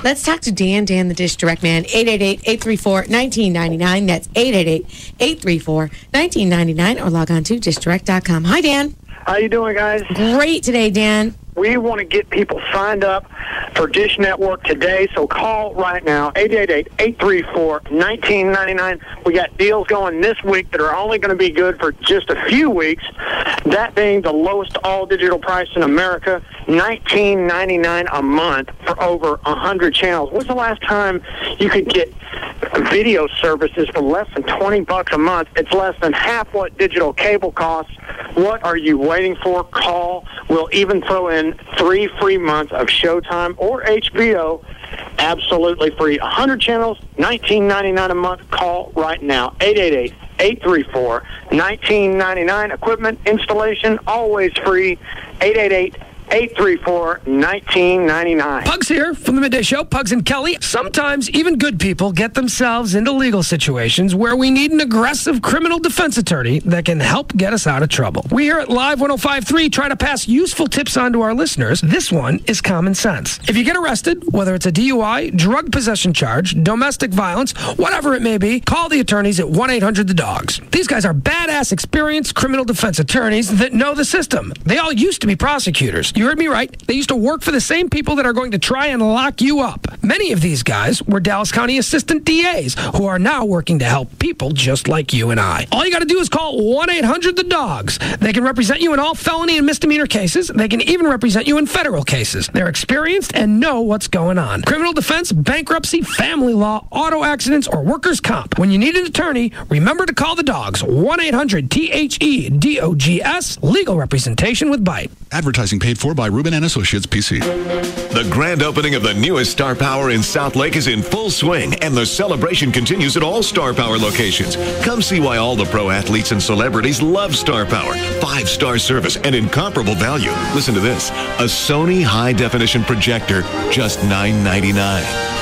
Let's talk to Dan, the Dish Direct Man, 888-834-1999. That's 888-834-1999, or log on to dishdirect.com. Hi, Dan. How you doing, guys? Great today, Dan. We want to get people signed up for Dish Network today, so call right now, 888-834-1999. We got deals going this week that are only going to be good for just a few weeks, that being the lowest all-digital price in America, $19.99 a month for over 100 channels. When's the last time you could get video services for less than $20 a month? It's less than half what digital cable costs. What are you waiting for? Call. We'll even throw in 3 free months of Showtime or HBO, absolutely free. 100 channels, $19.99 a month. Call right now, 888-834-1999. Equipment installation, always free, 888-834-1999. Pugs here from the Midday Show, Pugs and Kelly. Sometimes even good people get themselves into legal situations where we need an aggressive criminal defense attorney that can help get us out of trouble. We here at Live 105.3 try to pass useful tips on to our listeners. This one is common sense. If you get arrested, whether it's a DUI, drug possession charge, domestic violence, whatever it may be, call the attorneys at 1-800-THE-DOGS. These guys are badass, experienced criminal defense attorneys that know the system. They all used to be prosecutors. You heard me right. They used to work for the same people that are going to try and lock you up. Many of these guys were Dallas County assistant DAs who are now working to help people just like you and I. All you got to do is call 1-800-THE-DOGS. They can represent you in all felony and misdemeanor cases. They can even represent you in federal cases. They're experienced and know what's going on. Criminal defense, bankruptcy, family law, auto accidents, or workers' comp. When you need an attorney, remember to call the dogs. 1-800-THEDOGS. Legal representation with Bite. Advertising paid for by Rubin & Associates, PC. The grand opening of the newest Star Power in South Lake is in full swing, and the celebration continues at all Star Power locations. Come see why all the pro athletes and celebrities love Star Power. 5-star service and incomparable value. Listen to this. A Sony high-definition projector, just $9.99.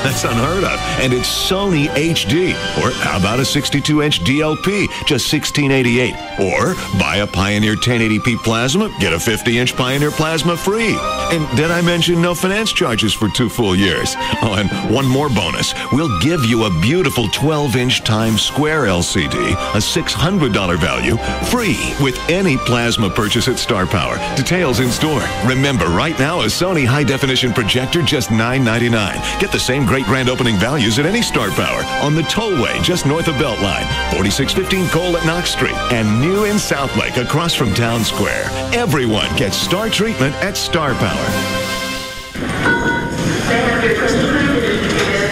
That's unheard of. And it's Sony HD. Or how about a 62-inch DLP, just $16.88. Or buy a Pioneer 1080p plasma, get a 50-inch Pioneer plasma free. And did I mention no finance charges for 2 full years? Oh, and one more bonus. We'll give you a beautiful 12-inch Times Square LCD, a $600 value, free with any plasma purchase at Star Power. Details in store. Remember, right now, a Sony high-definition projector, just $9.99. Get the same great grand opening values at any Star Power on the tollway just north of Beltline, 4615 Cole at Knox Street, and new in South Lake across from Town Square. Everyone gets Star treatment at Star Power.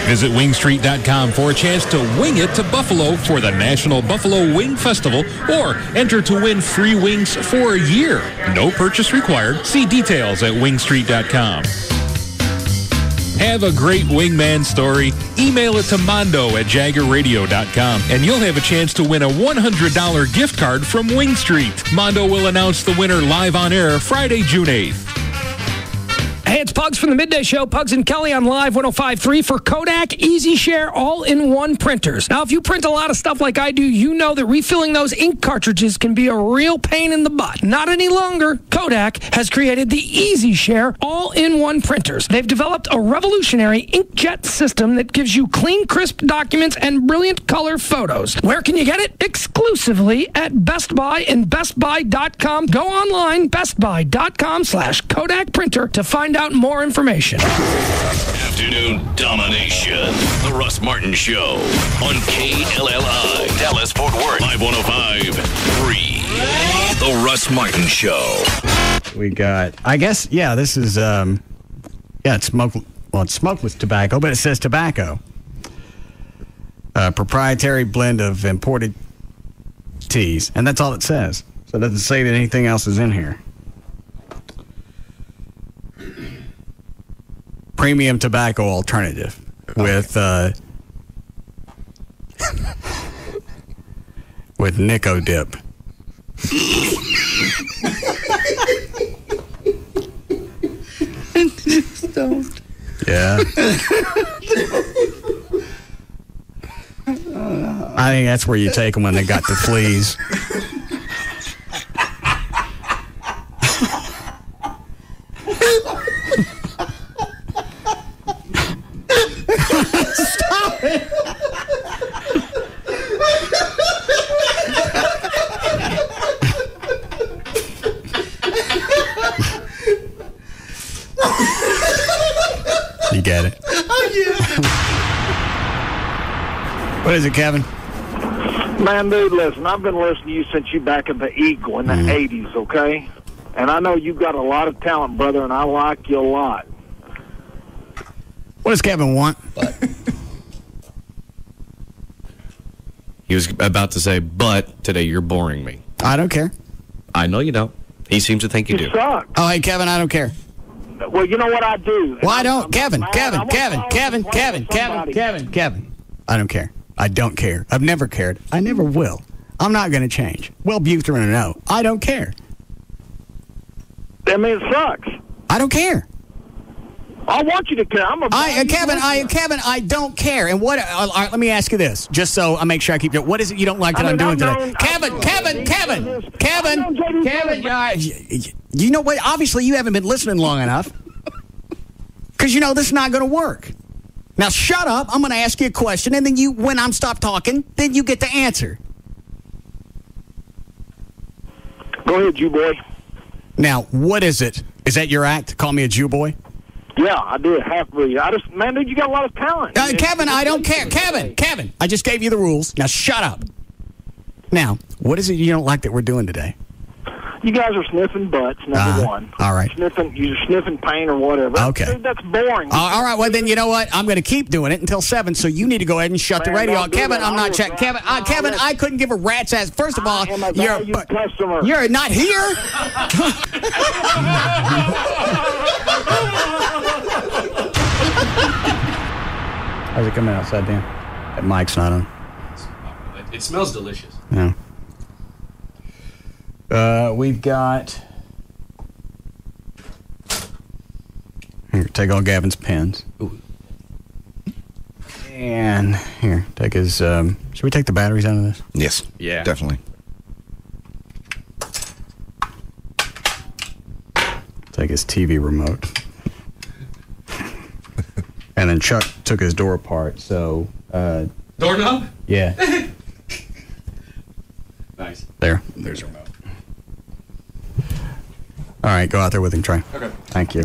Visit wingstreet.com for a chance to wing it to Buffalo for the National Buffalo Wing Festival, or enter to win free wings for a year. No purchase required. See details at wingstreet.com. Have a great wingman story? Email it to Mondo at jaggerradio.com, and you'll have a chance to win a $100 gift card from Wing Street. Mondo will announce the winner live on air Friday, June 8th. Hey, it's Pugs from the Midday Show. Pugs and Kelly on Live 105.3 for Kodak Easy Share all-in-one printers. Now, if you print a lot of stuff like I do, you know that refilling those ink cartridges can be a real pain in the butt. Not any longer. Kodak has created the Easy Share all-in-one printers. They've developed a revolutionary inkjet system that gives you clean, crisp documents and brilliant color photos. Where can you get it? Exclusively at Best Buy and BestBuy.com. Go online, BestBuy.com/Kodak printer to find out more information. Afternoon domination. The Russ Martin Show on KLLI. Dallas, Fort Worth. Live 105.3. The Russ Martin Show. We got, I guess, yeah, this is, it's smokeless tobacco, but it says tobacco. Proprietary blend of imported teas. And that's all it says. So it doesn't say that anything else is in here. Premium tobacco alternative with Nico dip. Just don't. Yeah. I think that's where you take them when they got the fleas. You get it. What is it, Kevin? Man, dude, listen, I've been listening to you since you back in the Eagle in the 80s, okay? And I know you've got a lot of talent, brother, and I like you a lot. What does Kevin want? He was about to say, but today you're boring me. I don't care. I know you don't. He seems to think you do. Suck. Oh, hey, Kevin, I don't care. Well, you know what I do? Well, I don't. Kevin. I don't care. I don't care. I've never cared. I never will. I'm not going to change. Well, Butherin or no. I don't care. I mean, it sucks. I don't care. I want you to care. Kevin, I don't care. And what? Let me ask you this, just so I make sure I keep it. What is it you don't like that I'm doing today? Kevin. You know what? Obviously, you haven't been listening long enough, because you know this is not going to work. Now, shut up. I'm going to ask you a question, and then when I'm stopped talking, then you get the answer. Go ahead, Jew boy. Now, what is it? Is that your act? Call me a Jew boy? Yeah, I did. Half-breed. Man, dude, you got a lot of talent. Kevin, I don't care. Kevin, I just gave you the rules. Now, shut up. Now, what is it you don't like that we're doing today? You guys are sniffing butts, number one. All right. You're sniffing paint or whatever. Okay. Dude, that's boring. All right, well, then you know what? I'm going to keep doing it until 7, so you need to go ahead and shut the radio off. Kevin, I'm not checking. Kevin, I couldn't give a rat's ass. First of all, you're not here. How's it coming outside, Dan? That mic's not on. It smells delicious. Yeah. We've got... Here, take all Gavin's pens. Ooh. And here, take his... should we take the batteries out of this? Yes. Yeah. Definitely. Take his TV remote. And then Chuck took his door apart, so... Doorknob? Yeah. Nice. There's your remote. All right, go out there with him, Trey. Okay. Thank you.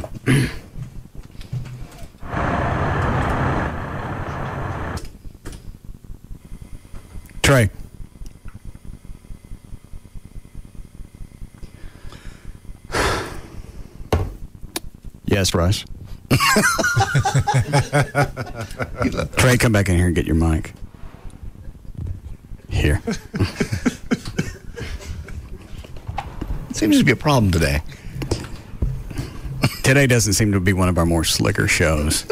Trey. Yes, Russ. Trey, come back in here and get your mic. Here. Seems to be a problem today. Today doesn't seem to be one of our more slicker shows.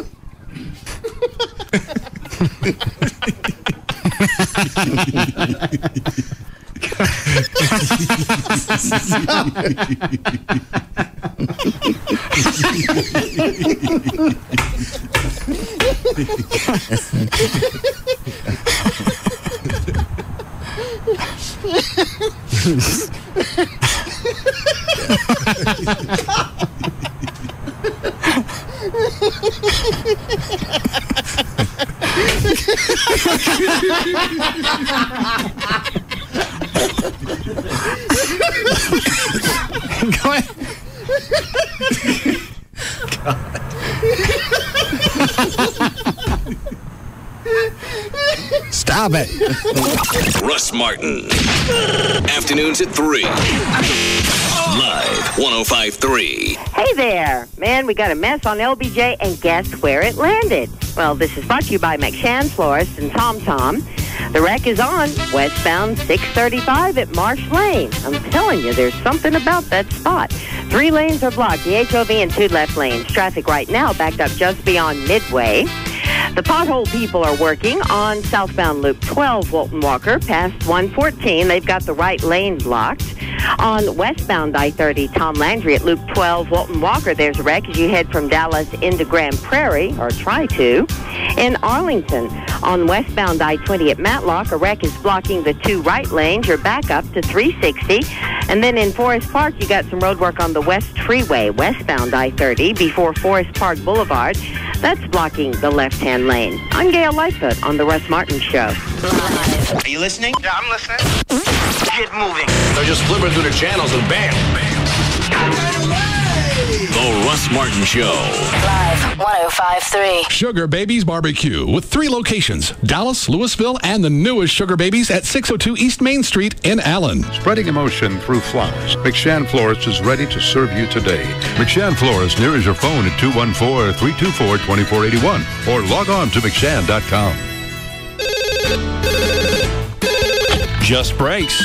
Go ahead. Stop it. Russ Martin. Afternoons at 3. Live 105.3. Hey there. Man, we got a mess on LBJ, and guess where it landed? Well, this is brought to you by McShan's Florist and Tom Tom. The wreck is on westbound 635 at Marsh Lane. I'm telling you, there's something about that spot. 3 lanes are blocked, the HOV and 2 left lanes. Traffic right now backed up just beyond Midway. The pothole people are working on southbound Loop 12, Walton Walker, past 114. They've got the right lane blocked. On westbound I-30, Tom Landry at Loop 12, Walton Walker, there's a wreck as you head from Dallas into Grand Prairie, or try to. In Arlington, on westbound I-20 at Matlock, a wreck is blocking the 2 right lanes. You're back up to 360. And then in Forest Park, you got some road work on the West Freeway, westbound I-30, before Forest Park Boulevard. That's blocking the left-hand lane. I'm Gail Lightfoot on The Russ Martin Show. Are you listening? Yeah, I'm listening. Get moving. They're just flipping through the channels and bam, bam. The Russ Martin Show. Live 105.3. Sugar Babies Barbecue with 3 locations, Dallas, Louisville, and the newest Sugar Babies at 602 East Main Street in Allen. Spreading emotion through flowers. McShann Florist is ready to serve you today. McShann Florist near is your phone at 214-324-2481 or log on to McShann.com. Just Brakes.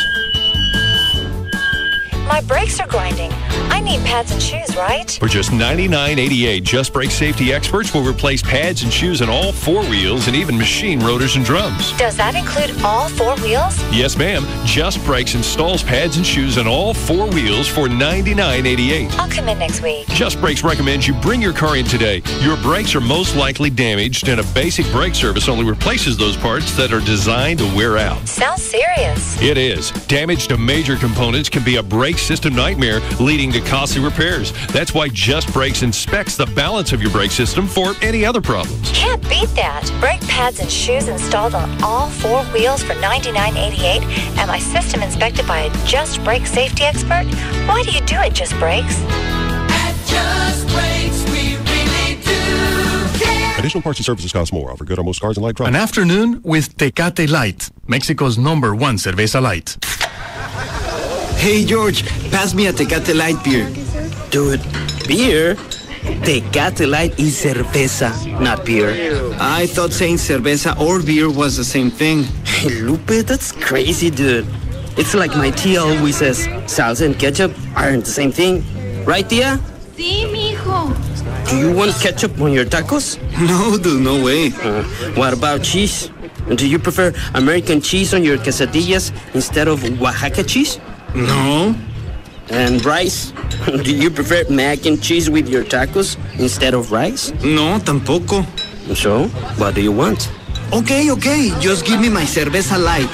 My brakes are grinding. I need pads and shoes, right? For just $99.88, Just Brake safety experts will replace pads and shoes on all 4 wheels and even machine rotors and drums. Does that include all 4 wheels? Yes, ma'am. Just Brakes installs pads and shoes on all 4 wheels for $99.88. I'll come in next week. Just Brakes recommends you bring your car in today. Your brakes are most likely damaged, and a basic brake service only replaces those parts that are designed to wear out. Sounds serious. It is. Damage to major components can be a brake system nightmare, leading to costly repairs. That's why Just Brakes inspects the balance of your brake system for any other problems. Can't beat that. Brake pads and shoes installed on all 4 wheels for $99.88 and my system inspected by a Just Brake safety expert? Why do you do it, Just Brakes? At Just Brakes, we really do care. Additional parts and services cost more. Offer good on most cars and light trucks. An afternoon with Tecate Light, Mexico's #1 cerveza light. Hey, George, pass me a Tecate Light beer. Dude, beer? Tecate Light is cerveza, not beer. I thought saying cerveza or beer was the same thing. Hey, Lupe, that's crazy, dude. It's like my tia always says salsa and ketchup aren't the same thing. Right, tia? Sí, mijo. Do you want ketchup on your tacos? No, dude, no way. What about cheese? Do you prefer American cheese on your quesadillas instead of Oaxaca cheese? No. And rice? Do you prefer mac and cheese with your tacos instead of rice? No, tampoco. So, what do you want? Okay, just give me my cerveza light.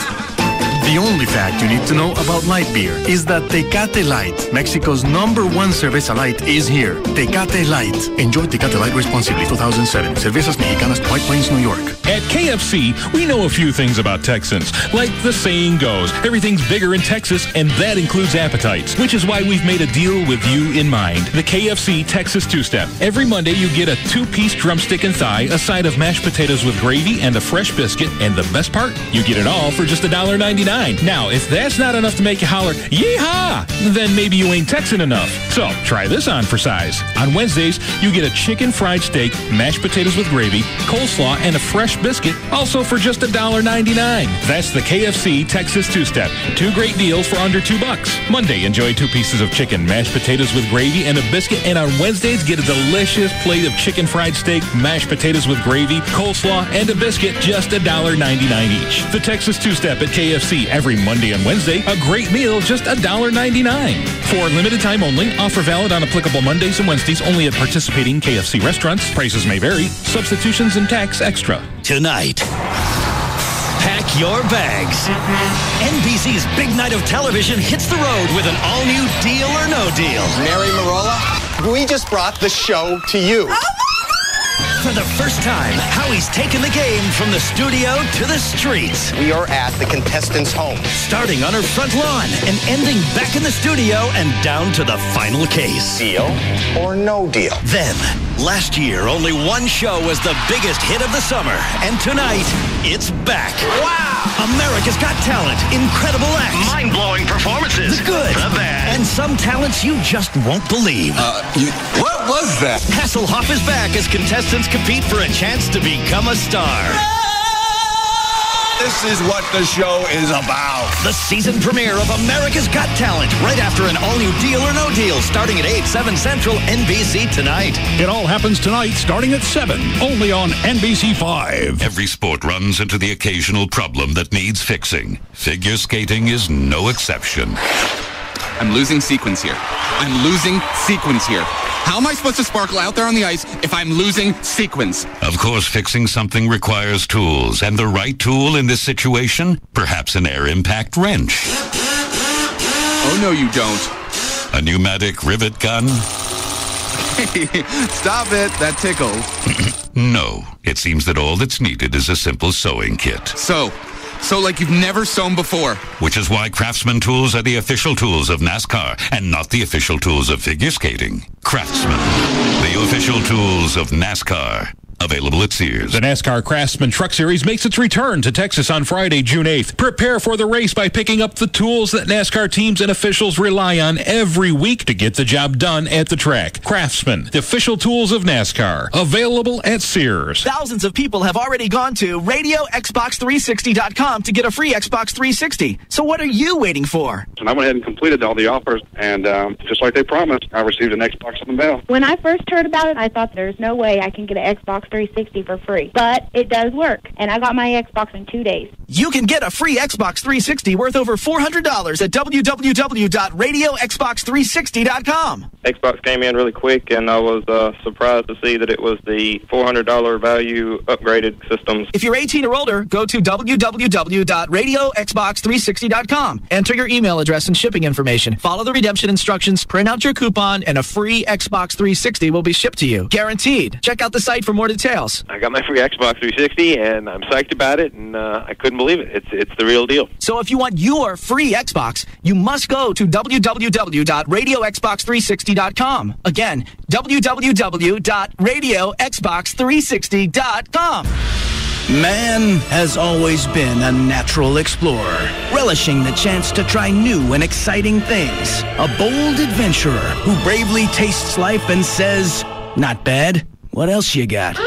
The only fact you need to know about light beer is that Tecate Light, Mexico's #1 cerveza light, is here. Tecate Light. Enjoy Tecate Light responsibly. 2007. Cervezas Mexicanas, White Plains, New York. At KFC, we know a few things about Texans. Like the saying goes, everything's bigger in Texas, and that includes appetites, which is why we've made a deal with you in mind. The KFC Texas Two-Step. Every Monday, you get a 2-piece drumstick and thigh, a side of mashed potatoes with gravy, and a fresh biscuit. And the best part, you get it all for just $1.99. Now, if that's not enough to make you holler, yeehaw, then maybe you ain't Texan enough. So, try this on for size. On Wednesdays, you get a chicken fried steak, mashed potatoes with gravy, coleslaw, and a fresh biscuit, also for just $1.99. That's the KFC Texas Two-Step. 2 great deals for under $2. Monday, enjoy 2 pieces of chicken, mashed potatoes with gravy, and a biscuit. And on Wednesdays, get a delicious plate of chicken fried steak, mashed potatoes with gravy, coleslaw, and a biscuit, just $1.99 each. The Texas Two-Step at KFC. Every Monday and Wednesday, a great meal, just $1.99. For limited time only, offer valid on applicable Mondays and Wednesdays only at participating KFC restaurants. Prices may vary. Substitutions and tax extra. Tonight, pack your bags. NBC's big night of television hits the road with an all-new Deal or No Deal. Mary Marola, we just brought the show to you. For the first time, Howie's taken the game from the studio to the streets. We are at the contestants' home. Starting on her front lawn and ending back in the studio and down to the final case. Deal or no deal? Then, last year, only one show was the biggest hit of the summer. And tonight, it's back. Wow! America's Got Talent. Incredible acts. Mind-blowing performances. The good. The bad. And some talents you just won't believe. What was that? Hasselhoff is back as contestants compete for a chance to become a star. This is what the show is about. The season premiere of America's Got Talent, right after an all-new Deal or No Deal, starting at 8, 7 Central, NBC Tonight. It all happens tonight, starting at 7, only on NBC5. Every sport runs into the occasional problem that needs fixing. Figure skating is no exception. I'm losing sequence here. How am I supposed to sparkle out there on the ice if I'm losing sequence? Of course, fixing something requires tools, and the right tool in this situation? Perhaps an air impact wrench. Oh, no, you don't. A pneumatic rivet gun? Hey, stop it. That tickles. No. It seems that all that's needed is a simple sewing kit. So So like you've never sewn before. Which is why Craftsman tools are the official tools of NASCAR and not the official tools of figure skating. Craftsman, the official tools of NASCAR. Available at Sears. The NASCAR Craftsman Truck Series makes its return to Texas on Friday, June 8th. Prepare for the race by picking up the tools that NASCAR teams and officials rely on every week to get the job done at the track. Craftsman, the official tools of NASCAR. Available at Sears. Thousands of people have already gone to RadioXbox360.com to get a free Xbox 360. So what are you waiting for? And I went ahead and completed all the offers, and just like they promised, I received an Xbox in the mail. When I first heard about it, I thought there's no way I can get an Xbox 360 for free. But it does work, and I got my Xbox in 2 days. You can get a free Xbox 360 worth over $400 at www.radioxbox360.com. Xbox came in really quick, and I was surprised to see that it was the $400 value upgraded systems. If you're 18 or older, go to www.radioxbox360.com. Enter your email address and shipping information. Follow the redemption instructions, print out your coupon, and a free Xbox 360 will be shipped to you. Guaranteed. Check out the site for more details. I got my free Xbox 360, and I'm psyched about it, and I couldn't believe it. It's the real deal. So if you want your free Xbox, you must go to www.radioxbox360.com. Again, www.radioxbox360.com. Man has always been a natural explorer, relishing the chance to try new and exciting things. A bold adventurer who bravely tastes life and says, "Not bad. What else you got?"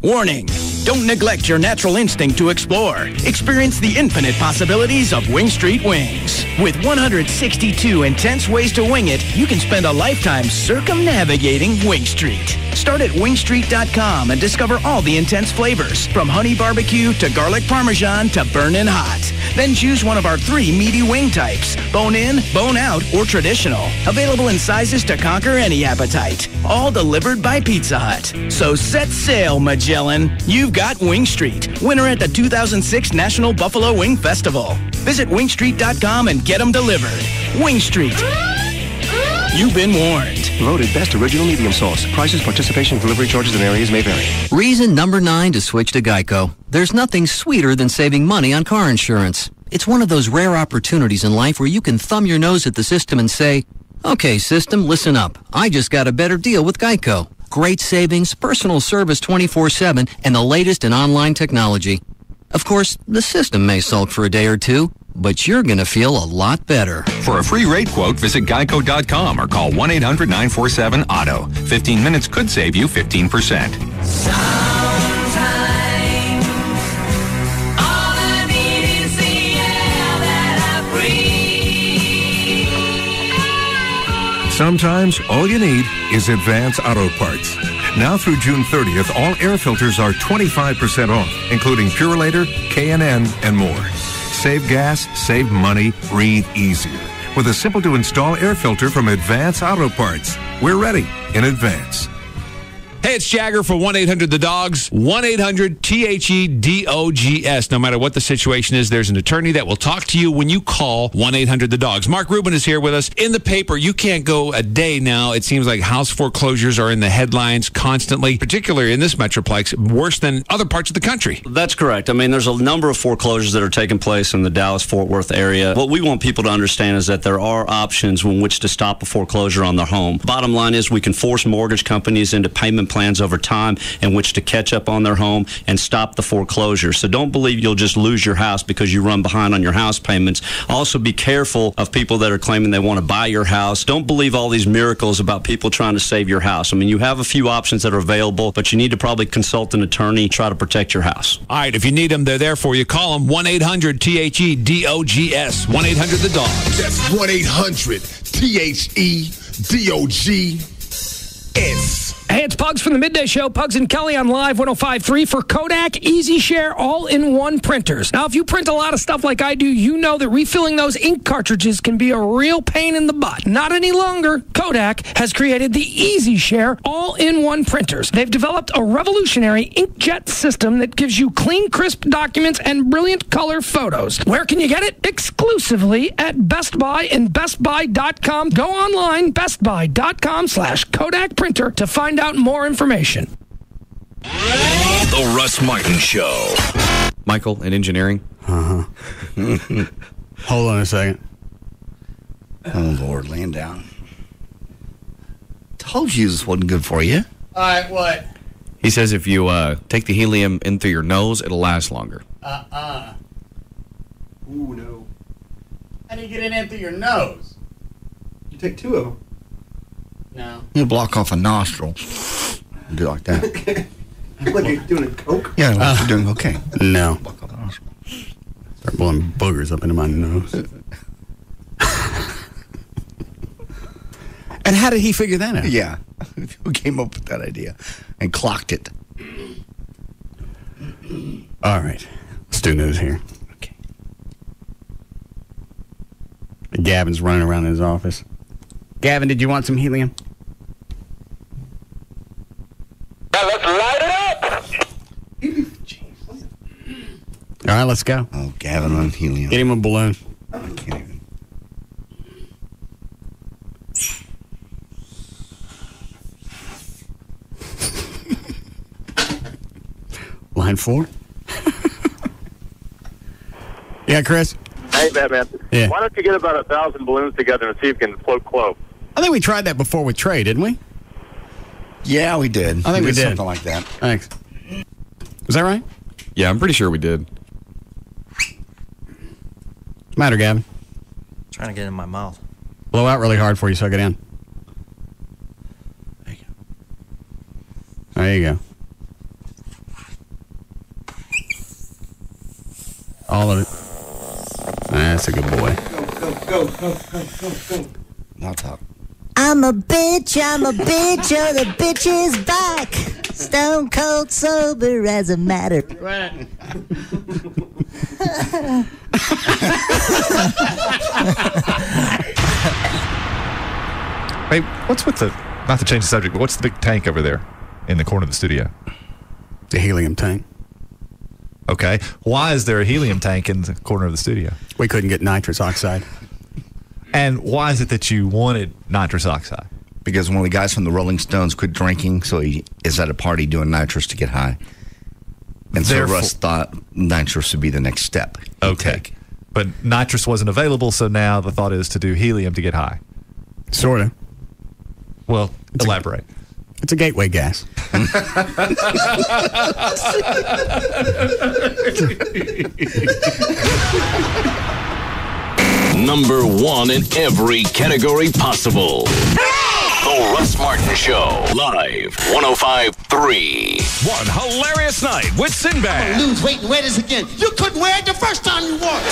Warning! Don't neglect your natural instinct to explore. Experience the infinite possibilities of Wing Street Wings. With 162 intense ways to wing it, you can spend a lifetime circumnavigating Wing Street. Start at wingstreet.com and discover all the intense flavors, from honey barbecue to garlic parmesan to burnin' hot. Then choose one of our 3 meaty wing types: bone-in, bone-out, or traditional. Available in sizes to conquer any appetite. All delivered by Pizza Hut. So set sail, Magellan. You've got Wing Street, winner at the 2006 National Buffalo Wing Festival. Visit wingstreet.com and get them delivered. Wing Street. You've been warned. Voted best original medium sauce. Prices, participation, delivery charges, and areas may vary. Reason number 9 to switch to Geico. There's nothing sweeter than saving money on car insurance. It's one of those rare opportunities in life where you can thumb your nose at the system and say, "Okay, system, listen up. I just got a better deal with Geico. Great savings, personal service 24/7, and the latest in online technology." Of course, the system may sulk for a day or two, but you're going to feel a lot better. For a free rate quote, visit geico.com or call 1-800-947-AUTO. 15 minutes could save you 15%. Sometimes all you need is Advance Auto Parts. Now through June 30th, all air filters are 25% off, including Purolator, K&N, and more. Save gas, save money, breathe easier with a simple-to-install air filter from Advance Auto Parts. We're ready in advance. Hey, it's Jagger for 1-800-THE-DOGS. 1-800-THEDOGS. No matter what the situation is, there's an attorney that will talk to you when you call 1-800-THE-DOGS. Mark Rubin is here with us. In the paper, you can't go a day now. It seems like house foreclosures are in the headlines constantly, particularly in this Metroplex, worse than other parts of the country. That's correct. I mean, there's a number of foreclosures that are taking place in the Dallas-Fort Worth area. What we want people to understand is that there are options in which to stop a foreclosure on their home. Bottom line is we can force mortgage companies into payment plans over time in which to catch up on their home and stop the foreclosure. So don't believe you'll just lose your house because you run behind on your house payments. Also be careful of people that are claiming they want to buy your house. Don't believe all these miracles about people trying to save your house. I mean, you have a few options that are available, but you need to probably consult an attorney, try to protect your house. All right, if you need them, they're there for you. Call them 1-800-THEDOGS. 1-800-THE-DOGS. That's 1-800-THEDOGS. Hey, it's Pugs from the Midday Show. Pugs and Kelly on Live 105.3 for Kodak Easy Share all-in-one printers. Now, if you print a lot of stuff like I do, you know that refilling those ink cartridges can be a real pain in the butt. Not any longer. Kodak has created the Easy Share all-in-one printers. They've developed a revolutionary inkjet system that gives you clean, crisp documents and brilliant color photos. Where can you get it? Exclusively at Best Buy and BestBuy.com. Go online, BestBuy.com/Kodak printer to find out more information. The Russ Martin Show. Michael in engineering. Hold on a second. Oh, Lord, laying down. Told you this wasn't good for you. All right, what? He says if you take the helium in through your nose, it'll last longer. Ooh, no. How do you get it in through your nose? You take 2 of them. No. You block off a nostril. Do it like that. Like you're doing a coke? Yeah, like you're doing okay. No. Block off a nostril. Start blowing boogers up into my nose. And how did he figure that out? Yeah. Who came up with that idea and clocked it? All right. Let's do news here. Okay. Gavin's running around in his office. Gavin, did you want some helium? Let's light it up! All right, let's go. Oh, Gavin on helium. Get him a balloon. I can't even. Line 4. Yeah, Chris? Hey, Batman. Yeah. Why don't you get about 1,000 balloons together and see if you can float Clove? I think we tried that before with Trey, didn't we? Yeah, we did. I think we did. Something like that. Thanks. Was that right? Yeah, I'm pretty sure we did. What's the matter, Gavin? Trying to get it in my mouth. Blow out really hard for you, suck it in. There you go. All of it. That's a good boy. Go. I'll talk. I'm a bitch, oh, the bitch is back. Stone cold sober as a matter. Right. Hey, what's with the, not to change the subject, but what's the big tank over there in the corner of the studio? The helium tank. Okay. Why is there a helium tank in the corner of the studio? We couldn't get nitrous oxide. And why is it that you wanted nitrous oxide? Because one of the guys from the Rolling Stones quit drinking, so he is at a party doing nitrous to get high. And so Russ thought nitrous would be the next step. Okay. But nitrous wasn't available, so now the thought is to do helium to get high. Sort of. Well, elaborate. It's a gateway gas. Number 1 in every category possible. The Russ Martin Show. Live. 105.3. One hilarious night with Sinbad. I'm gonna lose weight and wear this again. You couldn't wear it the first time you wore it.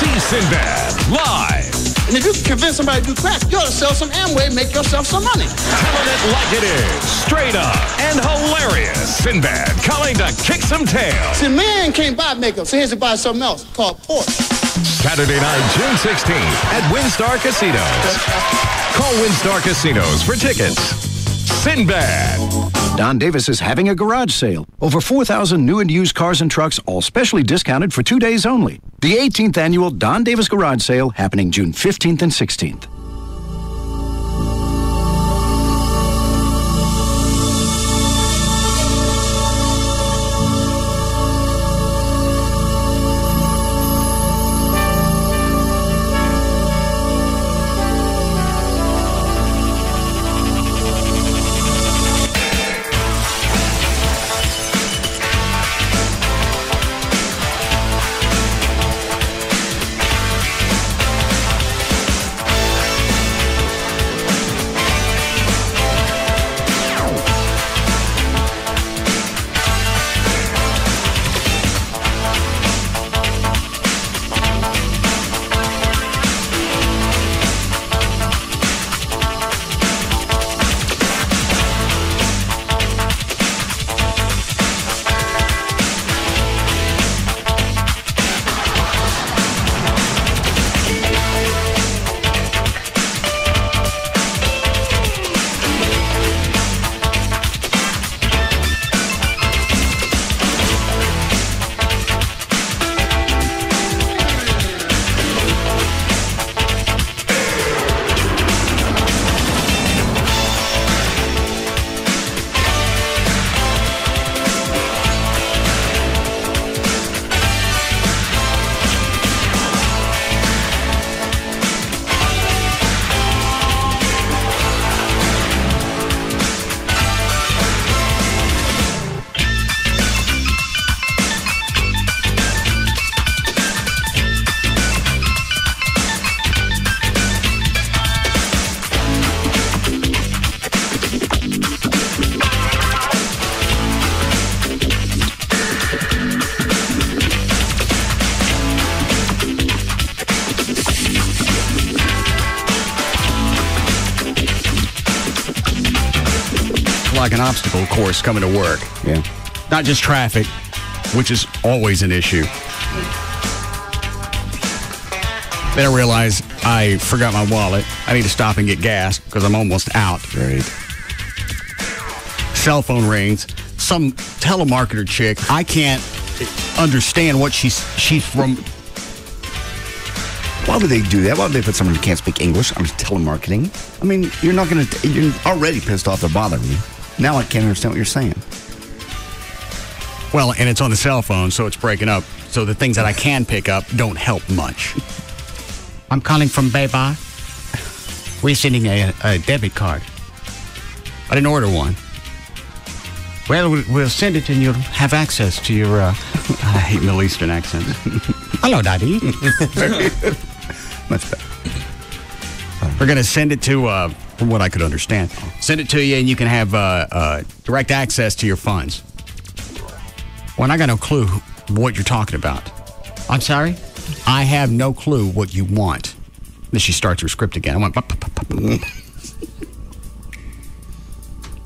See Sinbad live. And if you can convince somebody to do crack, you ought to sell some Amway and make yourself some money. Telling it like it is. Straight up and hilarious. Sinbad coming to kick some tail. See, man can't buy makeup, so he has to buy something else called Porsche. Saturday night, June 16th at WinStar Casinos. Call WinStar Casinos for tickets. Sinbad. Don Davis is having a garage sale. Over 4,000 new and used cars and trucks, all specially discounted for 2 days only. The 18th annual Don Davis Garage Sale happening June 15th and 16th. like an obstacle course coming to work. Yeah. Not just traffic, which is always an issue. Then I realized I forgot my wallet. I need to stop and get gas because I'm almost out. Right. Cell phone rings. Some telemarketer chick. I can't understand what she's from. Why would they do that? Why would they put someone who can't speak English on telemarketing? I mean, you're not going to. You're already pissed off. They're bothering you. Now I can't understand what you're saying. Well, and it's on the cell phone, so it's breaking up. So the things that I can pick up don't help much. I'm calling from Baybar. We're sending a debit card. I didn't order one. Well, we'll send it and you'll have access to your, I hate Middle Eastern accents. Hello, Daddy. Much better. We're going to send it to, from what I could understand, send it to you and you can have direct access to your funds. Well, I got no clue what you're talking about. I'm sorry? I have no clue what you want. Then she starts her script again. I went,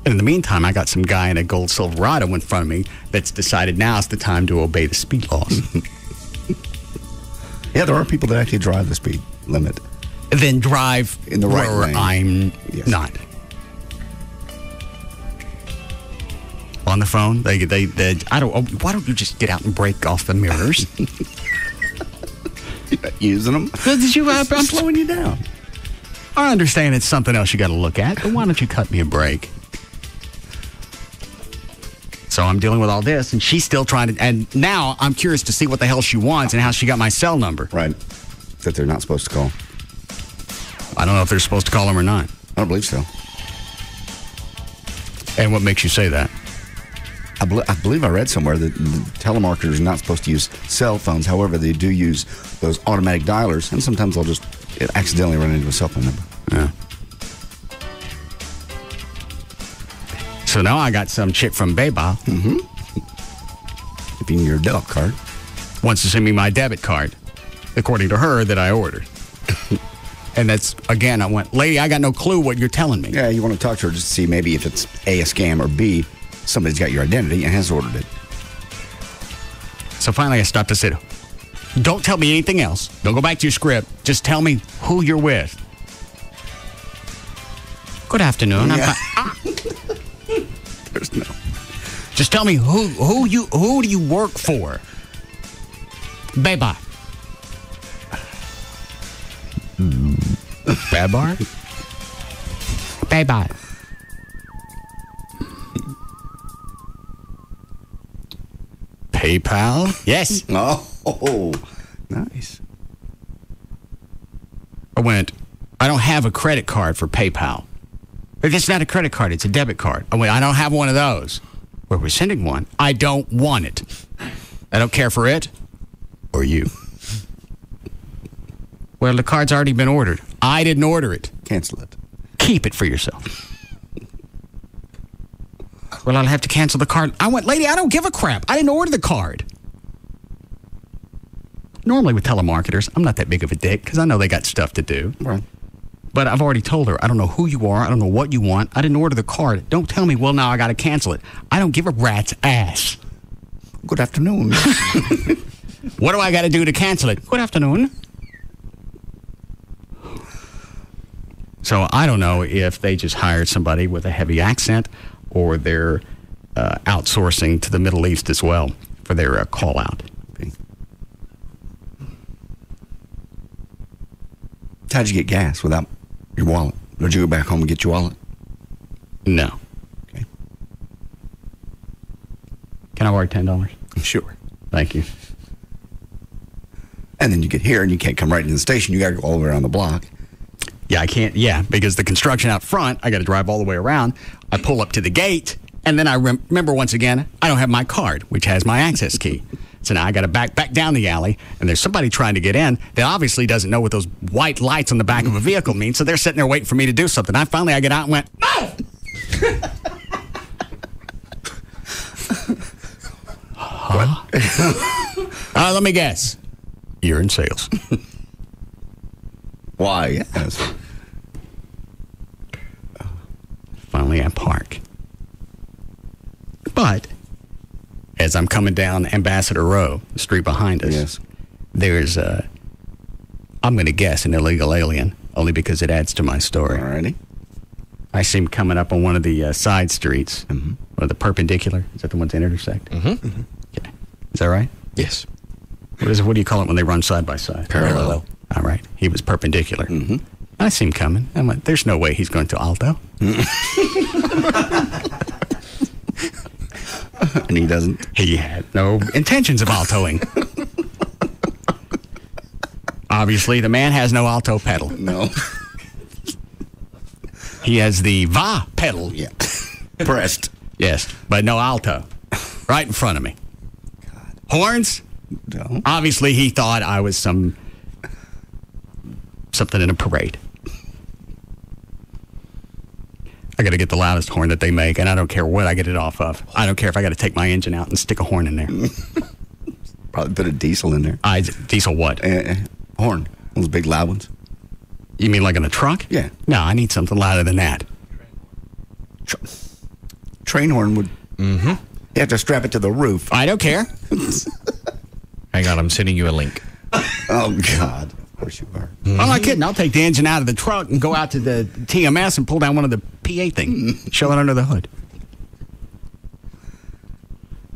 and in the meantime, I got some guy in a gold Silverado in front of me that's decided now's the time to obey the speed laws. Yeah, there are people that actually drive the speed limit. Then drive in the right where lane. I'm not. On the phone, they I don't. Why don't you just get out and break off the mirrors? You're not using them. I'm slowing you down. I understand it's something else you got to look at, but why don't you cut me a break? So I'm dealing with all this, and she's still trying to. And now I'm curious to see what the hell she wants and how she got my cell number. Right. That they're not supposed to call. I don't know if they're supposed to call them or not. I don't believe so. And what makes you say that? I believe I read somewhere that telemarketers are not supposed to use cell phones. However, they do use those automatic dialers, and sometimes they'll just accidentally run into a cell phone number. Yeah. So now I got some chick from Bayba. Mm-hmm. Giving your debit card. Wants to send me my debit card, according to her, that I ordered. And that's, again, I went, lady, I got no clue what you're telling me. Yeah, you want to talk to her just to see maybe if it's A, a scam, or B, somebody's got your identity and has ordered it. So finally I stopped and said, don't tell me anything else. Don't go back to your script. Just tell me who you're with. Good afternoon. Yeah. There's no. Just tell me who do you work for? Bye-bye. Babar? Bye-bye. PayPal? Yes. Oh, nice. I went, I don't have a credit card for PayPal. It's not a credit card, it's a debit card. I went, I don't have one of those. Well, we're sending one. I don't want it. I don't care for it or you. Well, the card's already been ordered. I didn't order it. Cancel it. Keep it for yourself. Well, I'll have to cancel the card. I went, lady, I don't give a crap. I didn't order the card. Normally with telemarketers, I'm not that big of a dick because I know they got stuff to do. Right. But I've already told her, I don't know who you are. I don't know what you want. I didn't order the card. Don't tell me, well, now I got to cancel it. I don't give a rat's ass. Good afternoon. What do I got to do to cancel it? Good afternoon. So I don't know if they just hired somebody with a heavy accent or they're outsourcing to the Middle East as well for their call out. How'd you get gas without your wallet? Did you go back home and get your wallet? No. Okay. Can I borrow $10? Sure. Thank you. And then you get here and you can't come right into the station. You got to go all the way around the block. Yeah, I can't. Yeah, because the construction out front, I got to drive all the way around. I pull up to the gate, and then I remember once again, I don't have my card, which has my access key. So now I got to back down the alley, and there's somebody trying to get in that obviously doesn't know what those white lights on the back of a vehicle mean. So they're sitting there waiting for me to do something. I get out and went, no! Let me guess. You're in sales. Why, yes. Finally, I park. as I'm coming down Ambassador Row, the street behind us. Yes. There's I'm going to guess an illegal alien, only because it adds to my story. Alrighty. I see him coming up on one of the side streets, or the perpendicular. Is that the ones that intersect? Mm-hmm. Okay. Is that right? Yes. What do you call it when they run side by side? Parallel. All right. He was perpendicular. I see him coming. I went, there's no way he's going to Alto. And he doesn't. He had no intentions of altoing. Obviously, the man has no alto pedal. No. He has the va pedal. Yeah. Pressed. Yes, but no alto. Right in front of me. God. Horns? No. Obviously, he thought I was something in a parade. I got to get the loudest horn that they make, and I don't care what I get it off of. I don't care if I got to take my engine out and stick a horn in there. Probably put a diesel in there. Diesel what? Horn. Those big loud ones. You mean like in a truck? Yeah. No, I need something louder than that. Train horn would... Mm-hmm. You have to strap it to the roof. I don't care. Hang on, I'm sending you a link. Oh, God. Of course you are. I'm not kidding. I'll take the engine out of the truck and go out to the TMS and pull down one of the PA things. Show it under the hood.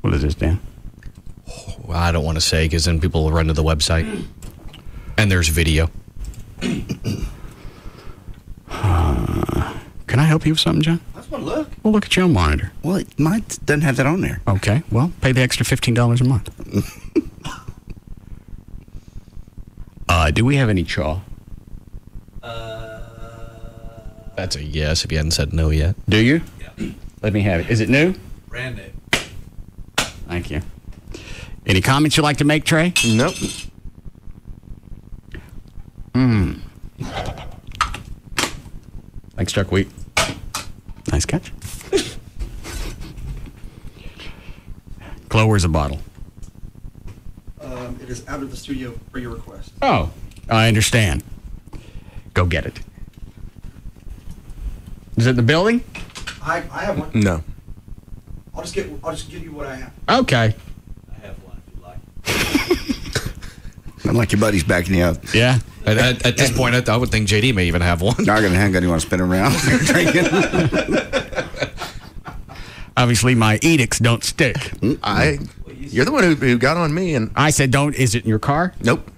What is this, Dan? Well, I don't want to say because then people will run to the website. And there's video. Can I help you with something, John? I just want to look. Well, look at your own monitor. Well, mine doesn't have that on there. Okay. Well, pay the extra $15 a month. Do we have any chaw? That's a yes if you hadn't said no yet. Do you? Yeah. Let me have it. Is it new? Brand new. Thank you. Any comments you'd like to make, Trey? Nope. Thanks, Chuck Wheat. Nice catch. Chloe, where's the bottle? It is out of the studio for your request. Oh, I understand. Go get it. Is it in the building? I have one. No. I'll just give you what I have. Okay. I have one if you like. Not like your buddy's backing you up. Yeah. At this point, I would think JD may even have one. Now I got a handgun. You want to spin around? You're drinking. Obviously, my edicts don't stick. You're the one who got on me, and I said, "Don't." Is it in your car? Nope.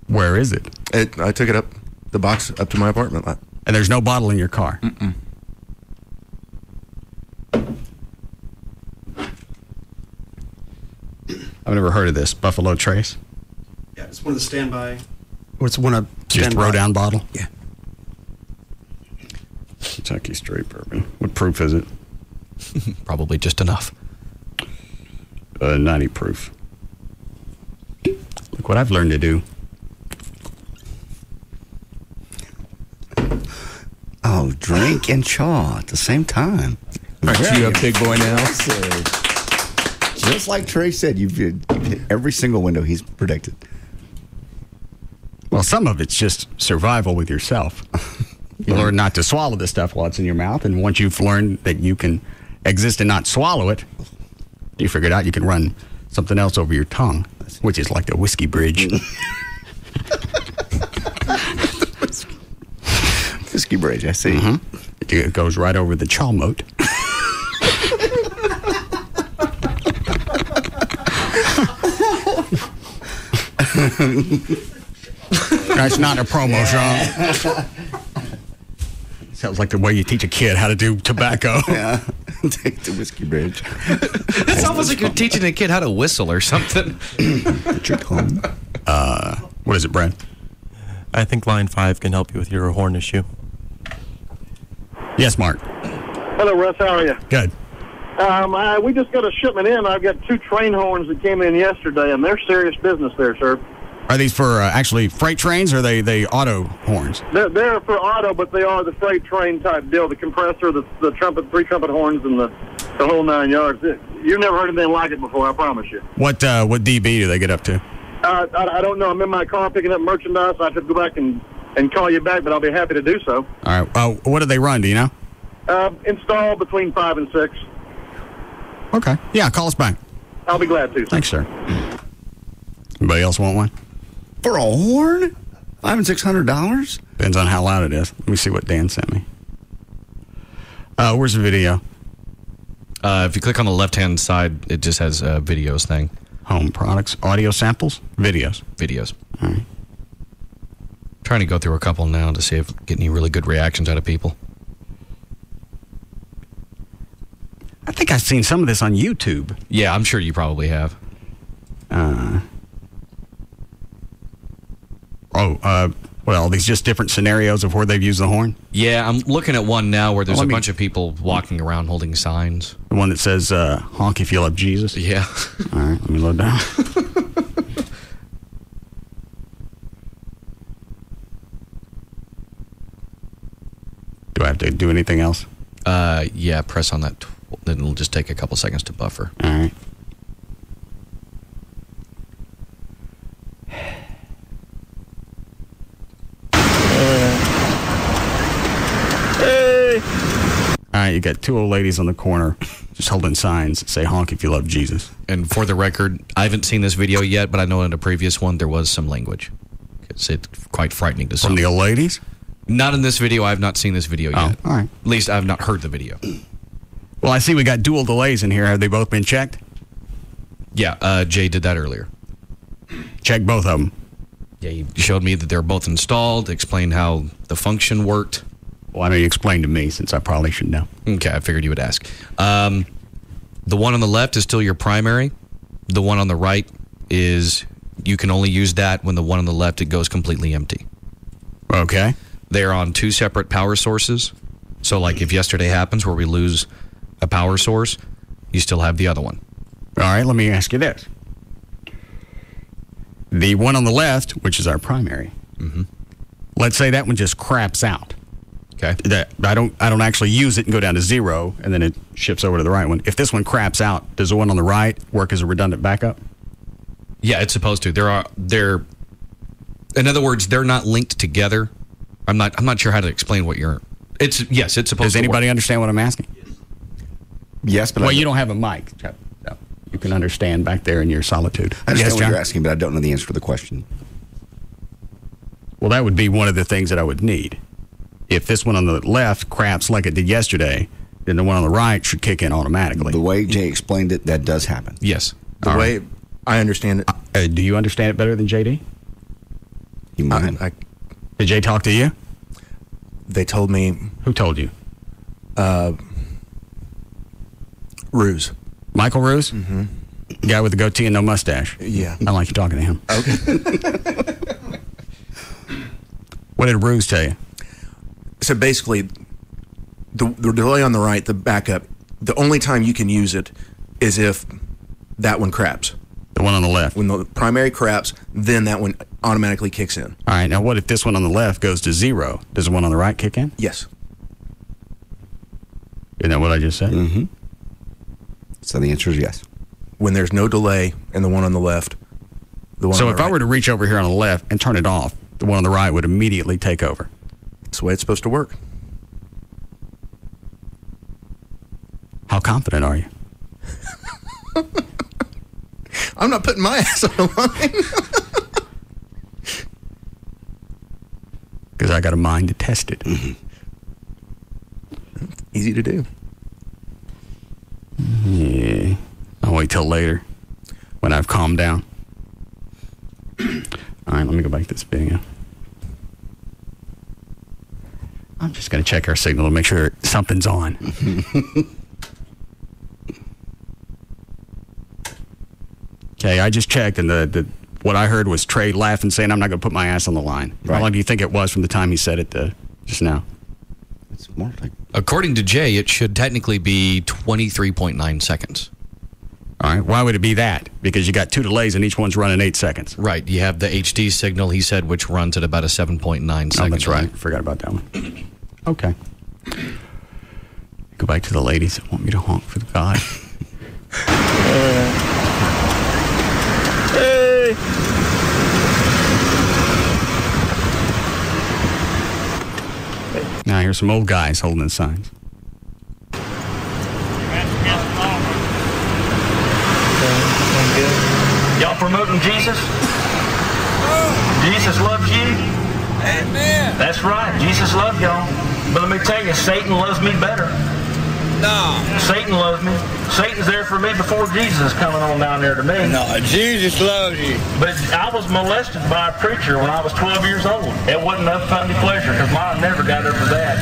Where is it? I took it up the box up to my apartment lot. And there's no bottle in your car. Mm-mm. I've never heard of this. Buffalo Trace. Yeah, it's one of the standby. Or it's one of Just throw down bottle. Yeah. Kentucky Straight Bourbon. What proof is it? Probably just enough. 90 proof. Look what I've learned to do. Oh, drink and chaw at the same time. Aren't you a big boy now? Just like Trey said, you've hit every single window he's predicted. Well, some of it's just survival with yourself. You learn not to swallow this stuff while it's in your mouth, and once you've learned that you can exist and not swallow it, you figured out you can run something else over your tongue, which is like the whiskey bridge. Whiskey bridge, I see. It goes right over the chaw moat. That's not a promo song. Sounds like the way you teach a kid how to do tobacco. Yeah, take the whiskey bridge. It's almost like you're teaching a kid how to whistle or something. What is it, Brad? I think line 5 can help you with your horn issue. Yes, Mark. Hello, Russ. How are you? Good. We just got a shipment in. I've got 2 train horns that came in yesterday, and they're serious business there, sir. Are these for actually freight trains, or are they auto horns? They're for auto, but they are the freight train type deal. The compressor, the trumpet, 3 trumpet horns, and the whole 9 yards. You've never heard anything like it before, I promise you. What dB do they get up to? I don't know. I'm in my car picking up merchandise. I should go back and call you back, but I'll be happy to do so. All right. What do they run? Do you know? Install between 5 and 6. Okay. Yeah, call us back. I'll be glad to. Thanks, sir. Anybody else want one? For a horn? $500-600? Depends on how loud it is. Let me see what Dan sent me. Where's the video? If you click on the left-hand side, it just has a videos thing. Home products, audio samples, videos. Videos. All right. Trying to go through a couple now to see if I get any really good reactions out of people. I think I've seen some of this on YouTube. Yeah, I'm sure you probably have. Well, these just different scenarios of where they've used the horn? Yeah, I'm looking at one now where there's a bunch of people walking around holding signs. The one that says, honk if you love Jesus? Yeah. All right, let me load down. Do I have to do anything else? Yeah, press on that. Then it'll just take a couple seconds to buffer. All right. All right, you got two old ladies on the corner just holding signs that say honk if you love Jesus. And for the record, I haven't seen this video yet, but I know in a previous one there was some language. It's quite frightening to some. From the old ladies? Not in this video. I have not seen this video yet. All right. At least I have not heard the video. Well, I see we got dual delays in here. Have they both been checked? Yeah, Jay did that earlier. Check both of them. Yeah, he showed me that they're both installed, explained how the function worked. Well, I mean, you explained to me since I probably should know. Okay, I figured you would ask. The one on the left is still your primary. The one on the right is, you can only use that when the one on the left, it goes completely empty. Okay. They're on two separate power sources. So like if yesterday happens where we lose a power source, you still have the other one. All right, let me ask you this. The one on the left, which is our primary, let's say that one just craps out. Okay. That I don't actually use it and go down to zero, and then it shifts over to the right one. If this one craps out, does the one on the right work as a redundant backup? Yeah, it's supposed to. They're in other words, they're not linked together. I'm not sure how to explain what you're. It's supposed to. Does anybody understand what I'm asking? Yes, but well, you don't have a mic. So you can understand back there in your solitude. I understand Yes, what John? you're asking, but I don't know the answer to the question. Well, that would be one of the things that I would need. If this one on the left craps like it did yesterday, then the one on the right should kick in automatically. The way Jay explained it, that does happen. Yes. The way I understand it. Do you understand it better than JD? You might. Did Jay talk to you? They told me. Who told you? Ruse. Michael Ruse? Mm-hmm. The guy with the goatee and no mustache. Yeah. I like you talking to him. Okay. What did Ruse tell you? So basically, the delay on the right, the backup, the only time you can use it is if that one craps. The one on the left. When the primary craps, then that one automatically kicks in. All right. Now, what if this one on the left goes to zero? Does the one on the right kick in? Yes. Isn't that what I just said? Mm-hmm. So the answer is yes. When there's no delay and the one on the left, the one So on if the I right. were to reach over here on the left and turn it off, the one on the right would immediately take over. That's the way it's supposed to work. How confident are you? I'm not putting my ass on the line. Because I got a mind to test it. Easy to do. Yeah. I'll wait till later when I've calmed down. All right, let me go back to this video. I'm just going to check our signal to make sure something's on. Okay, I just checked, and the what I heard was Trey laughing, saying, I'm not going to put my ass on the line. Right. How long do you think it was from the time he said it to just now? It's more like... According to Jay, it should technically be 23.9 seconds. All right, why would it be that? Because you got two delays, and each one's running 8 seconds. Right, you have the HD signal, he said, which runs at about a 7.9 seconds. Oh, that's right. Forgot about that one. Okay. Go back to the ladies that want me to honk for the God. Now here's some old guys holding the signs. Y'all promoting Jesus? Jesus loves you? Amen. That's right. Jesus loves y'all. But let me tell you, Satan loves me better. No. Satan loves me. Satan's there for me before Jesus is coming on down there to me. No, Jesus loves you. But I was molested by a preacher when I was 12 years old. It wasn't no funny pleasure because Mom never got over that.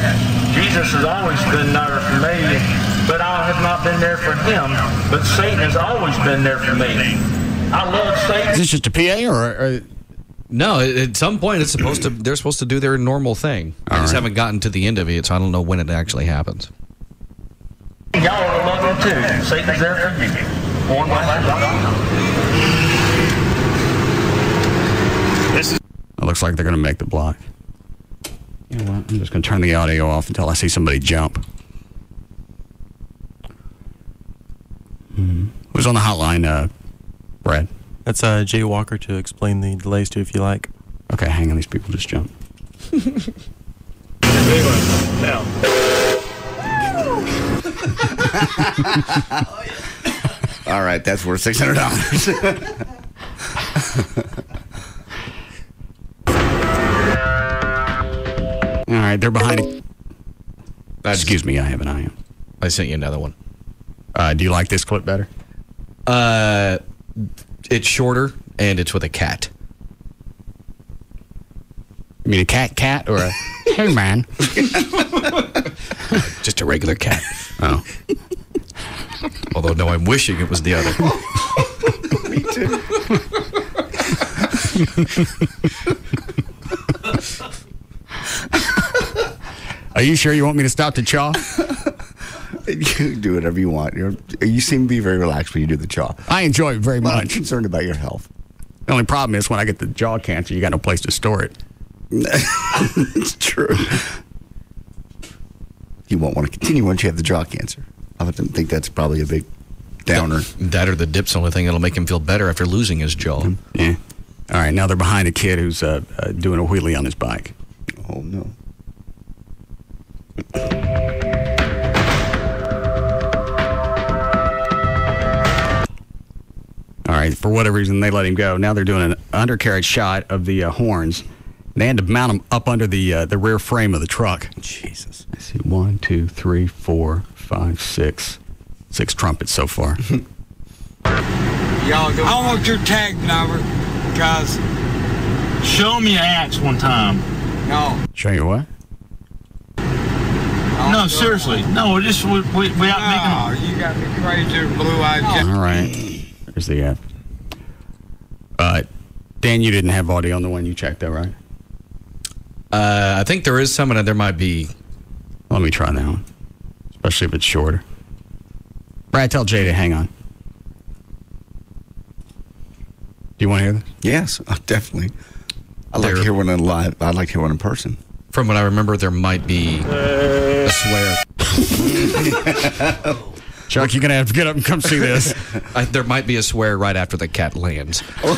Jesus has always been there for me, but I have not been there for him. But Satan has always been there for me. I love Satan. Is this just a PA or no? At some point, it's supposed to. They're supposed to do their normal thing. I just haven't gotten to the end of it, so I don't know when it actually happens. Y'all are loving too. Satan's there for you. Born by It looks like they're going to make the block. You know what? I'm just going to turn the audio off until I see somebody jump. Who's on the hotline, Brad? That's Jay Walker to explain the delays to, if you like. Okay, hang on. These people just jump. Now. All right, that's worth $600. All right, they're behind it. Excuse me, I have an eye on. I sent you another one. Do you like this clip better? It's shorter and it's with a cat. You mean a cat or a hey man? Just a regular cat. Oh. Although no, I'm wishing it was the other. Me too. Are you sure you want me to stop the chaw? You do whatever you want. You seem to be very relaxed when you do the chaw. I enjoy it very much. I'm concerned about your health. The only problem is when I get the jaw cancer, you got no place to store it. It's true. You won't want to continue once you have the jaw cancer. I would think that's probably a big downer. That or the dip's the only thing that'll make him feel better after losing his jaw. Yeah. All right, now they're behind a kid who's doing a wheelie on his bike. Oh, no. All right, for whatever reason, they let him go. Now they're doing an undercarriage shot of the horns. They had to mount them up under the rear frame of the truck. Jesus. I see 1, 2, 3, 4, 5, 6. 6 trumpets so far. Y'all go. I want your tag number, because show me your axe one time. No. Show you what? No, seriously. No, just we out making. You got me crazy, blue-eyed. All right. There's the app. Dan, you didn't have audio on the one you checked, though, right? I think there is some, and there might be. Let me try that one, especially if it's shorter. Brad, tell Jay to hang on. Do you want to hear this? Yes, definitely. I'd like to hear one in live. I'd like to hear one in person. From what I remember, there might be a swear. Chuck, you're going to have to get up and come see this. There might be a swear right after the cat lands. Oh,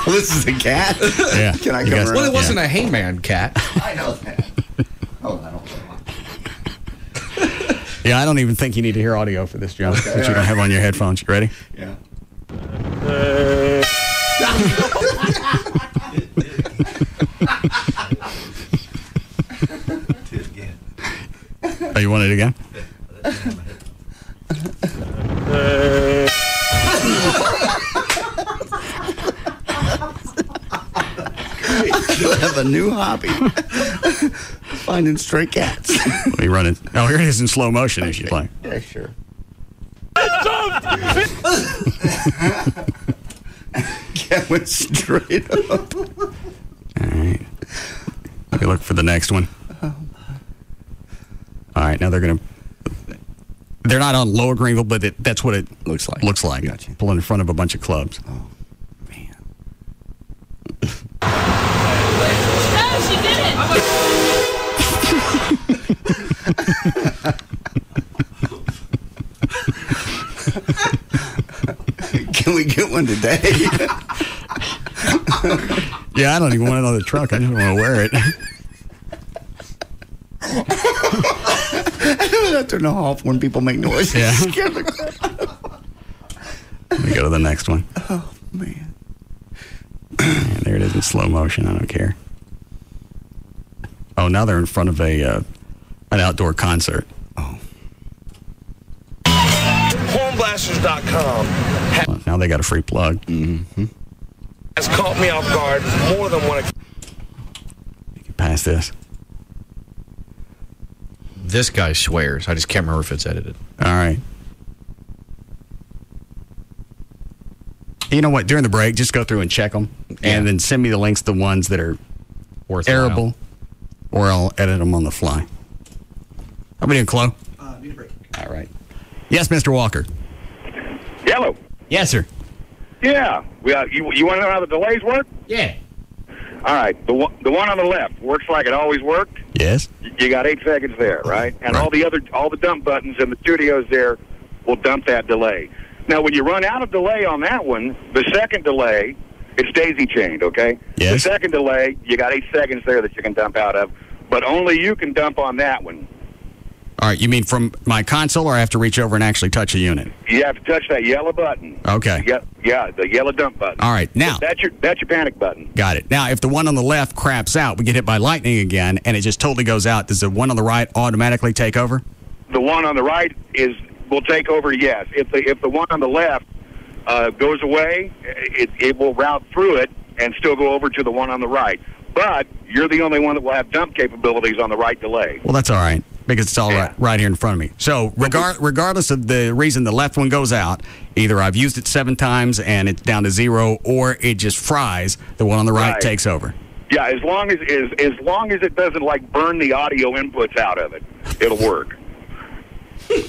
this is a cat? Yeah. Can I come around? Well, it wasn't a hey man cat. I know that. Oh, I don't. Yeah, I don't even think you need to hear audio for this, John. Okay, that you don't have on your headphones. You ready? Yeah. Oh, you want it again? You'll have a new hobby. Finding stray cats. Let me run it. Oh, here it is in slow motion as you play. Yeah, sure. Cat went straight up. All right. Let me look for the next one. All right, now they're not on Lower Greenville, but that's what it looks like. Gotcha. Pulling in front of a bunch of clubs. Oh, man. Oh, she did it. Can we get one today? Yeah, I don't even want it on the truck. I just want to wear it. I don't have to know off when people make noise. Yeah. Scare the crap out of them. Let me go to the next one. Oh, man. Here it is in slow motion. I don't care. Oh, now they're in front of an outdoor concert. Hornblasters.com Well, now they got a free plug. has caught me off guard more than one. Pass this. This guy swears. I just can't remember if it's edited. All right. You know what? During the break, just go through and check them, and then send me the links to the ones that are arable, or I'll edit them on the fly. How we doing, Chloe? Need a break. All right. Yes, Mr. Walker. Yellow. Yes, sir. Yeah. You want to know how the delays work? Yeah. All right. The one on the left works like it always worked. Yes. You got 8 seconds there, right? And all the dump buttons in the studios there will dump that delay. Now, when you run out of delay on that one, the second delay, it's daisy chained, okay? Yes. The second delay, you got 8 seconds there that you can dump out of, but only you can dump on that one. All right. You mean from my console, or I have to reach over and actually touch a unit? You have to touch that yellow button. Okay. Yeah, the yellow dump button. All right. Now. That's your panic button. Got it. Now, if the one on the left craps out, we get hit by lightning again, and it just totally goes out, does the one on the right automatically take over? The one on the right will take over, yes. If the one on the left goes away, it will route through it and still go over to the one on the right. But you're the only one that will have dump capabilities on the right delay. Well, that's all right, because it's all right here in front of me. So regardless of the reason the left one goes out, either I've used it 7 times and it's down to 0, or it just fries, the one on the right takes over. Yeah, as long as it doesn't like burn the audio inputs out of it, it'll work. You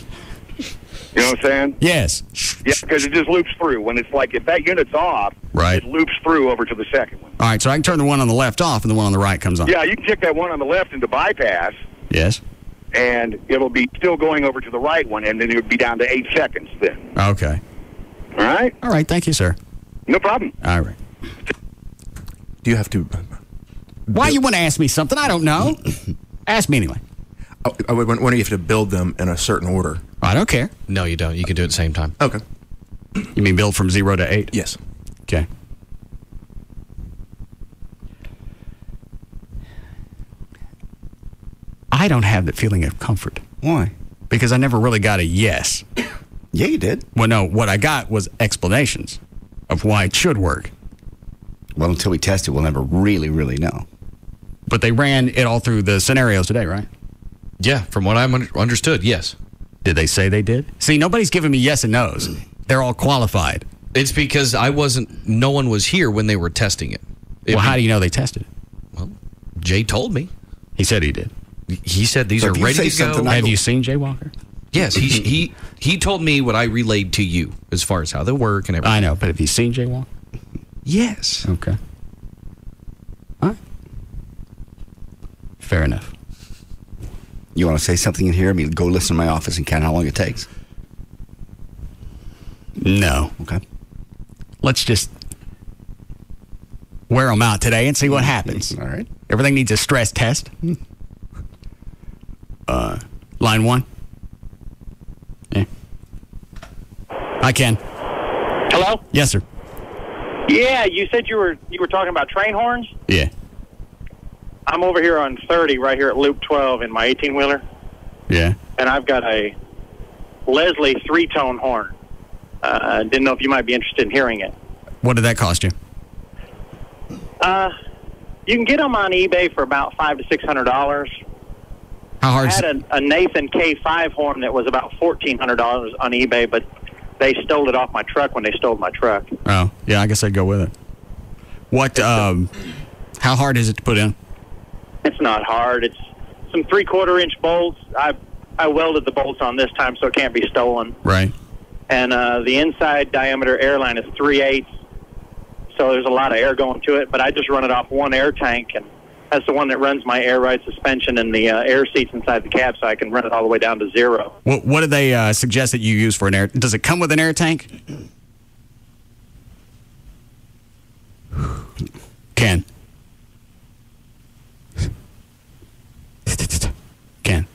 know what I'm saying? Yes. Yeah, because it just loops through. When it's like, if that unit's off, right, it loops through over to the second one. All right, so I can turn the one on the left off, and the one on the right comes on. Yeah, you can kick that one on the left into bypass. Yes. And it'll be still going over to the right one, and then it would be down to 8 seconds then. Okay. All right? All right, thank you, sir. No problem. All right. Do you have to... Why you want to ask me something? I don't know. Ask me anyway. I would wonder if you have to build them in a certain order. I don't care. No, you don't. You can do it at the same time. Okay. You mean build from 0 to 8? Yes. Okay. I don't have the feeling of comfort. Why? Because I never really got a yes. Yeah, you did. Well, no, what I got was explanations of why it should work. Well, until we test it, we'll never really, really know. But they ran it all through the scenarios today, right? Yeah, from what I understood, yes. Did they say they did? See, nobody's giving me yes and no's. They're all qualified. It's because no one was here when they were testing it. Well, how do you know they tested it? Well, Jay told me. He said he did. He said these are ready to go. Have you seen Jay Walker? Yes, he told me what I relayed to you as far as how they work and everything. I know, but have you seen Jay Walker? Yes. Okay. All right. Fair enough. You want to say something in here? I mean, go listen to my office and count how long it takes. No. Okay. Let's just wear them out today and see what happens. All right. Everything needs a stress test. Line 1. Yeah. Hi, Ken. Hello? Yes, sir. Yeah, you said you were talking about train horns? Yeah. I'm over here on 30, right here at Loop 12 in my 18-wheeler. Yeah. And I've got a Leslie 3-tone horn. Didn't know if you might be interested in hearing it. What did that cost you? You can get them on eBay for about $500 to $600. How hard? I had a Nathan K5 horn that was about $1,400 on eBay, but they stole it off my truck when they stole my truck. Oh, yeah, I guess I'd go with it. What? How hard is it to put in? It's not hard. It's some 3/4-inch bolts. I welded the bolts on this time, so it can't be stolen. Right. And the inside diameter air line is 3/8, so there's a lot of air going to it. But I just run it off one air tank, and that's the one that runs my air ride suspension and the air seats inside the cab, so I can run it all the way down to 0. What do they suggest that you use for an air? Does it come with an air tank? Ken. Ken.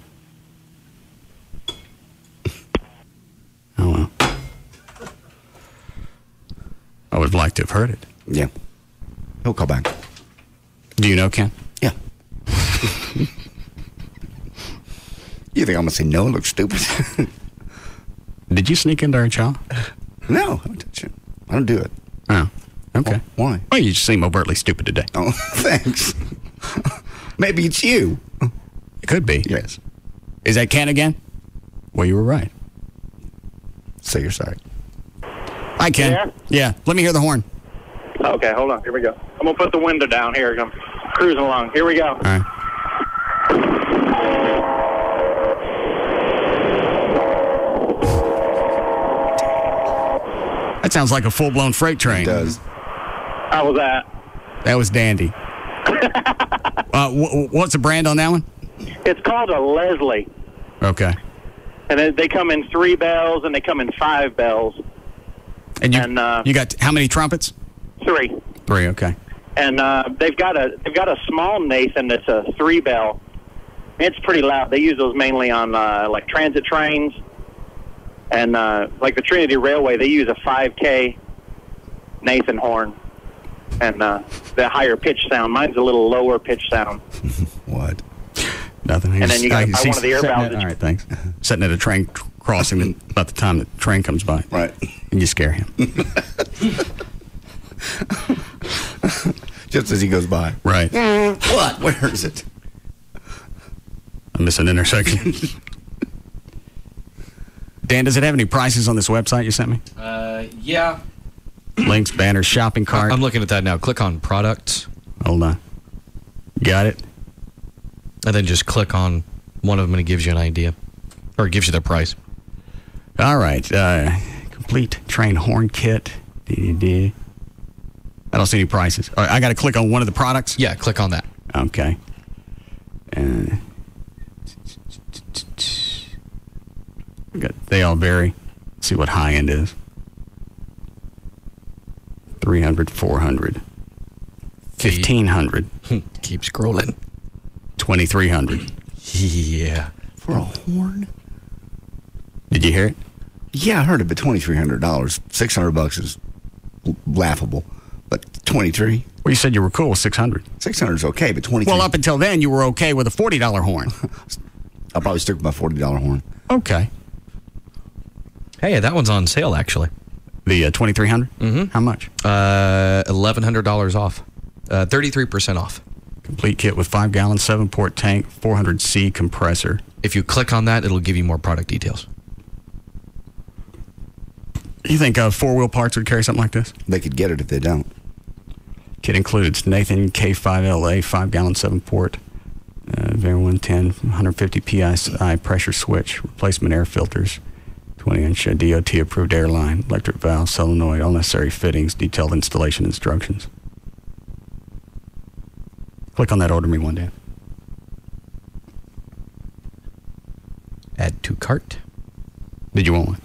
Oh, well. I would have liked to have heard it. Yeah. He'll call back. Do you know Ken? Yeah. You think I'm going to say no and look stupid? Did you sneak into our child? No, I don't do it. Oh, okay. Why? Well, you just seem overtly stupid today. Oh, thanks. Maybe it's you. It could be. Yes. Is that Ken again? Well, you were right. Say you're sorry. Hi, Ken. Yeah. Let me hear the horn. Okay, hold on. Here we go. I'm going to put the window down here. I'm cruising along. Here we go. All right. That sounds like a full-blown freight train. It does. How was that? That was dandy. What's the brand on that one? It's called a Leslie. Okay. And they come in 3 bells and they come in 5 bells. And you got how many trumpets? 3. 3, okay. And they've got a small Nathan that's a 3 bell. It's pretty loud. They use those mainly on like transit trains. And like the Trinity Railway, they use a 5K Nathan horn. And the higher pitch sound. Mine's a little lower pitch sound. What? Nothing. And then you got to buy one of the air valves. All right, thanks. Sitting at a train crossing about the time the train comes by. Right. And you scare him. Just as he goes by. Right. What? Where is it? I miss an intersection. Dan, does it have any prices on this website you sent me? Yeah. Links, banners, shopping cart. I'm looking at that now. Click on products. Hold on. Got it? And then just click on one of them and it gives you an idea. Or it gives you the price. All right. Complete train horn kit. I don't see any prices. All right, I got to click on one of the products? Yeah, click on that. Okay. They all vary. Let's see what high end is. 300, 400, 1,500. Keep scrolling. 2,300. Yeah. For a horn? Did you hear it? Yeah, I heard it, but $2,300. $600 is laughable. But 23? Well, you said you were cool with 600. 600 is okay, but 23. Well, up until then, you were okay with a $40 horn. I'll probably stick with my $40 horn. Okay. Hey, that one's on sale, actually. The 2,300? Mm-hmm. How much? $1,100 off. 33% off. Complete kit with 5-gallon, 7-port tank, 400C compressor. If you click on that, it'll give you more product details. You think 4-wheel parts would carry something like this? They could get it if they don't. Kit includes Nathan K5LA, 5-gallon, 7-port, VAR110, 150 PSI pressure switch, replacement air filters, 20-inch DOT-approved airline, electric valve, solenoid, all necessary fittings, detailed installation instructions. Click on that, order me one, Dan. Add to cart. Did you want one?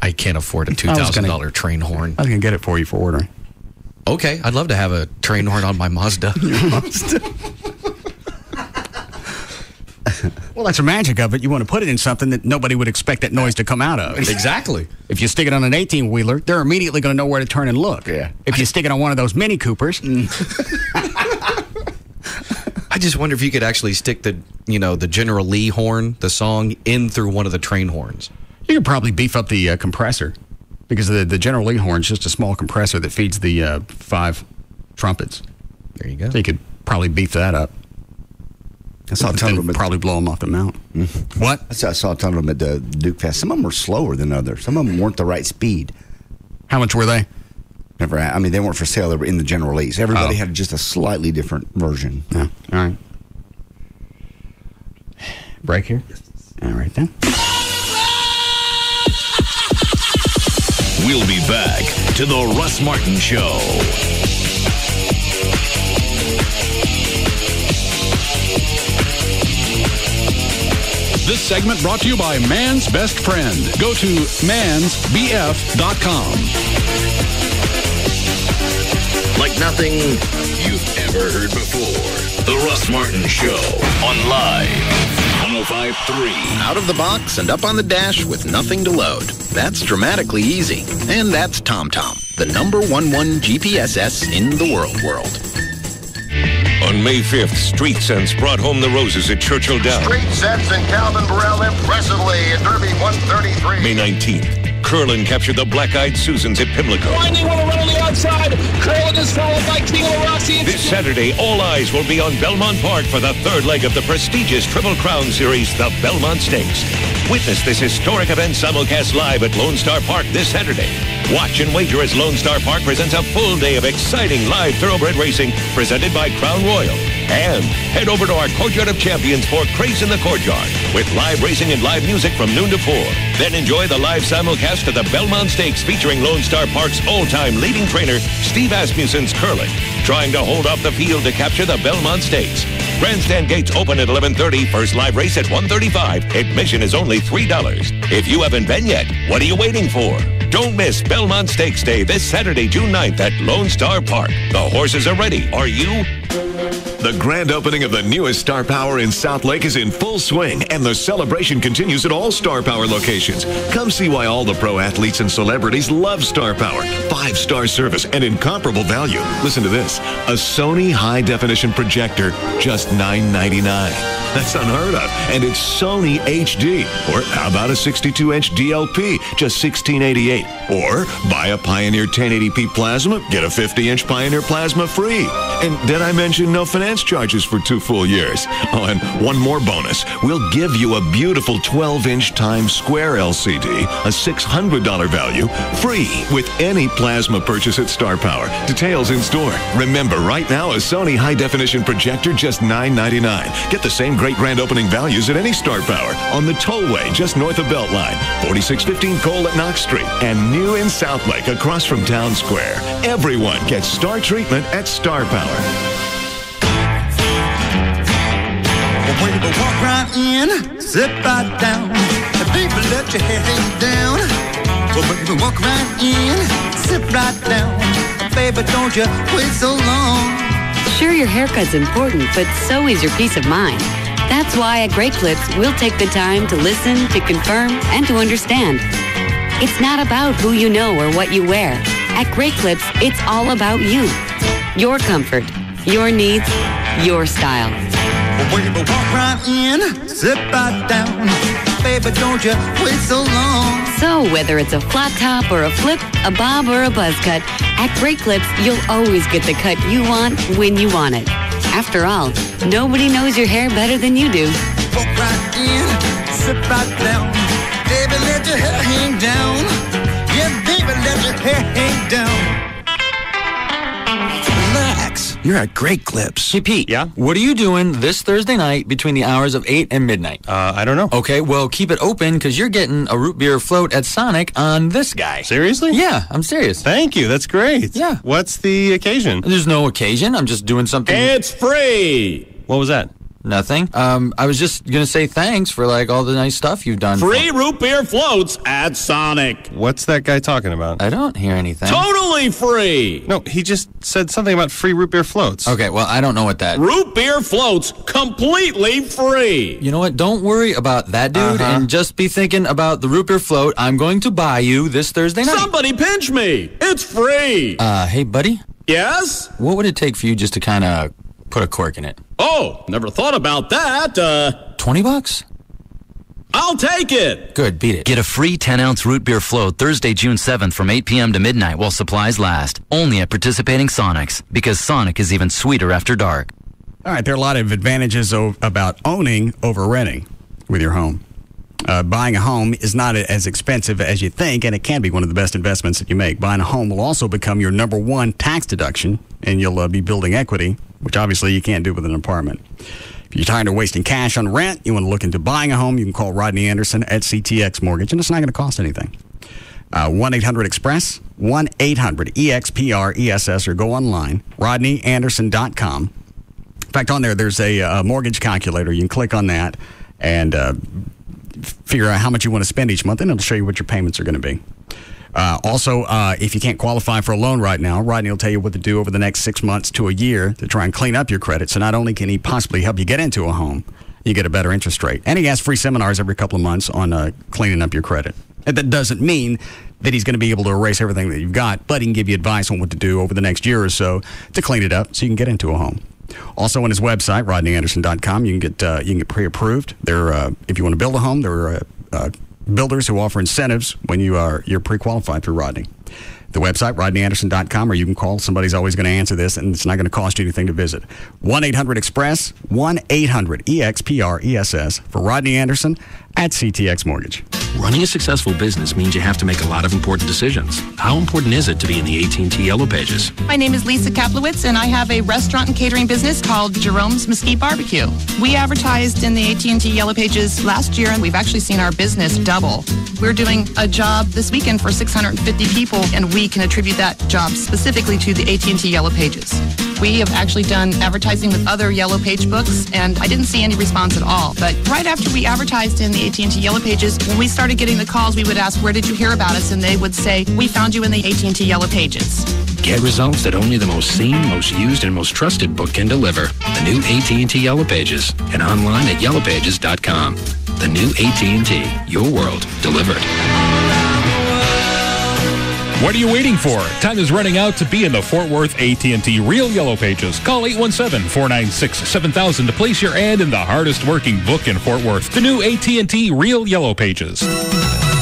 I can't afford a $2,000 train horn. I was going to get it for you for ordering. Okay, I'd love to have a train horn on my Mazda. Your Mazda. Well, that's the magic of it. You want to put it in something that nobody would expect that noise to come out of. Exactly. If you stick it on an 18-wheeler, they're immediately going to know where to turn and look. Yeah. If you stick it on one of those Mini Coopers... I just wonder if you could actually stick the General Lee horn, the song, in through one of the train horns. You could probably beef up the compressor, because the General Lee horn is just a small compressor that feeds the 5 trumpets. There you go. So you could probably beef that up. I saw a ton of them. Probably blow them off the mount. What? I saw a ton of them at the Duke Fest. Some of them were slower than others. Some of them weren't the right speed. How much were they? Never. I mean, they weren't for sale. They were in the General Lease. Everybody had just a slightly different version. Yeah. All right. Break here? All right, then. We'll be back to the Russ Martin Show. This segment brought to you by Man's Best Friend. Go to mansbf.com. Like nothing you've ever heard before. The Russ Martin Show on Live. 105.3. Out of the box and up on the dash with nothing to load. That's dramatically easy. And that's TomTom, the #1 GPSS in the world. On May 5th, Street Sense brought home the roses at Churchill Downs. Street Sense and Calvin Burrell impressively in Derby 133. May 19th, Curlin captured the Black-Eyed Susans at Pimlico. Winding want to run on the outside. Curlin is followed by King Rossi. This Saturday, all eyes will be on Belmont Park for the third leg of the prestigious Triple Crown Series, the Belmont Stakes. Witness this historic event simulcast live at Lone Star Park this Saturday. Watch and wager as Lone Star Park presents a full day of exciting live thoroughbred racing presented by Crown Royal. And head over to our Courtyard of Champions for Craze in the Courtyard with live racing and live music from noon to 4. Then enjoy the live simulcast of the Belmont Stakes featuring Lone Star Park's all-time leading trainer, Steve Asmussen's Curlin, trying to hold off the field to capture the Belmont Stakes. Grandstand gates open at 11:30. First live race at 1:35. Admission is only $3. If you haven't been yet, what are you waiting for? Don't miss Belmont Stakes Day this Saturday, June 9th at Lone Star Park. The horses are ready. Are you? The grand opening of the newest Star Power in South Lake is in full swing, and the celebration continues at all Star Power locations. Come see why all the pro athletes and celebrities love Star Power. 5-star service and incomparable value. Listen to this. A Sony high-definition projector, just $9.99. That's unheard of, and it's Sony HD. Or how about a 62-inch DLP, just $16.88. Or buy a Pioneer 1080p plasma, get a 50-inch Pioneer plasma free. And did I mention no finance charges for 2 full years? Oh, and one more bonus. We'll give you a beautiful 12-inch Times Square LCD, a $600 value, free with any plasma purchase at Star Power. Details in store. Remember, right now, a Sony high-definition projector, just $9.99. Get the same great grand opening values at any Star Power on the tollway just north of Beltline, 4615 Cole at Knox Street, and new in South Lake across from Town Square. Everyone gets Star treatment at Star Power. Well, baby, walk right in, sit right down. And baby, let your hair hang down. Well, baby, walk right in, sit right down. Baby, don't you wait so long. Sure, your haircut's important, but so is your peace of mind. That's why at Great Clips, we'll take the time to listen, to confirm, and to understand. It's not about who you know or what you wear. At Great Clips, it's all about you. Your comfort, your needs, your style. Well, baby, walk right in, sit right down. Baby, don't you wait so long. So whether it's a flat top or a flip, a bob or a buzz cut, at Great Clips, you'll always get the cut you want when you want it. After all, nobody knows your hair better than you do. Walk right in, sit right down. Baby, let your hair hang down. Yeah, baby, let your hair hang down. Relax. You're at Great Clips. Hey, Pete. Yeah? What are you doing this Thursday night between the hours of 8 and midnight? I don't know. Okay, well, keep it open because you're getting a root beer float at Sonic on this guy. Seriously? Yeah, I'm serious. Thank you. That's great. Yeah. What's the occasion? There's no occasion. I'm just doing something. It's free. What was that? Nothing. I was just going to say thanks for, like, all the nice stuff you've done. Free root beer floats at Sonic. What's that guy talking about? I don't hear anything. Totally free. No, he just said something about free root beer floats. Okay, well, I don't know what that... Root beer floats completely free. You know what? Don't worry about that, dude, and just be thinking about the root beer float I'm going to buy you this Thursday night. Somebody pinch me. It's free. Hey, buddy? Yes? What would it take for you just to kind of put a cork in it? Oh, never thought about that. $20? I'll take it. Good, beat it. Get a free 10-ounce root beer float Thursday, June 7th from 8 p.m. to midnight while supplies last. Only at participating Sonics, because Sonic is even sweeter after dark. All right, there are a lot of advantages about owning over renting with your home. Buying a home is not as expensive as you think, and it can be one of the best investments that you make. Buying a home will also become your #1 tax deduction, and you'll be building equity, which obviously you can't do with an apartment. If you're tired of wasting cash on rent, you want to look into buying a home, you can call Rodney Anderson at CTX Mortgage, and it's not going to cost anything. 1-800-EXPRESS, 1-800-EXPRESS, or go online, rodneyanderson.com. In fact, on there's a mortgage calculator. You can click on that and figure out how much you want to spend each month, and it'll show you what your payments are going to be. Also, if you can't qualify for a loan right now, Rodney will tell you what to do over the next 6 months to a year to try and clean up your credit. So not only can he possibly help you get into a home you get a better interest rate. And he has free seminars every couple of months on cleaning up your credit. And that doesn't mean that he's going to be able to erase everything that you've got, but he can give you advice on what to do over the next year or so to clean it up so you can get into a home. Also on his website, RodneyAnderson.com, you can get pre-approved. If you want to build a home, there are builders who offer incentives when you're pre-qualified through Rodney. The website, RodneyAnderson.com, or you can call. Somebody's always going to answer this, and it's not going to cost you anything to visit. 1-800-EXPRESS, 1-800-EXPRESS for Rodney Anderson at CTX Mortgage. Running a successful business means you have to make a lot of important decisions. How important is it to be in the AT&T Yellow Pages? My name is Lisa Kaplowitz, and I have a restaurant and catering business called Jerome's Mesquite Barbecue. We advertised in the AT&T Yellow Pages last year, and we've actually seen our business double. We're doing a job this weekend for 650 people, and we can attribute that job specifically to the AT&T Yellow Pages. We have actually done advertising with other Yellow Page books, and I didn't see any response at all. But right after we advertised in the AT&T Yellow Pages, when we started getting the calls, we would ask, where did you hear about us? And they would say, we found you in the AT&T Yellow Pages. Get results that only the most seen, most used, and most trusted book can deliver. The new AT&T Yellow Pages, and online at yellowpages.com. The new AT&T, your world delivered. What are you waiting for? Time is running out to be in the Fort Worth AT&T Real Yellow Pages. Call 817-496-7000 to place your ad in the hardest working book in Fort Worth. The new AT&T Real Yellow Pages.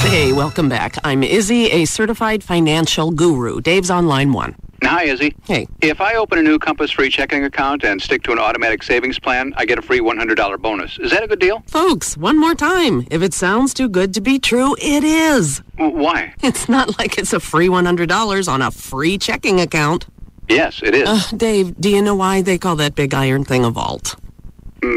Hey, welcome back. I'm Izzy, a certified financial guru. Dave's on line 1. Hi, Izzy. Hey. If I open a new Compass free checking account and stick to an automatic savings plan, I get a free $100 bonus. Is that a good deal? Folks, one more time. If it sounds too good to be true, it is. Why? It's not like it's a free $100 on a free checking account. Yes, it is. Dave, do you know why they call that big iron thing a vault?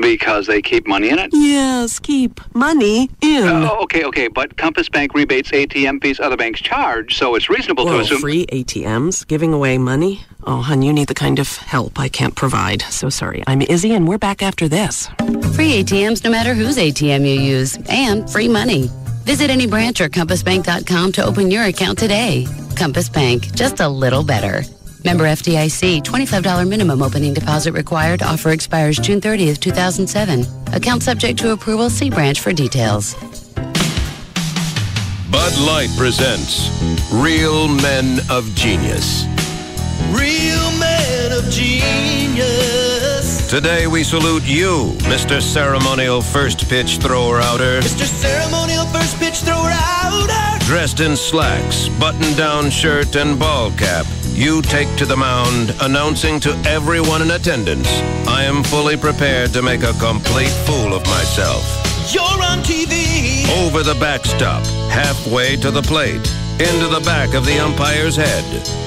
Because they keep money in it? Yes, keep money in. Okay, but Compass Bank rebates ATM fees other banks charge, so it's reasonable to assume... free ATMs? Giving away money? Oh, hon, you need the kind of help I can't provide. So sorry. I'm Izzy, and we're back after this. Free ATMs no matter whose ATM you use, and free money. Visit any branch or compassbank.com to open your account today. Compass Bank, just a little better. Member FDIC, $25 minimum opening deposit required. Offer expires June 30th, 2007. Account subject to approval. See branch for details. Bud Light presents Real Men of Genius. Real men of genius. Today we salute you, Mr. Ceremonial First Pitch Thrower Outer. Mr. Ceremonial First Pitch Thrower Outer. Dressed in slacks, button-down shirt, and ball cap, you take to the mound, announcing to everyone in attendance, I am fully prepared to make a complete fool of myself. You're on TV. Over the backstop, halfway to the plate, into the back of the umpire's head.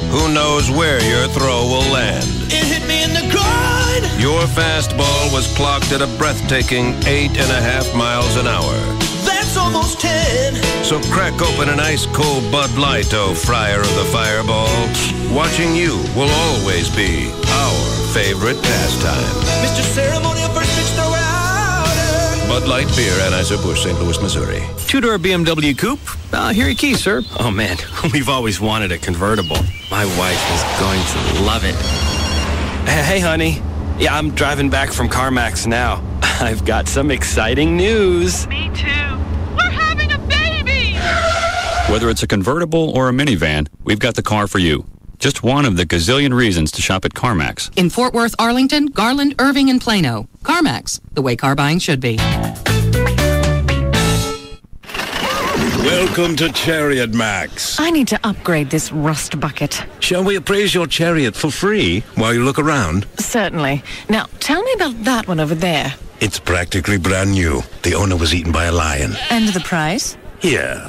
Who knows where your throw will land? It hit me in the groin. Your fastball was clocked at a breathtaking 8.5 miles an hour. That's almost 10. So crack open an ice-cold Bud Light, oh friar of the fireball. Watching you will always be our favorite pastime. Mr. Ceremonial First Pitch Thrower Outer. Bud Light Beer, Anheuser-Busch, St. Louis, Missouri. Two-door BMW Coupe. Here are your keys, sir. Oh, man, we've always wanted a convertible. My wife is going to love it. Hey, honey. Yeah, I'm driving back from CarMax now. I've got some exciting news. Me too. We're having a baby! Whether it's a convertible or a minivan, we've got the car for you. Just one of the gazillion reasons to shop at CarMax. In Fort Worth, Arlington, Garland, Irving, and Plano. CarMax, the way car buying should be. Welcome to Chariot Max. I need to upgrade this rust bucket. Shall we appraise your chariot for free while you look around? Certainly. Now, tell me about that one over there. It's practically brand new. The owner was eaten by a lion. And the price? Here,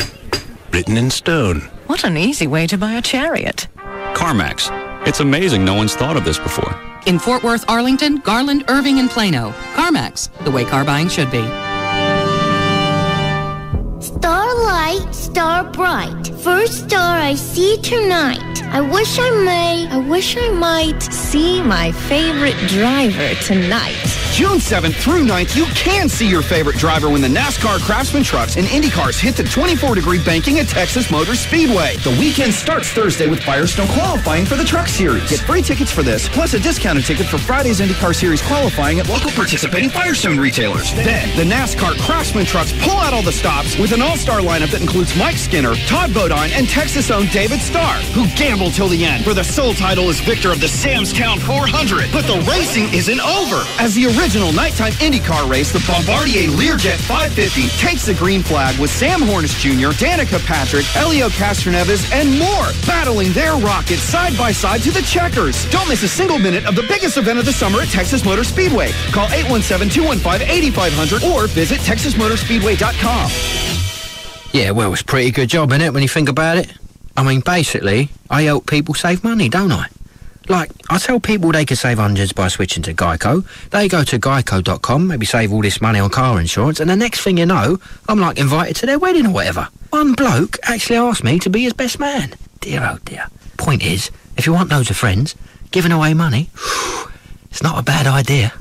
written in stone. What an easy way to buy a chariot. CarMax. It's amazing no one's thought of this before. In Fort Worth, Arlington, Garland, Irving, and Plano. CarMax, the way car buying should be. Starlight, star bright, first star I see tonight. I wish I might see my favorite driver tonight. June 7th through 9th, you can see your favorite driver when the NASCAR Craftsman trucks and Indy cars hit the 24-degree banking at Texas Motor Speedway. The weekend starts Thursday with Firestone qualifying for the Truck Series. Get free tickets for this, plus a discounted ticket for Friday's IndyCar Series qualifying at local participating Firestone retailers. Then, the NASCAR Craftsman trucks pull out all the stops with an all-star lineup that includes Mike Skinner, Todd Bodine, and Texas-owned David Starr, who gambled till the end, where the sole title is victor of the Sam's Town 400. But the racing isn't over. As the original nighttime IndyCar race, the Bombardier Learjet 550 takes the green flag with Sam Hornish Jr., Danica Patrick, Elio Castroneves, and more, battling their rockets side by side to the checkers. Don't miss a single minute of the biggest event of the summer at Texas Motor Speedway. Call 817-215-8500 or visit TexasMotorspeedway.com. Yeah, well, it's a pretty good job, innit, when you think about it? I mean, basically, I help people save money, don't I? Like, I tell people they can save hundreds by switching to Geico. They go to geico.com, maybe save all this money on car insurance, and the next thing you know, I'm like invited to their wedding or whatever. One bloke actually asked me to be his best man. Dear, oh dear. Point is, if you want loads of friends, giving away money, it's not a bad idea.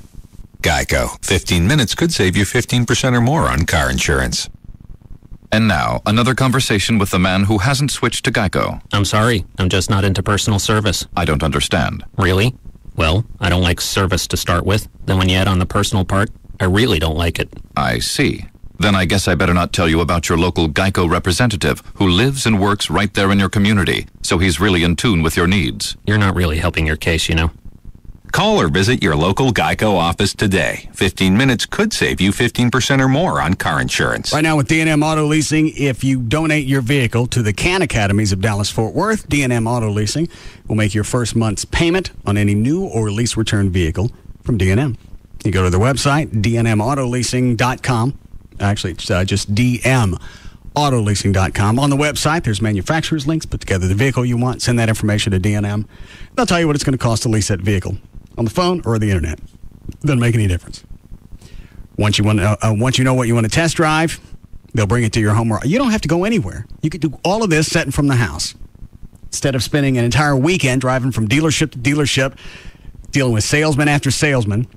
Geico. 15 minutes could save you 15% or more on car insurance. And now, another conversation with the man who hasn't switched to Geico. I'm sorry, I'm just not into personal service. I don't understand. Really? Well, I don't like service to start with. Then when you add on the personal part, I really don't like it. I see. Then I guess I better not tell you about your local Geico representative who lives and works right there in your community, so he's really in tune with your needs. You're not really helping your case, you know. Call or visit your local Geico office today. 15 minutes could save you 15% or more on car insurance. Right now with D&M Auto Leasing, if you donate your vehicle to the CAN Academies of Dallas-Fort Worth, D&M Auto Leasing will make your first month's payment on any new or lease return vehicle from D&M. You go to their website, dnmautoleasing.com. Actually, it's just dmautoloasing.com. On the website, there's manufacturer's links. Put together the vehicle you want. Send that information to D&M. They'll tell you what it's going to cost to lease that vehicle on the phone or the internet. Doesn't make any difference. Once you know what you want to test drive, they'll bring it to your home. You don't have to go anywhere. You could do all of this setting from the house instead of spending an entire weekend driving from dealership to dealership, dealing with salesman after salesman.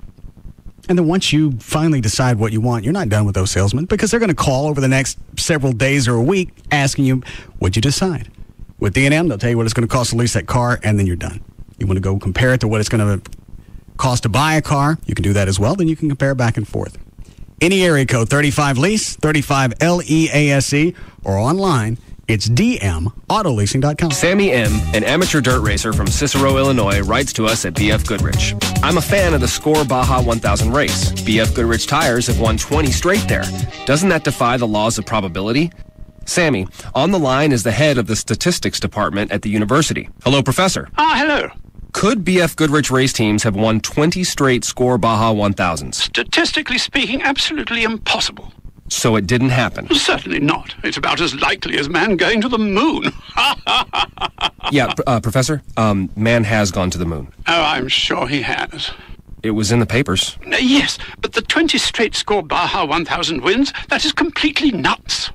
And then once you finally decide what you want, you're not done with those salesmen because they're going to call over the next several days or a week asking you, what'd you decide? With D&M, they'll tell you what it's going to cost to lease that car, and then you're done. You want to go compare it to what it's going to cost to buy a car, you can do that as well. Then you can compare back and forth. Any area code, 35LEASE, 35LEASE, or online, it's dmautoloasing.com. Sammy M., an amateur dirt racer from Cicero, Illinois, writes to us at BF Goodrich. I'm a fan of the Score Baja 1000 race. BF Goodrich tires have won 20 straight there. Doesn't that defy the laws of probability? Sammy, on the line is the head of the statistics department at the university. Hello, Professor. Hello. Could BF Goodrich race teams have won 20 straight Score Baja 1000s? Statistically speaking, absolutely impossible. So it didn't happen? Certainly not. It's about as likely as man going to the moon. Yeah, Professor, man has gone to the moon. Oh, I'm sure he has. It was in the papers. Yes, but the 20 straight Score Baja 1000 wins, that is completely nuts.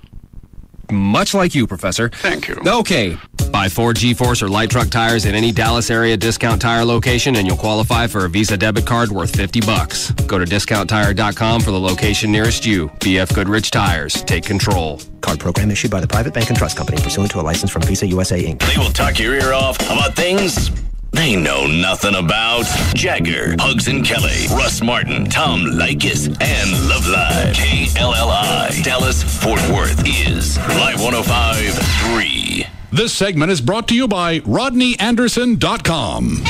Much like you, Professor. Thank you. Okay. Buy Ford, G-Force, or light truck tires at any Dallas area discount tire location, and you'll qualify for a Visa debit card worth $50. Go to discounttire.com for the location nearest you. BF Goodrich Tires. Take control. Card program issued by the Private Bank and Trust Company pursuant to a license from Visa USA, Inc. They will talk your ear off about things they know nothing about. Jagger, Hugs and Kelly, Russ Martin, Tom Leykis, and Love Live. KLLI, Dallas, Fort Worth is Live 105.3. This segment is brought to you by RodneyAnderson.com.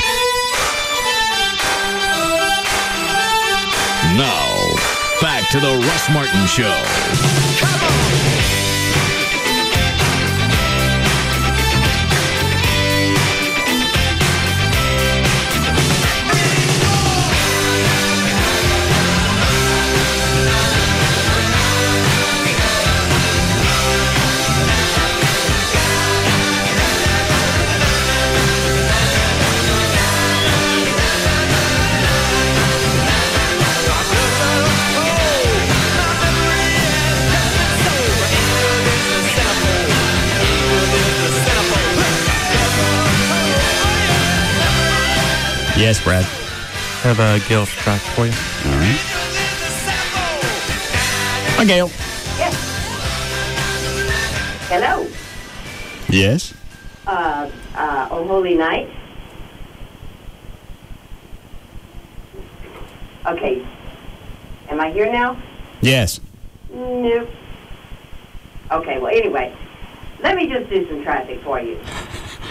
Now, back to the Russ Martin Show. Yes, Brad. I have a Gil track for you. All right. Hi, Gail. Yes. Hello. Yes? Oh Holy Night. Okay. Am I here now? Yes. Nope. Okay, well, anyway, let me just do some traffic for you.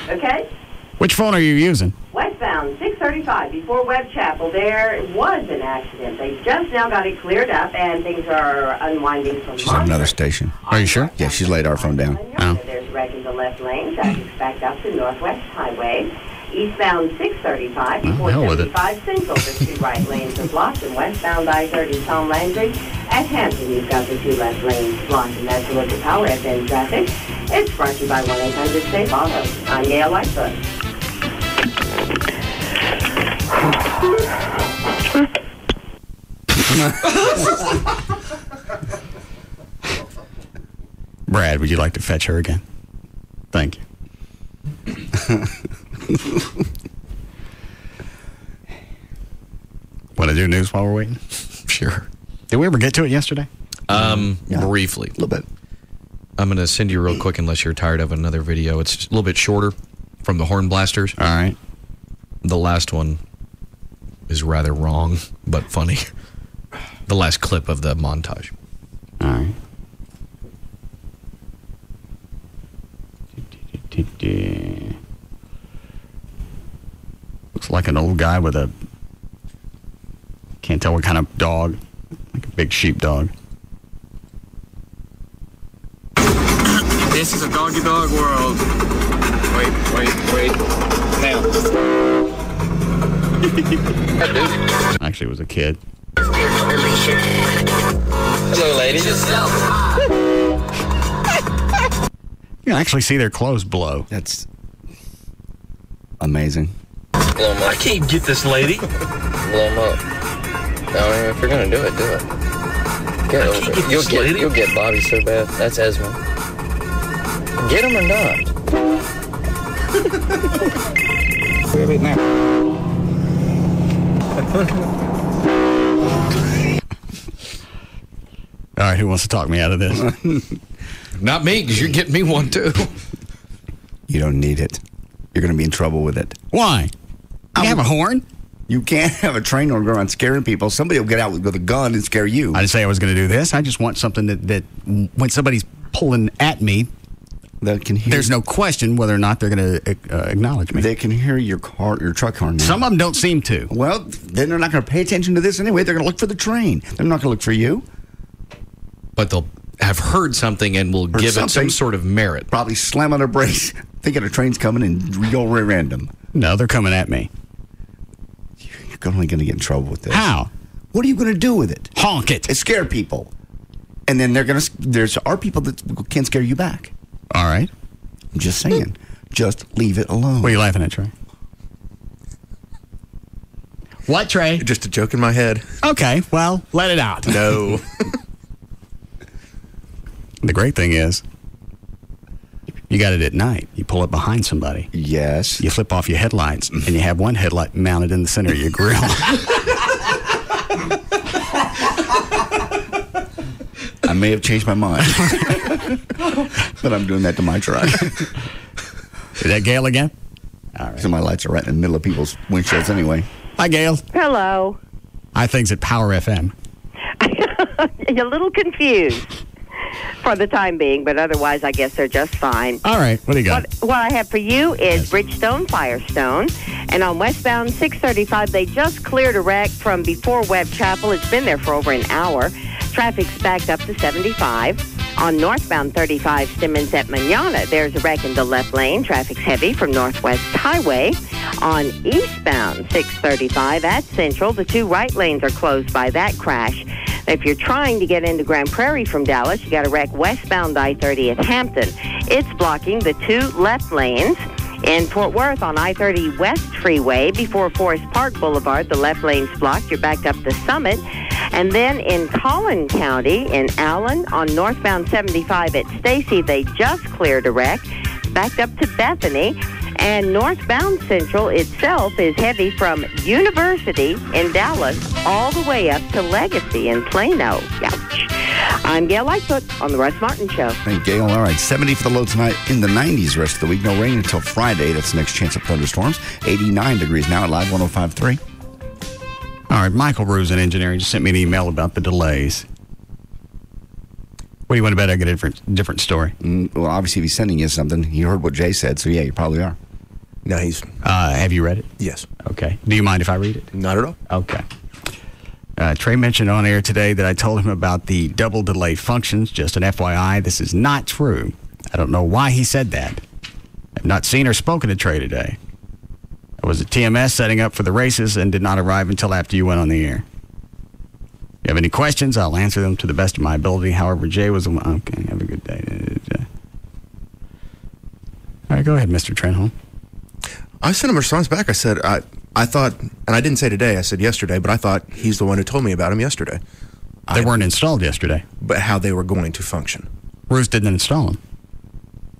Okay? Which phone are you using? Westbound 635 before Webb Chapel, there was an accident. They just now got it cleared up, and things are unwinding from She's on another station. Are you sure? Yeah, she's laid our phone down. There's a wreck in the left lane. Traffic's backed up to Northwest Highway. Eastbound 635 before 75 Central. The 2 right lanes are blocked. And westbound I-30 Tom Landry at Hampton, you've got the 2 left lanes blocked. And that's a look at Power FM traffic. It's brought to you by 1-800-SAVE-AUTO. I'm Gail Lightfoot. Brad, would you like to fetch her again? Thank you. Want to do news while we're waiting? Sure. Did we ever get to it yesterday? Briefly. A little bit. I'm going to send you real quick unless you're tired of another video. It's a little bit shorter from the Horn Blasters. All right. The last one is rather wrong, but funny. The last clip of the montage. All right. Looks like an old guy with a... Can't tell what kind of dog. Like a big sheepdog. This is a doggy-dog world. Wait. Now. Actually, it was a kid. Hello, ladies. You can actually see their clothes blow. That's amazing. Blow 'em up. I can't get this lady. Blow 'em up. No, if you're gonna do it, do it. Get over it. You'll get Bobby so bad. That's Esma. Get him or not? All right, who wants to talk me out of this? Not me, because you're getting me one, too. You don't need it. You're going to be in trouble with it. Why? You have a horn? You can't have a train horn go around scaring people. Somebody will get out with a gun and scare you. I didn't say I was going to do this. I just want something that when somebody's pulling at me, that can hear. There's no question whether or not they're going to acknowledge me. They can hear your truck horn now. Some of them don't seem to. Well, then they're not going to pay attention to this anyway. They're going to look for the train. They're not going to look for you. But they'll have heard something and will give it some sort of merit. Probably slam on their brakes, thinking a train's coming and go random. No, they're coming at me. You're only going to get in trouble with this. How? What are you going to do with it? Honk it. Scare people. And then there's people that can scare you back. All right. I'm just saying. Just leave it alone. What are you laughing at, Trey? What, Trey? Just a joke in my head. Okay, well, let it out. No. The great thing is, you got it at night. You pull it behind somebody. Yes. You flip off your headlights, and you have one headlight mounted in the center of your grill. I may have changed my mind. But I'm doing that to my truck. Is that Gail again? All right. So my lights are right in the middle of people's windshields anyway. Hi, Gail. Hello. I think's at Power FM. You're a little confused for the time being, but otherwise I guess they're just fine. All right. What do you got? What I have for you is Bridgestone Firestone. And on westbound 635, they just cleared a wreck from before Webb Chapel. It's been there for over an hour. Traffic's backed up to 75. On northbound 35 Simmons at Manana, there's a wreck in the left lane. Traffic's heavy from Northwest Highway. On eastbound 635 at Central, the 2 right lanes are closed by that crash. If you're trying to get into Grand Prairie from Dallas, you got a wreck westbound I-30 at Hampton. It's blocking the 2 left lanes. In Fort Worth on I-30 West Freeway, before Forest Park Boulevard, the left lane's blocked. You're backed up to Summit. And then in Collin County, in Allen, on northbound 75 at Stacy, they just cleared a wreck. Backed up to Bethany. And northbound Central itself is heavy from University in Dallas all the way up to Legacy in Plano. Ouch. I'm Gail Lightfoot on the Russ Martin Show. Hey, Gail. All right, 70 for the low tonight. In the 90s rest of the week. No rain until Friday. That's the next chance of thunderstorms. 89 degrees now at Live 105.3. All right, Michael Ruse in engineering just sent me an email about the delays. What do you want to bet I get a different story? Well, obviously, if he's sending you something, you heard what Jay said, so yeah, you probably are. No, he's... have you read it? Yes. Okay. Do you mind if I read it? Not at all. Okay. Trey mentioned on air today that I told him about the double delay functions. Just an FYI, this is not true. I don't know why he said that. I've not seen or spoken to Trey today. I was at TMS setting up for the races and did not arrive until after you went on the air. If you have any questions, I'll answer them to the best of my ability. However, Jay was... Okay, have a good day. All right, go ahead, Mr. Trenholm. I sent him a response back. I said, I thought, and I didn't say today, I said yesterday, but I thought he's the one who told me about him yesterday. They weren't installed yesterday. But how they were going to function. Ruse didn't install them.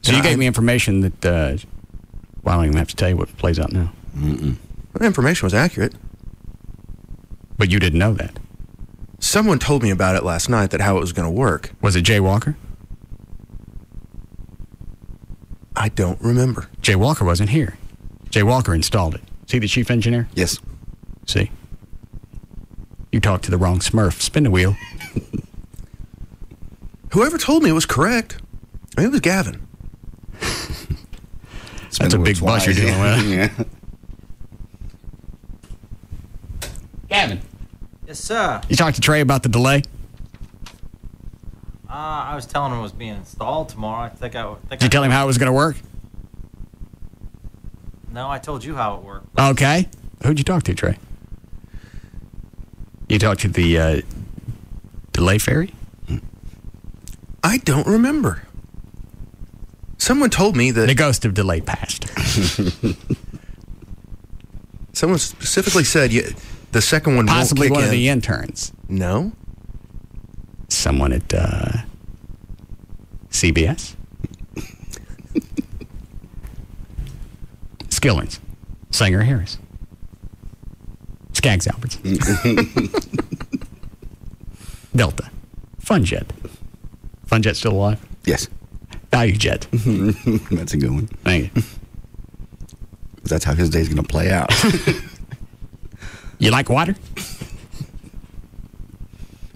So you gave me information that, well, I don't even have to tell you what plays out now. The information was accurate. But you didn't know that. Someone told me about it last night, that how it was going to work. Was it Jay Walker? I don't remember. Jay Walker wasn't here. Jay Walker installed it. Is he the chief engineer? Yes. See? You talked to the wrong Smurf. Spin the wheel. Whoever told me it was correct. I mean, it was Gavin. That's a big bus you're dealing with. Yeah. Gavin. Yes, sir. You talked to Trey about the delay? I was telling him it was being installed tomorrow. Did you tell him how it was going to work? No, I told you how it worked. Okay. Who'd you talk to, Trey? You talked to the delay fairy? I don't remember. Someone told me that... The ghost of delay past. Someone specifically said the second one possibly won't kick one in. of the interns. No. Someone at CBS? Skillings. Sanger Harris. Skaggs Alberts. Delta. Funjet. Funjet still alive? Yes. ValueJet. That's a good one. Thank you. That's how his day's going to play out. You like water?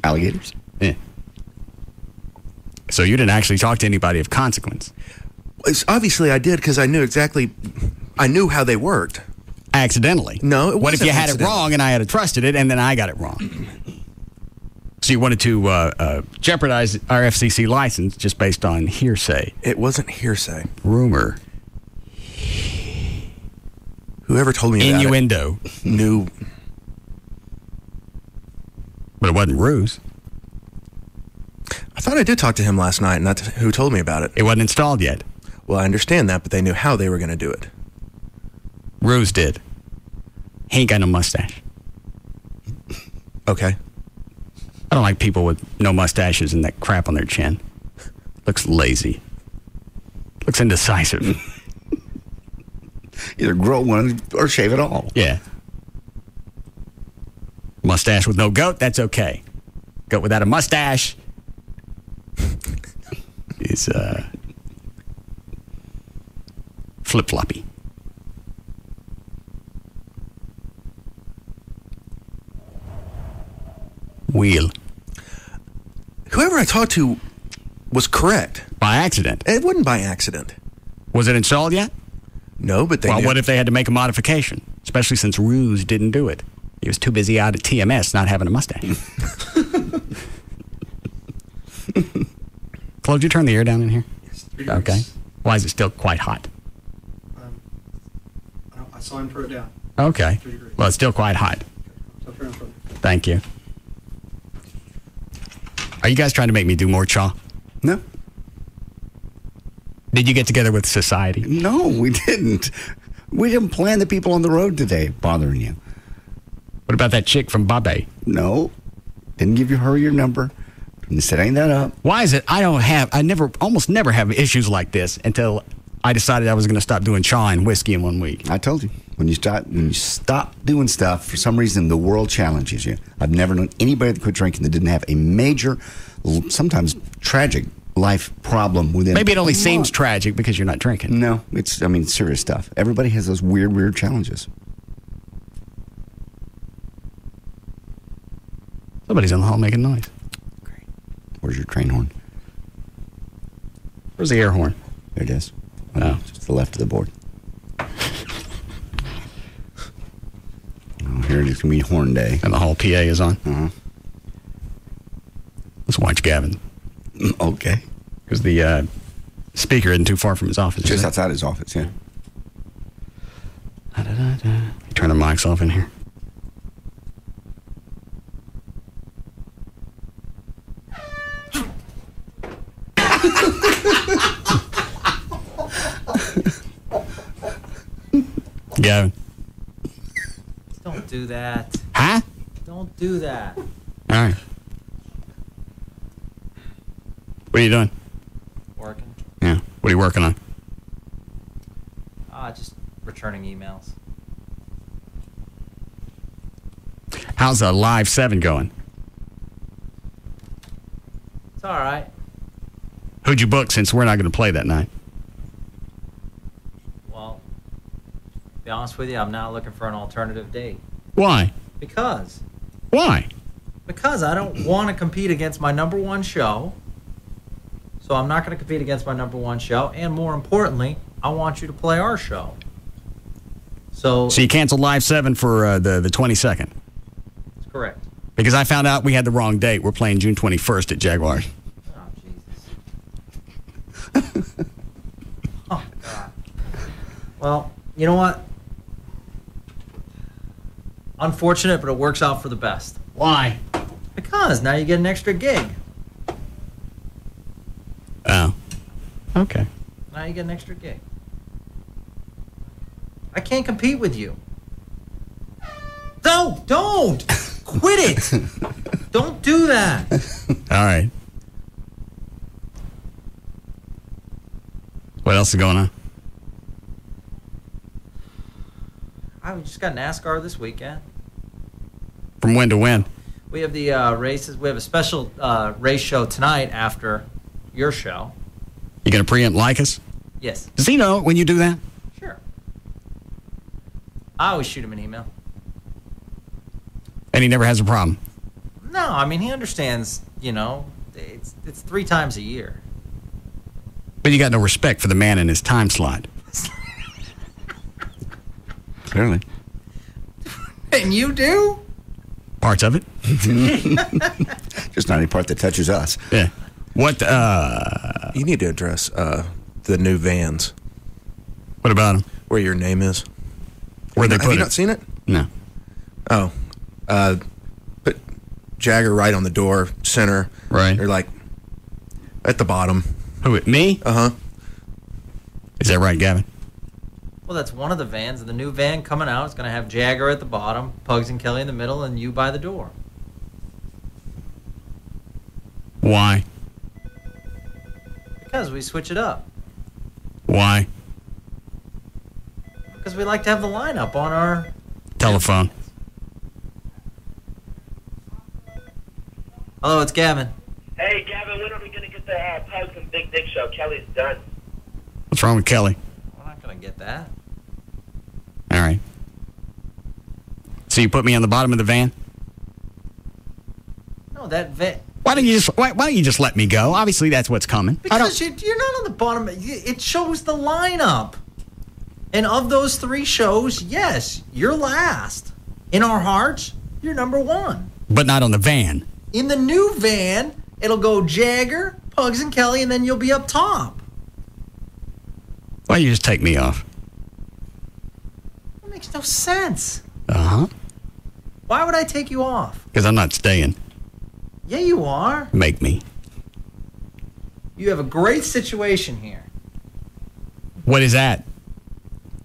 Alligators? Yeah. So you didn't actually talk to anybody of consequence? Obviously I did, because I knew how they worked. Accidentally? No, it wasn't. What if you had it wrong and I had trusted it and then I got it wrong? So you wanted to jeopardize our FCC license just based on hearsay? It wasn't hearsay. Rumor. Whoever told me about Innuendo. It knew. But it wasn't Ruse. I thought I did talk to him last night, and that's who told me about it. It wasn't installed yet. Well, I understand that, but they knew how they were going to do it. Ruse did. He ain't got no mustache. Okay. I don't like people with no mustaches and that crap on their chin. Looks lazy. Looks indecisive. Either grow one or shave it all. Yeah. Mustache with no goat, that's okay. Goat without a mustache is flip-floppy. Wheel. Whoever I talked to was correct. By accident? It wasn't by accident. Was it installed yet? No, but they Well, knew. what if they had to make a modification? Especially since Ruse didn't do it. He was too busy out at TMS not having a mustache. Flo, did you turn the air down in here? Yes, 3 Okay. degrees. Why is it still quite hot? I saw him turn it down. Okay. 3 degrees. Well, it's still quite hot. So turn it further. Thank you. Are you guys trying to make me do more chaw? No. Did you get together with society? No, we didn't. We didn't plan the people on the road today bothering you. What about that chick from Babe? No. Didn't give her your number. Didn't set any of that up. Why is it I almost never have issues like this until I decided I was going to stop doing chaw and whiskey in 1 week? I told you. When you stop doing stuff, for some reason, the world challenges you. I've never known anybody that quit drinking that didn't have a major, sometimes tragic life problem within. Maybe it only seems tragic because you're not drinking. No, it's serious stuff. Everybody has those weird challenges. Somebody's in the hall making noise. Great. Where's your train horn? Where's the air horn? There it is. Oh. Just to the left of the board. Here it is going to be horn day. And the hall PA is on. Let's watch Gavin. Okay. Because the speaker isn't too far from his office. Just outside his office, yeah. Turn the mics off in here. Gavin. Don't do that. Huh? Don't do that. All right. What are you doing? Working. Yeah. What are you working on? Just returning emails. How's Live 7 going? It's all right. Who'd you book since we're not going to play that night? Well, to be honest with you, I'm now looking for an alternative date. Why? Because. Why? Because I don't want to compete against my number one show. So I'm not going to compete against my number one show. And more importantly, I want you to play our show. So you canceled Live 7 for the 22nd? That's correct. Because I found out we had the wrong date. We're playing June 21st at Jaguars. Oh, Jesus. Oh, God. Well, you know what? Unfortunate, but it works out for the best. Why? Because now you get an extra gig. Oh. Okay. Now you get an extra gig. I can't compete with you. No, don't! Quit it! Don't do that. All right. What else is going on? We just got NASCAR this weekend. From when to when? We have the races. We have a special race show tonight after your show. You going to preempt Lycus? Yes. Does he know when you do that? Sure. I always shoot him an email. And he never has a problem? No, I mean, he understands, it's 3 times a year. But you got no respect for the man in his time slot. Clearly. And you do? Parts of it. Just not any part that touches us. Yeah. What, You need to address the new vans. What about them? Where your name is. Where they put it? Have you not seen it? No. Oh. Put Jagger right on the door, center. Right. You're like at the bottom. Who, me? Uh-huh. Is that right, Gavin? Well, that's one of the vans. The new van coming out is going to have Jagger at the bottom, Pugs and Kelly in the middle, and you by the door. Why? Because we switch it up. Why? Because we like to have the lineup on our telephone. Hello, it's Gavin. Hey, Gavin, when are we going to get the Pugs and Big Dick show? Kelly's done. What's wrong with Kelly? We're not going to get that. All right. So you put me on the bottom of the van? No, that van. Why don't you just let me go? Obviously, that's what's coming. Because you're not on the bottom. It shows the lineup. And of those 3 shows, yes, you're last. In our hearts, you're number 1. But not on the van. In the new van, it'll go Jagger, Pugs, and Kelly, and then you'll be up top. Why don't you just take me off? That makes no sense. Uh-huh. Why would I take you off? Because I'm not staying. Yeah, you are. Make me. You have a great situation here. What is that?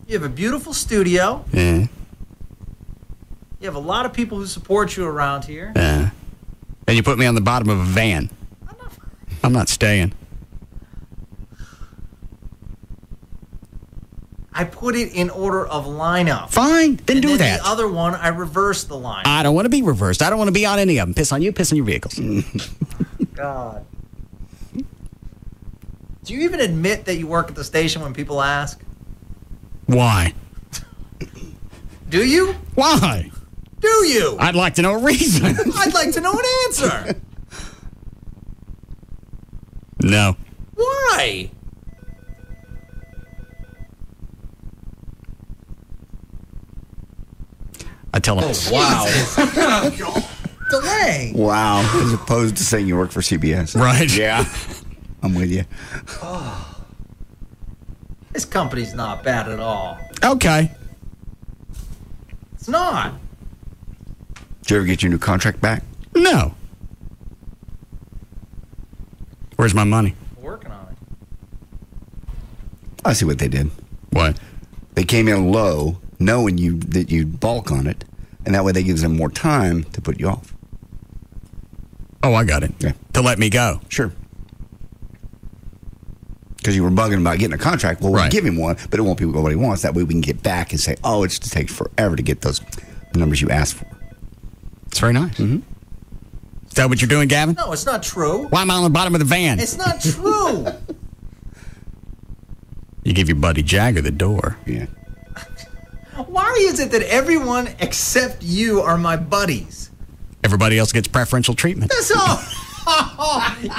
You have a beautiful studio. Yeah. You have a lot of people who support you around here. Yeah. And you put me on the bottom of a van. I'm not staying. I put it in order of lineup. Fine, then do that. The other one, I reversed the lineup. I don't want to be reversed. I don't want to be on any of them. Piss on you, piss on your vehicles. God. Do you even admit that you work at the station when people ask? Why? Do you? Why? Do you? I'd like to know a reason. I'd like to know an answer. No. Why? I tell them. Wow. Delay. Wow. As opposed to saying you work for CBS. Right. Yeah. I'm with you. Oh. This company's not bad at all. Okay. It's not. Did you ever get your new contract back? No. Where's my money? Working on it. I see what they did. What? They came in low, knowing that you'd balk on it, and that way they gives them more time to put you off. Oh, I got it. Yeah. To let me go. Sure. Because you were bugging about getting a contract. Well, we'll give him one, but it won't be what he wants. That way we can get back and say, oh, it just takes forever to get those numbers you asked for. It's very nice. Mm-hmm. Is that what you're doing, Gavin? No, it's not true. Why am I on the bottom of the van? It's not true. You give your buddy Jagger the door. Yeah. Why is it that everyone except you are my buddies? Everybody else gets preferential treatment. That's all.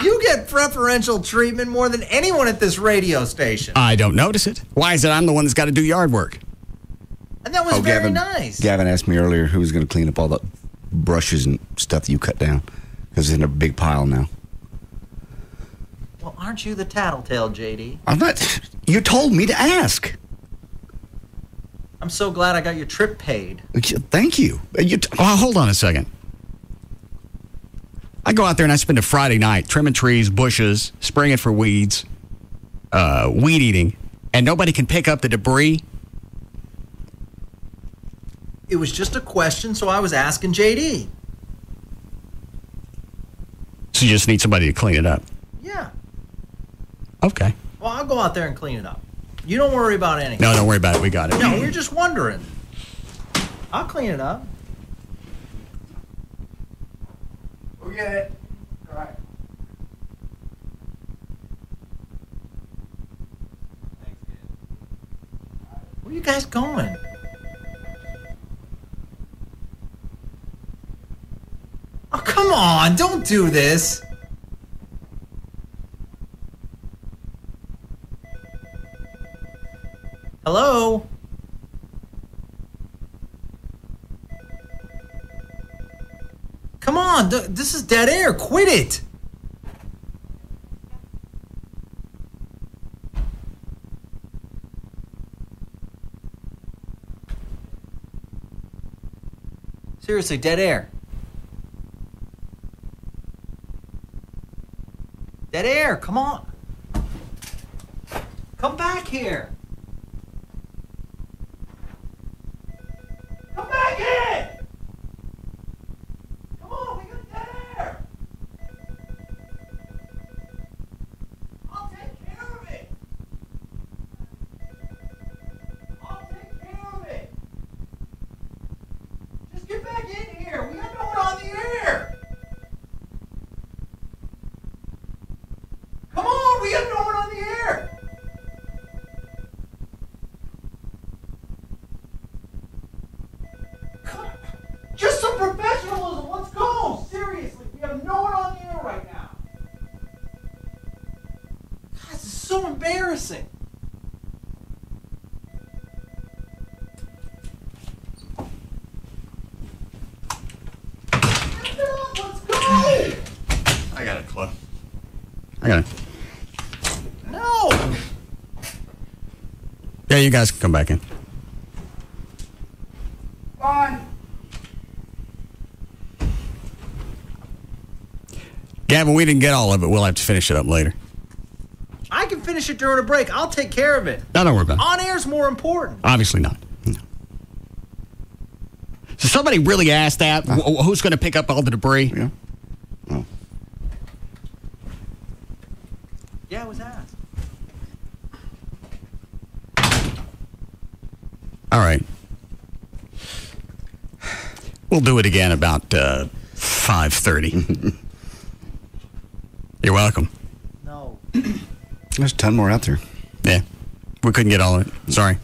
You get preferential treatment more than anyone at this radio station. I don't notice it. Why is it I'm the one that's got to do yard work? And that was very nice. Gavin asked me earlier who was going to clean up all the brushes and stuff that you cut down. Because it's in a big pile now. Well, aren't you the tattletale, JD? I'm not. You told me to ask. I'm so glad I got your trip paid. Thank you. Hold on a second. I go out there and I spend a Friday night trimming trees, bushes, spraying it for weeds, weed eating, and nobody can pick up the debris. It was just a question, so I was asking JD. So you just need somebody to clean it up. Yeah. Okay. Well, I'll go out there and clean it up. You don't worry about anything. No, don't worry about it. We got it. No, we're just wondering. I'll clean it up. We'll get it. All right. Where are you guys going? Oh, come on. Don't do this. Hello? Come on, this is dead air. Quit it. Seriously, dead air. Dead air, come on. Come back here. Come back in! Come on, we got dead air! I'll take care of it! I'll take care of it! Just get back in here! We got no one on the air! Come on, we got no one on the air! Just some professionalism. Let's go. Seriously, we have no one on the air right now. God, this is so embarrassing. Let's go. I got it, Club. I got it. No. Yeah, you guys can come back in. Fine. Gavin, we didn't get all of it. We'll have to finish it up later. I can finish it during a break. I'll take care of it. No, don't worry about it. On air's more important. Obviously not. No. So somebody really asked that. Who's going to pick up all the debris? Yeah. Oh. Yeah, it was asked. All right. We'll do it again about 5:30. You're welcome. No. There's a ton more out there. Yeah. We couldn't get all of it. Sorry.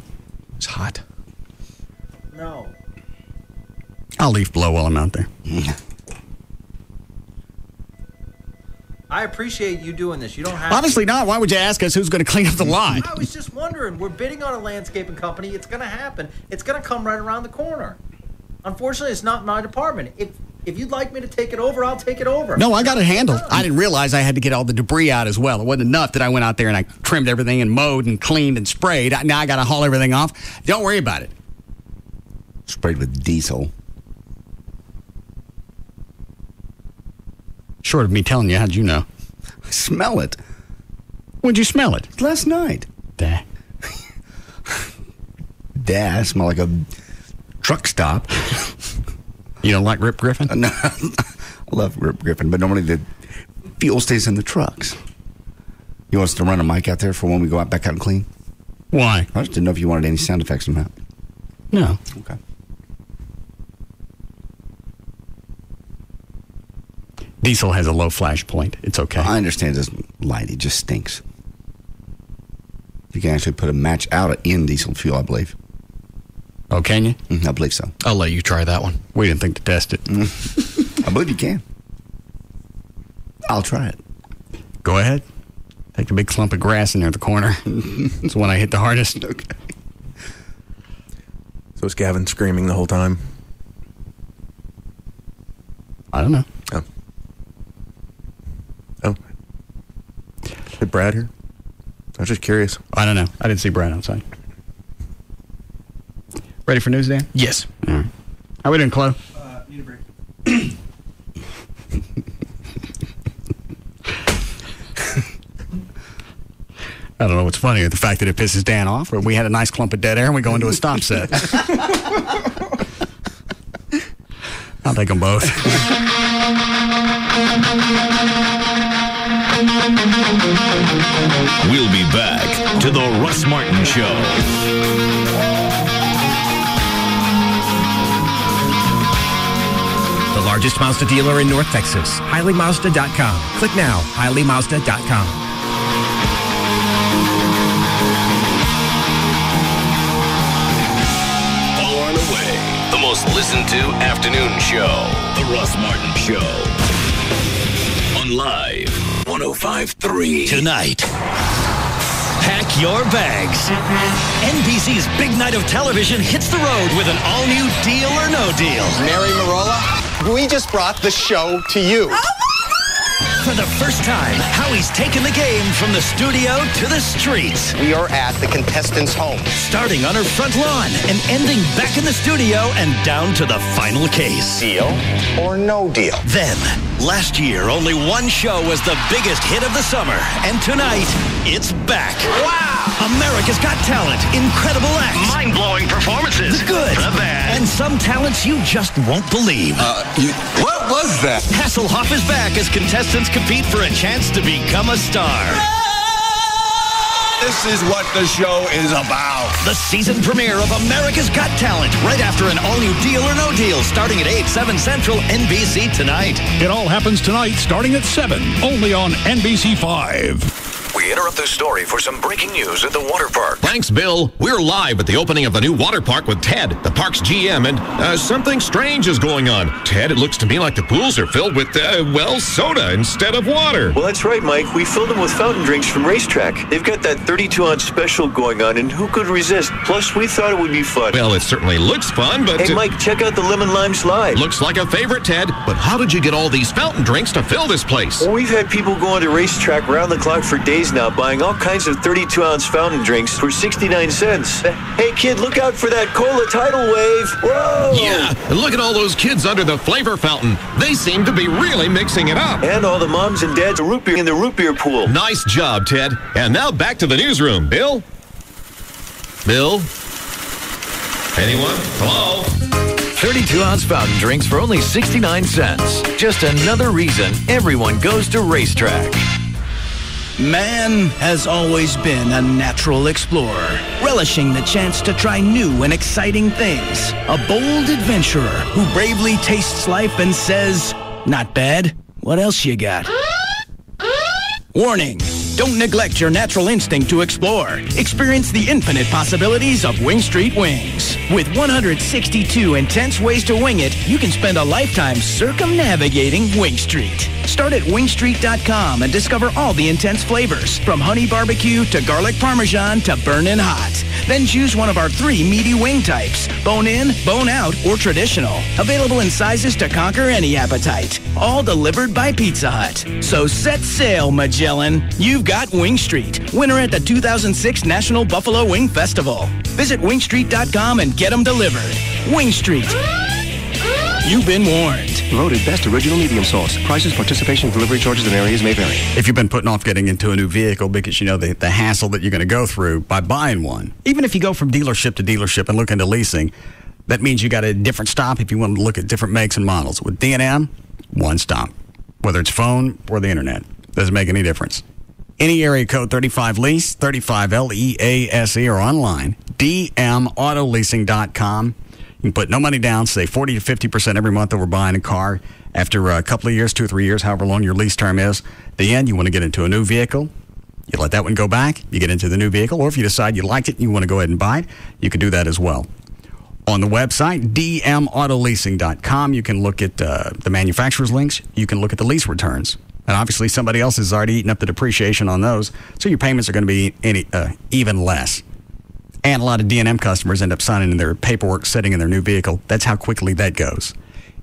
It's hot. No. I'll leave below while I'm out there. I appreciate you doing this. You don't have Obviously not. Why would you ask us who's going to clean up the lot? I was just wondering. We're bidding on a landscaping company. It's going to happen. It's going to come right around the corner. Unfortunately, it's not my department. If you'd like me to take it over, I'll take it over. No, I got it handled. I didn't realize I had to get all the debris out as well. It wasn't enough that I went out there and I trimmed everything and mowed and cleaned and sprayed. Now I got to haul everything off. Don't worry about it. Sprayed with diesel. Short of me telling you, how'd you know? I smell it. When'd you smell it? Last night. Duh. I smell like a truck stop. You don't like Rip Griffin? No, I love Rip Griffin, but normally the fuel stays in the trucks. You want us to run a mic out there for when we go out back out and clean? Why? I just didn't know if you wanted any sound effects from that. No. Okay. Diesel has a low flash point. It's okay. I understand it's light. It just stinks. You can actually put a match out in diesel fuel, I believe. Oh, can you? I believe so. I'll let you try that one. We didn't think to test it. I believe you can. I'll try it. Go ahead. Take a big clump of grass in there at the corner. It's the one I hit the hardest. Okay. So is Gavin screaming the whole time? I don't know. Oh. Is Brad here? I was just curious. I don't know. I didn't see Brad outside. Ready for news, Dan? Yes. All right. How we doing, Chloe? Need a break. I don't know what's funnier, the fact that it pisses Dan off, or we had a nice clump of dead air and we go into a stop set. I'll take them both. We'll be back to the Russ Martin Show. The largest Mazda dealer in North Texas. HileyMazda.com. Click now. HileyMazda.com. Far and away, the most listened to afternoon show. The Russ Martin Show. On Live 105.3. Tonight, pack your bags. NBC's big night of television hits the road with an all-new Deal or No Deal. Mary Marola, we just brought the show to you. For the first time, Howie's taken the game from the studio to the streets. We are at the contestants' home. Starting on her front lawn and ending back in the studio and down to the final case. Deal or no deal? Then, last year, only one show was the biggest hit of the summer. And tonight, it's back. Wow! America's Got Talent. Incredible acts. Mind-blowing performances. The good. The bad. And some talents you just won't believe. What was that? Hasselhoff is back as contestants compete for a chance to become a star. This is what the show is about. The season premiere of America's Got Talent, right after an all-new Deal or No Deal, starting at 8, 7 Central, NBC tonight. It all happens tonight, starting at 7, only on NBC 5. We interrupt this story for some breaking news at the water park. Thanks, Bill. We're live at the opening of the new water park with Ted, the park's GM, and something strange is going on. Ted, it looks to me like the pools are filled with, soda instead of water. Well, that's right, Mike. We filled them with fountain drinks from Racetrack. They've got that 32-ounce special going on, and who could resist? Plus, we thought it would be fun. Well, it certainly looks fun, but... Hey, Mike, check out the lemon lime slide. Looks like a favorite, Ted. But how did you get all these fountain drinks to fill this place? Well, we've had people going to Racetrack round the clock for days now, buying all kinds of 32-ounce fountain drinks for 69 cents. Hey, kid, look out for that cola tidal wave. Whoa! Yeah, and look at all those kids under the flavor fountain. They seem to be really mixing it up. And all the moms and dads root beer in the root beer pool. Nice job, Ted. And now back to the newsroom. Bill? Bill? Anyone? Hello? 32-ounce fountain drinks for only 69 cents. Just another reason everyone goes to Racetrack. Man has always been a natural explorer, relishing the chance to try new and exciting things. A bold adventurer who bravely tastes life and says, "Not bad. What else you got?" Warning! Don't neglect your natural instinct to explore. Experience the infinite possibilities of Wing Street Wings. With 162 intense ways to wing it, you can spend a lifetime circumnavigating Wing Street. Start at wingstreet.com and discover all the intense flavors, from honey barbecue to garlic parmesan to burnin' hot. Then choose one of our 3 meaty wing types: bone in, bone out, or traditional. Available in sizes to conquer any appetite. All delivered by Pizza Hut. So set sail, Magellan. You've got Wing Street, winner at the 2006 National Buffalo Wing Festival. Visit wingstreet.com and get them delivered. Wing Street. You've been warned. Voted best original medium sauce. Prices, participation, delivery charges, and areas may vary. If you've been putting off getting into a new vehicle because you know the hassle that you're going to go through by buying one, even if you go from dealership to dealership and look into leasing, that means you got a different stop if you want to look at different makes and models. With D&M, one stop. Whether it's phone or the internet, doesn't make any difference. Any area code 35 lease, 35 LEASE, or online, dmautoleasing.com. You can put no money down, say 40 to 50% every month over buying a car. After a couple of years, 2 or 3 years, however long your lease term is, at the end, you want to get into a new vehicle. You let that one go back, you get into the new vehicle, or if you decide you liked it and you want to go ahead and buy it, you can do that as well. On the website, dmautoleasing.com, you can look at the manufacturer's links. You can look at the lease returns. And obviously, somebody else has already eaten up the depreciation on those, so your payments are going to be even less. And a lot of D&M customers end up signing in their paperwork sitting in their new vehicle. That's how quickly that goes.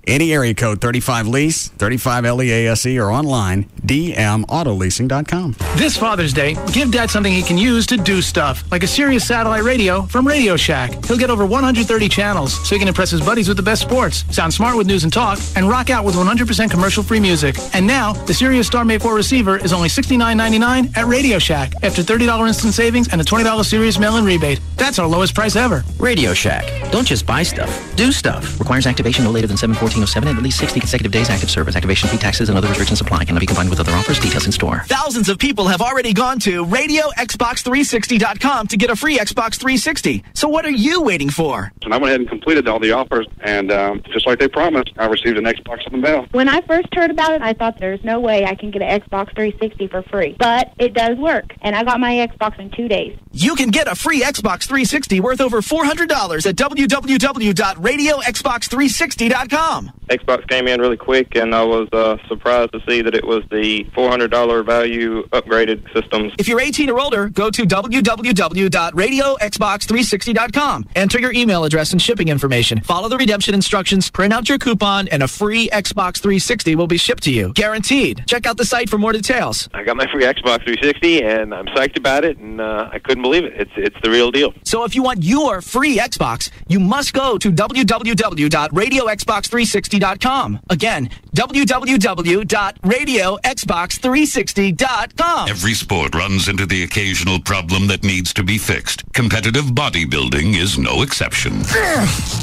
Any area code 35 lease, 35 LEASE, or online, dmautoleasing.com. This Father's Day, give Dad something he can use to do stuff, like a Sirius satellite radio from Radio Shack. He'll get over 130 channels, so he can impress his buddies with the best sports, sound smart with news and talk, and rock out with 100% commercial-free music. And now, the Sirius Star Mate 4 receiver is only $69.99 at Radio Shack, after $30 instant savings and a $20 Sirius mail-in rebate. That's our lowest price ever. Radio Shack. Don't just buy stuff. Do stuff. Requires activation no later than 7/14/07 and at least 60 consecutive days active service. Activation fee, taxes, and other restrictions apply. Cannot be combined with other offers. Details in store. Thousands of people have already gone to RadioXbox360.com to get a free Xbox 360. So what are you waiting for? And I went ahead and completed all the offers, and just like they promised, I received an Xbox in the mail. When I first heard about it, I thought there's no way I can get an Xbox 360 for free. But it does work, and I got my Xbox in 2 days. You can get a free Xbox 360 worth over $400 at www.radioxbox360.com. Xbox came in really quick, and I was surprised to see that it was the $400 value upgraded systems. If you're 18 or older, go to www.radioxbox360.com. Enter your email address and shipping information. Follow the redemption instructions, print out your coupon, and a free Xbox 360 will be shipped to you. Guaranteed. Check out the site for more details. I got my free Xbox 360, and I'm psyched about it, and I couldn't believe it. It's the real deal. So if you want your free Xbox, you must go to www.radioxbox360.com. Again, www.radioxbox360.com. Every sport runs into the occasional problem that needs to be fixed. Competitive bodybuilding is no exception.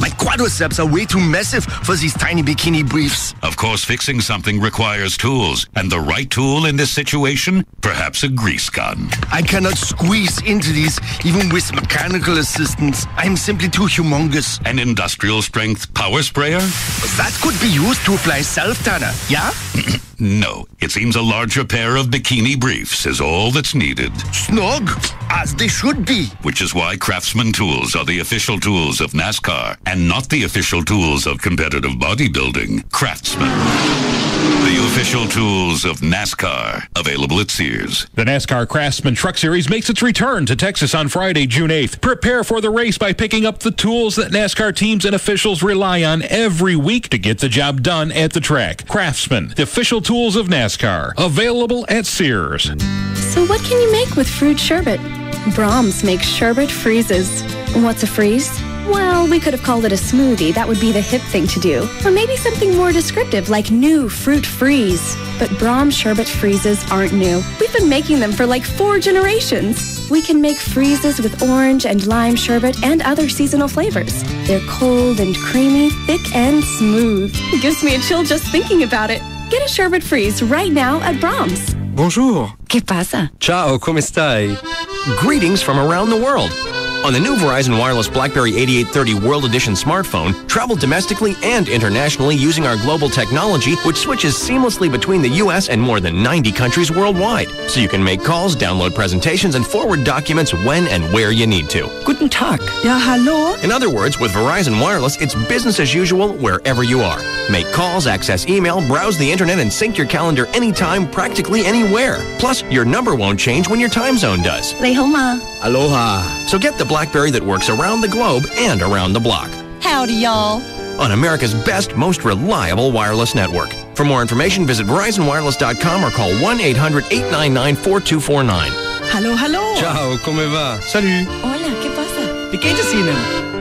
My quadriceps are way too massive for these tiny bikini briefs. Of course, fixing something requires tools, and the right tool in this situation? Perhaps a grease gun. I cannot squeeze into these, even with mechanical assistance. I'm simply too humongous. An industrial strength power sprayer? That could be used to apply self-tanner, yeah? No, it seems a larger pair of bikini briefs is all that's needed. Snug, as they should be. Which is why Craftsman tools are the official tools of NASCAR and not the official tools of competitive bodybuilding. Craftsman. The official tools of NASCAR. Available at Sears. The NASCAR Craftsman Truck Series makes its return to Texas on Friday, June 8th. Prepare for the race by picking up the tools that NASCAR teams and officials rely on every week to get the job done at the track. Craftsman, the official tools of NASCAR. Available at Sears. So what can you make with fruit sherbet? Brahms makes sherbet freezes. What's a freeze? Well, we could have called it a smoothie. That would be the hip thing to do. Or maybe something more descriptive like new fruit freeze. But Brahms sherbet freezes aren't new. We've been making them for like 4 generations. We can make freezes with orange and lime sherbet and other seasonal flavors. They're cold and creamy, thick and smooth. It gives me a chill just thinking about it. Get a sherbet freeze right now at Brahms. Bonjour. ¿Qué pasa? Ciao, come stai? Greetings from around the world. On the new Verizon Wireless BlackBerry 8830 World Edition smartphone, travel domestically and internationally using our global technology, which switches seamlessly between the U.S. and more than 90 countries worldwide. So you can make calls, download presentations, and forward documents when and where you need to. Guten Tag. Ja, hallo? In other words, with Verizon Wireless, it's business as usual wherever you are. Make calls, access email, browse the internet, and sync your calendar anytime, practically anywhere. Plus, your number won't change when your time zone does. 你好嗎? Aloha. So get the BlackBerry that works around the globe and around the block. Howdy, y'all. On America's best, most reliable wireless network. For more information, visit VerizonWireless.com or call 1-800-899-4249. Hallo, hallo. Ciao, come va? Salut. Hola, ¿qué pasa? Wie geht es Ihnen?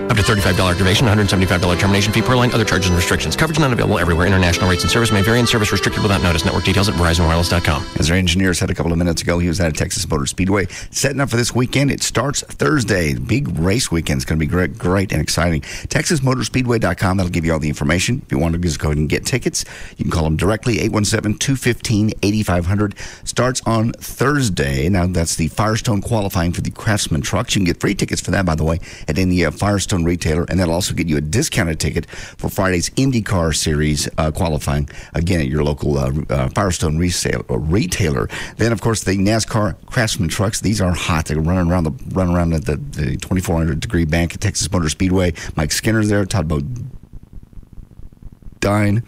Up to $35 activation, $175 termination fee per line, other charges and restrictions. Coverage not available everywhere. International rates and service may vary and service restricted without notice. Network details at VerizonWireless.com. As our engineer said a couple of minutes ago, he was at a Texas Motor Speedway setting up for this weekend. It starts Thursday. Big race weekend. It's going to be great and exciting. TexasMotorspeedway.com. That'll give you all the information. If you want to just go ahead and get tickets, you can call them directly, 817-215-8500. Starts on Thursday. Now, that's the Firestone qualifying for the Craftsman trucks. You can get free tickets for that, by the way, at any Firestone retailer, and that'll also get you a discounted ticket for Friday's IndyCar Series qualifying, again, at your local Firestone retailer. Then, of course, the NASCAR Craftsman trucks. These are hot. They're running around at the 2400-degree bank at Texas Motor Speedway. Mike Skinner's there. Todd Bodine.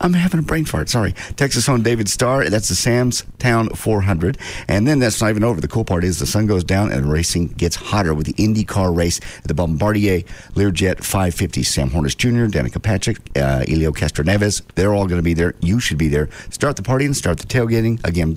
I'm having a brain fart. Sorry. Texas-owned David Starr. That's the Sam's Town 400. And then that's not even over. The cool part is the sun goes down and racing gets hotter with the IndyCar race at the Bombardier Learjet 550. Sam Hornish Jr., Danica Patrick, Elio Castroneves. They're all going to be there. You should be there. Start the party and start the tailgating. Again,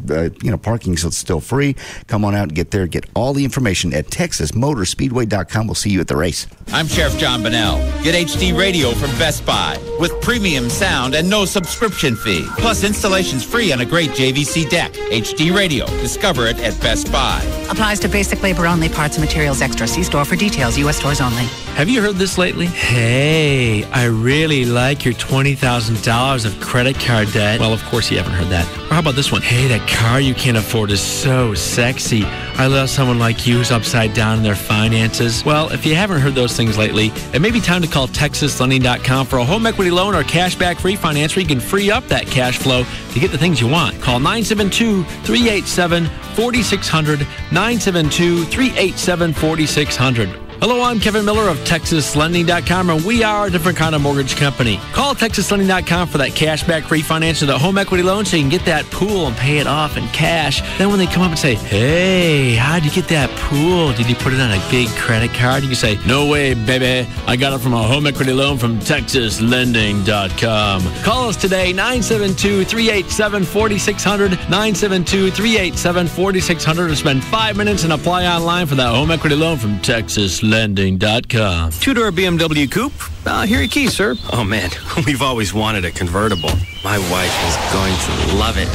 parking so it's still free. Come on out and get there. Get all the information at TexasMotorspeedway.com. We'll see you at the race. I'm Sheriff John Bonnell. Get HD radio from Best Buy with premium sound and no subscription fee. Plus installations free on a great JVC deck. HD radio. Discover it at Best Buy. Applies to basic labor only, parts and materials extra. See store for details. U.S. stores only. Have you heard this lately? Hey, I really like your $20,000 of credit card debt. Well, of course you haven't heard that. Or how about this one? Hey, that car you can't afford is so sexy. I love someone like you who's upside down in their finances. Well, if you haven't heard those things lately, it may be time to call TexasLending.com for a home equity loan or cashback refinance where you can free up that cash flow to get the things you want. Call 972-387-4600, 972-387-4600. Hello, I'm Kevin Miller of TexasLending.com, and we are a different kind of mortgage company. Call TexasLending.com for that cashback refinance or the home equity loan so you can get that pool and pay it off in cash. Then when they come up and say, hey, how'd you get that pool? Did you put it on a big credit card? You can say, no way, baby. I got it from a home equity loan from TexasLending.com. Call us today, 972-387-4600, 972-387-4600, or spend 5 minutes and apply online for that home equity loan from TexasLending.com. Two-door BMW coupe. Here are your keys, sir. Oh, man, we've always wanted a convertible. My wife is going to love it.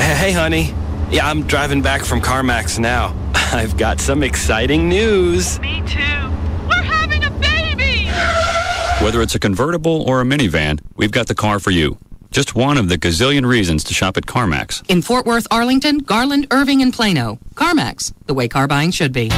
Hey, honey. Yeah, I'm driving back from CarMax now. I've got some exciting news. Me too. We're having a baby! Whether it's a convertible or a minivan, we've got the car for you. Just one of the gazillion reasons to shop at CarMax. In Fort Worth, Arlington, Garland, Irving, and Plano. CarMax, the way car buying should be.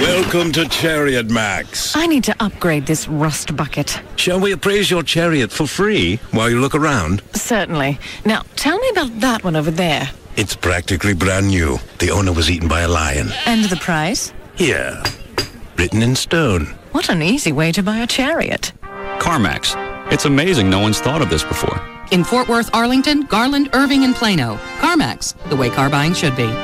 Welcome to Chariot Max. I need to upgrade this rust bucket. Shall we appraise your chariot for free while you look around? Certainly. Now, tell me about that one over there. It's practically brand new. The owner was eaten by a lion. And the price? Here, written in stone. What an easy way to buy a chariot. CarMax. It's amazing no one's thought of this before. In Fort Worth, Arlington, Garland, Irving, and Plano. CarMax, the way car buying should be.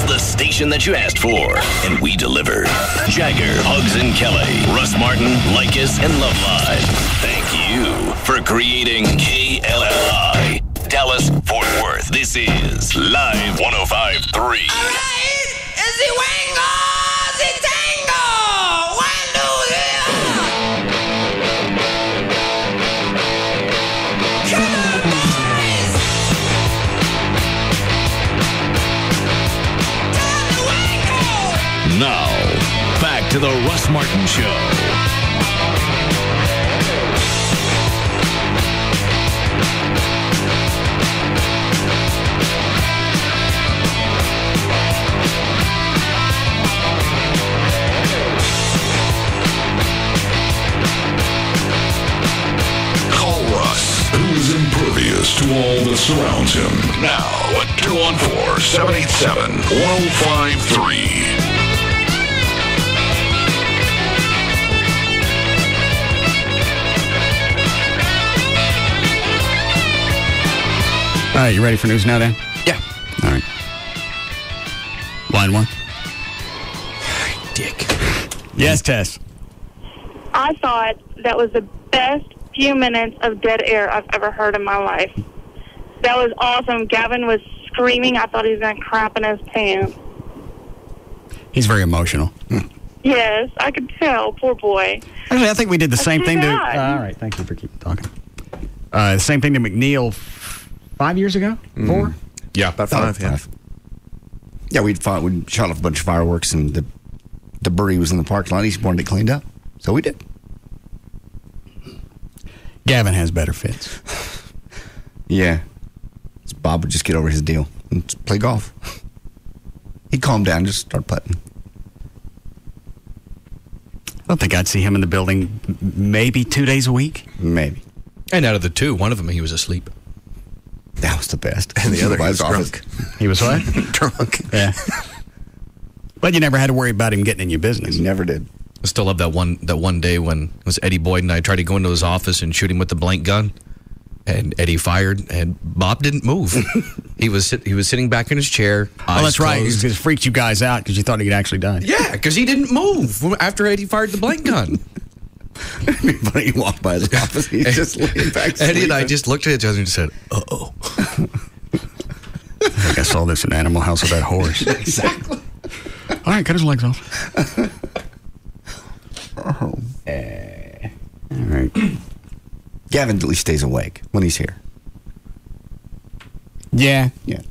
The station that you asked for, and we deliver. Jagger, Hugs and Kelly, Russ Martin, Likas, and Love Live. Thank you for creating KLLI. Dallas, Fort Worth. This is Live 105.3. All right, it's the Wango, the Tango. One, two, come on, boys. Now, back to the Russ Martin Show. surrounds him. Now at 214-787-1053. All right, you ready for news now, Dan? Yeah. All right. Line one. Dick. Yes, Tess. I thought that was the best few minutes of dead air I've ever heard in my life. That was awesome. Gavin was screaming. I thought he was going to crap in his pants. He's very emotional. Yes, I could tell. Poor boy. Actually, I think we did the same thing to... too all bad. right, thank you for keep talking. The same thing to McNeil 5 years ago? 4? Yeah, about 5, yeah. Yeah, we shot off a bunch of fireworks, and the debris was in the parking lot. He wanted it cleaned up, so we did. Gavin has better fits. Yeah. Bob would just get over his deal and just play golf. He'd calm down and just start putting. I don't think I'd see him in the building maybe 2 days a week. Maybe. And out of the two, one of them, he was asleep. That was the best. And the other, he was drunk. He was what? Drunk. Yeah. But you never had to worry about him getting in your business. You never did. I still love that one day when it was Eddie Boyd and I tried to go into his office and shoot him with the blank gun. And Eddie fired, and Bob didn't move. He was sitting back in his chair. Oh, that's right. It just freaked you guys out because you thought he'd actually died. Yeah, because he didn't move after Eddie fired the blank gun. But he walked by his office. He's just laying back. Eddie and I just looked at each other and said, "Uh-oh." I think I saw this in Animal House with that horse. Exactly. All right, cut his legs off. All right. Gavin at least stays awake when he's here. Yeah. Yeah.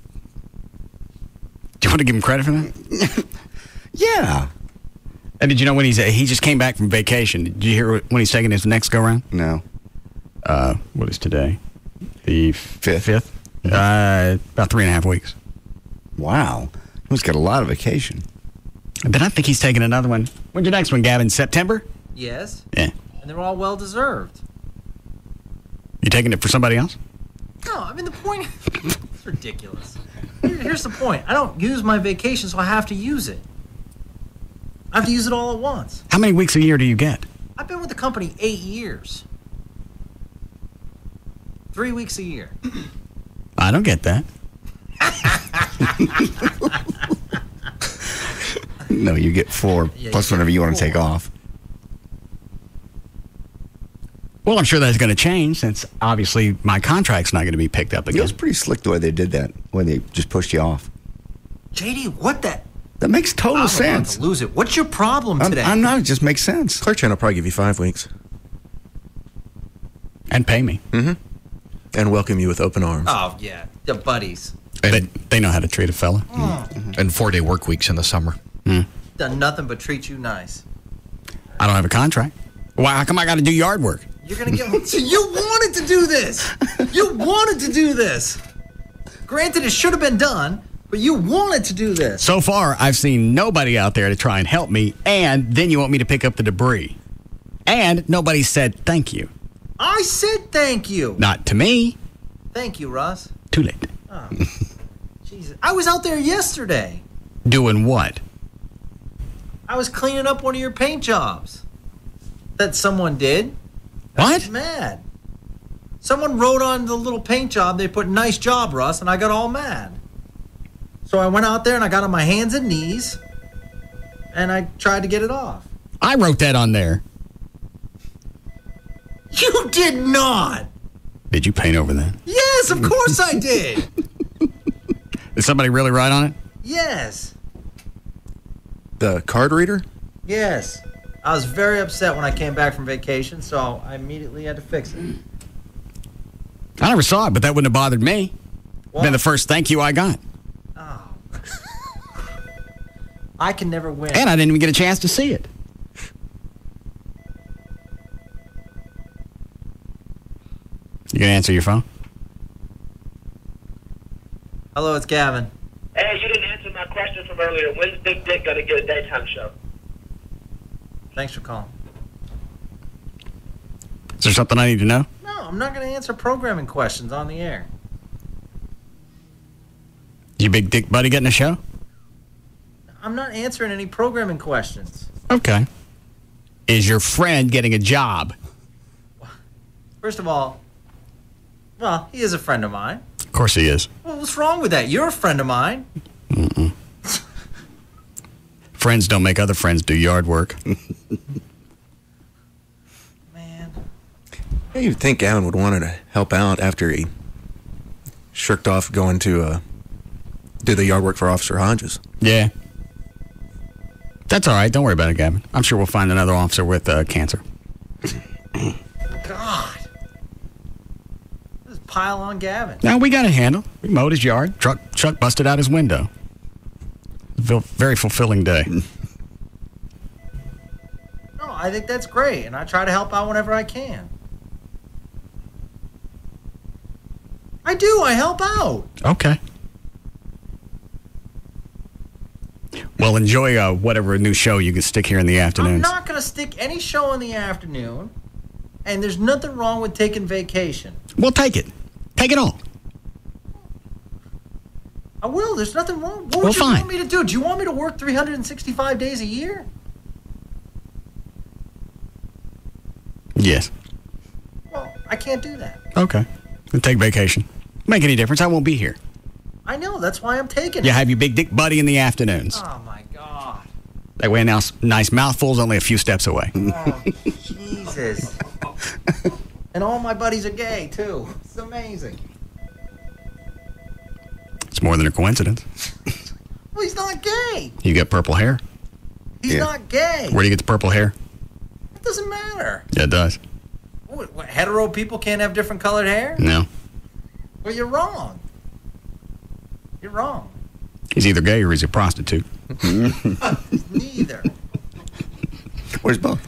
Do you want to give him credit for that? Yeah. And did you know when he just came back from vacation? Did you hear when he's taking his next go round? No. What is today? The 5th? Mm-hmm. About 3.5 weeks. Wow. He's got a lot of vacation. And then I think he's taking another one. When's your next one, Gavin? September? Yes. Yeah. And they're all well deserved. You taking it for somebody else? No, I mean, the point... It's ridiculous. Here's the point. I don't use my vacation, so I have to use it. I have to use it all at once. How many weeks a year do you get? I've been with the company 8 years. 3 weeks a year. I don't get that. No, you get 4 plus whenever you want to take off. Well, I'm sure that's going to change since obviously my contract's not going to be picked up again. It was pretty slick the way they did that, when they just pushed you off. JD, what the... That makes total sense. I'm about to lose it. What's your problem today? I'm not. It just makes sense. Clear Channel will probably give you 5 weeks. And pay me. Mm-hmm. And welcome you with open arms. Oh, yeah. The buddies. And they know how to treat a fella. And 4-day work weeks in the summer. Done nothing but treat you nice. I don't have a contract. Why? How come I got to do yard work? You're going to get... So you wanted to do this. You wanted to do this. Granted, it should have been done, but you wanted to do this. So far, I've seen nobody out there to try and help me, and then you want me to pick up the debris. And nobody said thank you. I said thank you. Not to me. Thank you, Russ. Too late. Oh, Jesus. I was out there yesterday. Doing what? I was cleaning up one of your paint jobs that someone did. What? I was mad. Someone wrote on the little paint job, they put "nice job, Russ," and I got all mad. So I went out there and I got on my hands and knees and I tried to get it off. I wrote that on there. You did not. Did you paint over that? Yes, of course I did. Did somebody really write on it? Yes. The card reader? Yes. I was very upset when I came back from vacation, so I immediately had to fix it. I never saw it, but that wouldn't have bothered me. What? Been the first thank you I got. Oh. I can never win. And I didn't even get a chance to see it. You gonna answer your phone? Hello, it's Gavin. Hey, you didn't answer my question from earlier. When's Big Dick gonna get a daytime show? Thanks for calling. Is there something I need to know? No, I'm not going to answer programming questions on the air. You big dick buddy getting a show? I'm not answering any programming questions. Okay. Is your friend getting a job? First of all, well, he is a friend of mine. Of course he is. Well, what's wrong with that? You're a friend of mine. Mm-mm. Friends don't make other friends do yard work. Yeah, you'd think Gavin would want to help out after he shirked off going to do the yard work for Officer Hodges. Yeah. That's all right. Don't worry about it, Gavin. I'm sure we'll find another officer with cancer. God. Just pile on Gavin. Now, we got a handle. We mowed his yard. Chuck busted out his window. Very fulfilling day. No, I think that's great, and I try to help out whenever I can. I do. I help out. Okay. Well, enjoy whatever new show you can stick here in the afternoons. I'm not going to stick any show in the afternoon, and there's nothing wrong with taking vacation. Well, take it. Take it all. I will. There's nothing wrong. What Well, would you fine. want me to do? Do you want me to work 365 days a year? Yes. Well, I can't do that. Okay. Then take vacation. Make any difference? I won't be here. I know. That's why I'm taking You it. have your big dick buddy in the afternoons. Oh, my God. That way, now nice mouthfuls only a few steps away. Oh, Jesus. And all my buddies are gay, too. It's amazing. It's more than a coincidence. Well, he's not gay. You got purple hair. He's not gay. Where do you get the purple hair? It doesn't matter. Yeah, it does. What, hetero people can't have different colored hair? No. Well, you're wrong. You're wrong. He's either gay or he's a prostitute. Neither. Where's both?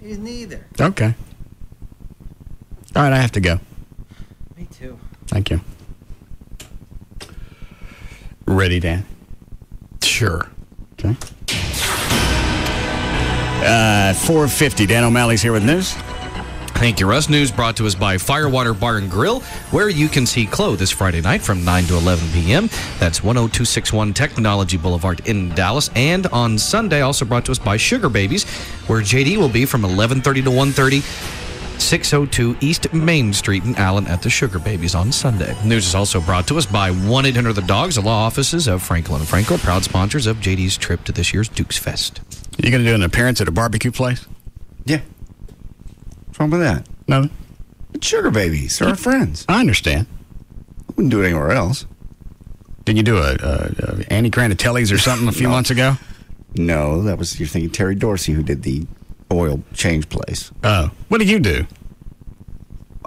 He's neither. Okay. All right, I have to go. Me too. Thank you. Ready, Dan? Sure. Okay. 4:50. Dan O'Malley's here with news. Thank you, Russ. News brought to us by Firewater Bar and Grill, where you can see Chloe this Friday night from 9 to 11 p.m. That's 10261 Technology Boulevard in Dallas. And on Sunday, also brought to us by Sugar Babies, where JD will be from 11:30 to 1:30, 602 East Main Street in Allen at the Sugar Babies on Sunday. News is also brought to us by 1-800-THE-DOGS, the law offices of Frankel and Frankel, proud sponsors of JD's trip to this year's Dukes Fest. You going to do an appearance at a barbecue place? Yeah. What's wrong with that? No. It's Sugar Babies. They're our friends. I understand. I wouldn't do it anywhere else. Did you do a Annie Granatelli's or something a few months ago? No, that was, you're thinking Terry Dorsey, who did the oil change place. Oh. What did you do?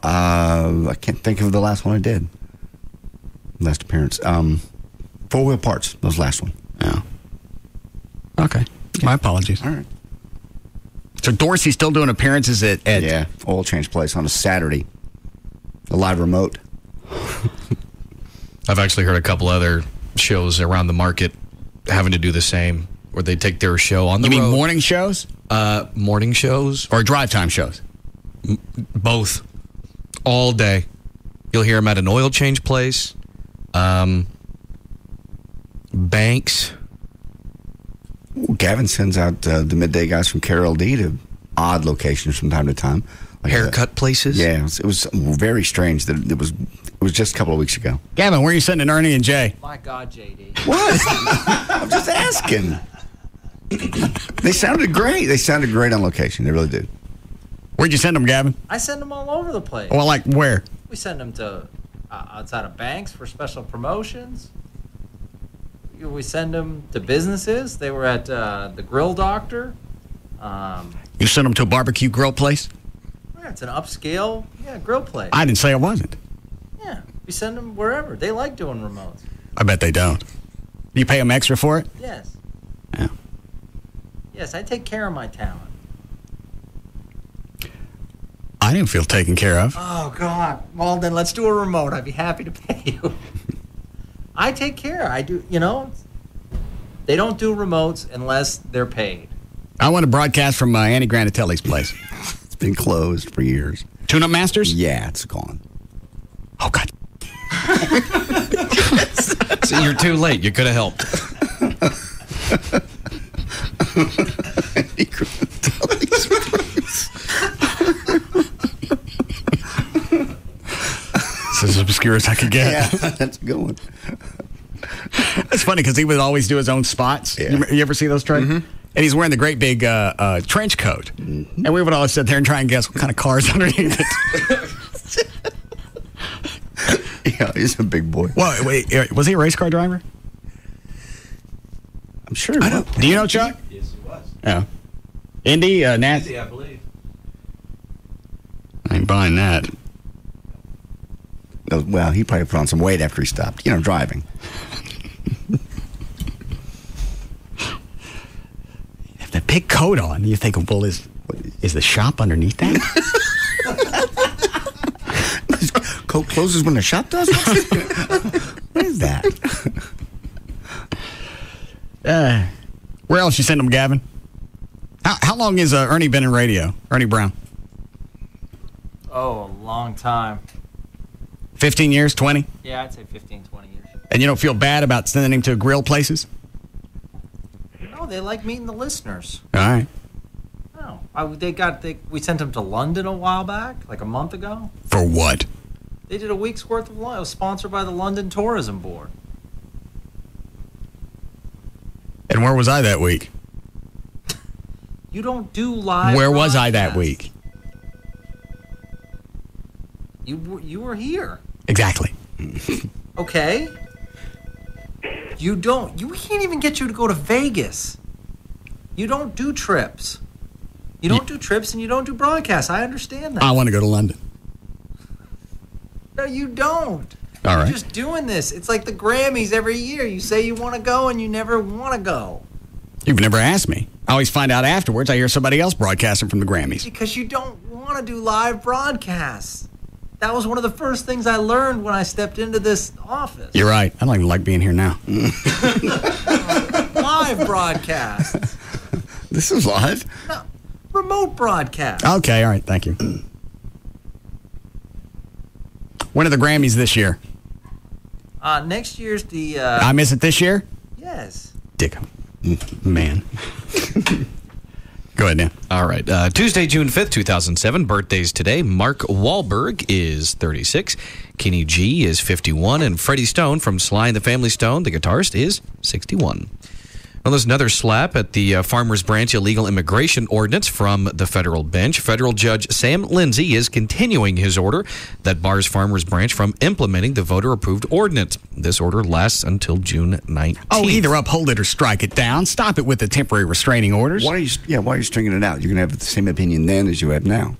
I can't think of the last one I did. Last appearance. 4-Wheel Parts, that was the last one. Oh. Okay. My apologies. All right. So Dorsey's still doing appearances at Yeah, oil change place on a Saturday. A live remote. I've actually heard a couple other shows around the market having to do the same, where they take their show on the road. You mean morning shows? Morning shows. Or drive time shows? Both. All day. You'll hear them at an oil change place, banks. Ooh, Gavin sends out the midday guys from Carol D to odd locations from time to time. Like haircut places? Yeah, it was very strange that it was just a couple of weeks ago. Gavin, where are you sending Ernie and Jay? My God, JD. What? I'm just asking. They sounded great. They sounded great on location. They really did. Where'd you send them, Gavin? I send them all over the place. Well, like where? We send them to outside of banks for special promotions. We send them to businesses. They were at the Grill Doctor. You sent them to a barbecue grill place? Yeah, it's an upscale grill place. I didn't say it wasn't. Yeah, we send them wherever. They like doing remotes. I bet they don't. You pay them extra for it? Yes. Yeah. Yes, I take care of my talent. I didn't feel taken care of. Oh, God. Well, then let's do a remote. I'd be happy to pay you. I take care. I do, they don't do remotes unless they're paid. I want to broadcast from Annie Granatelli's place. It's been closed for years. Tune Up Masters? Yeah, it's gone. Oh, God. So you're too late. You could have helped. He couldn't tell these things. It's as obscure as I could get. Yeah, that's a good one. It's funny because he would always do his own spots. Yeah. You ever see those, Trey? And he's wearing the great big trench coat. And we would always sit there and try and guess what kind of car's underneath it. Yeah, he's a big boy. Well, wait, was he a race car driver? I'm sure he was. Do you know Chuck? Yes, he was. Yeah. Indy, Nat? Indy, I believe. I ain't buying that. Well, he probably put on some weight after he stopped, driving. Have that big coat on. You think, well, is the shop underneath that? Coat closes when the shop does? What is that? Where else you send them, Gavin? How long has Ernie been in radio? Ernie Brown? Oh, a long time. 15 years, 20? Yeah, I'd say 15, 20 years. And you don't feel bad about sending him to grill places? No, they like meeting the listeners. All right. No, we sent them to London a while back, like a month ago. For what? They did a week's worth of it was sponsored by the London Tourism Board. And where was I that week? You don't do live. Where was I that broadcasts. week? You were here. Exactly. Okay. We can't even get you to go to Vegas. You don't do trips. You don't do trips and you don't do broadcasts. I understand that. I want to go to London. No, you don't. All right. You're just doing this. It's like the Grammys every year. You say you want to go and you never want to go. You've never asked me. I always find out afterwards. I hear somebody else broadcasting from the Grammys. Because you don't want to do live broadcasts. That was one of the first things I learned when I stepped into this office. You're right. I don't even like being here now. Live broadcasts. This is live. No, remote broadcast. Okay, all right. Thank you. When are the Grammys this year? Next year's the... I miss it this year? Yes. Dick. Man. Go ahead, Dan. All right. Tuesday, June 5th, 2007. Birthdays today. Mark Wahlberg is 36. Kenny G is 51. And Freddie Stone from Sly and the Family Stone, the guitarist, is 61. Well, there's another slap at the Farmers Branch illegal immigration ordinance from the federal bench. Federal Judge Sam Lindsay is continuing his order that bars Farmers Branch from implementing the voter-approved ordinance. This order lasts until June 19th. Oh, either uphold it or strike it down. Stop it with the temporary restraining orders. Why are you stringing it out? You're going to have the same opinion then as you have now.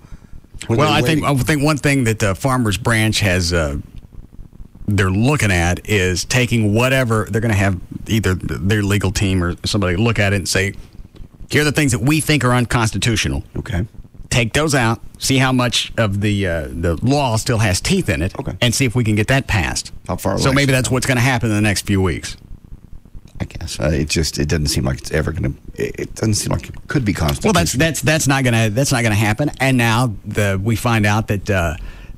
Well, I think one thing that Farmers Branch has they're looking at is taking whatever they're going to have, either their legal team or somebody look at it and say, here are the things that we think are unconstitutional. Okay. Take those out, see how much of the law still has teeth in it, and see if we can get that passed. How far So away maybe is that's what's going to happen in the next few weeks. I guess it doesn't seem like it's ever going to. It doesn't seem like it could be constitutional. Well, that's not going to happen. And now we find out that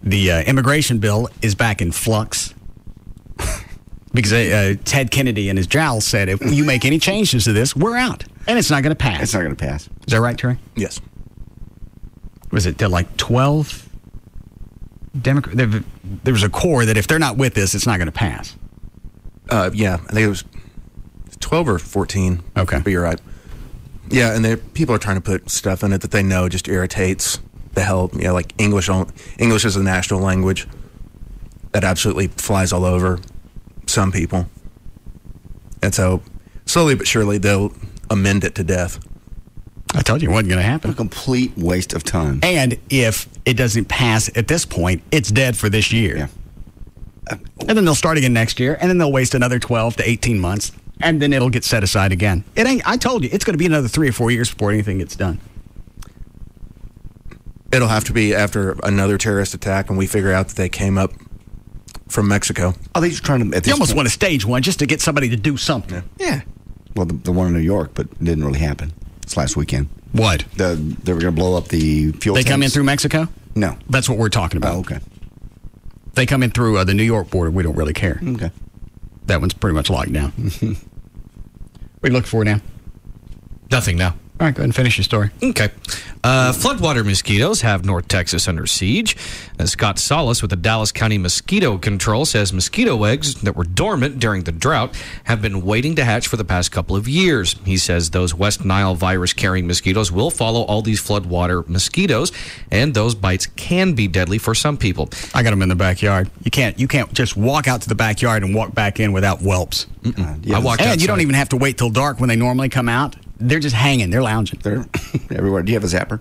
the immigration bill is back in flux. Because Ted Kennedy and his jowls said, if you make any changes to this, we're out. And it's not going to pass. It's not going to pass. Is that right, Terry? Yes. Was it like 12 Democrats? There was a core that if they're not with this, it's not going to pass. Yeah, I think it was 12 or 14. Okay. But you're right. Yeah, and people are trying to put stuff in it that they know just irritates the hell. You know, like English is a national language. That absolutely flies all over some people. And so, slowly but surely, they'll amend it to death. I told you it wasn't going to happen. A complete waste of time. And if it doesn't pass at this point, it's dead for this year. Yeah. And then they'll start again next year, and then they'll waste another 12 to 18 months, and then it'll get set aside again. I told you, it's going to be another 3 or 4 years before anything gets done. It'll have to be after another terrorist attack, and we figure out that they came up from Mexico. Oh, they just trying to. You almost want to stage one just to get somebody to do something. Yeah. Well, the one in New York, but it didn't really happen. It's last weekend. What? They were going to blow up the fuel They tanks. come in through Mexico? No. That's what we're talking about. Oh, okay. They come in through the New York border. We don't really care. Okay. That one's pretty much locked down. What are you looking for now? Nothing now. All right, go ahead and finish your story. Okay. Floodwater mosquitoes have North Texas under siege. Scott Solis with the Dallas County Mosquito Control says mosquito eggs that were dormant during the drought have been waiting to hatch for the past couple of years. He says those West Nile virus-carrying mosquitoes will follow all these floodwater mosquitoes, and those bites can be deadly for some people. I got them in the backyard. You can't just walk out to the backyard and walk back in without whelps. I walked outside. You don't even have to wait till dark when they normally come out. They're just hanging. They're lounging. They're everywhere. Do you have a zapper?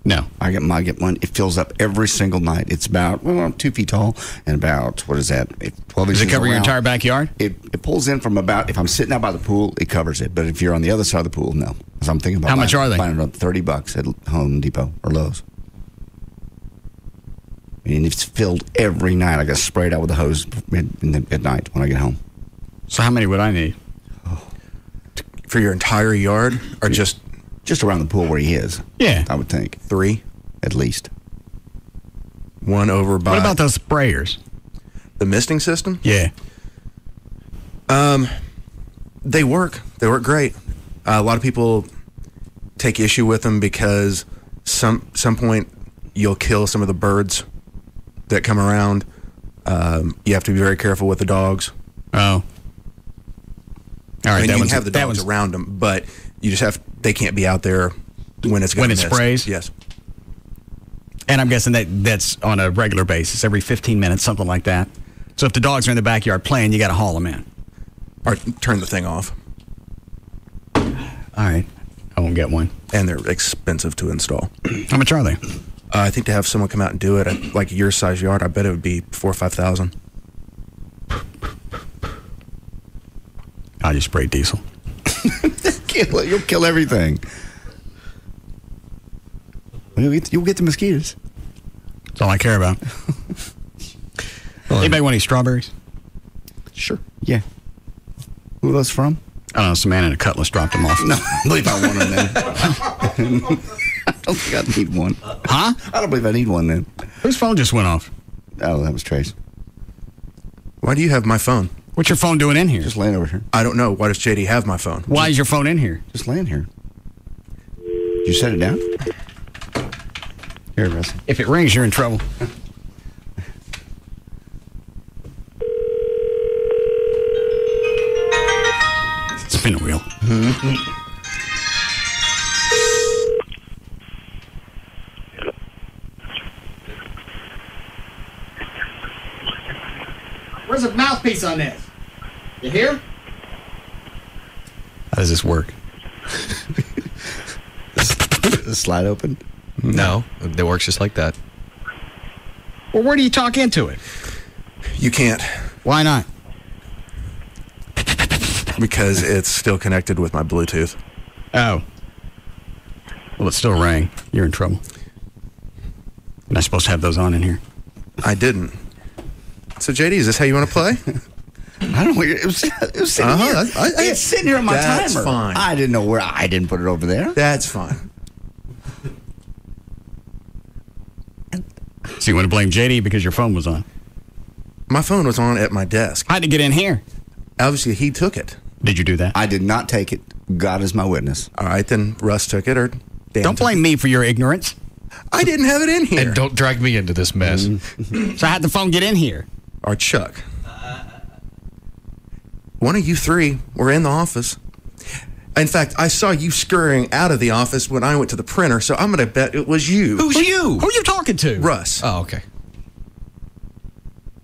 No. I get one. It fills up every single night. It's about 2 feet tall and about, what is that, 12 inches Does it cover your around. entire backyard? It pulls in from about, if I'm sitting out by the pool, it covers it. But if you're on the other side of the pool, no. So I'm thinking about How much are they? buying them $30 at Home Depot or Lowe's. And it's filled every night. I got sprayed out with a hose at night when I get home. So how many would I need? For your entire yard, or just around the pool where he is? Yeah. I would think. 3? At least. 1 over by... What about those sprayers? The misting system? Yeah. They work. They work great. A lot of people take issue with them because some point you'll kill some of the birds that come around. You have to be very careful with the dogs. Oh. All right, I mean, you can have the dogs around them, but you just they can't be out there when it's when it sprays. Yes, and I'm guessing that's on a regular basis, every 15 minutes, something like that. So if the dogs are in the backyard playing, you got to haul them in or turn the thing off. All right, I won't get one. And they're expensive to install. How much are they? I think to have someone come out and do it, like your size yard, I bet it would be $4,000 or $5,000. I just spray diesel. You'll kill everything. You'll get the mosquitoes. That's all I care about. Anybody want any strawberries? Sure. Yeah. Who are those from? I don't know. Some man in a cutlass dropped them off. No, I believe I want them then. I don't think I need one. Huh? I don't believe I need one then. Whose phone just went off? Oh, that was Trace. Why do you have my phone? What's your phone doing in here? Just laying over here. I don't know. Why does JD have my phone? Why is your phone in here? Just laying here. Did you set it down? Here, Russ. If it rings, you're in trouble. Spin a wheel. Where's the mouthpiece on this? You hear? How does this work? The slide open? No, it works just like that. Well, where do you talk into it? You can't. Why not? Because it's still connected with my Bluetooth. Oh. Well, it still rang. You're in trouble. You're not supposed to have those on in here. I didn't. So, JD, is this how you want to play? I don't know. It was sitting here. It's sitting here on my timer. That's fine. I didn't know where. I didn't put it over there. That's fine. So you want to blame JD because your phone was on? My phone was on at my desk. How'd it get in here? Obviously, he took it. Did you do that? I did not take it. God is my witness. All right, then Russ took it, or Dan. Don't blame me for your ignorance. I didn't have it in here. And don't drag me into this mess. So how'd the phone get in here? Or Chuck. One of you three were in the office. In fact, I saw you scurrying out of the office when I went to the printer, so I'm going to bet it was you. Who's you? Who are you talking to? Russ. Oh, okay.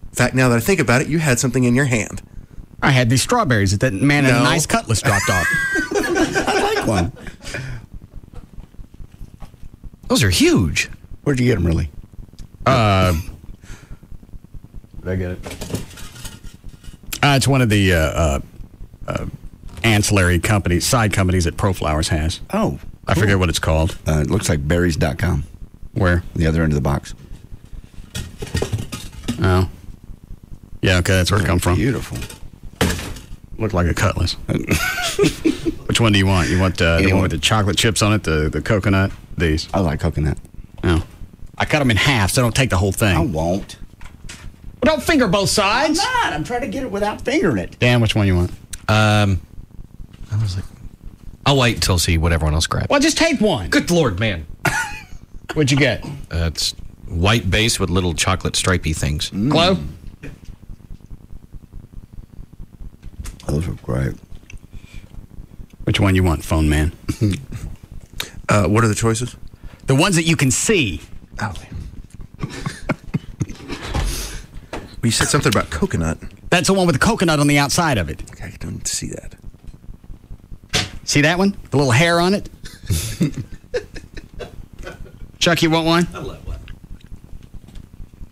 In fact, now that I think about it, you had something in your hand. I had these strawberries that man in a nice cutlass dropped off. I like one. Those are huge. Where'd you get them, really? Did I get it? It's one of the ancillary companies, side companies that ProFlowers has. Oh, cool. I forget what it's called. It looks like berries.com. Where? The other end of the box. Oh. Yeah, okay, that's where it come from. Beautiful. Looked like a cutlass. Which one do you want? You want the one with the chocolate chips on it, the coconut? These? I like coconut. Oh. I cut them in half, so don't take the whole thing. I won't. What Don't finger both sides. I'm not. I'm trying to get it without fingering it. Dan, which one you want? I was like, I'll wait until see what everyone else grabs. Well, just take one. Good Lord, man. What'd you get? It's white base with little chocolate stripey things. Glow? Those are great. Which one you want, phone man? What are the choices? The ones that you can see. Oh. You said something about coconut. That's the one with the coconut on the outside of it. Okay, I don't see that. See that one? The little hair on it? Chuck, you want one? I love one.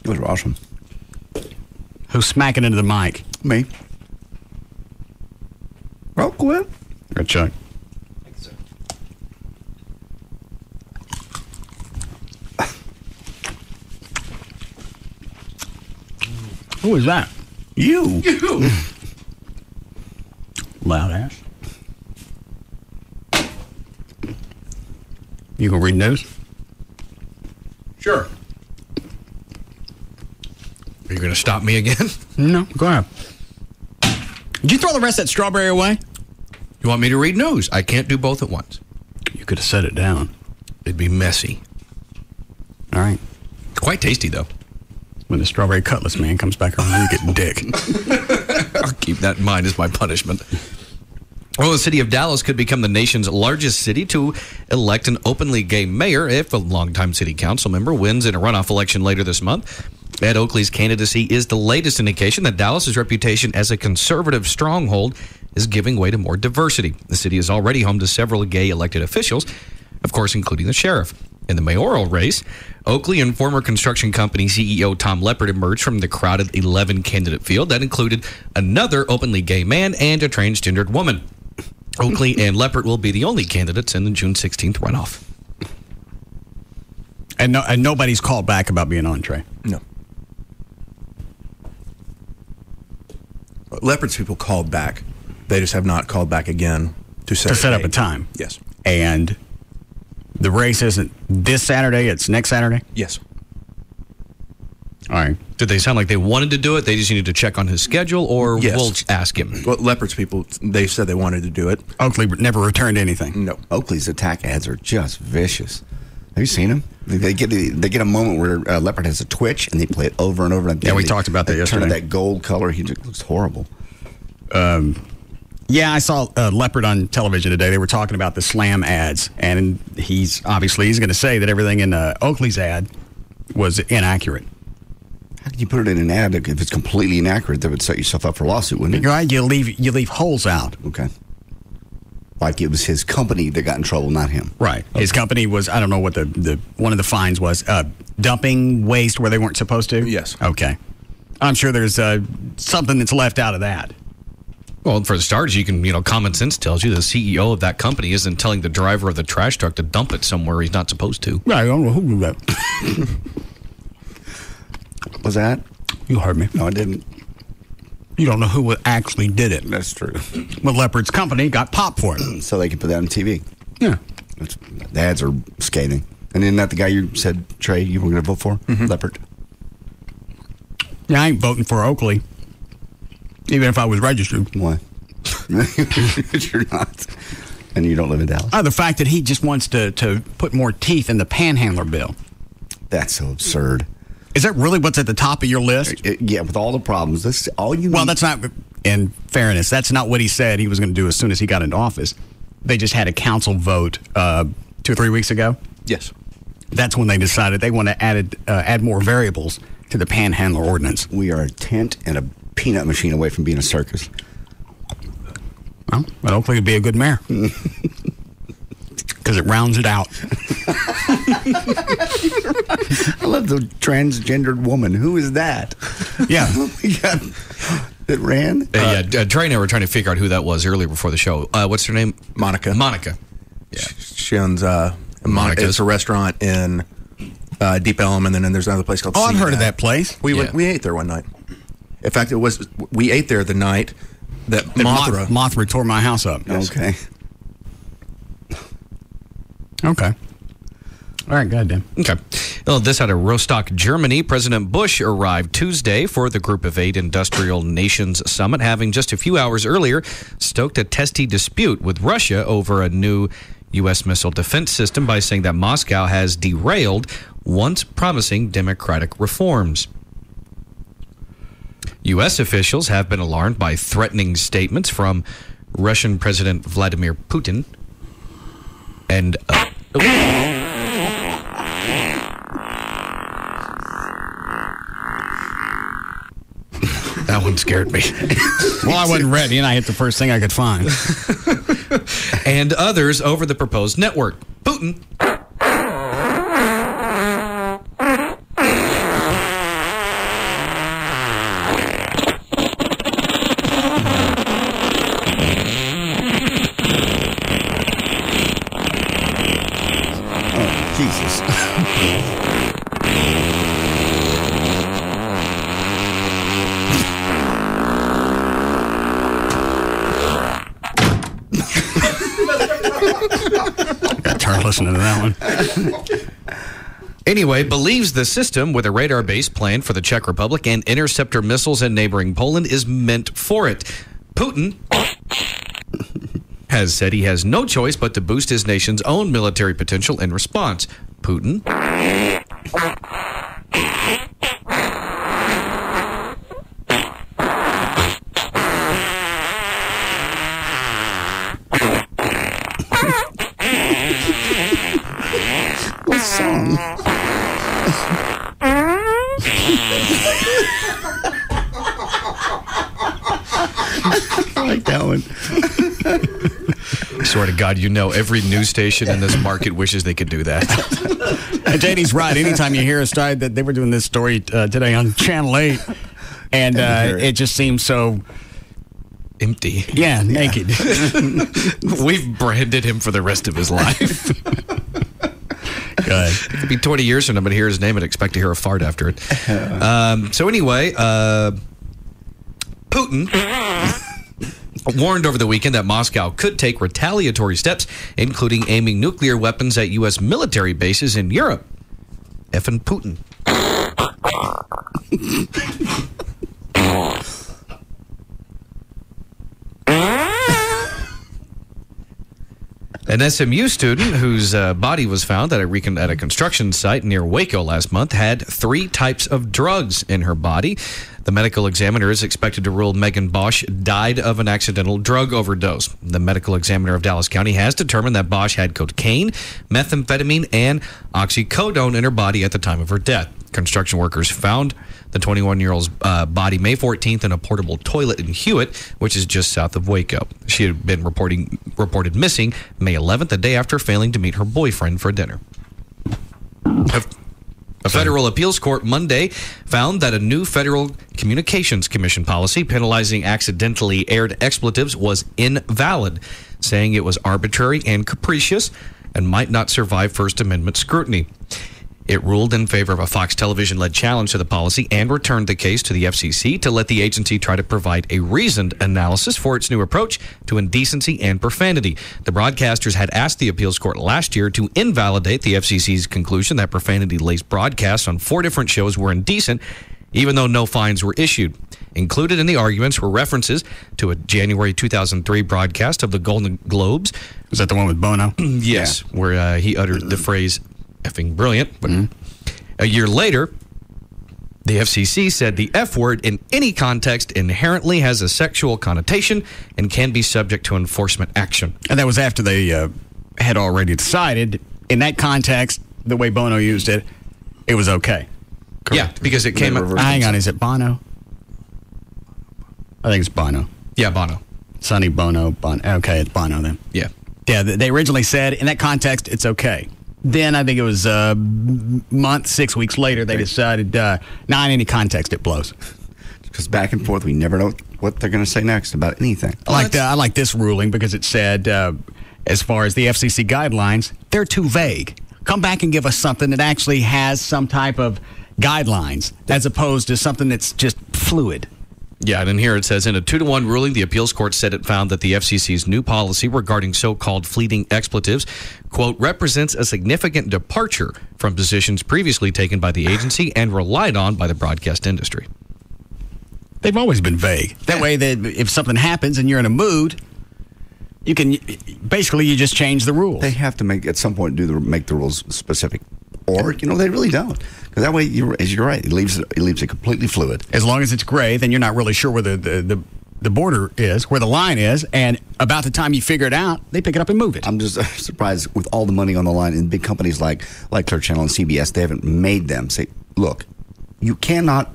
Those are awesome. Who's smacking into the mic? Me. Oh, Clint. Good, Chuck. Thanks, sir. Who is that? You. Loud ass. You gonna read news? Sure. Are you going to stop me again? No, go ahead. Did you throw the rest of that strawberry away? You want me to read news? I can't do both at once. You could have set it down. It'd be messy. All right. It's quite tasty, though. When the strawberry cutlass man comes back around, you get dick. I'll keep that in mind as my punishment. Well, the city of Dallas could become the nation's largest city to elect an openly gay mayor if a longtime city council member wins in a runoff election later this month. Ed Oakley's candidacy is the latest indication that Dallas's reputation as a conservative stronghold is giving way to more diversity. The city is already home to several gay elected officials, of course, including the sheriff. In the mayoral race, Oakley and former construction company CEO Tom Leppert emerged from the crowded 11-candidate field that included another openly gay man and a transgendered woman. Oakley and Leppert will be the only candidates in the June 16th runoff. And nobody's called back about being on, Trey? No. Leopard's people called back. They just have not called back again to set up a time. Yes. And the race isn't this Saturday, it's next Saturday? Yes. All right. Did they sound like they wanted to do it? They just needed to check on his schedule, or Yes. we'll ask him? Well, Leopard's people, they said they wanted to do it. Oakley never returned anything. No. Oakley's attack ads are just vicious. Have you seen them? They get a moment where Leopard has a twitch, and they play it over and over again. Yeah, we talked about that yesterday. Turn that gold color. He just looks horrible. Yeah, I saw Leopard on television today. They were talking about the Slam ads, and he's going to say that everything in Oakley's ad was inaccurate. How could you put it in an ad if it's completely inaccurate? That would set yourself up for a lawsuit, wouldn't it? You're right. You leave holes out. Okay. Like it was his company that got in trouble, not him. Right. His company was, I don't know what the one of the fines was, dumping waste where they weren't supposed to? Yes. Okay. I'm sure there's something that's left out of that. Well, for starters, you can, common sense tells you the CEO of that company isn't telling the driver of the trash truck to dump it somewhere he's not supposed to. Right. I don't know who did that. Was that? You heard me. No, I didn't. You don't know who actually did it. That's true. Well, Leopard's company got popped for it. So they can put that on TV. Yeah. The ads are scathing. And isn't that the guy you said, Trey, you were going to vote for? Mm-hmm. Leopard. Yeah, I ain't voting for Oakley. Even if I was registered. Why? You're not. And you don't live in Dallas? The fact that he just wants to put more teeth in the panhandler bill. That's so absurd. Is that really what's at the top of your list? Yeah, with all the problems. This all you Well, need. that's not, in fairness, that's not what he said he was going to do as soon as he got into office. They just had a council vote 2 or 3 weeks ago. Yes. That's when they decided they want to add more variables to the panhandler ordinance. We are a tent and a peanut machine away from being a circus. Well, Oakley would be a good mayor. Because it rounds it out. I love the transgendered woman. Who is that? Yeah. That ran? Trey and I were trying to figure out who that was earlier before the show. What's her name? Monica. Monica. Yeah. She owns Monica. It's a restaurant in Deep Elm, and then there's another place called I've heard of that place. We ate there one night. In fact, we ate there the night that Mothra tore my house up. Yes. Okay. All right, go ahead, Dan. Okay. This out of Rostock, Germany. President Bush arrived Tuesday for the Group of 8 Industrial Nations Summit, having just a few hours earlier stoked a testy dispute with Russia over a new U.S. missile defense system by saying that Moscow has derailed once promising democratic reforms. U.S. officials have been alarmed by threatening statements from Russian President Vladimir Putin and that one scared me. Well, I wasn't ready, and I hit the first thing I could find. And others over the proposed network. Putin. Jesus. Got tired listening to that one. Anyway, believes the system with a radar base planned for the Czech Republic and interceptor missiles in neighboring Poland is meant for it. Putin has said he has no choice but to boost his nation's own military potential in response. Putin what song? I like that one. I swear to God, you know every news station in this market wishes they could do that. JD's right. Anytime you hear a story, that they were doing this story today on Channel 8, and it just seems so empty. Yeah, naked. We've branded him for the rest of his life. Good. It could be 20 years from now, but hear his name and expect to hear a fart after it. So anyway, Putin warned over the weekend that Moscow could take retaliatory steps, including aiming nuclear weapons at U.S. military bases in Europe. Effing Putin. An SMU student whose body was found at a construction site near Waco last month had 3 types of drugs in her body. The medical examiner is expected to rule Megan Bosch died of an accidental drug overdose. The medical examiner of Dallas County has determined that Bosch had cocaine, methamphetamine, and oxycodone in her body at the time of her death. Construction workers found the 21-year-old's body May 14th in a portable toilet in Hewitt, which is just south of Waco. She had been reported missing May 11th, the day after failing to meet her boyfriend for dinner. A federal appeals court Monday found that a new Federal Communications Commission policy penalizing accidentally aired expletives was invalid, saying it was arbitrary and capricious and might not survive First Amendment scrutiny. It ruled in favor of a Fox television-led challenge to the policy and returned the case to the FCC to let the agency try to provide a reasoned analysis for its new approach to indecency and profanity. The broadcasters had asked the appeals court last year to invalidate the FCC's conclusion that profanity-laced broadcasts on 4 different shows were indecent, even though no fines were issued. Included in the arguments were references to a January 2003 broadcast of the Golden Globes. Was that the one with Bono? Yes, where he uttered the phrase effing brilliant. But a year later, the FCC said the F word in any context inherently has a sexual connotation and can be subject to enforcement action. And that was after they had already decided, in that context, the way Bono used it, it was okay. Correct. Yeah, because it came up. Hang on, is it Bono? I think it's Bono. Yeah, Bono. Sonny Bono. Okay, it's Bono then. Yeah. Yeah, they originally said, in that context, it's okay. Then I think it was a month, 6 weeks later, they decided, not in any context, it blows. Because back and forth, we never know what they're going to say next about anything. I like this ruling because it said, as far as the FCC guidelines, they're too vague. Come back and give us something that actually has some type of guidelines, as opposed to something that's just fluid. Yeah, and in here it says, in a 2-1 ruling, the appeals court said it found that the FCC's new policy regarding so-called fleeting expletives, quote, represents a significant departure from positions previously taken by the agency and relied on by the broadcast industry. They've always been vague. That way, that if something happens and you're in a mood, you can basically you just change the rules. They have to make at some point make the rules specific, or they really don't. Because that way, you're right, it leaves it completely fluid. As long as it's gray, then you're not really sure where the border is, where the line is, and about the time you figure it out, they pick it up and move it. I'm just surprised with all the money on the line in big companies like Clear Channel and CBS, they haven't made them say, look, you cannot.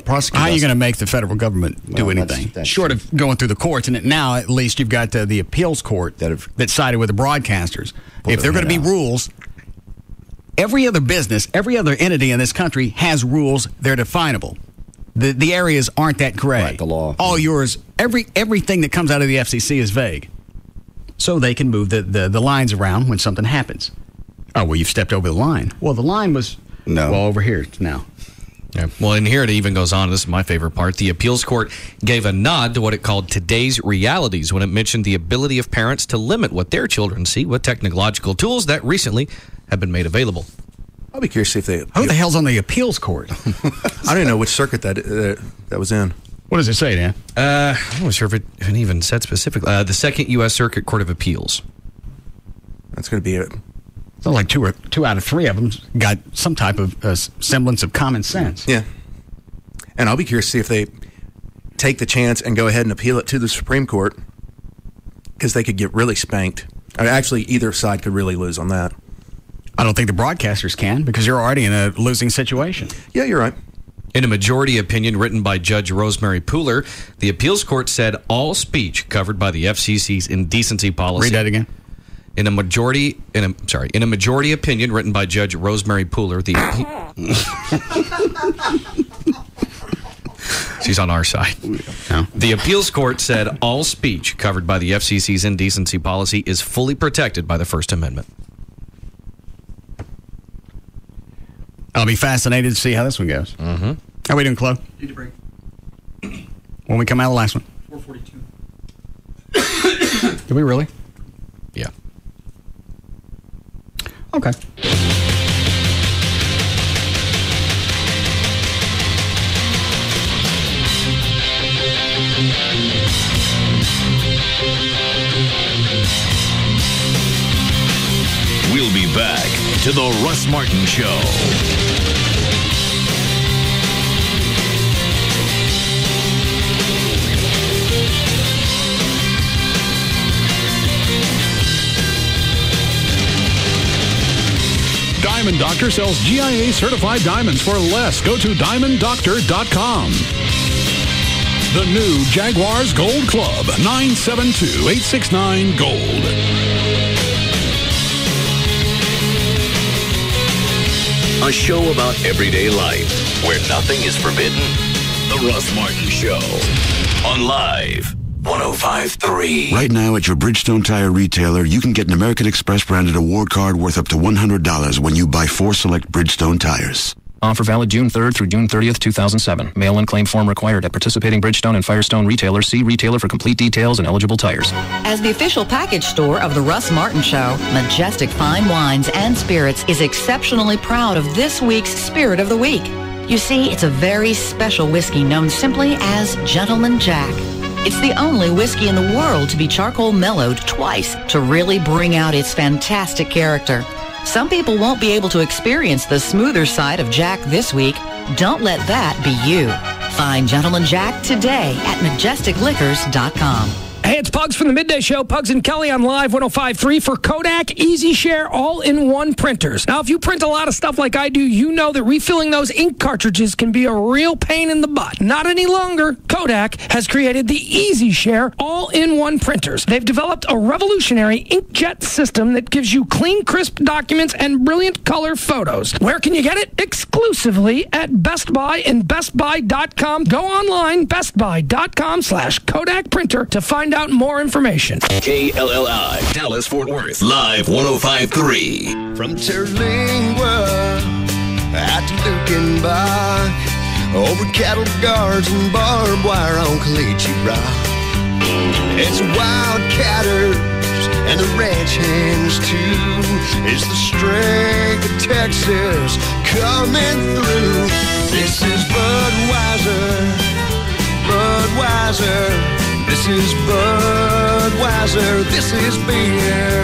Prosecute. How are you going to make the federal government do anything? That's short of going through the courts, and now at least you've got the appeals court that sided with the broadcasters. If there are going to be rules, every other business, every other entity in this country has rules. They're definable. The areas aren't that gray. Right, the law. All yours, everything that comes out of the FCC is vague. So they can move the lines around when something happens. Oh, well, you've stepped over the line. Well, the line was over here now. Yeah. Well, in here it even goes on. This is my favorite part. The appeals court gave a nod to what it called today's realities when it mentioned the ability of parents to limit what their children see with technological tools that recently have been made available. I'll be curious to see if they... Who the hell's on the appeals court? I don't even know which circuit that was in. What does it say, Dan? I'm not sure if it even said specifically. The Second U.S. Circuit Court of Appeals. That's going to be it. So like two out of three of them got some type of semblance of common sense. Yeah. And I'll be curious to see if they take the chance and go ahead and appeal it to the Supreme Court, because they could get really spanked. I mean, actually, either side could really lose on that. I don't think the broadcasters can, because you're already in a losing situation. Yeah, you're right. In a majority opinion written by Judge Rosemary Pooler, the appeals court said all speech covered by the FCC's indecency policy. Read that again. In a majority opinion written by Judge Rosemary Pooler, she's on our side. No. The appeals court said all speech covered by the FCC's indecency policy is fully protected by the First Amendment. I'll be fascinated to see how this one goes. Mm-hmm. How are we doing, Chloe? Need to break. When we come out of the last one? 4:42. Did we really? Yeah. Okay. We'll be back to the Russ Martin Show. Diamond Doctor sells GIA certified diamonds for less. Go to DiamondDoctor.com. The new Jaguars Gold Club, 972-869-GOLD. A show about everyday life where nothing is forbidden. The Russ Martin Show on Live 105.3. Right now at your Bridgestone Tire retailer, you can get an American Express branded award card worth up to $100 when you buy 4 select Bridgestone tires. Offer valid June 3rd through June 30th, 2007. Mail-in claim form required at participating Bridgestone and Firestone retailers. See retailer for complete details and eligible tires. As the official package store of the Russ Martin Show, Majestic Fine Wines and Spirits is exceptionally proud of this week's Spirit of the Week. You see, it's a very special whiskey known simply as Gentleman Jack. It's the only whiskey in the world to be charcoal mellowed twice to really bring out its fantastic character. Some people won't be able to experience the smoother side of Jack this week. Don't let that be you. Find Gentleman Jack today at MajesticLiquors.com. Hey, it's Pugs from the Midday Show. Pugs and Kelly on Live 105.3 for Kodak Easy Share all-in-one printers. Now, if you print a lot of stuff like I do, you know that refilling those ink cartridges can be a real pain in the butt. Not any longer. Kodak has created the Easy Share all-in-one printers. They've developed a revolutionary inkjet system that gives you clean, crisp documents and brilliant color photos. Where can you get it? Exclusively at Best Buy and BestBuy.com. Go online, BestBuy.com/Kodak printer to find out more information. KLLI, Dallas, Fort Worth, Live 105.3. From Terlingua out to Lukenbach, over cattle guards and barbed wire on Caliche Rock. It's wildcatters and the ranch hands too. It's the strength of Texas coming through. This is Budweiser, Budweiser. This is Budweiser, this is beer.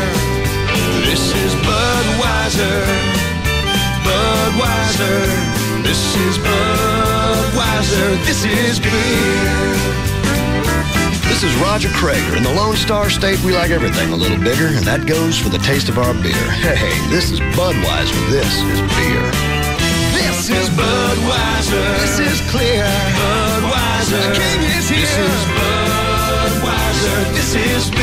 This is Budweiser, Budweiser. This is Budweiser, this is beer. This is Roger Krager. In the Lone Star State, we like everything a little bigger, and that goes for the taste of our beer. Hey, this is Budweiser, this is beer. This is Budweiser, this is clear. Budweiser, the king is here. This is Budweiser, this is beer.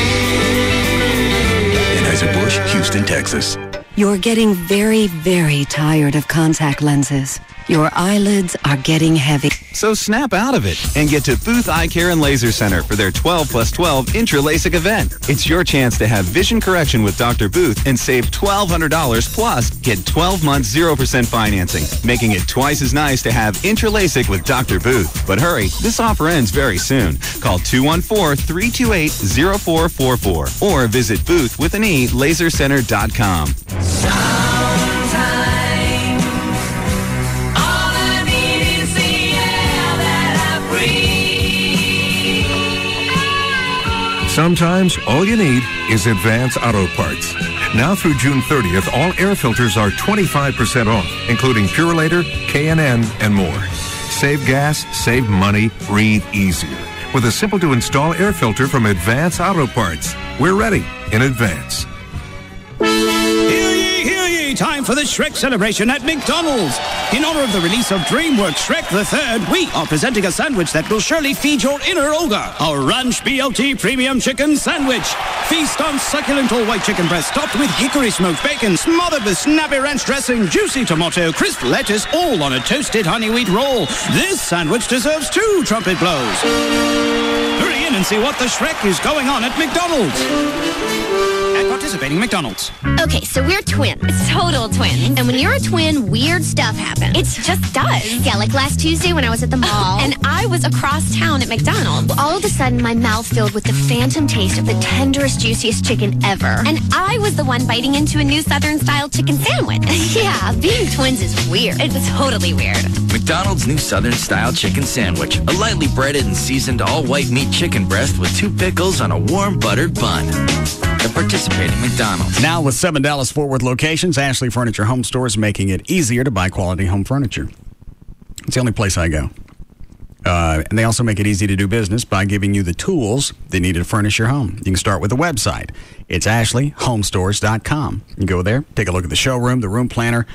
Anheuser-Busch, Houston, Texas. You're getting very, very tired of contact lenses. Your eyelids are getting heavy. So snap out of it and get to Booth Eye Care and Laser Center for their 12+12 Intra LASIK event. It's your chance to have vision correction with Dr. Booth and save $1,200 plus get 12 months 0% financing, making it twice as nice to have Intra LASIK with Dr. Booth. But hurry, this offer ends very soon. Call 214-328-0444 or visit boothwithaneLaserCenter.com. Sometimes all you need is Advance Auto Parts. Now through June 30th, all air filters are 25% off, including Purolator, K&N, and more. Save gas, save money, breathe easier. With a simple-to-install air filter from Advance Auto Parts. We're ready in advance. Hear ye, time for the Shrek celebration at McDonald's. In honor of the release of DreamWorks Shrek the Third, we are presenting a sandwich that will surely feed your inner ogre. Our Ranch BLT Premium Chicken Sandwich. Feast on succulent all-white chicken breast topped with hickory smoked bacon, smothered with snappy ranch dressing, juicy tomato, crisp lettuce, all on a toasted honey wheat roll. This sandwich deserves 2 trumpet blows. Hurry in and see what the Shrek is going on at McDonald's. At participating McDonald's. Okay, so we're twins. Total twins. And when you're a twin, weird stuff happens. It just does. Yeah, like last Tuesday when I was at the mall and I was across town at McDonald's. All of a sudden, my mouth filled with the phantom taste of the tenderest, juiciest chicken ever. And I was the one biting into a new Southern-style chicken sandwich. Yeah, being twins is weird. It's totally weird. McDonald's new Southern-style chicken sandwich. A lightly breaded and seasoned all-white meat chicken breast with 2 pickles on a warm buttered bun. The participating McDonald's. Now with 7 Dallas-Fort Worth locations, Ashley Furniture Home Stores making it easier to buy quality home furniture. It's the only place I go. And they also make it easy to do business by giving you the tools they need to furnish your home. You can start with the website. It's ashleyhomestores.com. You go there, take a look at the showroom, the room planner,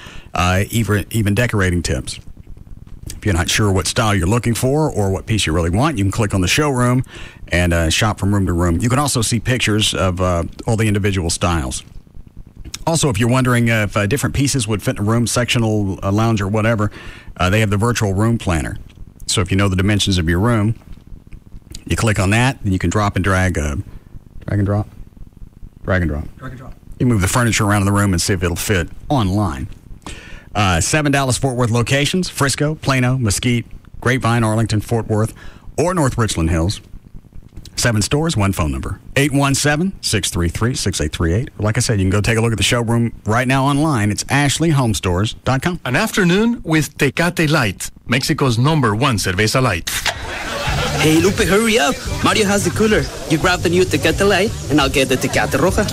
even decorating tips. If you're not sure what style you're looking for or what piece you really want, you can click on the showroom and shop from room to room. You can also see pictures of all the individual styles. Also, if you're wondering if different pieces would fit in a room, sectional, lounge, or whatever, they have the virtual room planner. So if you know the dimensions of your room, you click on that, and you can drop and drag and drop. You move the furniture around in the room and see if it'll fit online. 7 Dallas-Fort Worth locations: Frisco, Plano, Mesquite, Grapevine, Arlington, Fort Worth, or North Richland Hills. 7 stores, 1 phone number, 817-633-6838. Like I said, you can go take a look at the showroom right now online. It's ashleyhomestores.com. An afternoon with Tecate Light, Mexico's #1 cerveza light. Hey, Lupe, hurry up. Mario has the cooler. You grab the new Tecate Light, and I'll get the Tecate Roja.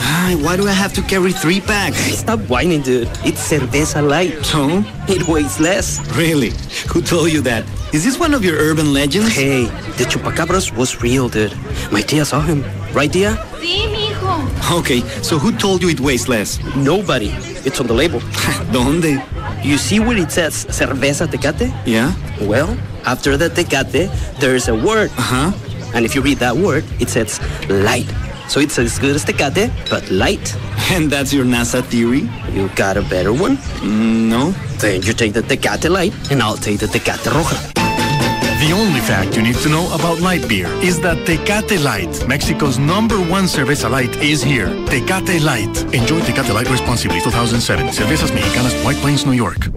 Why do I have to carry 3 packs? Stop whining, dude. It's cerveza light. So? It weighs less. Really? Who told you that? Is this one of your urban legends? Hey, the Chupacabras was real, dude. My tia saw him. Right, tia? Sí, mijo. Okay, so who told you it weighs less? Nobody. It's on the label. ¿Dónde? You see where it says cerveza Tecate? Yeah. Well, after the Tecate, there's a word. And if you read that word, it says light. So it's as good as Tecate, but light. And that's your NASA theory? You got a better one? No. Then you take the Tecate Light, and I'll take the Tecate Roja. The only fact you need to know about light beer is that Tecate Light, Mexico's #1 cerveza light, is here. Tecate Light. Enjoy Tecate Light responsibly. 2007. Cervezas Mexicanas, White Plains, New York.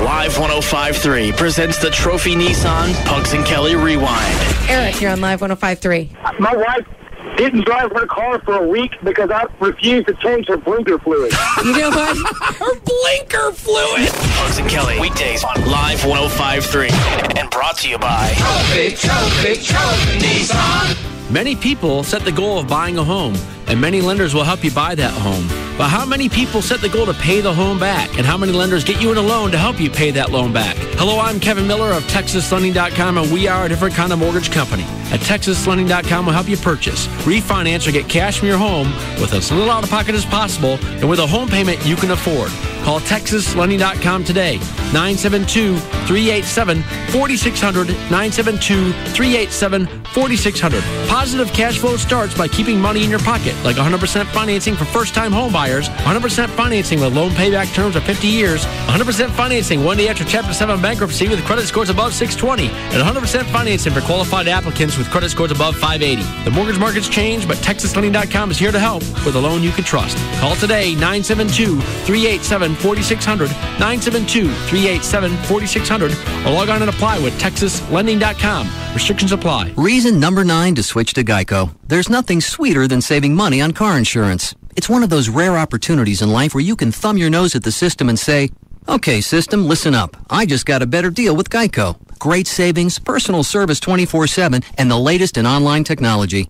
Live 105.3 presents the Trophy Nissan Pugs and Kelly Rewind. Eric, you're on Live 105.3. My wife didn't drive her car for a week because I refused to change her blinker fluid. You know what? Her blinker fluid. Pugs and Kelly, weekdays on Live 105.3. And brought to you by Trophy Nissan. Many people set the goal of buying a home, and many lenders will help you buy that home. But how many people set the goal to pay the home back? And how many lenders get you in a loan to help you pay that loan back? Hello, I'm Kevin Miller of TexasLending.com, and we are a different kind of mortgage company. At TexasLending.com, we'll help you purchase, refinance, or get cash from your home with as little out of pocket as possible and with a home payment you can afford. Call TexasLending.com today, 972-387-4600, 972-387-4600. Positive cash flow starts by keeping money in your pocket, like 100% financing for first-time home buyers, 100% financing with loan payback terms of 50 years, 100% financing one day after Chapter 7 bankruptcy with credit scores above 620, and 100% financing for qualified applicants with credit scores above 580. The mortgage market's changed, but TexasLending.com is here to help with a loan you can trust. Call today, 972-387-4600, 972-387-4600, or log on and apply with TexasLending.com. Restrictions apply. Reason number 9 to switch to Geico. There's nothing sweeter than saving money on car insurance. It's one of those rare opportunities in life where you can thumb your nose at the system and say, okay, system, listen up. I just got a better deal with Geico. Great savings, personal service 24/7, and the latest in online technology.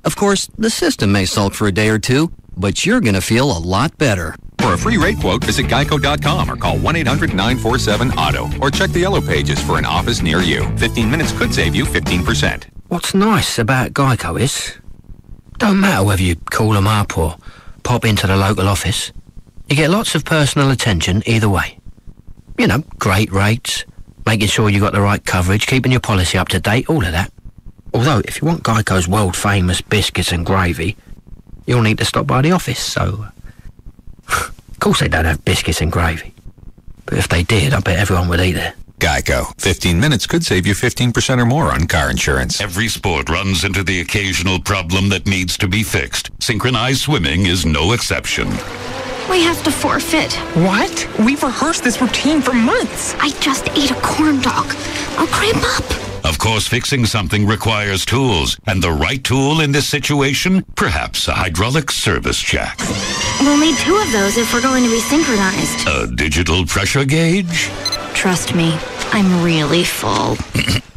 Of course, the system may sulk for a day or two, but you're going to feel a lot better. For a free rate quote, visit geico.com or call 1-800-947-AUTO or check the yellow pages for an office near you. 15 minutes could save you 15%. What's nice about Geico is, don't matter whether you call them up or pop into the local office, you get lots of personal attention either way. You know, great rates, making sure you got the right coverage, keeping your policy up to date, all of that. Although, if you want Geico's world-famous biscuits and gravy, you'll need to stop by the office, so... Of course they don't have biscuits and gravy. But if they did, I bet everyone would eat it. Geico. 15 minutes could save you 15% or more on car insurance. Every sport runs into the occasional problem that needs to be fixed. Synchronized swimming is no exception. We have to forfeit. What? We've rehearsed this routine for months. I just ate a corn dog. I'll cramp up. Of course, fixing something requires tools, and the right tool in this situation? Perhaps a hydraulic service jack. We'll need 2 of those if we're going to be synchronized. A digital pressure gauge? Trust me, I'm really full.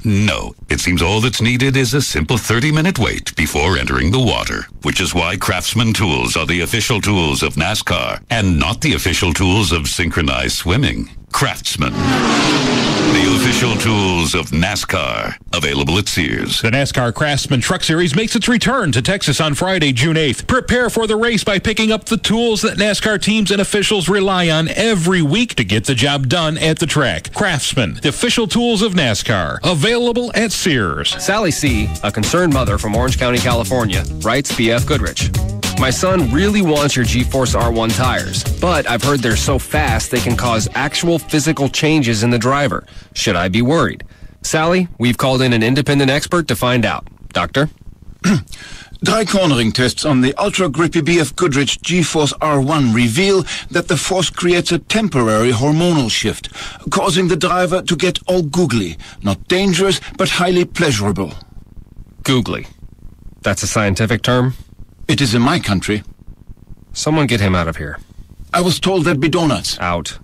No, it seems all that's needed is a simple 30-minute wait before entering the water, which is why Craftsman tools are the official tools of NASCAR and not the official tools of synchronized swimming. Craftsman, the official tools of NASCAR, available at Sears. The NASCAR Craftsman Truck Series makes its return to Texas on Friday, June 8th. Prepare for the race by picking up the tools that NASCAR teams and officials rely on every week to get the job done at the track. Craftsman, the official tools of NASCAR, available at Sears. Sally C., a concerned mother from Orange County, California, writes BF Goodrich. My son really wants your G-Force R1 tires, but I've heard they're so fast they can cause actual physical changes in the driver. Should I be worried? Sally, we've called in an independent expert to find out. Doctor? Dry cornering tests on the ultra-grippy BF Goodrich G-Force R1 reveal that the force creates a temporary hormonal shift, causing the driver to get all googly. Not dangerous, but highly pleasurable. Googly. That's a scientific term? It is in my country. Someone get him out of here. I was told there'd be donuts. Out.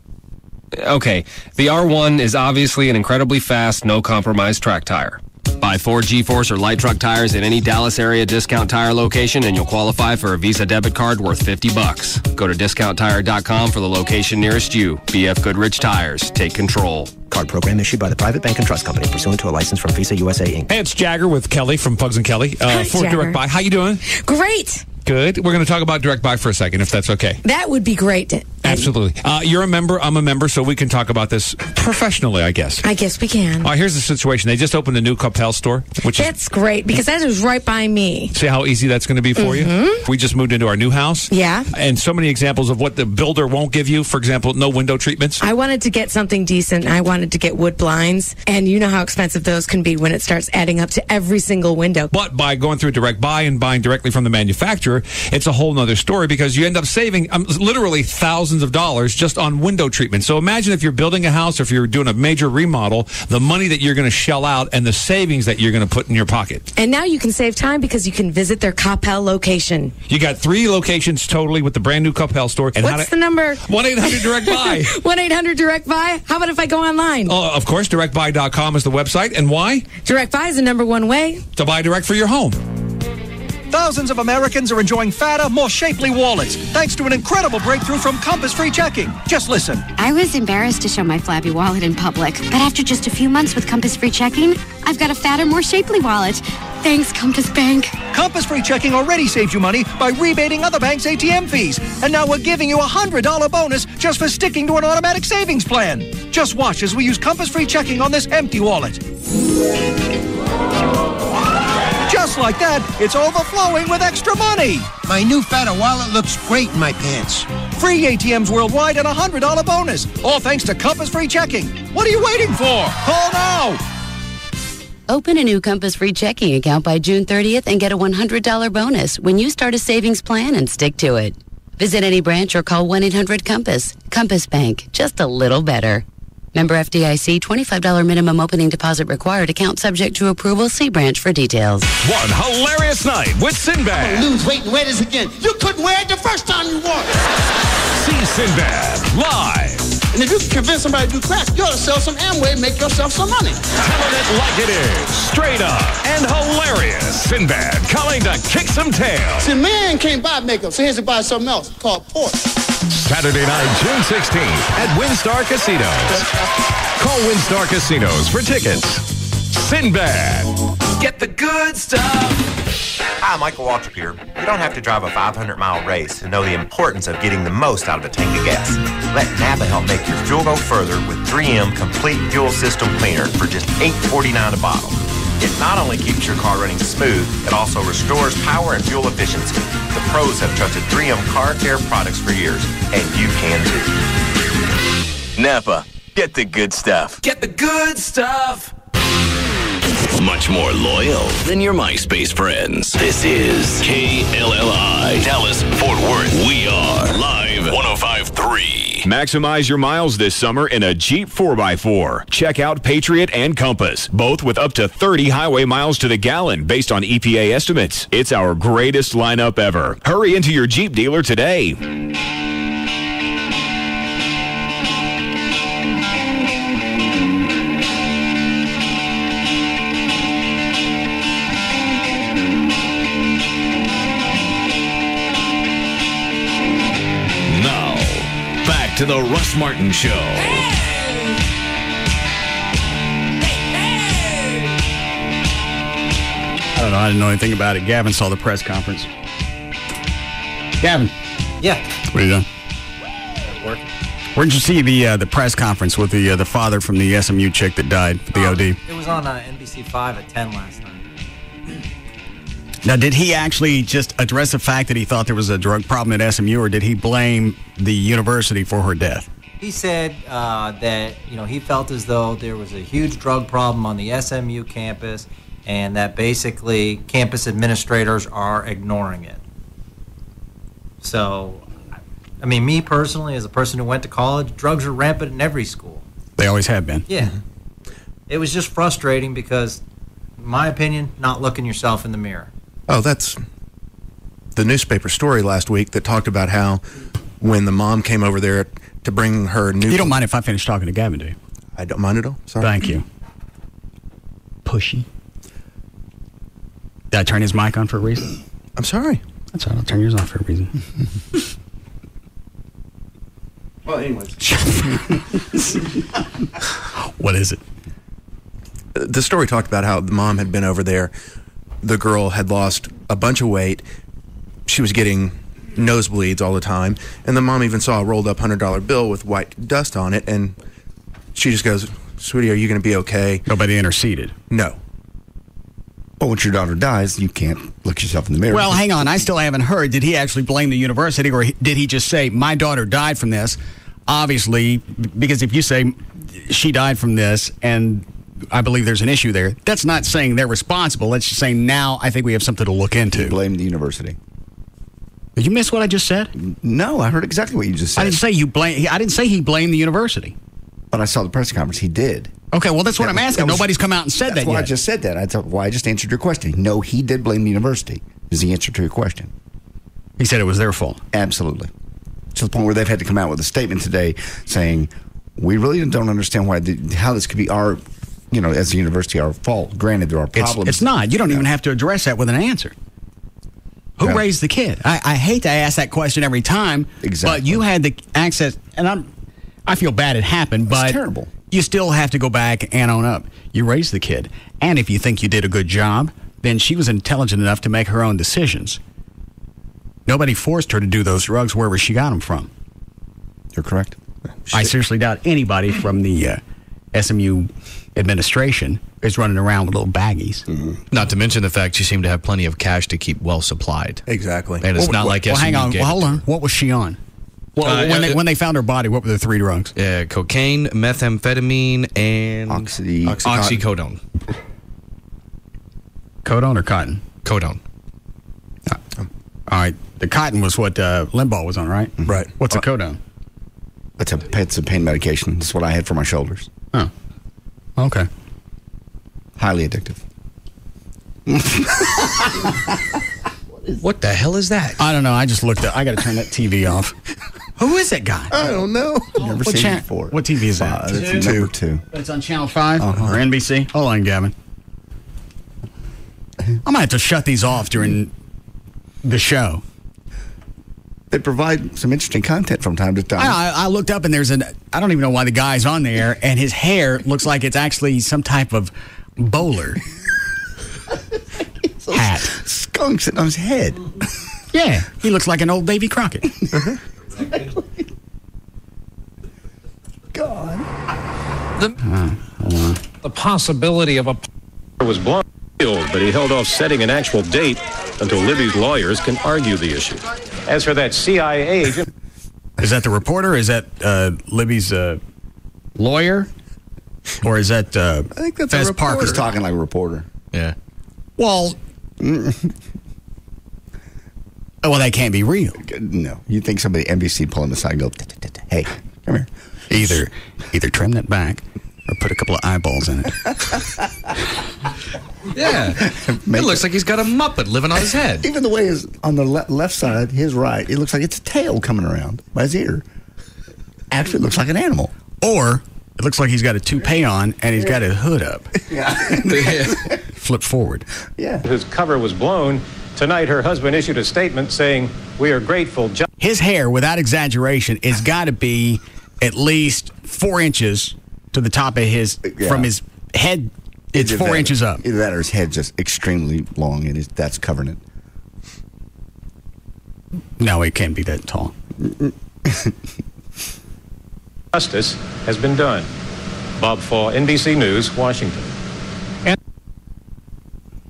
Okay, the R1 is obviously an incredibly fast, no-compromise track tire. Buy 4 G-Force or light truck tires at any Dallas area discount tire location and you'll qualify for a Visa debit card worth $50. Go to discounttire.com for the location nearest you. BF Goodrich Tires. Take control. Card program issued by the Private Bank and Trust Company pursuant to a license from Visa USA Inc. Hey, it's Jagger with Kelly from Pugs and Kelly Hi, for Jagger. Direct Buy. How you doing? Great. Good. We're going to talk about Direct Buy for a second, if that's okay. That would be great. Absolutely. You're a member. I'm a member, so we can talk about this professionally, I guess. I guess we can. All right, here's the situation. They just opened a new Coppell store, which That's great because that is right by me. See how easy that's going to be for you? We just moved into our new house. Yeah. And so many examples of what the builder won't give you. For example, no window treatments. I wanted to get something decent. I wanted to get wood blinds, and you know how expensive those can be when it starts adding up to every single window. But by going through Direct Buy and buying directly from the manufacturer, future, it's a whole nother story because you end up saving literally thousands of dollars just on window treatment. So imagine if you're building a house, or if you're doing a major remodel, the money that you're going to shell out and the savings that you're going to put in your pocket. And now you can save time because you can visit their Coppell location. You got 3 locations totally with the brand new Coppell store. And what's the number? 1-800-DIRECT-BUY. 1-800-DIRECT-BUY. How about if I go online? Oh, of course, directbuy.com is the website. And why? Direct Buy is the number one way to buy direct for your home. Thousands of Americans are enjoying fatter, more shapely wallets thanks to an incredible breakthrough from Compass Free Checking. Just listen. I was embarrassed to show my flabby wallet in public, but after just a few months with Compass Free Checking, I've got a fatter, more shapely wallet. Thanks, Compass Bank. Compass Free Checking already saved you money by rebating other banks' ATM fees. And now we're giving you a $100 bonus just for sticking to an automatic savings plan. Just watch as we use Compass Free Checking on this empty wallet. Just like that, it's overflowing with extra money. My new fatter wallet looks great in my pants. Free ATMs worldwide and a $100 bonus. All thanks to Compass Free Checking. What are you waiting for? Call now. Open a new Compass Free checking account by June 30th and get a $100 bonus when you start a savings plan and stick to it. Visit any branch or call 1-800-COMPASS. Compass Bank, just a little better. Member FDIC, $25 minimum opening deposit required. Account subject to approval. See branch for details. One hilarious night with Sinbad. I'm gonna lose weight and wear this again. You couldn't wear it the first time you wore it. See Sinbad live. And if you can convince somebody to do crack, you ought to sell some Amway and make yourself some money. Telling it like it is. Straight up and hilarious. Sinbad coming to kick some tail. See, man can't buy makeup, so he has to buy something else called pork. Saturday night, June 16th at WinStar Casinos. Call WinStar Casinos for tickets. Sinbad. Get the good stuff. Hi, Michael Waltrip here. You don't have to drive a 500-mile race to know the importance of getting the most out of a tank of gas. Let Napa help make your fuel go further with 3M Complete Fuel System Cleaner for just $8.49 a bottle. It not only keeps your car running smooth, it also restores power and fuel efficiency. The pros have trusted 3M car care products for years, and you can too. Napa, get the good stuff. Get the good stuff. Much more loyal than your MySpace friends. This is KLLI, Dallas, Fort Worth. We are live 105.3. Maximize your miles this summer in a Jeep 4x4. Check out Patriot and Compass, both with up to 30 highway miles to the gallon based on EPA estimates. It's our greatest lineup ever. Hurry into your Jeep dealer today. To the Russ Martin Show. I don't know. I didn't know anything about it. Gavin saw the press conference. Gavin. Yeah. What are you doing? Working. Where did you see the press conference with the father from the SMU chick that died, the OD? It was on NBC5 at 10 last night. Now, did he actually just address the fact that he thought there was a drug problem at SMU, or did he blame the university for her death? He said that he felt as though there was a huge drug problem on the SMU campus, and that basically campus administrators are ignoring it. So, I mean, me personally, as a person who went to college, drugs are rampant in every school. They always have been. Yeah. It was just frustrating because, in my opinion, not looking yourself in the mirror. Oh, that's the newspaper story last week that talked about how when the mom came over there to bring her new... You don't mind if I finish talking to Gavin, do you? I don't mind at all. Sorry. Thank you. Pushy. Did I turn his mic on for a reason? I'm sorry. That's all right. I'll turn yours off for a reason. Well, anyways. What is it? The story talked about how the mom had been over there. The girl had lost a bunch of weight. She was getting nosebleeds all the time. And the mom even saw a rolled up $100 bill with white dust on it. And she just goes, "Sweetie, are you going to be okay?" Nobody interceded. No. But once your daughter dies, you can't look yourself in the mirror. Well, hang on. I still haven't heard. Did he actually blame the university, or did he just say, my daughter died from this? Obviously, because if you say she died from this and I believe there's an issue there, that's not saying they're responsible. That's just saying now I think we have something to look into. Blame the university. Did you miss what I just said? No, I heard exactly what you just said. I didn't say I didn't say he blamed the university. But I saw the press conference. He did. Okay, well, that's what I'm asking. Nobody's come out and said that That's why yet. I just said that. I thought, well, I just answered your question. No, he did blame the university. Is the answer to your question? He said it was their fault. Absolutely. To the point where they've had to come out with a statement today saying, we really don't understand how this could be our, as a university, our fault. Granted, there are problems. It's not. You don't even have to address that with an answer. Who raised the kid? I hate to ask that question every time. Exactly. But you had the access, and I feel bad it happened, but it's terrible. You still have to go back and own up. You raised the kid. And if you think you did a good job, then she was intelligent enough to make her own decisions. Nobody forced her to do those drugs wherever she got them from. You're correct. I seriously doubt anybody from the SMU administration is running around with little baggies. Mm-hmm. Not to mention the fact she seemed to have plenty of cash to keep well supplied. Exactly. And it's not like SMU hang on. gave Hold on. What was she on? Well, when they found her body, what were the 3 drugs? Cocaine, methamphetamine, and oxycodone. Codone or cotton? Codone. All right. The cotton was what Limbaugh was on, right? Right. What's a codone? It's a pain medication. That's what I had for my shoulders. Oh. Okay. Highly addictive. What the hell is that? I don't know. I just looked up. I got to turn that TV off. Who is that guy? I don't know. Never seen it before. What TV is that? It's number 2. It's on Channel 5 or NBC? Hold on, Gavin. I'm going to have to shut these off during the show. They provide some interesting content from time to time. I looked up and I don't even know why the guy's on there, and his hair looks like it's actually some type of bowler hat. Skunks on his head. Yeah, he looks like an old Davy Crockett. God. The possibility of a was blown, but he held off setting an actual date until Libby's lawyers can argue the issue. As for that CIA agent... Is that the reporter? Is that Libby's lawyer? Or is that I think that's Fez a reporter. Parker? He's talking like a reporter. Yeah. Well... well, that can't be real. No. You think somebody at NBC pull him aside and go, hey, come here. Either trim that back or put a couple of eyeballs in it. Yeah. It looks like he's got a Muppet living on his head. Even the way is on the left side, his right, it looks like it's a tail coming around by his ear. Actually, it looks like an animal. Or it looks like he's got a toupee on and he's got his hood up. Yeah. Flip forward. Yeah. His cover was blown. Tonight, her husband issued a statement saying, "We are grateful." His hair, without exaggeration, has got to be at least 4 inches to the top of from his head. It's 4 inches up. Either that or his head's just extremely long, and that's covering it. No, it can't be that tall. Justice has been done. Bob Faw, NBC News, Washington.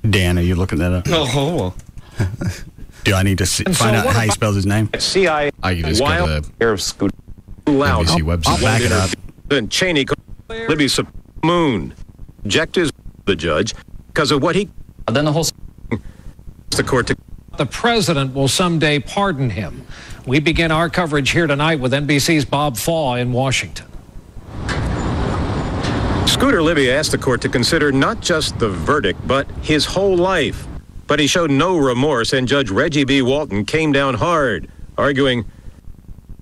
Dan, are you looking that up? Oh, Do I need to find out how he spells his name? CIA. You just go to the Scooter loud. NBC website. I'll back it up. Then Cheney, Libby Moon, objected the judge because of what he. Then the whole. The court to. The president will someday pardon him. We begin our coverage here tonight with NBC's Bob Faw in Washington. Scooter Libby asked the court to consider not just the verdict, but his whole life. But he showed no remorse, and Judge Reggie B. Walton came down hard, arguing,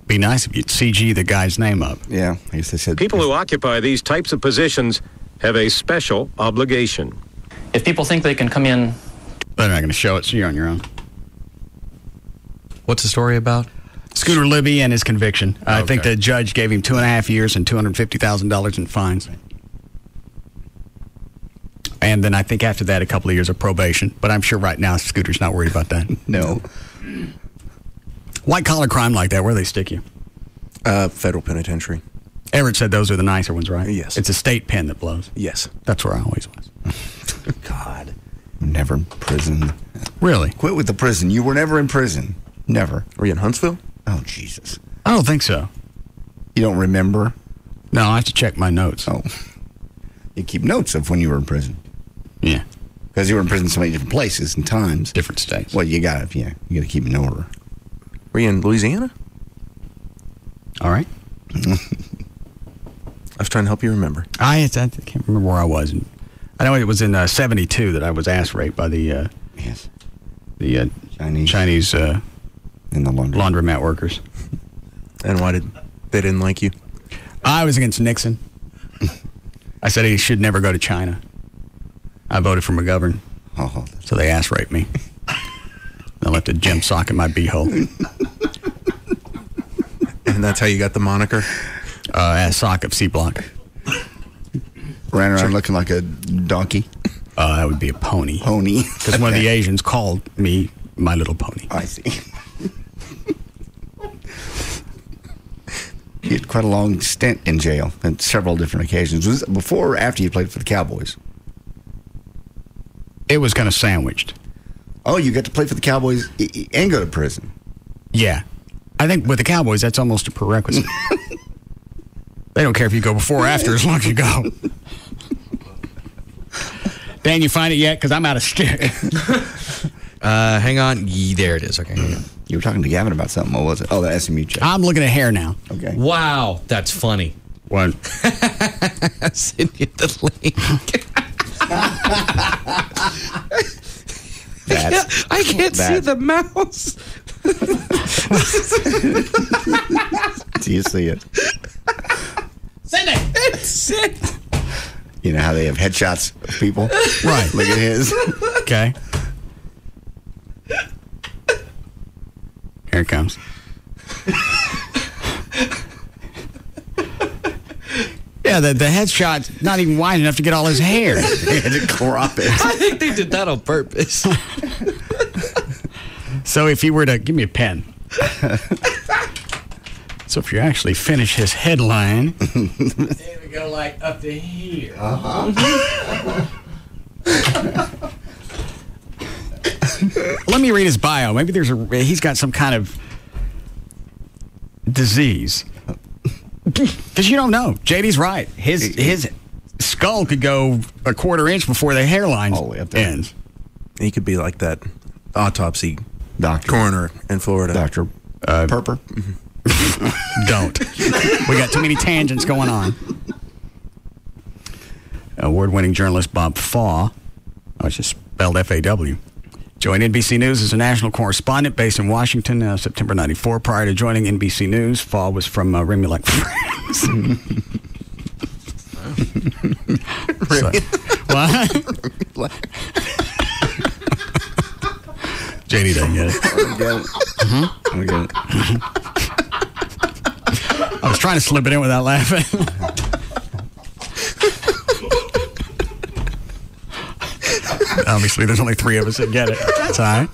Be nice if you'd CG the guy's name up. Yeah, I guess they said. people who occupy these types of positions have a special obligation. If people think they can come in... They're not going to show it, so you're on your own. What's the story about? Scooter Libby and his conviction. I think the judge gave him 2.5 years and $250,000 in fines. And then I think after that, a couple of years of probation. But I'm sure right now Scooter's not worried about that. No. White-collar crime like that, where do they stick you? Federal penitentiary. Everett said those are the nicer ones, right? Yes. It's a state pen that blows. Yes. That's where I always was. God. Never in prison. Really? Quit with the prison. You were never in prison. Never. Were you in Huntsville? Oh, Jesus. I don't think so. You don't remember? No, I have to check my notes. Oh. You keep notes of when you were in prison. Yeah. Because you were in prison so many different places and times. Different states. Well, you got to keep in order. Were you in Louisiana? All right. I was trying to help you remember. I can't remember where I was. I know it was in 72 that I was ass raped by the Chinese in the laundromat workers. And why they didn't like you? I was against Nixon. I said he should never go to China. I voted for McGovern. Oh. So they ass raped me. I left a gem sock in my beehole. And that's how you got the moniker? Ass sock of C Block. Ran around looking like a donkey. That would be a pony. Pony. Because one of the Asians called me My Little Pony. I see. You had quite a long stint in jail on several different occasions. Was it before or after you played for the Cowboys? It was kind of sandwiched. Oh, you got to play for the Cowboys and go to prison. Yeah. I think with the Cowboys, that's almost a prerequisite. They don't care if you go before or after as long as you go. Dan, you find it yet? Because I'm out of stick. Hang on. There it is. Okay. Hang on. You were talking to Gavin about something. What was it? Oh, the SMU check. I'm looking at hair now. Okay. Wow, that's funny. What? Send you the link. I can't see the mouse. Do you see it? Send it. Send it. You know how they have headshots of people? Right. Look at his. Okay. Here it comes. Yeah, the headshot's not even wide enough to get all his hair. They had to crop it. I think they did that on purpose. So if you were to... Give me a pen. So if you actually finish his headline... There we go, like up to here. Let me read his bio. Maybe he's got some kind of disease. Because you don't know. JD's right. His skull could go a quarter inch before the hairline ends. He could be like that autopsy doctor coroner in Florida. Dr. Perper. Don't. We got too many tangents going on. Award-winning journalist Bob Faw, it's just spelled F-A-W, joined NBC News as a national correspondent based in Washington, September 94. Prior to joining NBC News, Faw was from Remulak France. Really? What? JD doesn't get it. I get it. I get it. I was trying to slip it in without laughing. Obviously, there's only 3 of us that get it. That's all right.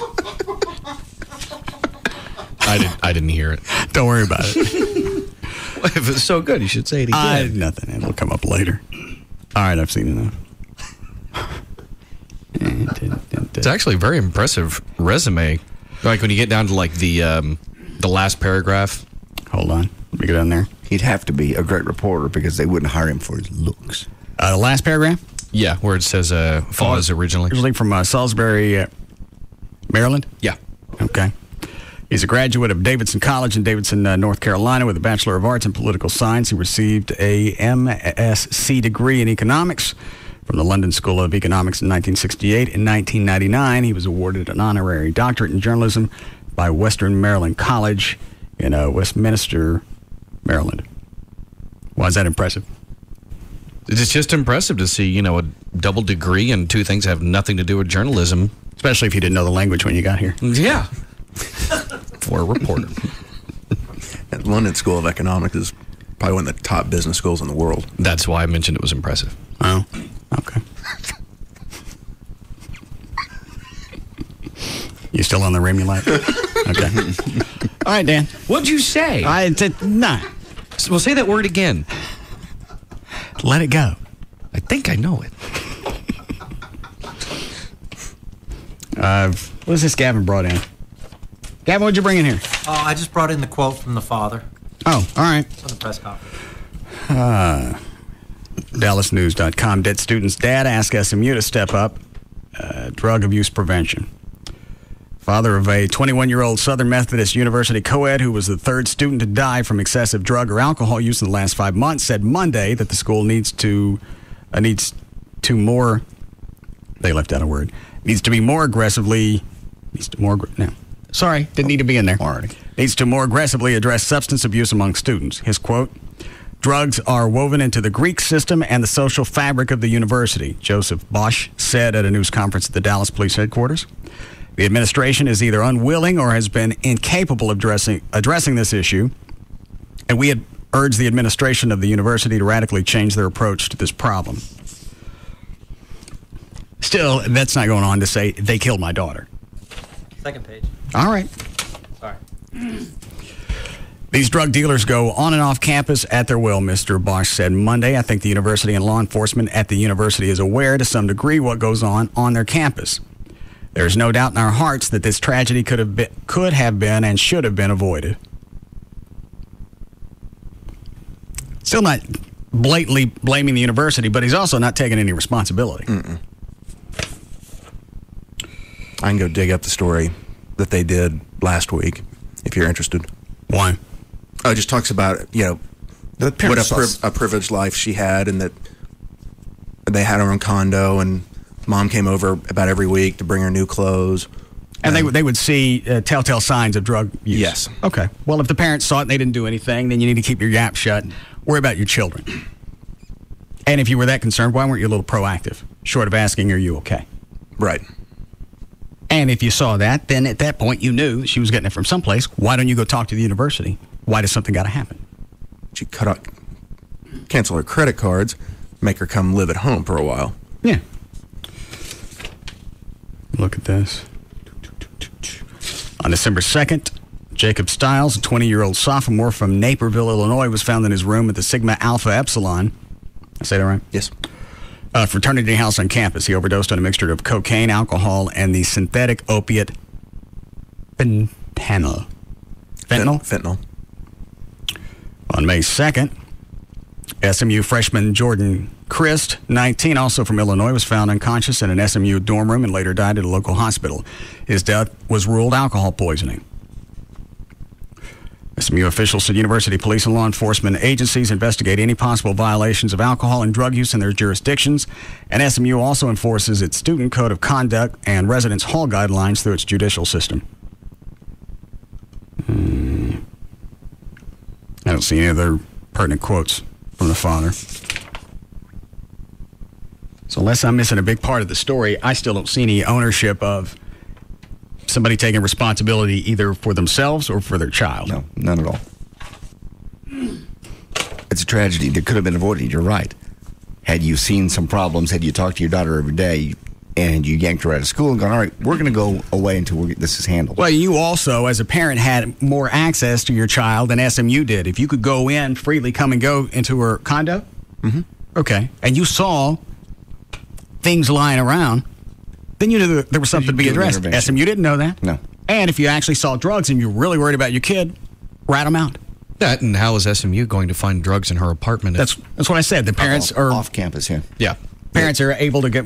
I didn't hear it. Don't worry about it. Well, if it's so good, you should say it again. Nothing. It'll come up later. All right, I've seen enough. It's actually a very impressive resume. Like when you get down to like the last paragraph. Hold on. Let me get down there. He'd have to be a great reporter because they wouldn't hire him for his looks. The last paragraph? Yeah, where it says Faw is originally from Salisbury, Maryland? Yeah. Okay. He's a graduate of Davidson College in Davidson, North Carolina, with a Bachelor of Arts in Political Science. He received a MSc degree in economics from the London School of Economics in 1968. In 1999, he was awarded an honorary doctorate in journalism by Western Maryland College in Westminster, Maryland. Why is that impressive? It's just impressive to see, a double degree and 2 things that have nothing to do with journalism. Especially if you didn't know the language when you got here. Yeah. For a reporter. At London School of Economics is probably one of the top business schools in the world. That's why I mentioned it was impressive. Oh, okay. You still on the Remulak? Okay. All right, Dan. What'd you say? I said nah. Well, say that word again. Let it go. I think I know it. What is this Gavin brought in? Gavin, what'd you bring in here? I just brought in the quote from the father. Oh, all right. For the press conference. DallasNews.com. Dead student's dad asks SMU to step up drug abuse prevention. Father of a 21-year-old Southern Methodist University co-ed who was the third student to die from excessive drug or alcohol use in the last 5 months said Monday that the school needs to be more aggressively needs to more aggress substance abuse among students. His quote, "Drugs are woven into the Greek system and the social fabric of the university," Joseph Bosch said at a news conference at the Dallas Police Headquarters. The administration is either unwilling or has been incapable of addressing this issue, and we had urged the administration of the university to radically change their approach to this problem. Still, that's not going on to say they killed my daughter. Second page. All right. Sorry. These drug dealers go on and off campus at their will, Mr. Bosch said Monday. I think the university and law enforcement at the university is aware to some degree what goes on their campus. There's no doubt in our hearts that this tragedy could have been and should have been avoided. Still not blatantly blaming the university, but he's also not taking any responsibility. Mm-mm. I can go dig up the story that they did last week, if you're interested. Why? Oh, it just talks about, what a privileged life she had, and that they had her own condo, and Mom came over about every week to bring her new clothes. And they would see telltale signs of drug use? Yes. Okay. Well, if the parents saw it and they didn't do anything, then you need to keep your yap shut. Worry about your children. And if you were that concerned, why weren't you a little proactive? Short of asking, are you okay? Right. And if you saw that, then at that point you knew that she was getting it from someplace. Why don't you go talk to the university? Why does something got to happen? She cancel her credit cards, make her come live at home for a while. Yeah. Look at this. On December 2nd, Jacob Stiles, a 20-year-old sophomore from Naperville, Illinois, was found in his room at the Sigma Alpha Epsilon. I say that right? Yes. Fraternity house on campus. He overdosed on a mixture of cocaine, alcohol, and the synthetic opiate fentanyl. Fentanyl. On May 2nd, SMU freshman Jordan Christ, 19, also from Illinois, was found unconscious in an SMU dorm room and later died at a local hospital. His death was ruled alcohol poisoning. SMU officials said university police and law enforcement agencies investigate any possible violations of alcohol and drug use in their jurisdictions, and SMU also enforces its student code of conduct and residence hall guidelines through its judicial system. I don't see any other pertinent quotes from the father. So unless I'm missing a big part of the story, I still don't see any ownership of somebody taking responsibility either for themselves or for their child. No, none at all. It's a tragedy that could have been avoided. You're right. Had you seen some problems, had you talked to your daughter every day, and you yanked her out of school and gone, all right, we're going to go away until this is handled. Well, you also, as a parent, had more access to your child than SMU did. If you could go in, freely come and go into her condo, okay, and you saw things lying around, then you knew there was something to be addressed. SMU didn't know that. No. And if you actually saw drugs and you're really worried about your kid, rat them out. That, and how is SMU going to find drugs in her apartment? That's what I said. The parents are off campus. Yeah. Parents are able to get,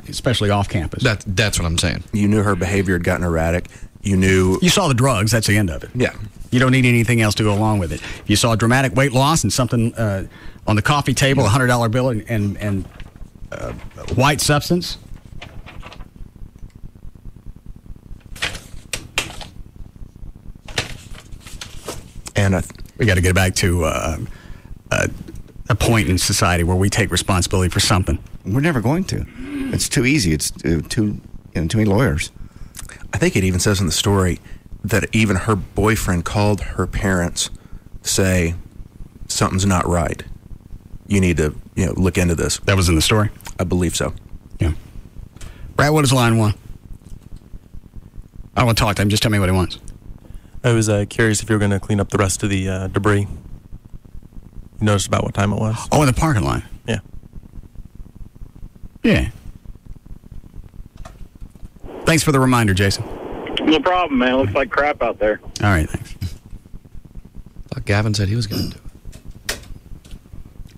especially off campus. That's what I'm saying. You knew her behavior had gotten erratic. You saw the drugs. That's the end of it. Yeah. You don't need anything else to go along with it. If you saw dramatic weight loss and something on the coffee table, a $100 bill and white substance. And we got to get back to a point in society where we take responsibility for something. We're never going to. It's too easy. It's too many lawyers. I think it even says in the story that even her boyfriend called her parents to say something's not right. You need to look into this. That was in the story? I believe so. Yeah. Brad, what is line one? I don't want to talk to him. Just tell me what he wants. I was curious if you were going to clean up the rest of the debris. You noticed about what time it was? Oh, in the parking lot. Yeah. Yeah. Thanks for the reminder, Jason. No problem, man. Looks like crap out there. All right, thanks. Gavin said he was going to do it.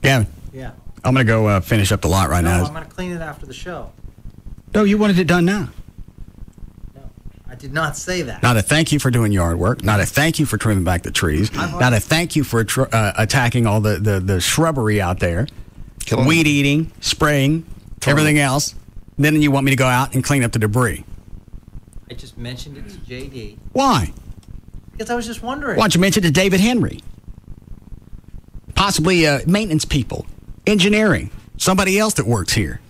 Gavin. Yeah. I'm going to go finish up the lot right now. I'm going to clean it after the show. No, you wanted it done now. No. did not say that. Not a thank you for doing yard work. Not a thank you for trimming back the trees. Not a thank you for attacking all the shrubbery out there. Weed eating, spraying, everything else. Then you want me to go out and clean up the debris. I just mentioned it to JD. Why? Because I was just wondering. Why don't you mention it to David Henry? Possibly maintenance people, engineering, somebody else that works here.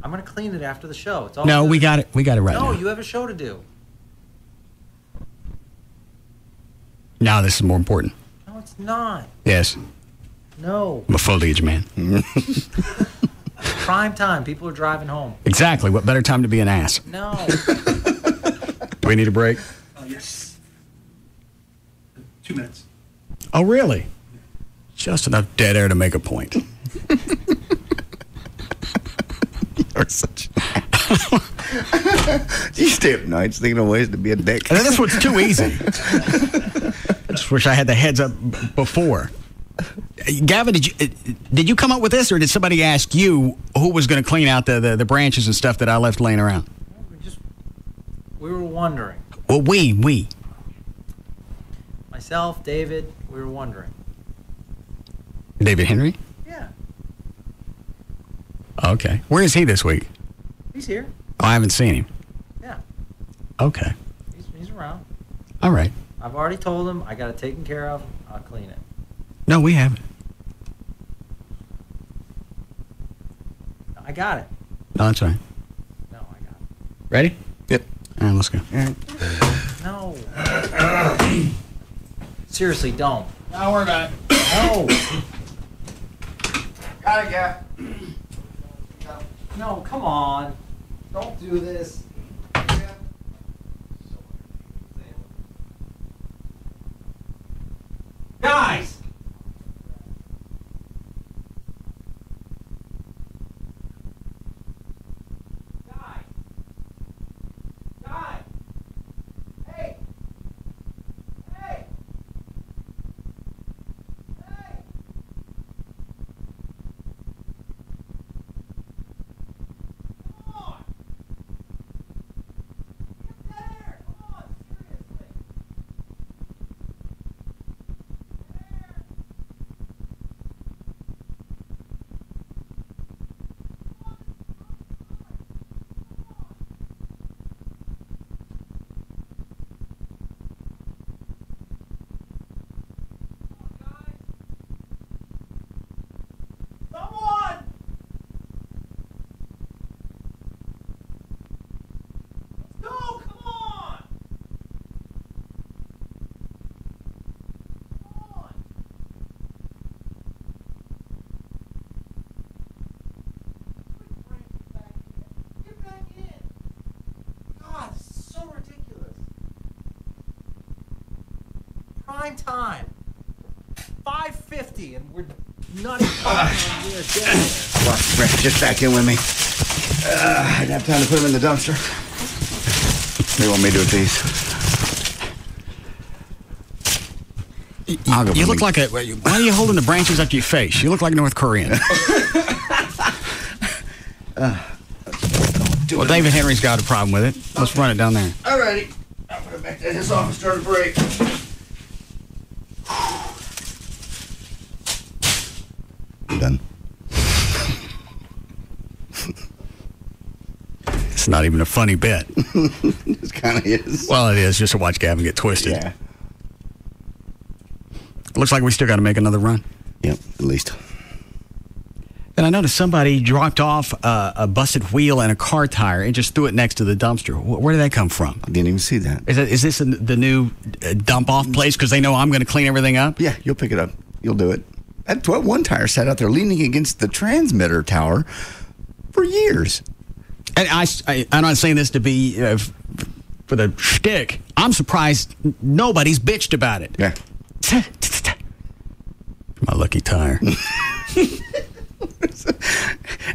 I'm going to clean it after the show. It's all No, good. we got it. We got it right now. No, you have a show to do. Now this is more important. No, it's not. Yes. No. I'm a foliage man. Prime time. People are driving home. Exactly. What better time to be an ass? No. Do we need a break? Oh, yes. 2 minutes. Oh, really? Just enough dead air to make a point. You're such. You stay up nights thinking of ways to be a dick. And this one's too easy. I just wish I had the heads up before. Gavin, did you come up with this, or did somebody ask you who was going to clean out the branches and stuff that I left laying around? We were wondering. Well, we. Myself, David, we were wondering. David Henry? Yeah. Okay. Where is he this week? He's here. Oh, I haven't seen him. Yeah. Okay. He's around. All right. I've already told him I got it taken care of. I'll clean it. No, we haven't. I got it. No, that's right. No, I got it. Ready? Yep. All right, let's go. No. Seriously, don't. Don't worry about it. No. Got it, Gav. No, come on. Don't do this. Guys! Prime time. 5:50, and we're not even talking. We're dead. Watch, Brent, just back in with me. I didn't have time to put them in the dumpster. What do you want me to do with these? You look like a... Why are you holding the branches up to your face? You look like North Korean. Well, David Henry's got a problem with it. Let's run it down there. Alrighty. I'll put it back to his office, start a break. I'm done. It's not even a funny bit. It kind of is. Well, it is, just to watch Gavin get twisted. Yeah. Looks like we still got to make another run. Yep, at least. And I noticed somebody dropped off a busted wheel and a car tire and just threw it next to the dumpster. Where did that come from? I didn't even see that. Is this the new dump-off place because they know I'm going to clean everything up? Yeah, you'll pick it up. You'll do it. That one tire sat out there leaning against the transmitter tower for years. And I'm not saying this to be for the shtick. I'm surprised nobody's bitched about it. Yeah. My lucky tire. And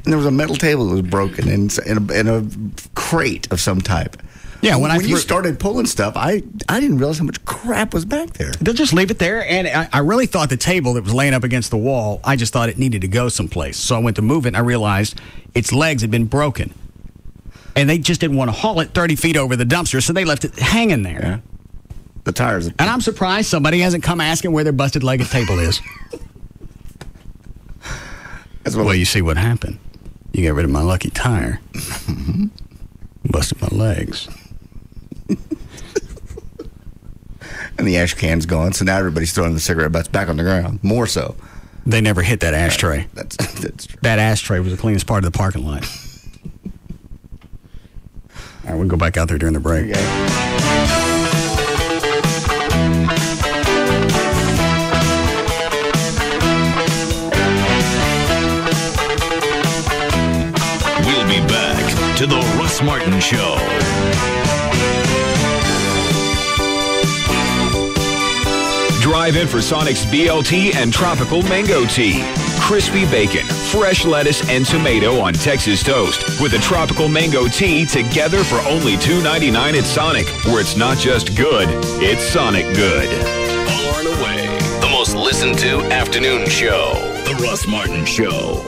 there was a metal table that was broken in a crate of some type. Yeah, when you started pulling stuff, I didn't realize how much crap was back there. They'll just leave it there, and I really thought the table that was laying up against the wall, I just thought it needed to go someplace. So I went to move it, and I realized its legs had been broken. And they just didn't want to haul it 30 feet over the dumpster, so they left it hanging there. Yeah. The tires. And I'm surprised somebody hasn't come asking where their busted leg at table is. Well, you see what happened. You got rid of my lucky tire. Busted my legs. And the ash can's gone, so now everybody's throwing the cigarette butts back on the ground. More so. They never hit that ashtray. That's true. That ashtray was the cleanest part of the parking lot. All right, we'll go back out there during the break. We'll be back to the Russ Martin Show. Drive in for Sonic's BLT and Tropical Mango Tea. Crispy bacon, fresh lettuce, and tomato on Texas toast with a Tropical Mango Tea together for only $2.99 at Sonic, where it's not just good, it's Sonic good. Far and away, the most listened to afternoon show. The Russ Martin Show.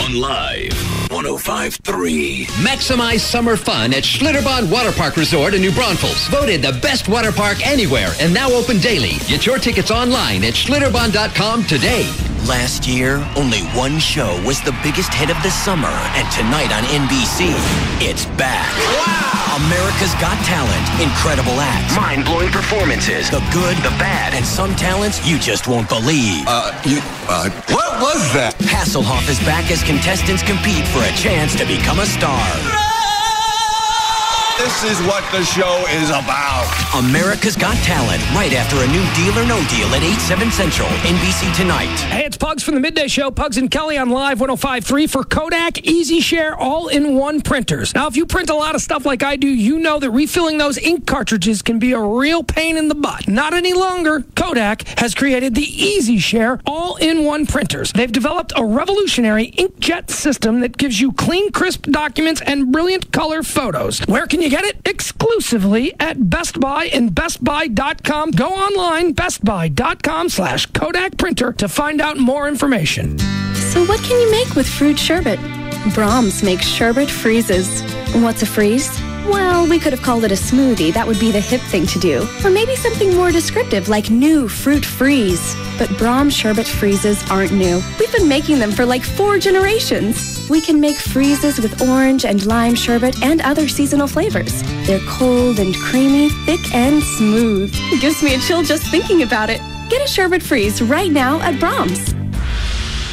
On Live 105.3. Maximize summer fun at Schlitterbahn Water Park Resort in New Braunfels. Voted the best water park anywhere and now open daily. Get your tickets online at schlitterbahn.com today. Last year, only one show was the biggest hit of the summer, and tonight on NBC, it's back. Wow! America's Got Talent. Incredible acts. Mind-blowing performances. The good, the bad, and some talents you just won't believe. What was that? Hasselhoff is back as contestants compete for a chance to become a star. This is what the show is about. America's Got Talent, right after a new Deal or No Deal at 8/7 Central, NBC tonight. Hey, it's Pugs from the Midday Show. Pugs and Kelly on Live 105.3 for Kodak EasyShare all-in-one printers. Now, if you print a lot of stuff like I do, you know that refilling those ink cartridges can be a real pain in the butt. Not any longer. Kodak has created the EasyShare all-in-one printers. They've developed a revolutionary inkjet system that gives you clean, crisp documents and brilliant color photos. Where can you get it? Exclusively at Best Buy and BestBuy.com. Go online, BestBuy.com/Kodak printer to find out more information. So what can you make with fruit sherbet? Brahms makes sherbet freezes. What's a freeze? Well, we could have called it a smoothie. That would be the hip thing to do. Or maybe something more descriptive like new fruit freeze. But Brahms sherbet freezes aren't new. We've been making them for like 4 generations. We can make freezes with orange and lime sherbet and other seasonal flavors. They're cold and creamy, thick and smooth. It gives me a chill just thinking about it. Get a sherbet freeze right now at Brahms.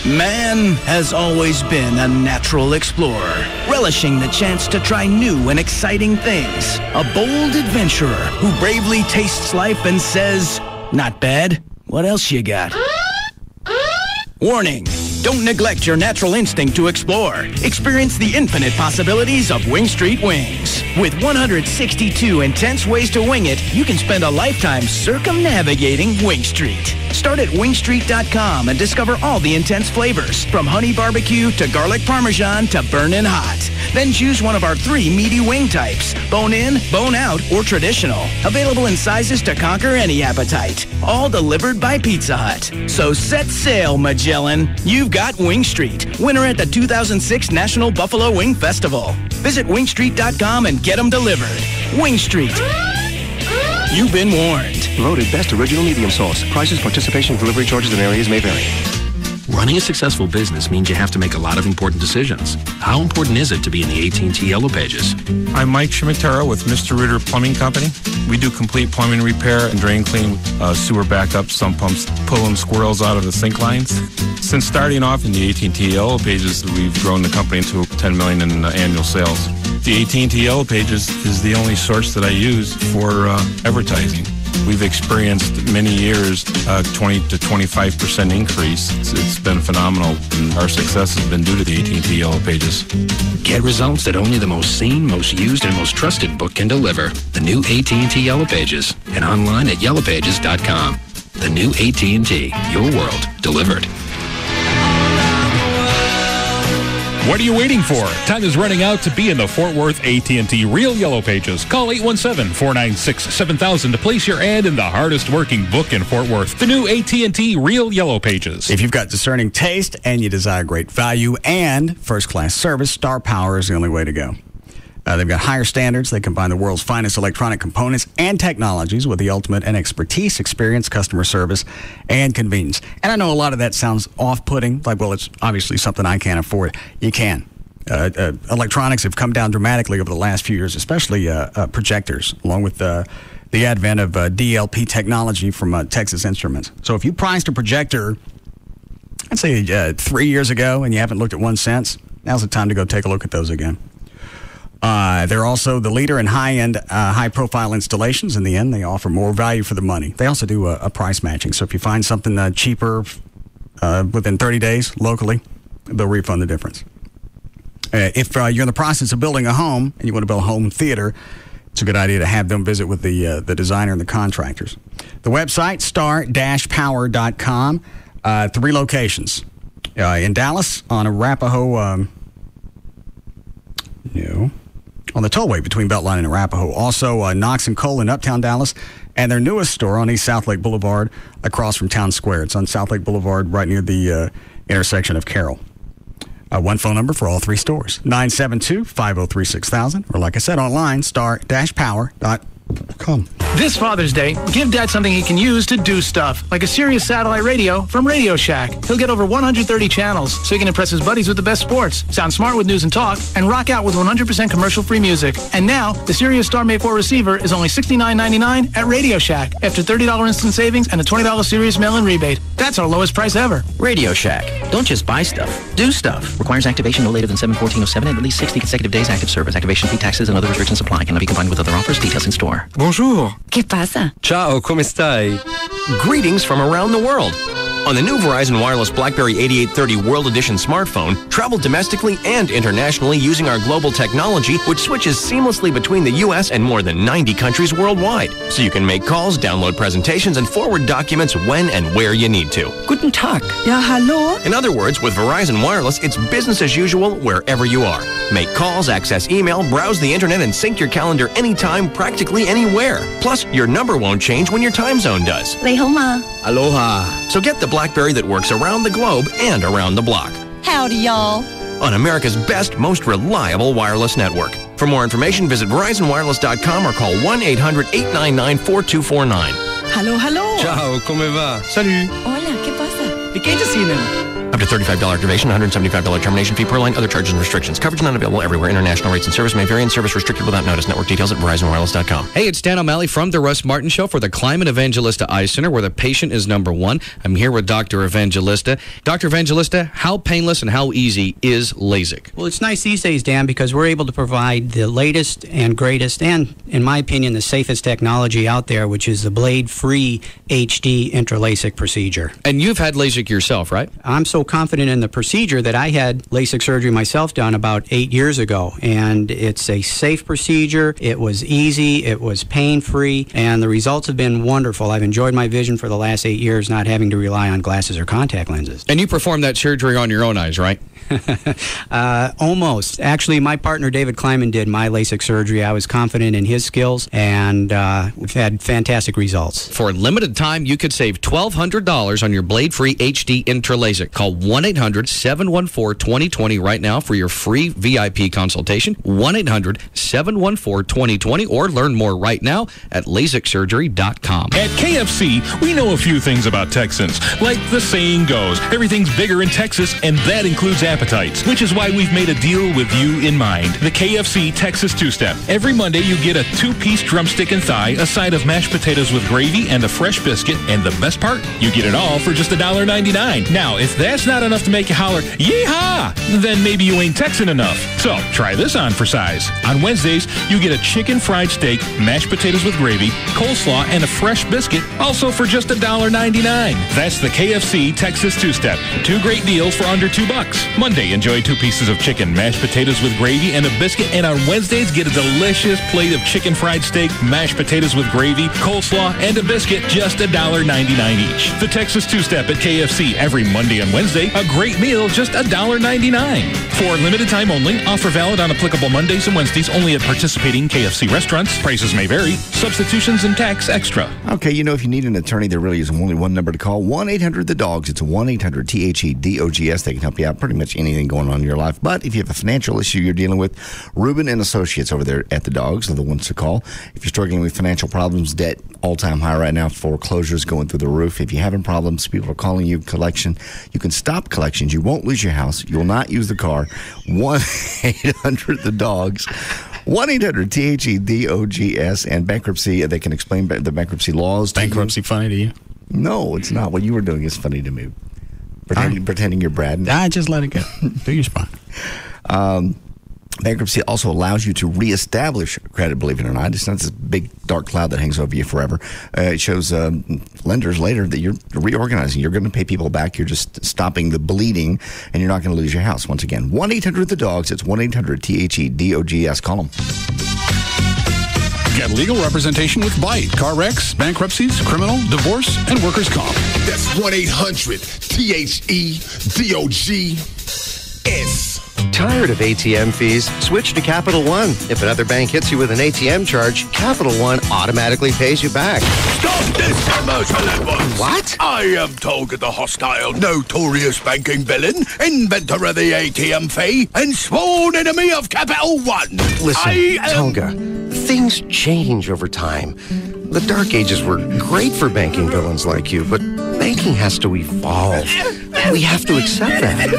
Man has always been a natural explorer, relishing the chance to try new and exciting things. A bold adventurer who bravely tastes life and says, "Not bad. What else you got?" Warning! Don't neglect your natural instinct to explore. Experience the infinite possibilities of Wing Street Wings. With 162 intense ways to wing it, you can spend a lifetime circumnavigating Wing Street. Start at wingstreet.com and discover all the intense flavors, from honey barbecue to garlic parmesan to burnin' hot. Then choose one of our 3 meaty wing types: bone in, bone out, or traditional. Available in sizes to conquer any appetite. All delivered by Pizza Hut. So set sail, Magellan. You've got Wing Street, winner at the 2006 National Buffalo Wing Festival. Visit wingstreet.com and get them delivered. Wing Street. You've been warned. Voted best original medium sauce. Prices, participation, delivery charges, and areas may vary. Running a successful business means you have to make a lot of important decisions. How important is it to be in the AT&T Yellow Pages? I'm Mike Cimitero with Mr. Ritter Plumbing Company. We do complete plumbing repair and drain clean, sewer backup, sump pumps, pulling squirrels out of the sink lines. Since starting off in the AT&T Yellow Pages, we've grown the company to $10 million in annual sales. The AT&T Yellow Pages is the only source that I use for advertising. We've experienced many years 20 to 25% increase. It's been phenomenal, and our success has been due to the AT&T Yellow Pages. Get results that only the most seen, most used, and most trusted book can deliver. The new AT&T Yellow Pages, and online at yellowpages.com. The new AT&T, your world delivered. What are you waiting for? Time is running out to be in the Fort Worth AT&T Real Yellow Pages. Call 817-496-7000 to place your ad in the hardest working book in Fort Worth. The new AT&T Real Yellow Pages. If you've got discerning taste and you desire great value and first-class service, Star Power is the only way to go. They've got higher standards. They combine the world's finest electronic components and technologies with the ultimate in expertise, experience, customer service, and convenience. And I know a lot of that sounds off-putting, like, well, it's obviously something I can't afford. You can. Electronics have come down dramatically over the last few years, especially projectors, along with the advent of DLP technology from Texas Instruments. So if you priced a projector, I'd say 3 years ago, and you haven't looked at one since, now's the time to go take a look at those again. They're also the leader in high-end, high-profile installations. In the end, they offer more value for the money. They also do a price matching. So if you find something cheaper within 30 days locally, they'll refund the difference. If you're in the process of building a home and you want to build a home theater, it's a good idea to have them visit with the designer and the contractors. The website, star-power.com. 3 locations. In Dallas, on Arapahoe, on the tollway between Beltline and Arapahoe. Also, Knox and Cole in Uptown Dallas. And their newest store on East South Lake Boulevard across from Town Square. It's on South Lake Boulevard right near the intersection of Carroll. One phone number for all 3 stores, 972-503-6000. Or like I said, online, star-power.com. This Father's Day, give Dad something he can use to do stuff, like a Sirius satellite radio from Radio Shack. He'll get over 130 channels, so he can impress his buddies with the best sports, sound smart with news and talk, and rock out with 100% commercial-free music. And now, the Sirius Star Mate 4 receiver is only $69.99 at Radio Shack, after $30 instant savings and a $20 Sirius mail-in rebate. That's our lowest price ever. Radio Shack. Don't just buy stuff. Do stuff. Requires activation no later than 7/14/07 and at least 60 consecutive days active service. Activation fee, taxes, and other restrictions apply. Cannot be combined with other offers. Details in store. Bonjour. ¿Qué pasa? Ciao, come stai? Greetings from around the world. On the new Verizon Wireless BlackBerry 8830 World Edition smartphone, travel domestically and internationally using our global technology, which switches seamlessly between the U.S. and more than 90 countries worldwide. So you can make calls, download presentations, and forward documents when and where you need to. Guten Tag. Ja, hallo. In other words, with Verizon Wireless, it's business as usual wherever you are. Make calls, access email, browse the internet, and sync your calendar anytime, practically anywhere. Plus, your number won't change when your time zone does. 你好嗎? Aloha. So get the BlackBerry that works around the globe and around the block. Howdy, y'all. On America's best, most reliable wireless network. For more information, visit VerizonWireless.com or call 1-800-899-4249. Hallo, hallo. Ciao, come va? Salut. Hola, ¿qué pasa? Wie geht es Ihnen? Up to $35 activation, $175 termination fee per line, other charges and restrictions. Coverage not available everywhere. International rates and service may vary and service restricted without notice. Network details at VerizonWireless.com. Hey, it's Dan O'Malley from The Russ Martin Show for the Climate Evangelista Eye Center, where the patient is number one. I'm here with Dr. Evangelista. Dr. Evangelista, how painless and how easy is LASIK? Well, it's nice these days, Dan, because we're able to provide the latest and greatest and, in my opinion, the safest technology out there, which is the blade-free HD intra-LASIK procedure. And you've had LASIK yourself, right? I'm so confident in the procedure that I had LASIK surgery myself done about 8 years ago, and it's a safe procedure. It was easy, it was pain-free, and the results have been wonderful. I've enjoyed my vision for the last 8 years, not having to rely on glasses or contact lenses. And you performed that surgery on your own eyes, right? Almost. Actually, my partner David Kleiman did my LASIK surgery. I was confident in his skills, and we've had fantastic results. For a limited time, you could save $1,200 on your blade-free HD intra-LASIK. Call 1-800-714-2020 right now for your free VIP consultation. 1-800-714-2020, or learn more right now at LASIKsurgery.com. At KFC, we know a few things about Texans. Like the saying goes, everything's bigger in Texas, and that includes appetites, which is why we've made a deal with you in mind. The KFC Texas Two-Step. Every Monday, you get a 2-piece drumstick and thigh, a side of mashed potatoes with gravy, and a fresh biscuit. And the best part, you get it all for just $1.99. Now, if that's not enough to make you holler, yeehaw, then maybe you ain't Texan enough. So, try this on for size. On Wednesdays, you get a chicken fried steak, mashed potatoes with gravy, coleslaw, and a fresh biscuit, also for just $1.99. That's the KFC Texas Two-Step. 2 great deals for under $2. Monday, enjoy 2 pieces of chicken, mashed potatoes with gravy, and a biscuit. And on Wednesdays, get a delicious plate of chicken fried steak, mashed potatoes with gravy, coleslaw, and a biscuit, just $1.99 each. The Texas Two-Step at KFC every Monday and Wednesday. A great meal, just $1.99. For limited time only. Offer valid on applicable Mondays and Wednesdays only at participating KFC restaurants. Prices may vary. Substitutions and tax extra. Okay, you know, if you need an attorney, there really is only one number to call. 1-800-THE-DOGS. It's 1-800-THEDOGS. They can help you out pretty much anything going on in your life. But if you have a financial issue you're dealing with, Reuben and Associates over there at the Dogs are the ones to call. If you're struggling with financial problems, debt all-time high right now, foreclosures going through the roof. If you're having problems, people are calling you collection. You can stop collections. You won't lose your house. You will not use the car. 1-800-THE-DOGS. 1-800-THEDOGS. And bankruptcy, they can explain the bankruptcy laws. Bankruptcy funny to you? No, it's not. What you were doing is funny to me. Pretending you're Brad. I just let it go. Do your spot. Bankruptcy also allows you to reestablish credit, believe it or not. It's not this big dark cloud that hangs over you forever. It shows lenders later that you're reorganizing. You're going to pay people back. You're just stopping the bleeding, and you're not going to lose your house. Once again, 1-800-THE-DOGS. It's 1-800-THEDOGS. Call them. Get legal representation with Byte. Car wrecks, bankruptcies, criminal, divorce, and workers' comp. That's 1-800-THEDOGS. Tired of ATM fees? Switch to Capital One. If another bank hits you with an ATM charge, Capital One automatically pays you back. Stop this commercial at once. What? I am Tolga, the hostile, notorious banking villain, inventor of the ATM fee, and sworn enemy of Capital One. Listen, Tolga, things change over time. The Dark Ages were great for banking villains like you, but banking has to evolve. We have to accept that.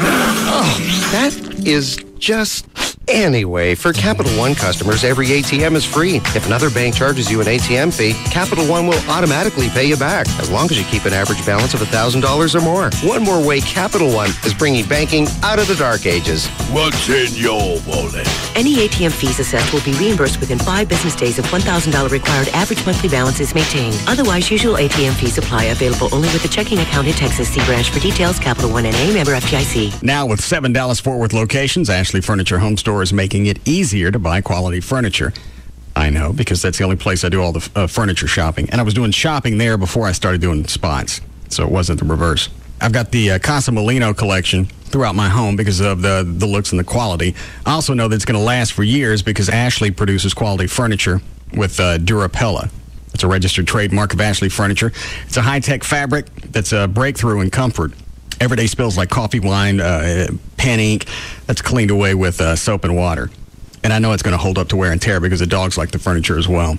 Oh, that is just... Anyway, for Capital One customers, every ATM is free. If another bank charges you an ATM fee, Capital One will automatically pay you back, as long as you keep an average balance of $1,000 or more. One more way Capital One is bringing banking out of the dark ages. What's in your wallet? Any ATM fees assessed will be reimbursed within 5 business days if $1,000 required average monthly balance is maintained. Otherwise, usual ATM fees apply. Available only with a checking account in Texas. See branch for details. Capital One NA, member FDIC. Now with 7 Dallas-Fort Worth locations, Ashley Furniture Home Store is making it easier to buy quality furniture. I know, because that's the only place I do all the furniture shopping. And I was doing shopping there before I started doing spots, so it wasn't the reverse. I've got the Casa Molino collection throughout my home because of the looks and the quality. I also know that it's going to last for years because Ashley produces quality furniture with Durapella. It's a registered trademark of Ashley Furniture. It's a high-tech fabric that's a breakthrough in comfort. Everyday spills like coffee, wine, pen ink, that's cleaned away with soap and water. And I know it's going to hold up to wear and tear because the dogs like the furniture as well.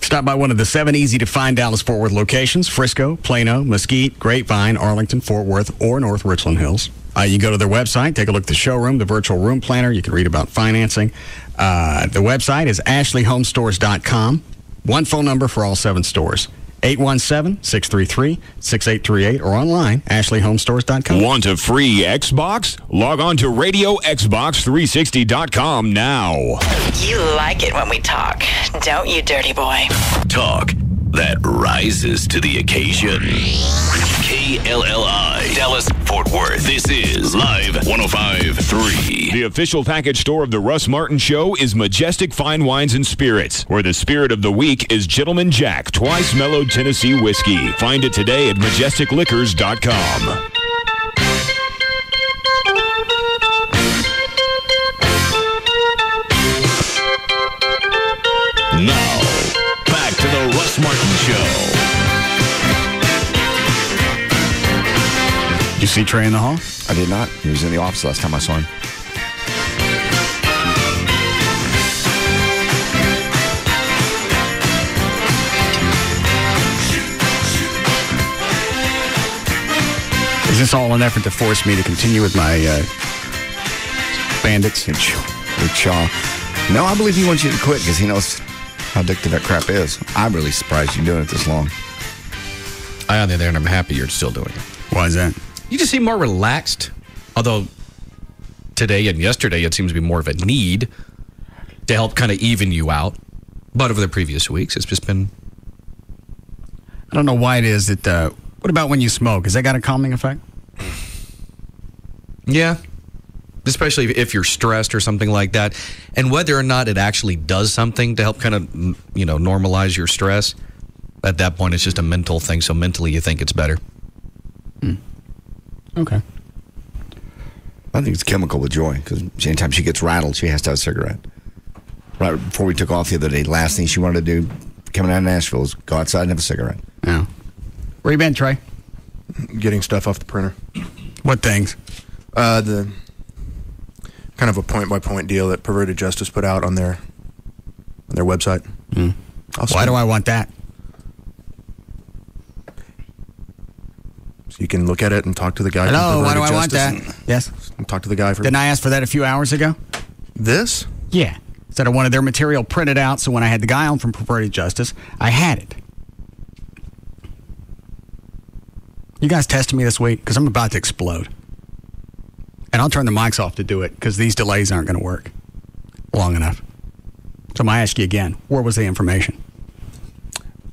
Stop by one of the 7 easy-to-find Dallas-Fort Worth locations: Frisco, Plano, Mesquite, Grapevine, Arlington, Fort Worth, or North Richland Hills. You go to their website, take a look at the showroom, the virtual room planner. You can read about financing. The website is ashleyhomestores.com. One phone number for all 7 stores: 817-633-6838, or online, ashleyhomestores.com. Want a free Xbox? Log on to RadioXbox360.com now. You like it when we talk, don't you, dirty boy? Talk that rises to the occasion. KLLI, Dallas, Fort Worth. This is Live 105.3. The official package store of the Russ Martin Show is Majestic Fine Wines and Spirits, where the spirit of the week is Gentleman Jack, twice mellowed Tennessee whiskey. Find it today at majesticliquors.com. Now, back to the Russ Martin Show. Did you see Trey in the hall? I did not. He was in the office last time I saw him. Is this all an effort to force me to continue with my bandits? Your chaw. No, I believe he wants you to quit because he knows how addictive that crap is. I'm really surprised you're doing it this long. On the other hand, I'm happy you're still doing it. Why is that? You just seem more relaxed. Although today and yesterday it seems to be more of a need to help kind of even you out. But over the previous weeks, it's just been... I don't know why it is that... what about when you smoke? Has that got a calming effect? Yeah. Especially if you're stressed or something like that. And whether or not it actually does something to help kind of, normalize your stress, at that point it's just a mental thing. So mentally you think it's better. Okay. I think it's chemical with Joy because anytime she gets rattled, she has to have a cigarette. Right before we took off the other day, last thing she wanted to do coming out of Nashville was go outside and have a cigarette. Yeah. Where you been, Trey? Getting stuff off the printer. What things? The kind of a point-by-point deal that Perverted Justice put out on their website. Why do I want that? So you can look at it and talk to the guy. Hello, why do I want that? Yes. And talk to the guy. Didn't I ask for that a few hours ago? This? Yeah. Said I wanted their material printed out, so when I had the guy on from Perverted Justice, I had it. You guys testing me this week? Because I'm about to explode. And I'll turn the mics off to do it, because these delays aren't going to work long enough. So I'm going to ask you again, where was the information?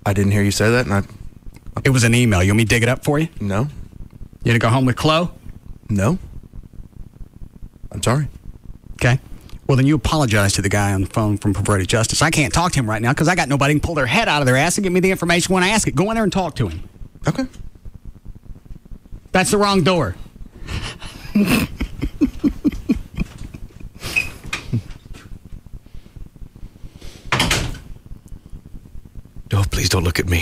I didn't hear you say that, and It was an email. You want me to dig it up for you? No. You gonna go home with Chloe? No. I'm sorry. Okay. Well, then you apologize to the guy on the phone from Perverted Justice. I can't talk to him right now because I got nobody who can pull their head out of their ass and give me the information when I ask it. Go in there and talk to him. Okay. That's the wrong door. Oh, please don't look at me.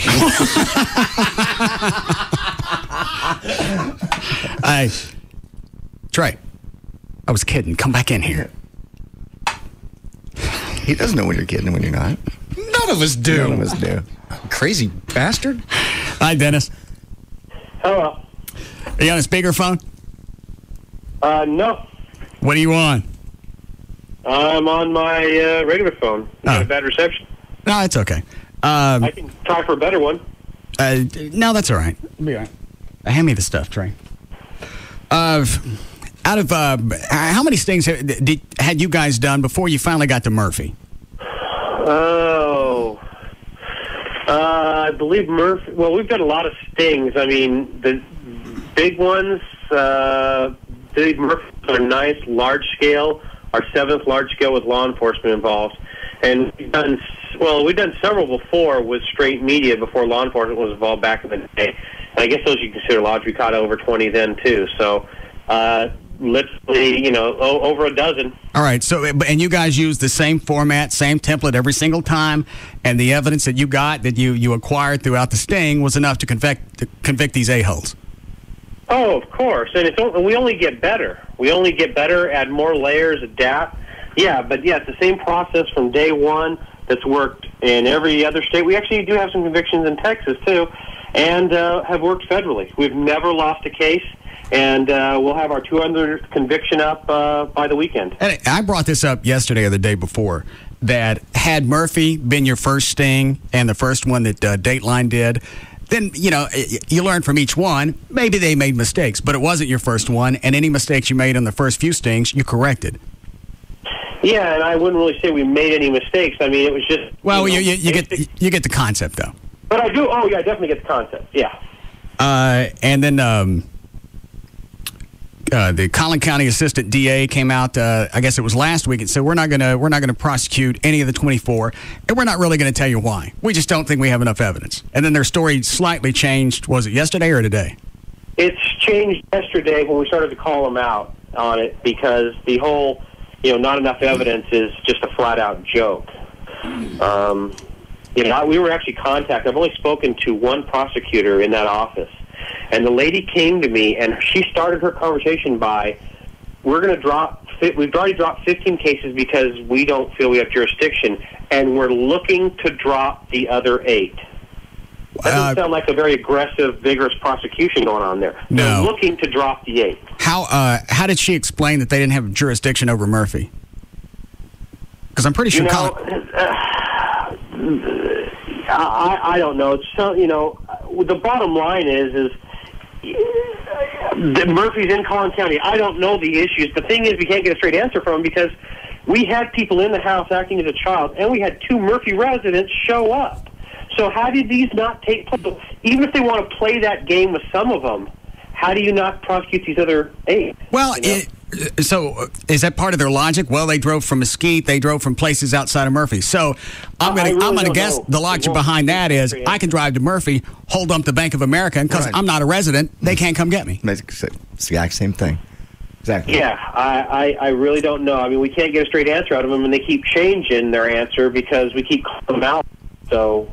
Hey, Trey, I was kidding. Come back in here. He doesn't know when you're kidding and when you're not. None of us do. None of us do. Crazy bastard. Hi, Dennis. Hello. Are you on a speakerphone? No. What are you on? I'm on my regular phone. Got a bad reception. No, it's okay. I can try for a better one. No, that's all right. It'll be all right. Hand me the stuff, Trey. Out of how many stings had you guys done before you finally got to Murphy? Oh, I believe Murphy. Well, we've done a lot of stings. I mean, the big ones. Big Murphy are nice, large scale. Our 7th large scale with law enforcement involved, and we've done several before with straight media before law enforcement was involved back in the day. And I guess those you consider large. We caught over 20 then too. So. Literally, over a dozen. All right. So, and you guys use the same format, same template every single time, and the evidence that you got that you acquired throughout the sting was enough to convict these a-holes. Oh, of course, and we only get better. We only get better, add more layers, adapt. Yeah, but it's the same process from day one that's worked in every other state. We actually do have some convictions in Texas too, and have worked federally. We've never lost a case. And we'll have our 200th conviction up by the weekend. And I brought this up yesterday or the day before, that had Murphy been your first sting and the first one that Dateline did, then, you learn from each one. Maybe they made mistakes, but it wasn't your first one, and any mistakes you made on the first few stings, you corrected. Yeah, and I wouldn't really say we made any mistakes. I mean, it was just... Well, you get the concept, though. But I do. Oh, yeah, I definitely get the concept, yeah. And then... the Collin County Assistant DA came out. I guess it was last week, and said we're not gonna prosecute any of the 24, and we're not really going to tell you why. We just don't think we have enough evidence. And then their story slightly changed. Was it yesterday or today? It's changed yesterday when we started to call them out on it because the whole, not enough evidence is just a flat out joke. We were actually contacted. I've only spoken to one prosecutor in that office. And the lady came to me, and she started her conversation by, we've already dropped 15 cases because we don't feel we have jurisdiction, and we're looking to drop the other 8. That doesn't sound like a very aggressive, vigorous prosecution going on there. No. They're looking to drop the 8. How did she explain that they didn't have jurisdiction over Murphy? Because I'm pretty sure... I don't know. It's the bottom line is that Murphy's in Collin County. I don't know the issues. The thing is, we can't get a straight answer from him because we had people in the house acting as a child, and we had 2 Murphy residents show up. So how did these not take place? Even if they want to play that game with some of them, how do you not prosecute these other 8? Well, so is that part of their logic? Well, they drove from Mesquite. They drove from places outside of Murphy. So I'm going to guess the logic behind that is I can drive to Murphy, hold up the Bank of America, and because I'm not a resident, they can't come get me. It's the exact same thing. Exactly. Yeah, I really don't know. I mean, we can't get a straight answer out of them, and they keep changing their answer because we keep calling them out. So,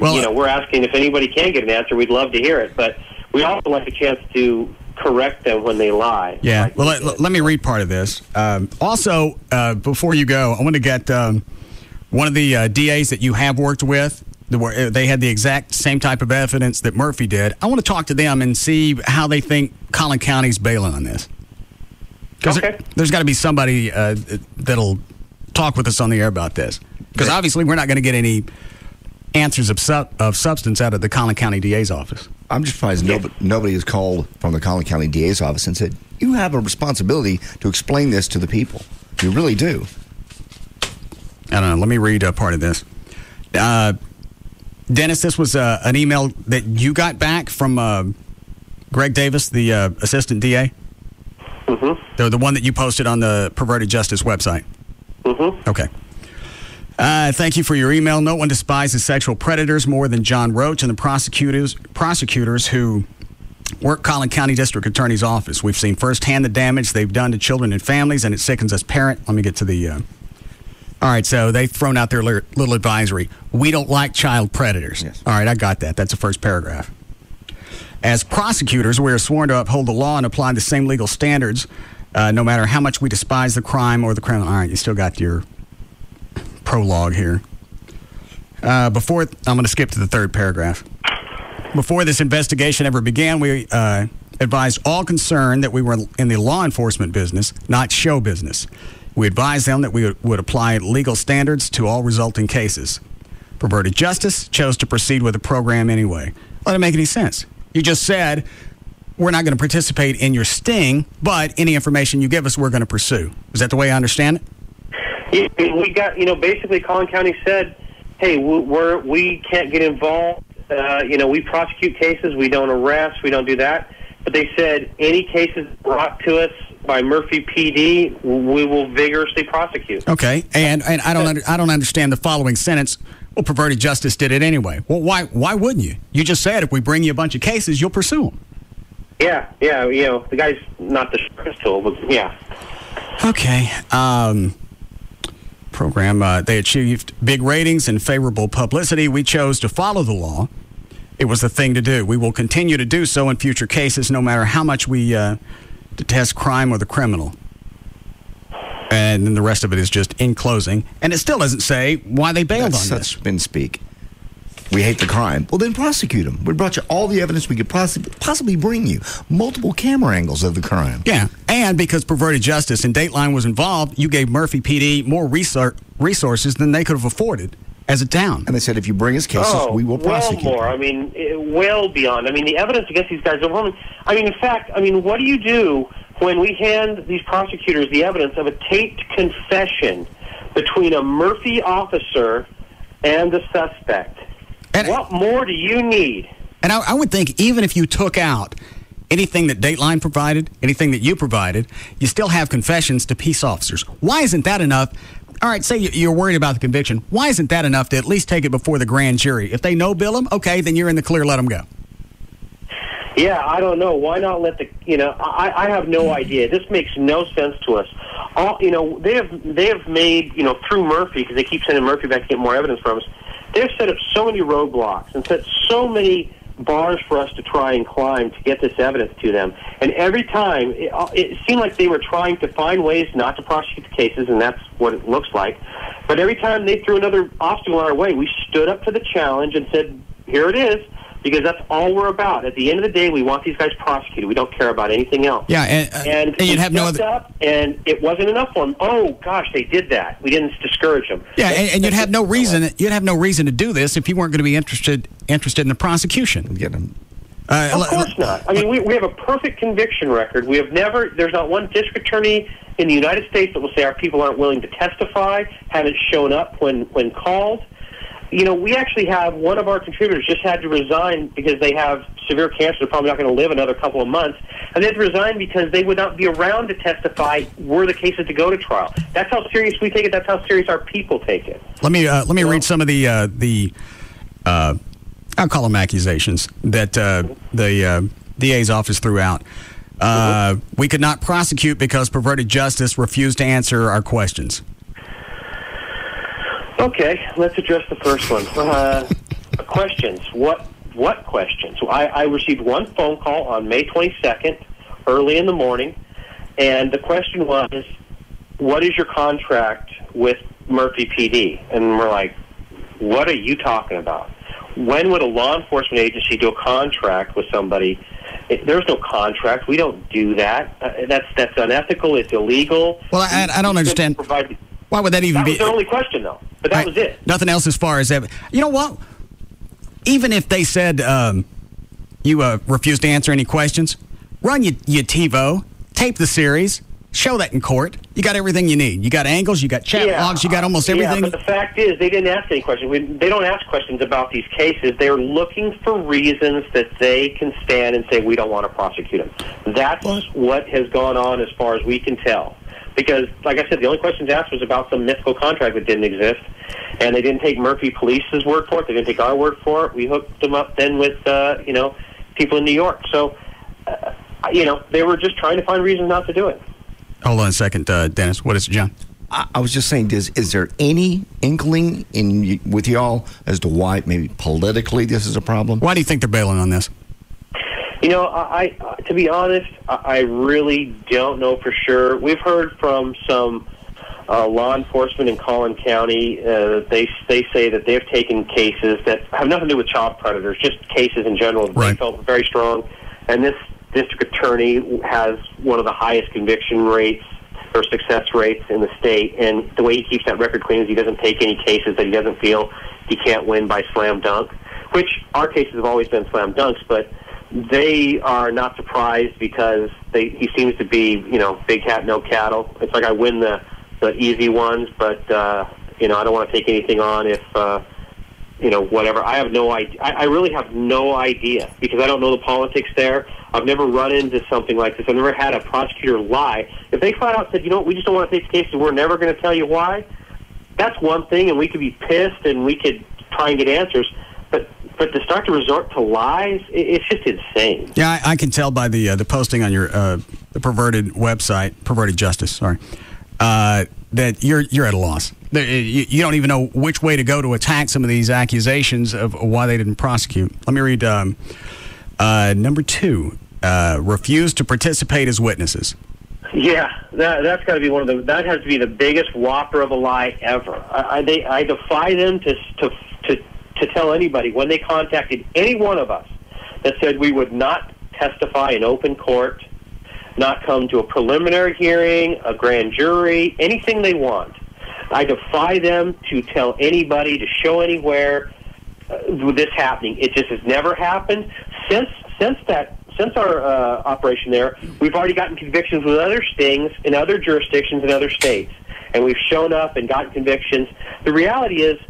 we're asking if anybody can get an answer. We'd love to hear it, but we also like a chance to correct them when they lie. Yeah. Well, let me read part of this. Also, before you go, I want to get one of the DAs that you have worked with. They had the exact same type of evidence that Murphy did. I want to talk to them and see how they think Collin County's bailing on this. Because there's got to be somebody that'll talk with us on the air about this. Because obviously we're not going to get any answers of substance out of the Collin County DA's office. I'm just surprised nobody has called from the Collin County DA's office and said, you have a responsibility to explain this to the people. You really do. I don't know. Let me read part of this. Dennis, this was an email that you got back from Greg Davis, the assistant DA? Mm-hmm. The one that you posted on the Perverted Justice website? Mm-hmm. Okay. Thank you for your email. No one despises sexual predators more than John Roach and the prosecutors who work Collin County District Attorney's Office. We've seen firsthand the damage they've done to children and families, and it sickens us parent. Let me get to the... All right, so they've thrown out their little advisory. We don't like child predators. Yes. All right, I got that. That's the first paragraph. As prosecutors, we are sworn to uphold the law and apply the same legal standards, no matter how much we despise the crime or the criminal. All right, you still got your prologue here. I'm going to skip to the third paragraph. Before this investigation ever began, we advised all concerned that we were in the law enforcement business, not show business. We advised them that we would apply legal standards to all resulting cases. Perverted Justice chose to proceed with the program anyway. Well, that didn't make any sense. You just said, we're not going to participate in your sting, but any information you give us, we're going to pursue. Is that the way I understand it? Yeah, we got, basically Collin County said, hey, we can't get involved. We prosecute cases. We don't arrest. We don't do that. But they said any cases brought to us by Murphy PD, we will vigorously prosecute. Okay, and I don't understand the following sentence. Well, Perverted Justice did it anyway. Well, why wouldn't you? You just said if we bring you a bunch of cases, you'll pursue them. Yeah, the guy's not the sharpest tool, but yeah. Okay. Program, they achieved big ratings and favorable publicity. We chose to follow the law. It was the thing to do. We will continue to do so in future cases, no matter how much we detest crime or the criminal. And then the rest of it is just in closing. And it still doesn't say why they bailed on this. That's such spin speak. We hate the crime. Well, then prosecute them. We brought you all the evidence we could possibly bring you. Multiple camera angles of the crime. Yeah, and because Perverted Justice and Dateline was involved, you gave Murphy PD more resources than they could have afforded as a town. And they said, if you bring us cases, we will prosecute. Well more. I mean, well beyond. I mean, the evidence against these guys is overwhelming. I mean, in fact, what do you do when we hand these prosecutors the evidence of a taped confession between a Murphy officer and the suspect? And what more do you need? And I would think even if you took out anything that Dateline provided, anything that you provided, you still have confessions to peace officers. Why isn't that enough? All right, say you're worried about the conviction. Why isn't that enough to at least take it before the grand jury? If they no bill them, okay, then you're in the clear, let them go. Yeah, I don't know. Why not let I have no idea. This makes no sense to us. They have made, through Murphy, because they keep sending Murphy back to get more evidence from us, they've set up so many roadblocks and set so many bars for us to try and climb to get this evidence to them. And every time, it seemed like they were trying to find ways not to prosecute the cases, and that's what it looks like. But every time they threw another obstacle in our way, we stood up to the challenge and said, here it is, because that's all we're about. At the end of the day, we want these guys prosecuted. We don't care about anything else. Yeah, and you'd have no other... up, and it wasn't enough for them. Oh gosh, they did that. We didn't discourage them. Yeah, and you'd have no reason. You'd have no reason to do this if you weren't going to be interested in the prosecution. Of course not. I mean, we have a perfect conviction record. We have never. There's not one district attorney in the United States that will say our people aren't willing to testify, haven't shown up when called. We actually have one of our contributors just had to resign because they have severe cancer. They're probably not going to live another couple of months. And they had to resign because they would not be around to testify were the cases to go to trial. That's how serious we take it. That's how serious our people take it. Let me read some of the I'll call them accusations that the DA's office threw out. We could not prosecute because Perverted Justice refused to answer our questions. Okay, let's address the first one. Questions. What questions? I received one phone call on May 22nd early in the morning, and the question was, what is your contract with Murphy PD? And we're like, what are you talking about? When would a law enforcement agency do a contract with somebody? There's no contract. We don't do that. That's unethical. It's illegal. Well, I don't understand. Why would that even be? That was the only question, though. But that was it. Nothing else as far as that. You know what? Even if they said you refuse to answer any questions, run your TiVo, tape the series, show that in court. You got everything you need. You got angles, you got chat logs, you got almost everything. Yeah, but the fact is, they didn't ask any questions. They don't ask questions about these cases. They're looking for reasons that they can stand and say, we don't want to prosecute them. That's what has gone on as far as we can tell. Because, like I said, the only questions asked was about some mythical contract that didn't exist. And they didn't take Murphy Police's word for it. They didn't take our word for it. We hooked them up then with, people in New York. So, they were just trying to find reasons not to do it. Hold on a second, Dennis. What is it, John? I was just saying, is there any inkling with y'all as to why maybe politically this is a problem? Why do you think they're bailing on this? I to be honest, I really don't know for sure. We've heard from some law enforcement in Collin County. They say that they've taken cases that have nothing to do with child predators, just cases in general. Right. They felt very strong. And this district attorney has one of the highest conviction rates or success rates in the state. And the way he keeps that record clean is he doesn't take any cases that he doesn't feel he can't win by slam dunk, which our cases have always been slam dunks, but they are not surprised because he seems to be, big hat, no cattle. It's like I win the easy ones, but, I don't want to take anything on if, whatever. I have no idea. I really have no idea because I don't know the politics there. I've never run into something like this. I've never had a prosecutor lie. If they flat out said, we just don't want to take the case and we're never going to tell you why, that's one thing, and we could be pissed and we could try and get answers. But to start to resort to lies, it's just insane. Yeah, I can tell by the posting on your the Perverted website, Perverted Justice, sorry, that you're at a loss. You don't even know which way to go to attack some of these accusations of why they didn't prosecute. Let me read number 2. Refused to participate as witnesses. Yeah, that's got to be that has to be the biggest whopper of a lie ever. I defy them to tell anybody when they contacted any one of us that said we would not testify in open court, not come to a preliminary hearing, a grand jury, anything they want. I defy them to tell anybody, to show anywhere this happening. It just has never happened. Since our operation there, we've already gotten convictions with other stings in other jurisdictions in other states, and we've shown up and gotten convictions. The reality is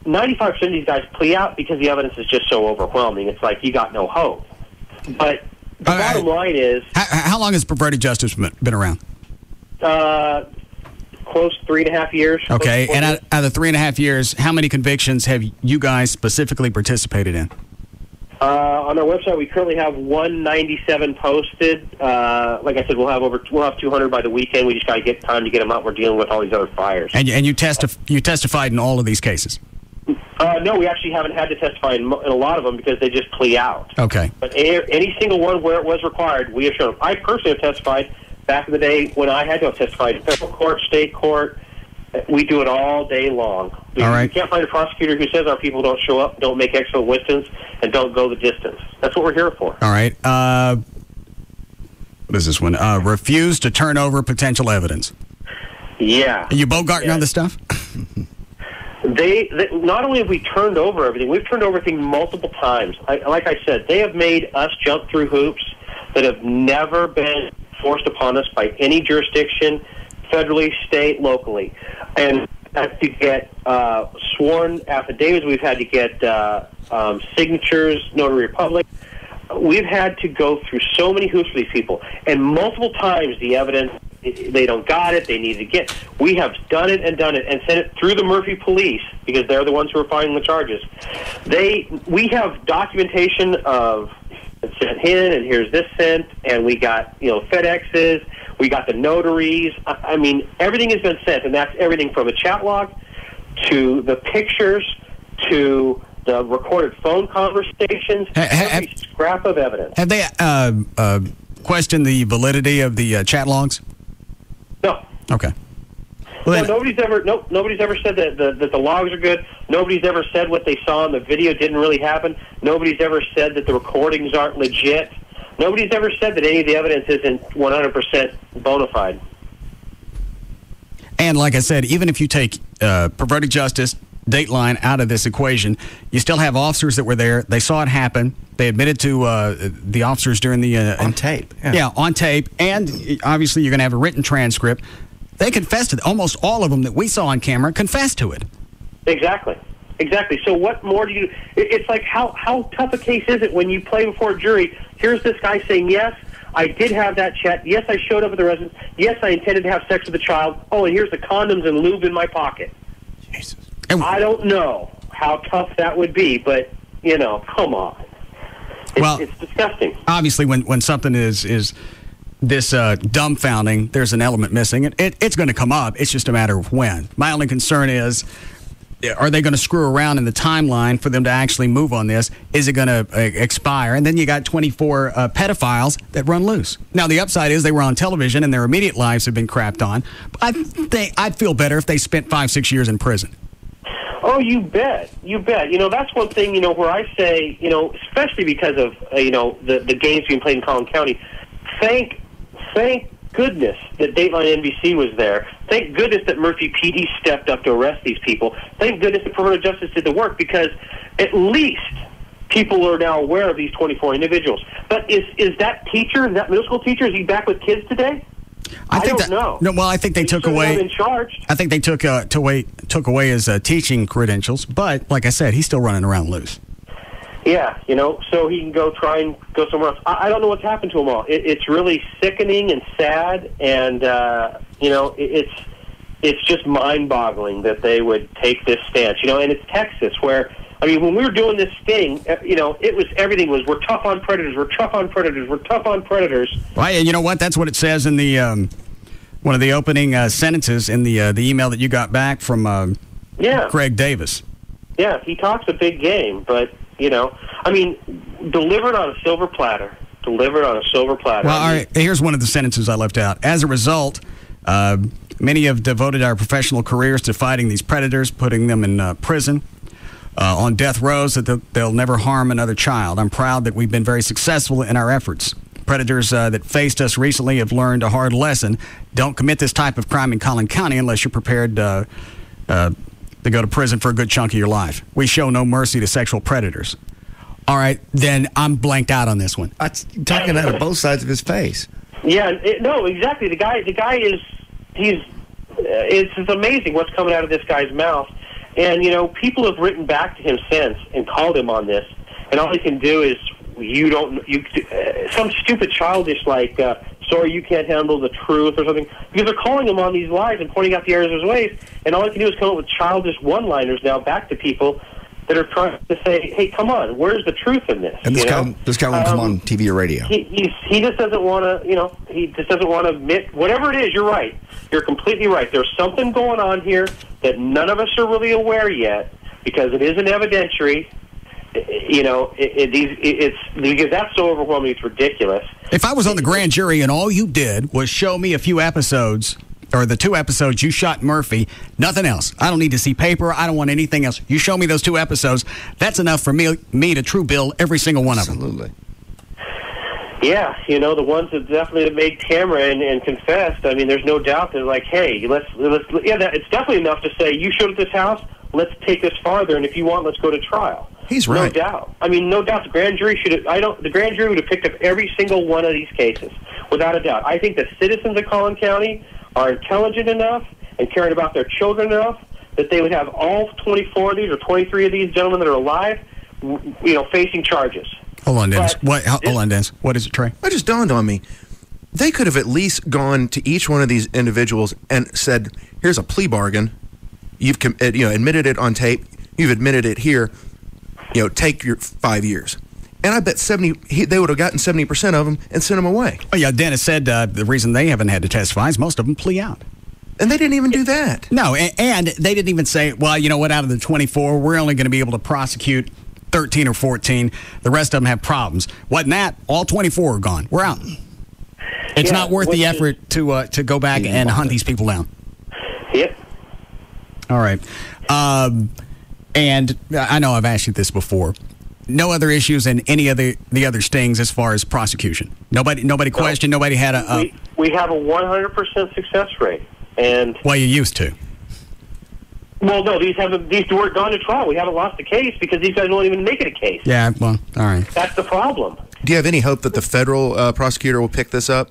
95% of these guys plea out because the evidence is just so overwhelming. It's like you got no hope. But the bottom line is... How long has Perverted Justice been around? Close 3.5 years. Okay, and out of the 3.5 years, how many convictions have you guys specifically participated in? On our website, we currently have 197 posted. Like I said, we'll have 200 by the weekend. We just got to get time to get them out. We're dealing with all these other fires. And you testified in all of these cases? No, we actually haven't had to testify in a lot of them because they just plea out. Okay. But any single one where it was required, we have shown. I personally have testified back in the day when I had to have testified in federal court, state court. We do it all day long. All right. You can't find a prosecutor who says our people don't show up, don't make excellent witnesses, and don't go the distance. That's what we're here for. All right. What is this one? Refuse to turn over potential evidence. Yeah. Are you bogarting on this stuff? They not only have we turned over everything, we've turned over everything multiple times. Like I said, they have made us jump through hoops that have never been forced upon us by any jurisdiction, federally, state, locally. And had to get sworn affidavits. We've had to get signatures, notary public. We've had to go through so many hoops for these people. And multiple times the evidence, they don't got it, they need to get. We have done it and sent it through the Murphy Police because they're the ones who are filing the charges. We have documentation of it's sent in and here's this sent, and we got FedExes, we got the notaries. I mean, everything has been sent, and that's everything from a chat log to the pictures to the recorded phone conversations, every scrap of evidence. Have they question the validity of the chat logs? No. Okay. Well, nobody's ever said that the logs are good. Nobody's ever said what they saw in the video didn't really happen. Nobody's ever said that the recordings aren't legit. Nobody's ever said that any of the evidence isn't 100% bona fide. And like I said, even if you take perverted justice, Dateline out of this equation, you still have officers that were there. They saw it happen. They admitted to the officers during the... on tape. Yeah, on tape. And obviously you're going to have a written transcript. They confessed to it. Almost all of them that we saw on camera confessed to it. Exactly. So what more do you... It's like, how tough a case is it when you play before a jury? Here's this guy saying, yes, I did have that chat. Yes, I showed up at the residence. Yes, I intended to have sex with the child. Oh, and here's the condoms and lube in my pocket. Jesus. I don't know how tough that would be, but, come on. It's disgusting. Obviously, when something is this dumbfounding, there's an element missing. It's going to come up. It's just a matter of when. My only concern is, are they going to screw around in the timeline for them to actually move on this? Is it going to expire? And then you got 24 pedophiles that run loose. Now, the upside is they were on television and their immediate lives have been crapped on. I'd feel better if they spent 5-6 years in prison. Oh, you bet. That's one thing, where I say, especially because of, the games being played in Collin County, thank goodness that Dateline NBC was there. Thank goodness that Murphy PD stepped up to arrest these people. Thank goodness that Perverted Justice did the work, because at least people are now aware of these 24 individuals. But is that teacher, that middle school teacher, is he back with kids today? I don't know. No, well, I think they took away. In charge. I think they took away his teaching credentials. But like I said, he's still running around loose. Yeah, so he can try and go somewhere else. I don't know what's happened to them all. It's really sickening and sad, and it's just mind-boggling that they would take this stance. And it's Texas, where when we were doing this sting, everything was we're tough on predators, we're tough on predators, we're tough on predators. Right, and you know what? That's what it says in the one of the opening sentences in the email that you got back from Craig Davis. Yeah, he talks a big game, but delivered on a silver platter. Well, all right, here's one of the sentences I left out. As a result, many have devoted our professional careers to fighting these predators, putting them in prison, on death rows, so that they'll never harm another child. I'm proud that we've been very successful in our efforts. Predators that faced us recently have learned a hard lesson. Don't commit this type of crime in Collin County unless you're prepared to go to prison for a good chunk of your life. We show no mercy to sexual predators. All right, then I'm blanked out on this one. Talking out of both sides of his face. Yeah, no, exactly. The guy is it's amazing what's coming out of this guy's mouth. And, people have written back to him since and called him on this. And all he can do is, some stupid childish like, sorry, you can't handle the truth or something. Because they're calling him on these lies and pointing out the errors of his ways. And all he can do is come up with childish one-liners now back to people that are trying to say, hey, come on, where's the truth in this? And this guy won't come on TV or radio. He just doesn't want to, he just doesn't want to admit, whatever it is, you're right. You're completely right. There's something going on here that none of us are really aware yet, because it is an evidentiary. It's because that's so overwhelming, it's ridiculous. If I was on the grand jury and all you did was show me a few episodes, or the 2 episodes you shot Murphy, nothing else. I don't need to see paper. I don't want anything else. You show me those 2 episodes. That's enough for me to true bill every single one of them. Absolutely. Yeah, the ones that definitely made camera and confessed. There's no doubt they're like, hey, it's definitely enough to say you showed at this house. Let's take this farther, and if you want, let's go to trial. He's right. No doubt. No doubt. The grand jury the grand jury would have picked up every single one of these cases, without a doubt. I think the citizens of Collin County are intelligent enough and caring about their children enough that they would have all 24 of these or 23 of these gentlemen that are alive, facing charges. Hold on, Dennis. What is it, Trey? It just dawned on me. They could have at least gone to each one of these individuals and said, here's a plea bargain. You've admitted it on tape. You've admitted it here. Take your 5 years. And I bet they would have gotten 70% of them and sent them away. Oh, yeah, Dennis said the reason they haven't had to testify is most of them plea out. And they didn't even do that. No, and they didn't even say, well, you know what, out of the 24, we're only going to be able to prosecute 13 or 14. The rest of them have problems. Wasn't that? All 24 are gone. We're out. It's not worth the effort to go back and hunt these people down. Yep. All right. And I know I've asked you this before. No other issues in any of the other stings as far as prosecution. Nobody questioned. Nobody had a. We have a 100% success rate, and well, you used to. Well, no, these were gone to trial. We haven't lost the case because these guys won't even make it a case. Yeah. Well, all right. That's the problem. Do you have any hope that the federal prosecutor will pick this up?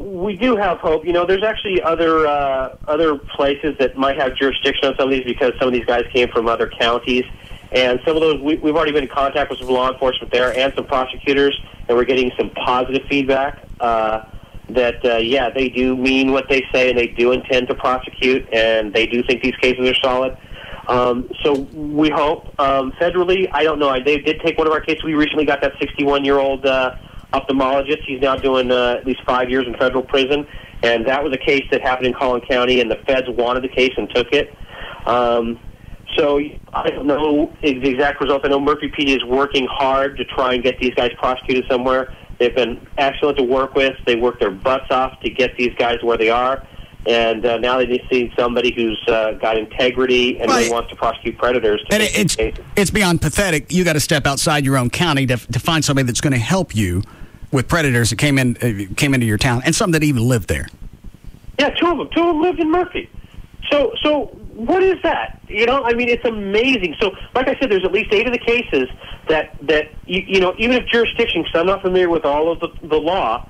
We do have hope. You know, there's actually other places that might have jurisdiction on some of these because some of these guys came from other counties. And some of those, we've already been in contact with some law enforcement there and some prosecutors, and we're getting some positive feedback that, they do mean what they say, and they do intend to prosecute, and they do think these cases are solid. So we hope. Federally, I don't know. They did take one of our cases. We recently got that 61-year-old ophthalmologist. He's now doing at least 5 years in federal prison, and that was a case that happened in Collin County, and the feds wanted the case and took it. So I don't know the exact results. I know Murphy PD is working hard to try and get these guys prosecuted somewhere. They've been excellent to work with. They work their butts off to get these guys where they are. And now they just need somebody who's got integrity and really wants to prosecute predators. And it's beyond pathetic. You got to step outside your own county to find somebody that's going to help you with predators that came into your town, and some that even lived there. Yeah, two of them lived in Murphy. So what is that? You know, I mean, it's amazing. So, like I said, there's at least 8 of the cases that you know, even if jurisdiction, because I'm not familiar with all of the law,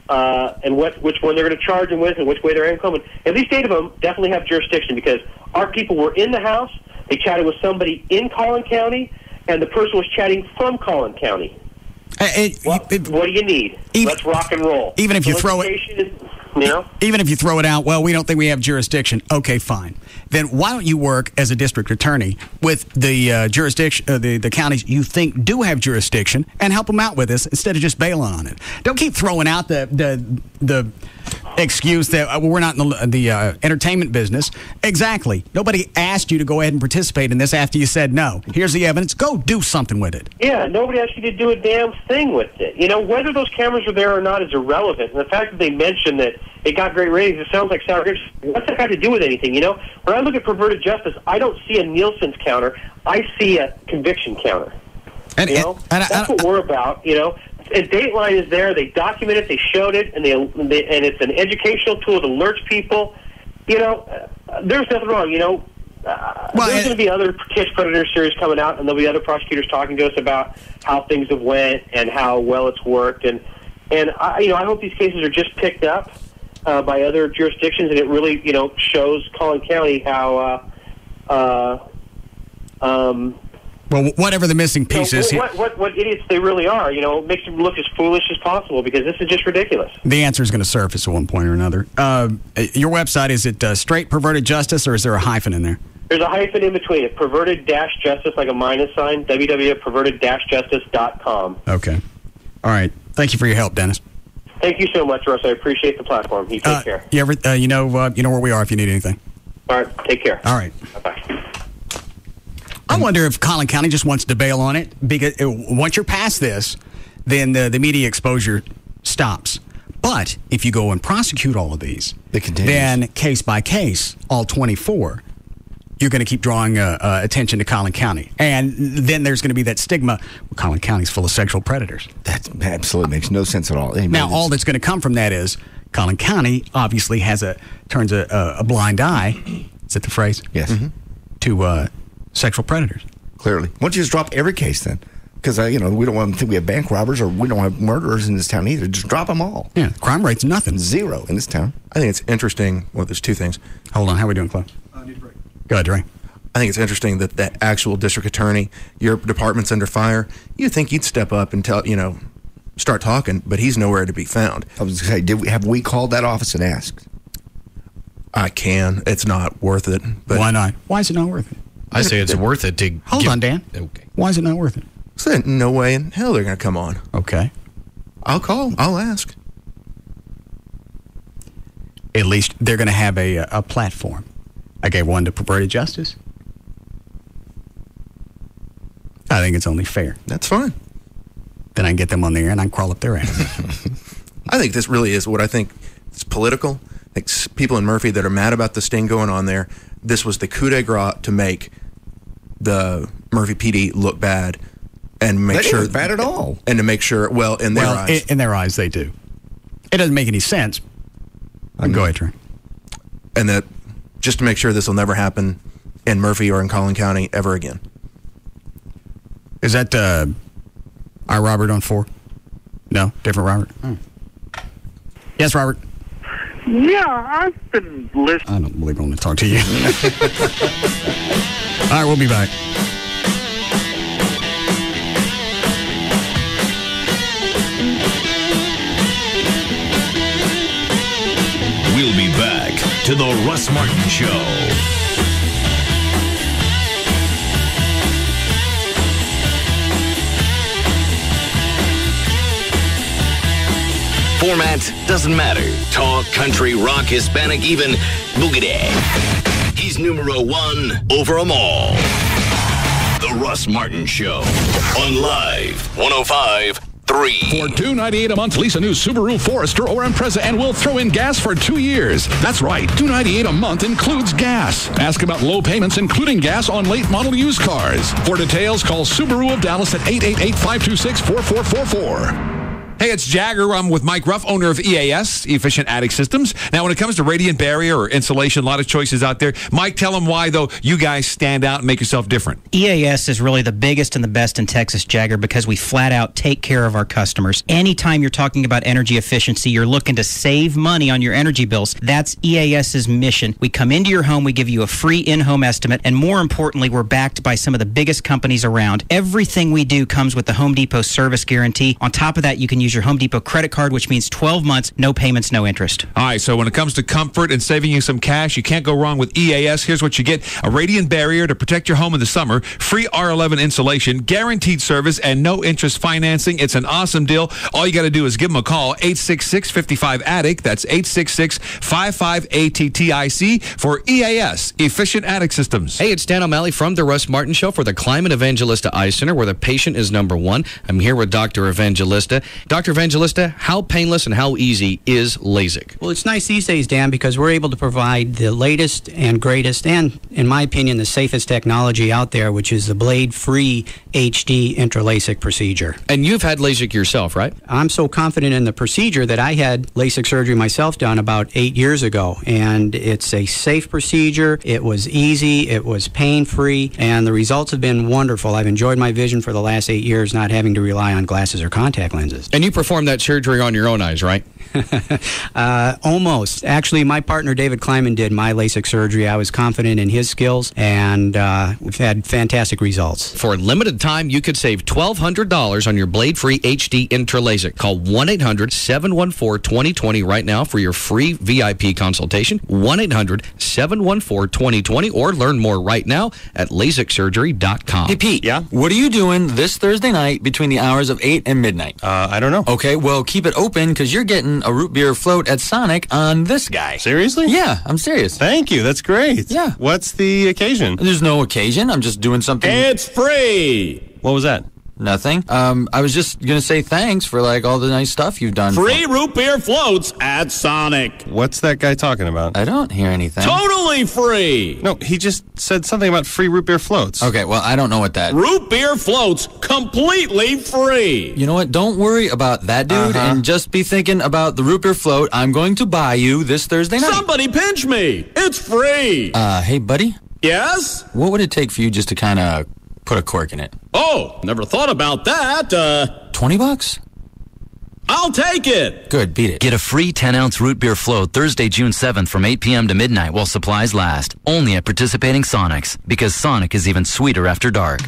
and which one they're going to charge them with and which way they're coming. At least 8 of them definitely have jurisdiction because our people were in the house, they chatted with somebody in Collin County, and the person was chatting from Collin County. What do you need? Let's rock and roll. Even if you throw it... You know? Even if you throw it out, well, we don't think we have jurisdiction. Okay, fine. Then why don't you work as a district attorney with the jurisdiction, the counties you think do have jurisdiction, and help them out with this instead of just bailing on it? Don't keep throwing out the excuse that we're not in the entertainment business. Exactly. Nobody asked you to go ahead and participate in this after you said no. Here's the evidence. Go do something with it. Yeah, nobody asked you to do a damn thing with it. You know, whether those cameras are there or not is irrelevant. And the fact that they mentioned that it got great ratings, it sounds like sour grapes. What's that got to do with anything, you know? When I look at perverted justice, I don't see a Nielsen's counter. I see a conviction counter. And that's what we're about, you know? And Dateline is there. They document it. They showed it, and and it's an educational tool to alert people. You know, there's nothing wrong. You know, there's going to be other Kiss Predator series coming out, and there'll be other prosecutors talking to us about how things have went and how well it's worked. And I hope these cases are just picked up by other jurisdictions, and it really, you know, shows Collin County how. Well, whatever the missing piece is here. What idiots they really are, you know, it makes them look as foolish as possible because this is just ridiculous. The answer is going to surface at one point or another. Your website, is it straight Perverted Justice, or is there a hyphen in there? There's a hyphen in between it, perverted-justice, like a minus sign, www.perverted-justice.com. Okay. All right. Thank you for your help, Dennis. Thank you so much, Russ. I appreciate the platform. You take care. You know where we are if you need anything. All right. Take care. All right. Bye-bye. I wonder if Collin County just wants to bail on it, because once you're past this, then the media exposure stops. But if you go and prosecute all of these, then case by case, all 24, you're going to keep drawing attention to Collin County. And then there's going to be that stigma, well, Collin County's full of sexual predators. That absolutely makes no sense at all. Now, all that's going to come from that is Collin County obviously turns a blind eye, is that the phrase? Yes. Mm-hmm. To sexual predators. Clearly. Why don't you just drop every case then? Because, we don't want to think we have bank robbers or we don't have murderers in this town either. Just drop them all. Yeah, crime rate's nothing. 0 in this town. I think it's interesting. Well, there's 2 things. Hold on. How are we doing, Cliff? Need a break. Go ahead, Dre. I think it's interesting that the actual district attorney, your department's under fire. You'd think you'd step up and start talking, but he's nowhere to be found. I was going to say, have we called that office and asked? I can. It's not worth it. But why not? Why is it not worth it? I say it's worth it to... Hold on, Dan. Okay. Why is it not worth it? So no way in hell they're going to come on. Okay. I'll call. I'll ask. At least they're going to have a platform. I gave one to Perverted Justice. I think it's only fair. That's fine. Then I can get them on the air and I can crawl up their ass. I think this really is what I think it's political. I think people in Murphy that are mad about the sting going on there, this was the coup de grace to make the Murphy PD look bad and make sure look bad at all. And to make sure, in their eyes. In their eyes, they do. It doesn't make any sense. Go ahead, Trey. And that just to make sure this will never happen in Murphy or in Collin County ever again. Is that our Robert on 4? No, different Robert. Yes, Robert. Yeah, I've been listening. I don't believe I want to talk to you. All right, we'll be back. We'll be back to the Russ Martin Show. Format doesn't matter. Talk, country, rock, Hispanic, even boogity. He's numero one over them all. The Russ Martin Show on Live 105.3. For $298 a month, lease a new Subaru Forester or Impreza and we'll throw in gas for 2 years. That's right, $298 a month includes gas. Ask about low payments, including gas on late model used cars. For details, call Subaru of Dallas at 888-526-4444. Hey, it's Jagger. I'm with Mike Ruff, owner of EAS, Efficient Attic Systems. Now, when it comes to radiant barrier or insulation, a lot of choices out there. Mike, tell them why, though, you guys stand out and make yourself different. EAS is really the biggest and the best in Texas, Jagger, because we flat out take care of our customers. Anytime you're talking about energy efficiency, you're looking to save money on your energy bills. That's EAS's mission. We come into your home, we give you a free in-home estimate, and more importantly, we're backed by some of the biggest companies around. Everything we do comes with the Home Depot service guarantee. On top of that, you can use your Home Depot credit card, which means 12 months, no payments, no interest. All right, so when it comes to comfort and saving you some cash, you can't go wrong with EAS. Here's what you get. A radiant barrier to protect your home in the summer, free R11 insulation, guaranteed service, and no interest financing. It's an awesome deal. All you got to do is give them a call, 866-55-ATTIC. That's 866-55-ATTIC for EAS, Efficient Attic Systems. Hey, it's Dan O'Malley from The Russ Martin Show for the Climate Evangelista Eye Center, where the patient is number one. I'm here with Dr. Evangelista. Dr. Evangelista, how painless and how easy is LASIK? Well, it's nice these days, Dan, because we're able to provide the latest and greatest and, in my opinion, the safest technology out there, which is the blade-free HD intra-LASIK procedure. And you've had LASIK yourself, right? I'm so confident in the procedure that I had LASIK surgery myself done about 8 years ago, and it's a safe procedure. It was easy. It was pain-free, and the results have been wonderful. I've enjoyed my vision for the last 8 years, not having to rely on glasses or contact lenses. And you performed that surgery on your own eyes, right? Almost. Actually, my partner David Kleiman did my LASIK surgery. I was confident in his skills, and we've had fantastic results. For a limited time, you could save $1,200 on your blade-free HD intra-LASIK. Call 1-800-714-2020 right now for your free VIP consultation. 1-800-714-2020, or learn more right now at LASIKsurgery.com. Hey, Pete. Yeah? What are you doing this Thursday night between the hours of 8 and midnight? I don't know. Okay, well, keep it open, because you're getting a root beer float at Sonic on this guy. Seriously? Yeah, I'm serious. Thank you. That's great. Yeah. What's the occasion? There's no occasion. I'm just doing something. It's free. What was that? Nothing. I was just going to say thanks for, all the nice stuff you've done. Free root beer floats at Sonic. What's that guy talking about? I don't hear anything. Totally free. No, he just said something about free root beer floats. Okay, well, I don't know what that... Root beer floats completely free. You know what? Don't worry about that, dude, and just be thinking about the root beer float I'm going to buy you this Thursday night. Somebody pinch me. It's free. Hey, buddy? Yes? What would it take for you just to kind of put a cork in it? Oh, never thought about that. $20? I'll take it. Good, beat it. Get a free 10-ounce root beer float Thursday, June 7th from 8 p.m. to midnight while supplies last. Only at participating Sonics, because Sonic is even sweeter after dark.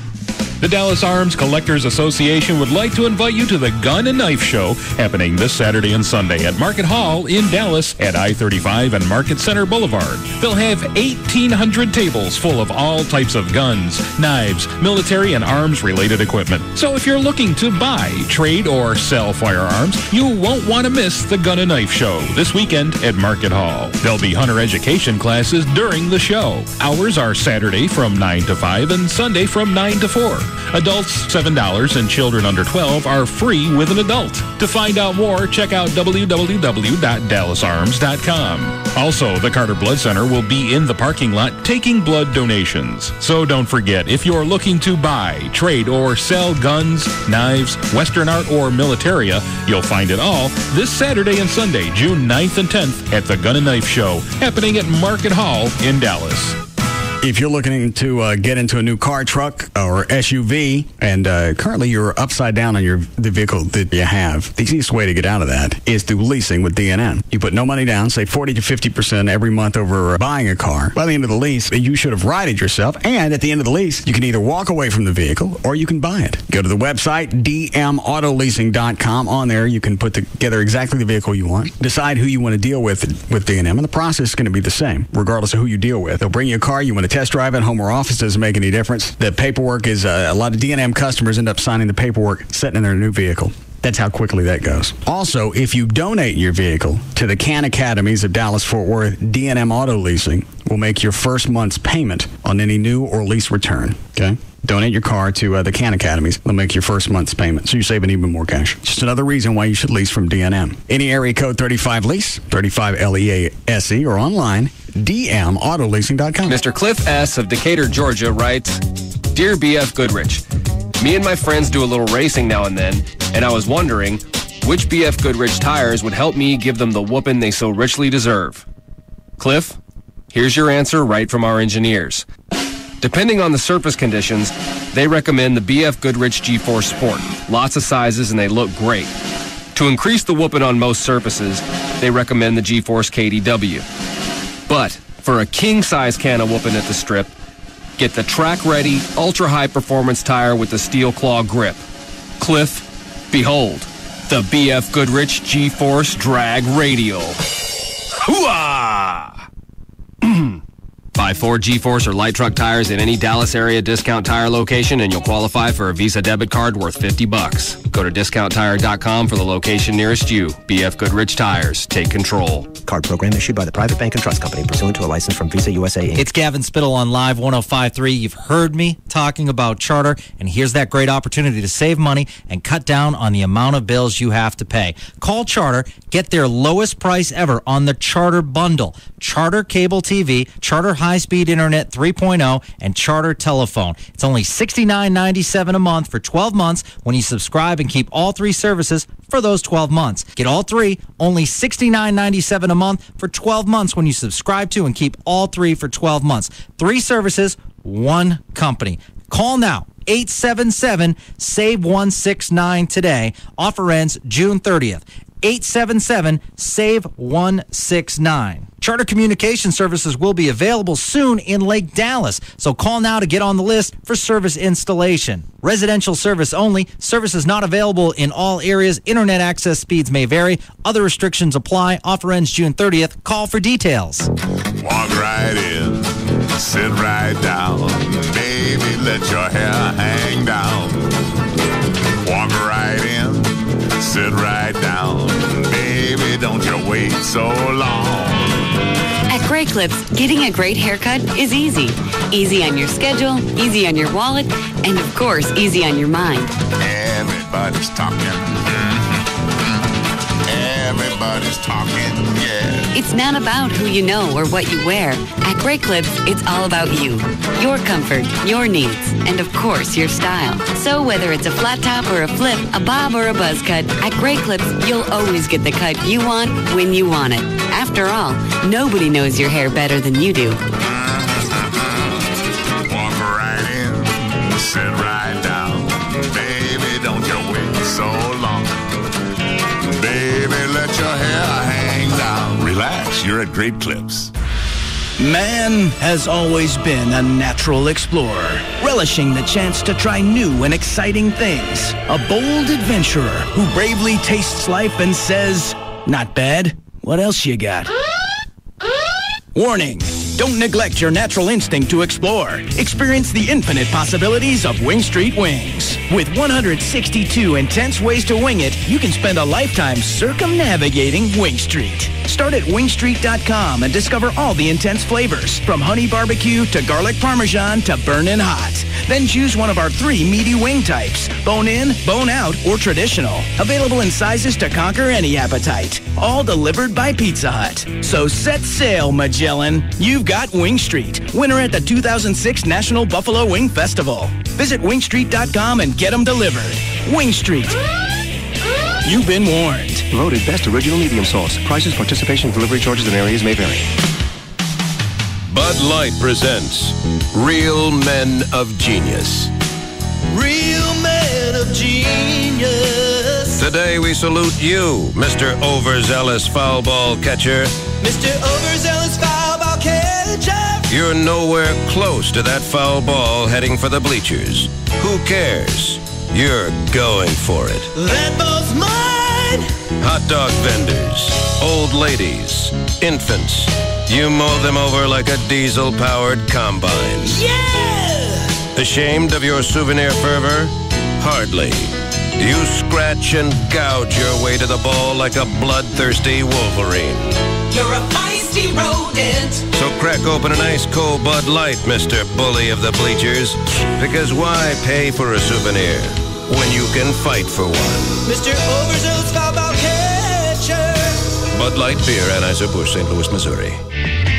The Dallas Arms Collectors Association would like to invite you to the Gun and Knife Show happening this Saturday and Sunday at Market Hall in Dallas at I-35 and Market Center Boulevard. They'll have 1,800 tables full of all types of guns, knives, military and arms-related equipment. So if you're looking to buy, trade, or sell firearms, you won't want to miss the Gun and Knife Show this weekend at Market Hall. There'll be hunter education classes during the show. Hours are Saturday from 9 to 5 and Sunday from 9 to 4. Adults, $7, and children under 12 are free with an adult. To find out more, check out www.dallasarms.com. Also, the Carter Blood Center will be in the parking lot taking blood donations. So don't forget, if you're looking to buy, trade, or sell guns, knives, Western art, or militaria, you'll find it all this Saturday and Sunday, June 9th and 10th at the Gun and Knife Show, happening at Market Hall in Dallas. If you're looking to get into a new car, truck, or SUV, and currently you're upside down on the vehicle that you have, the easiest way to get out of that is through leasing with DNM. You put no money down, say 40 to 50% every month over buying a car. By the end of the lease, you should have righted yourself, and at the end of the lease, you can either walk away from the vehicle or you can buy it. Go to the website, dmautoleasing.com. On there, you can put together exactly the vehicle you want, decide who you want to deal with DNM, and the process is going to be the same, regardless of who you deal with. They'll bring you a car, you want to test drive at home or office, doesn't make any difference. The paperwork is a lot of D&M customers end up signing the paperwork, setting in their new vehicle. That's how quickly that goes. Also, if you donate your vehicle to the CAN Academies of Dallas-Fort Worth, D&M Auto Leasing will make your first month's payment on any new or lease return. Okay? Donate your car to the CAN Academies. They'll make your first month's payment, so you're saving even more cash. Just another reason why you should lease from DNM. Any area code 35LEASE, 35LEASE, or online, dmautoleasing.com. Mr. Cliff S. of Decatur, Georgia writes, Dear BF Goodrich, me and my friends do a little racing now and then, and I was wondering which BF Goodrich tires would help me give them the whooping they so richly deserve. Cliff, here's your answer right from our engineers. Depending on the surface conditions, they recommend the BF Goodrich G-Force Sport. Lots of sizes and they look great. To increase the whooping on most surfaces, they recommend the G-Force KDW. But for a king-size can of whooping at the strip, get the track-ready, ultra-high-performance tire with the steel claw grip. Cliff, behold, the BF Goodrich G-Force Drag Radial. Hooah! Buy 4 G-Force or light truck tires at any Dallas area discount tire location and you'll qualify for a Visa debit card worth $50. Go to discounttire.com for the location nearest you. BF Goodrich Tires. Take control. Card program issued by the Private Bank and Trust Company pursuant to a license from Visa USA Inc. It's Gavin Spittle on Live 105.3. You've heard me talking about Charter, and here's that great opportunity to save money and cut down on the amount of bills you have to pay. Call Charter, get their lowest price ever on the Charter bundle. Charter Cable TV, Charter High-Speed Internet 3.0, and Charter Telephone. It's only $69.97 a month for 12 months when you subscribe and keep all 3 services for those 12 months. Get all 3, only $69.97 a month for 12 months when you subscribe to and keep all 3 for 12 months. 3 services, 1 company. Call now. 877-SAVE-169 today. Offer ends June 30th. 877-SAVE-169. Charter Communication Services will be available soon in Lake Dallas, so call now to get on the list for service installation. Residential service only. Services not available in all areas. Internet access speeds may vary. Other restrictions apply. Offer ends June 30th. Call for details. Walk right in, sit right down. Baby, let your hair hang down. Walk right in, sit right down. Baby, don't you wait so long. At Grey Clips, getting a great haircut is easy. Easy on your schedule, easy on your wallet, and of course, easy on your mind. Everybody's talking. Everybody's talking, yeah. It's not about who you know or what you wear. At Grey Clips, it's all about you, your comfort, your needs, and of course, your style. So whether it's a flat top or a flip, a bob or a buzz cut, at Grey Clips, you'll always get the cut you want when you want it. After all, nobody knows your hair better than you do. Walk right in, sit right down. Baby, don't you wait so long. Baby, let your hair hang down. Relax, you're at Great Clips. Man has always been a natural explorer, relishing the chance to try new and exciting things. A bold adventurer who bravely tastes life and says, "Not bad. What else you got?" Warning, Don't neglect your natural instinct to explore. Experience the infinite possibilities of Wing Street Wings. With 162 intense ways to wing it, you can spend a lifetime circumnavigating Wing Street. Start at wingstreet.com and discover all the intense flavors, from honey barbecue to garlic parmesan to burnin' hot. Then choose one of our 3 meaty wing types: bone in, bone out, or traditional. Available in sizes to conquer any appetite. All delivered by Pizza Hut. So set sail, Magellan. You've got Wing Street, winner at the 2006 National Buffalo Wing Festival. Visit wingstreet.com and get them delivered. Wing Street. You've been warned. Voted best original medium sauce. Prices, participation, delivery charges, and areas may vary. Bud Light presents Real Men of Genius. Real men of genius. Today we salute you, Mr. Overzealous foul ball catcher. Mr. Overzealous foul ball catcher. You're nowhere close to that foul ball heading for the bleachers. Who cares? You're going for it. That ball's mine. Hot dog vendors, old ladies, infants. You mow them over like a diesel-powered combine. Yeah! Ashamed of your souvenir fervor? Hardly. You scratch and gouge your way to the ball like a bloodthirsty Wolverine. You're a feisty rodent. So crack open an ice-cold Bud Light, Mr. Bully of the Bleachers. Because why pay for a souvenir when you can fight for one? Mr. Overzealous foul ball catcher. Bud Light Beer, Anheuser-Busch, St. Louis, Missouri.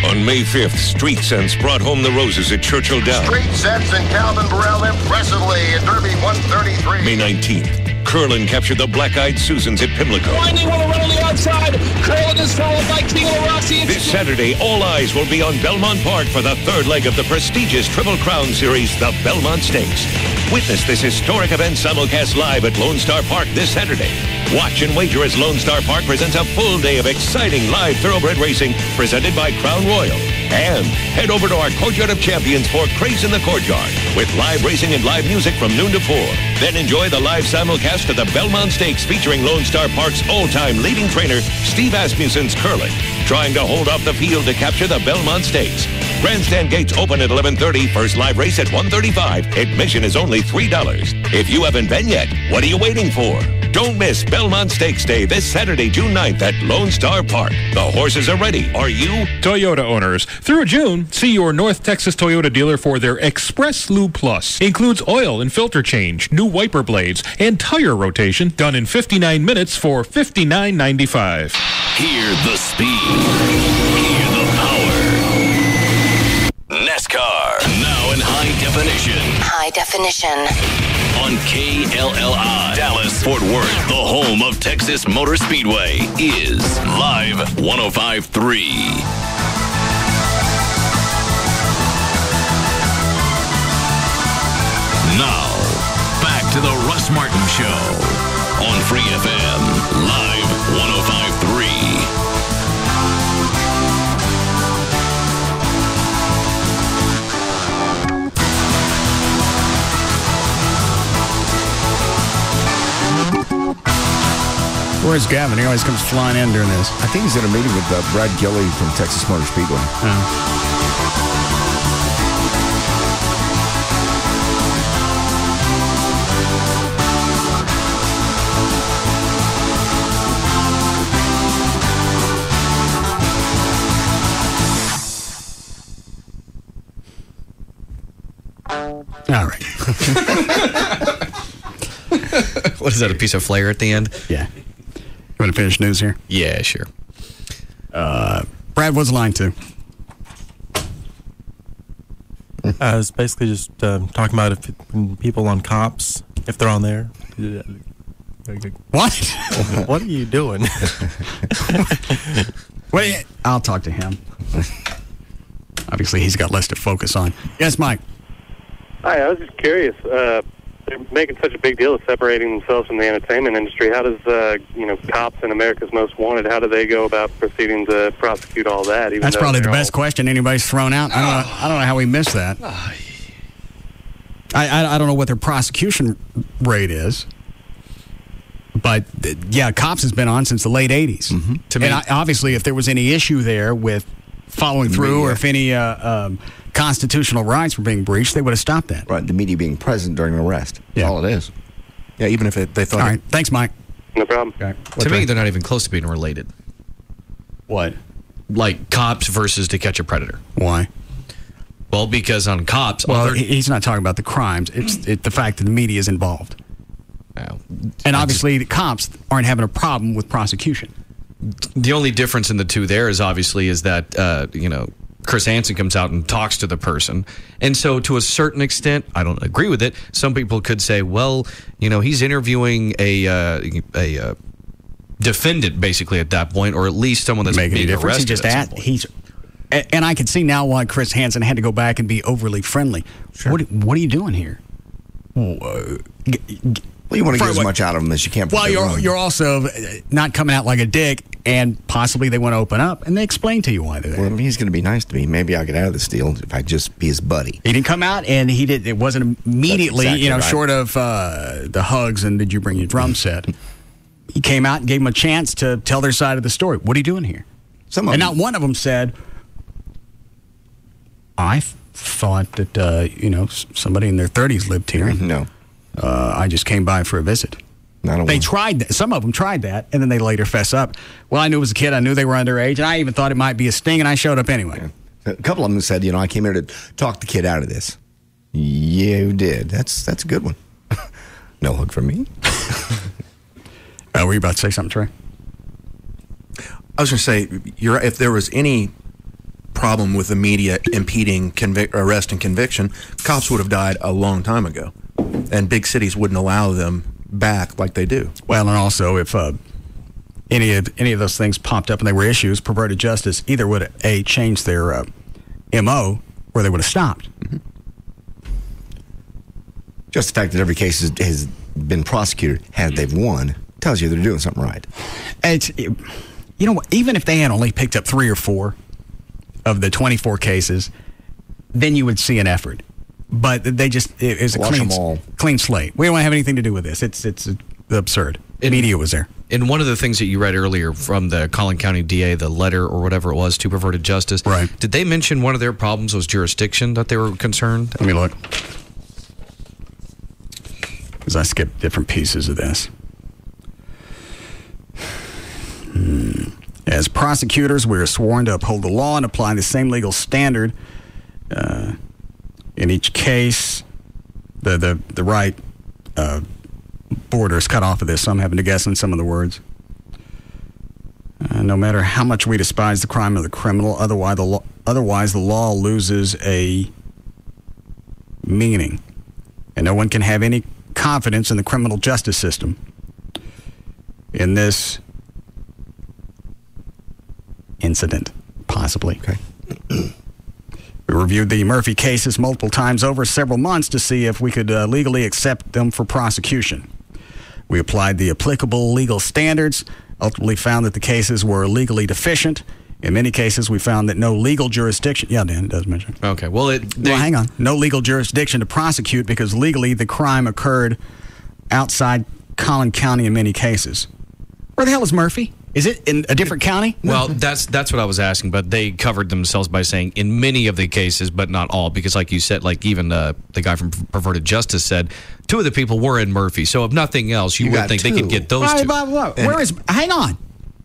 On May 5th, Street Sense brought home the roses at Churchill Downs. Street Sense and Calvin Burrell impressively in Derby 133. May 19th, Curlin captured the Black-Eyed Susans at Pimlico. Winding will run on the outside. Curlin is followed by Kilo Rossi. This Saturday, all eyes will be on Belmont Park for the third leg of the prestigious Triple Crown Series, the Belmont Stakes. Witness this historic event simulcast live at Lone Star Park this Saturday. Watch and wager as Lone Star Park presents a full day of exciting live thoroughbred racing presented by Crown Royal. And head over to our Courtyard of Champions for Craze in the Courtyard with live racing and live music from noon to 4. Then enjoy the live simulcast of the Belmont Stakes featuring Lone Star Park's all-time leading trainer, Steve Asmussen's Curlin, trying to hold off the field to capture the Belmont Stakes. Grandstand gates open at 11:30. First live race at 1:35. Admission is only $3. If you haven't been yet, what are you waiting for? Don't miss Belmont Stakes Day this Saturday, June 9th at Lone Star Park. The horses are ready. Are you? Toyota owners, through June, see your North Texas Toyota dealer for their Express Lube Plus. Includes oil and filter change, new wiper blades, and tire rotation done in 59 minutes for $59.95. Hear the speed. Hear the power. NASCAR, now in high definition. High definition. On KLLI, Dallas, Fort Worth, the home of Texas Motor Speedway, is Live 105.3. Now, back to the Russ Martin Show on Free FM, Live 105.3. Where's Gavin? He always comes flying in during this. I think he's in a meeting with Brad Gilley from Texas Motor Speedway. All right. What is that, a piece of flair at the end? Yeah. You want to finish news here? Yeah, sure. Brad, what's line 2? It's basically just talking about if people on cops, if they're on there. What? What are you doing? Wait, I'll talk to him. Obviously, he's got less to focus on. Yes, Mike. Hi, I was just curious. They're making such a big deal of separating themselves from the entertainment industry. How does, cops in America's Most Wanted, how do they go about proceeding to prosecute all that? That's probably the best question anybody's thrown out. I don't know how we missed that. I don't know what their prosecution rate is. But, yeah, Cops has been on since the late 80s. Mm-hmm. And obviously, if there was any issue there with following through, or if any constitutional rights were being breached, they would have stopped that. Right, the media being present during an arrest. That's all it is. Yeah, even if they thought... All right, thanks, Mike. No problem. Okay. To me, they're not even close to being related. What? Like cops versus To Catch a Predator. Why? Well, because on cops... Well, he's not talking about the crimes. It's the fact that the media is involved. And obviously, the cops aren't having a problem with prosecution. The only difference in the two there is that, Chris Hansen comes out and talks to the person. And so to a certain extent, I don't agree with it. Some people could say, well, he's interviewing a defendant basically at that point, or at least someone that's being arrested. And I can see now why Chris Hansen had to go back and be overly friendly. Sure. What are you doing here? Well, you want to get as much out of them as you can. Well, you're also not coming out like a dick, and possibly they want to open up, and they explain to you why they're there. Well, he's going to be nice to me. Maybe I'll get out of this deal if I just be his buddy. He didn't come out, and he did. It wasn't immediately, exactly right. Short of the hugs and did you bring your drum set. He came out and gave them a chance to tell their side of the story. What are you doing here? Not one of them said, I thought that somebody in their 30s lived here. No. I just came by for a visit. They tried that. Some of them tried that, and then they later fess up. Well, I knew it was a kid. I knew they were underage, and I even thought it might be a sting, and I showed up anyway. Yeah. A couple of them said, I came here to talk the kid out of this. You did. That's a good one. No hug from me. Were you about to say something, Trey? I was going to say, if there was any problem with the media impeding arrest and conviction, cops would have died a long time ago, and big cities wouldn't allow them back like they do. Well, and also if any of those things popped up and they were issues, perverted justice either would change their MO, or they would have stopped. Mm-hmm. Just the fact that every case has been prosecuted, they've won, tells you they're doing something right. Even if they had only picked up 3 or 4 of the 24 cases, then you would see an effort. But it's a clean slate. We don't want to have anything to do with this. It's absurd. Media was there. In one of the things that you read earlier from the Collin County DA, the letter or whatever it was to perverted justice, right? Did they mention one of their problems was jurisdiction, that they were concerned? Let me look. Because I skipped different pieces of this. As prosecutors, we are sworn to uphold the law and apply the same legal standard. In each case, the right border is cut off of this, so I'm having to guess on some of the words. No matter how much we despise the crime of the criminal, otherwise the law loses a meaning, and no one can have any confidence in the criminal justice system. In this incident, possibly. Okay. We reviewed the Murphy cases multiple times over several months to see if we could legally accept them for prosecution. We applied the applicable legal standards, ultimately found that the cases were legally deficient. In many cases, we found that no legal jurisdiction... Yeah, Dan, it does mention. Okay, well, hang on. No legal jurisdiction to prosecute because legally the crime occurred outside Collin County in many cases. Where the hell is Murphy? Is it in a different county? Well, that's what I was asking, but they covered themselves by saying in many of the cases, but not all, because like you said, like even the guy from Perverted Justice said, 2 of the people were in Murphy, so if nothing else, you would think 2. They could get those 2.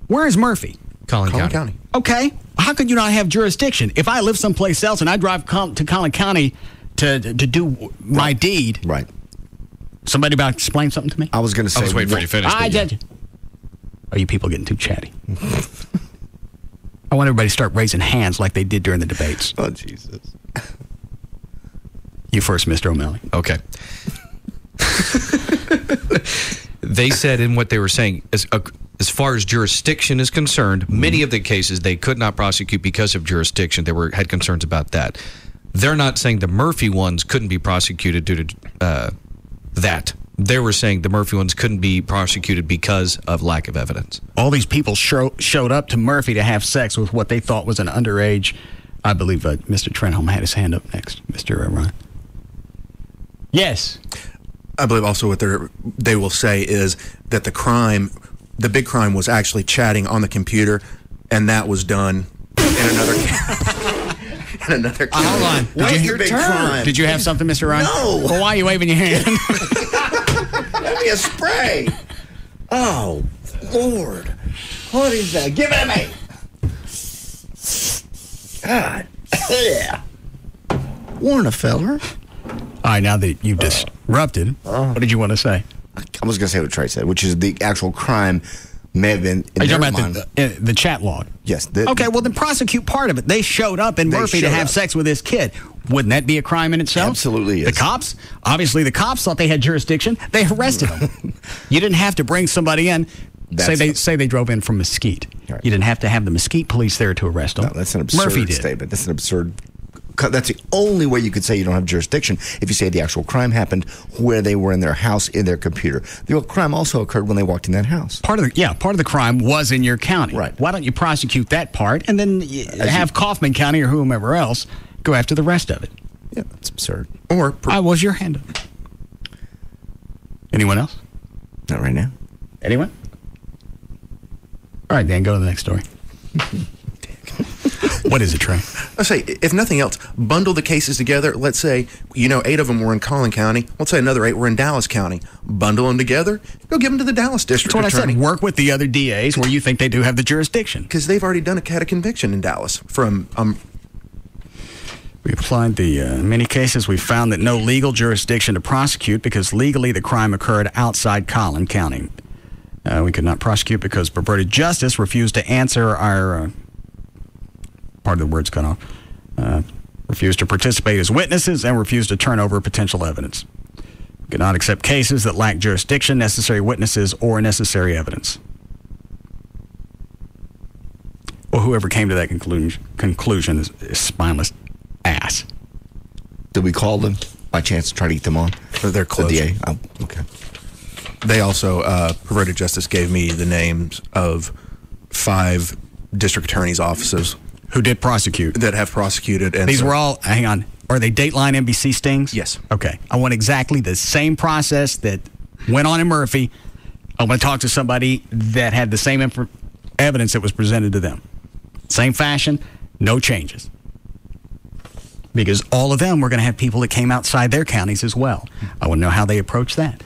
Where is Murphy? Collin County. Okay. How could you not have jurisdiction? If I live someplace else and I drive to Collin County to do my deed. Right. Somebody about to explain something to me? I was going to say. I was waiting for you to finish. I did. Are you people getting too chatty? I want everybody to start raising hands like they did during the debates. Oh, Jesus. You first, Mr. O'Malley. Okay. They said in what they were saying, as far as jurisdiction is concerned, many of the cases they could not prosecute because of jurisdiction. They had concerns about that. They're not saying the Murphy ones couldn't be prosecuted due to that. They were saying the Murphy ones couldn't be prosecuted because of lack of evidence. All these people showed up to Murphy to have sex with what they thought was an underage. I believe Mr. Trenholm had his hand up next. Mr. Ryan. Yes. I believe also what they will say is that the big crime was actually chatting on the computer, and that was done in another case. And another killer. Hold on. Wait, your turn. Did you have something, Mr. Ryan? No. Well, why are you waving your hand? Give me a spray. Oh, Lord. What is that? Give it to me. God. Yeah. Warn a feller. All right, now that you've disrupted, what did you want to say? I was going to say what Trey said, which is the actual crime may have been in Are you their talking mind. about the chat log? Yes. Okay, well, then prosecute part of it. They showed up in Murphy to have sex with this kid. Wouldn't that be a crime in itself? Absolutely is. The cops? Obviously, the cops thought they had jurisdiction. They arrested them. You didn't have to bring somebody in. Say they drove in from Mesquite. Right. You didn't have to have the Mesquite police there to arrest them. No, that's an absurd Murphy did. statement. That's an absurd. That's the only way you could say you don't have jurisdiction if you say the actual crime happened where they were in their house, in their computer. The crime also occurred when they walked in that house. Part of the crime was in your county. Right. Why don't you prosecute that part and then have Kaufman County or whomever else go after the rest of it? Yeah, that's absurd. Or I was your hand up. Anyone else? Not right now. Anyone? All right, Dan, go to the next story. What is it, Trey? I say, if nothing else, bundle the cases together. Let's say, 8 of them were in Collin County. Let's say another 8 were in Dallas County. Bundle them together. Go give them to the Dallas District That's what Attorney. I said. Work with the other DAs where you think they do have the jurisdiction. Because they've already had a conviction in Dallas from... We applied in many cases, we found that no legal jurisdiction to prosecute because legally the crime occurred outside Collin County. We could not prosecute because perverted justice refused to answer our... part of the words cut off. Refused to participate as witnesses and refused to turn over potential evidence. We could not accept cases that lack jurisdiction, necessary witnesses, or necessary evidence. Well, whoever came to that conclusion is spineless ass. Did we call them by chance to try to eat them on? They're close. The DA? Oh, okay. They also, perverted justice gave me the names of 5 district attorneys' offices who did prosecute, that have prosecuted. And these were all, hang on, are they Dateline NBC stings? Yes. Okay. I want exactly the same process that went on in Murphy. I want to talk to somebody that had the same evidence that was presented to them. Same fashion, no changes. Because all of them were going to have people that came outside their counties as well. I want to know how they approach that.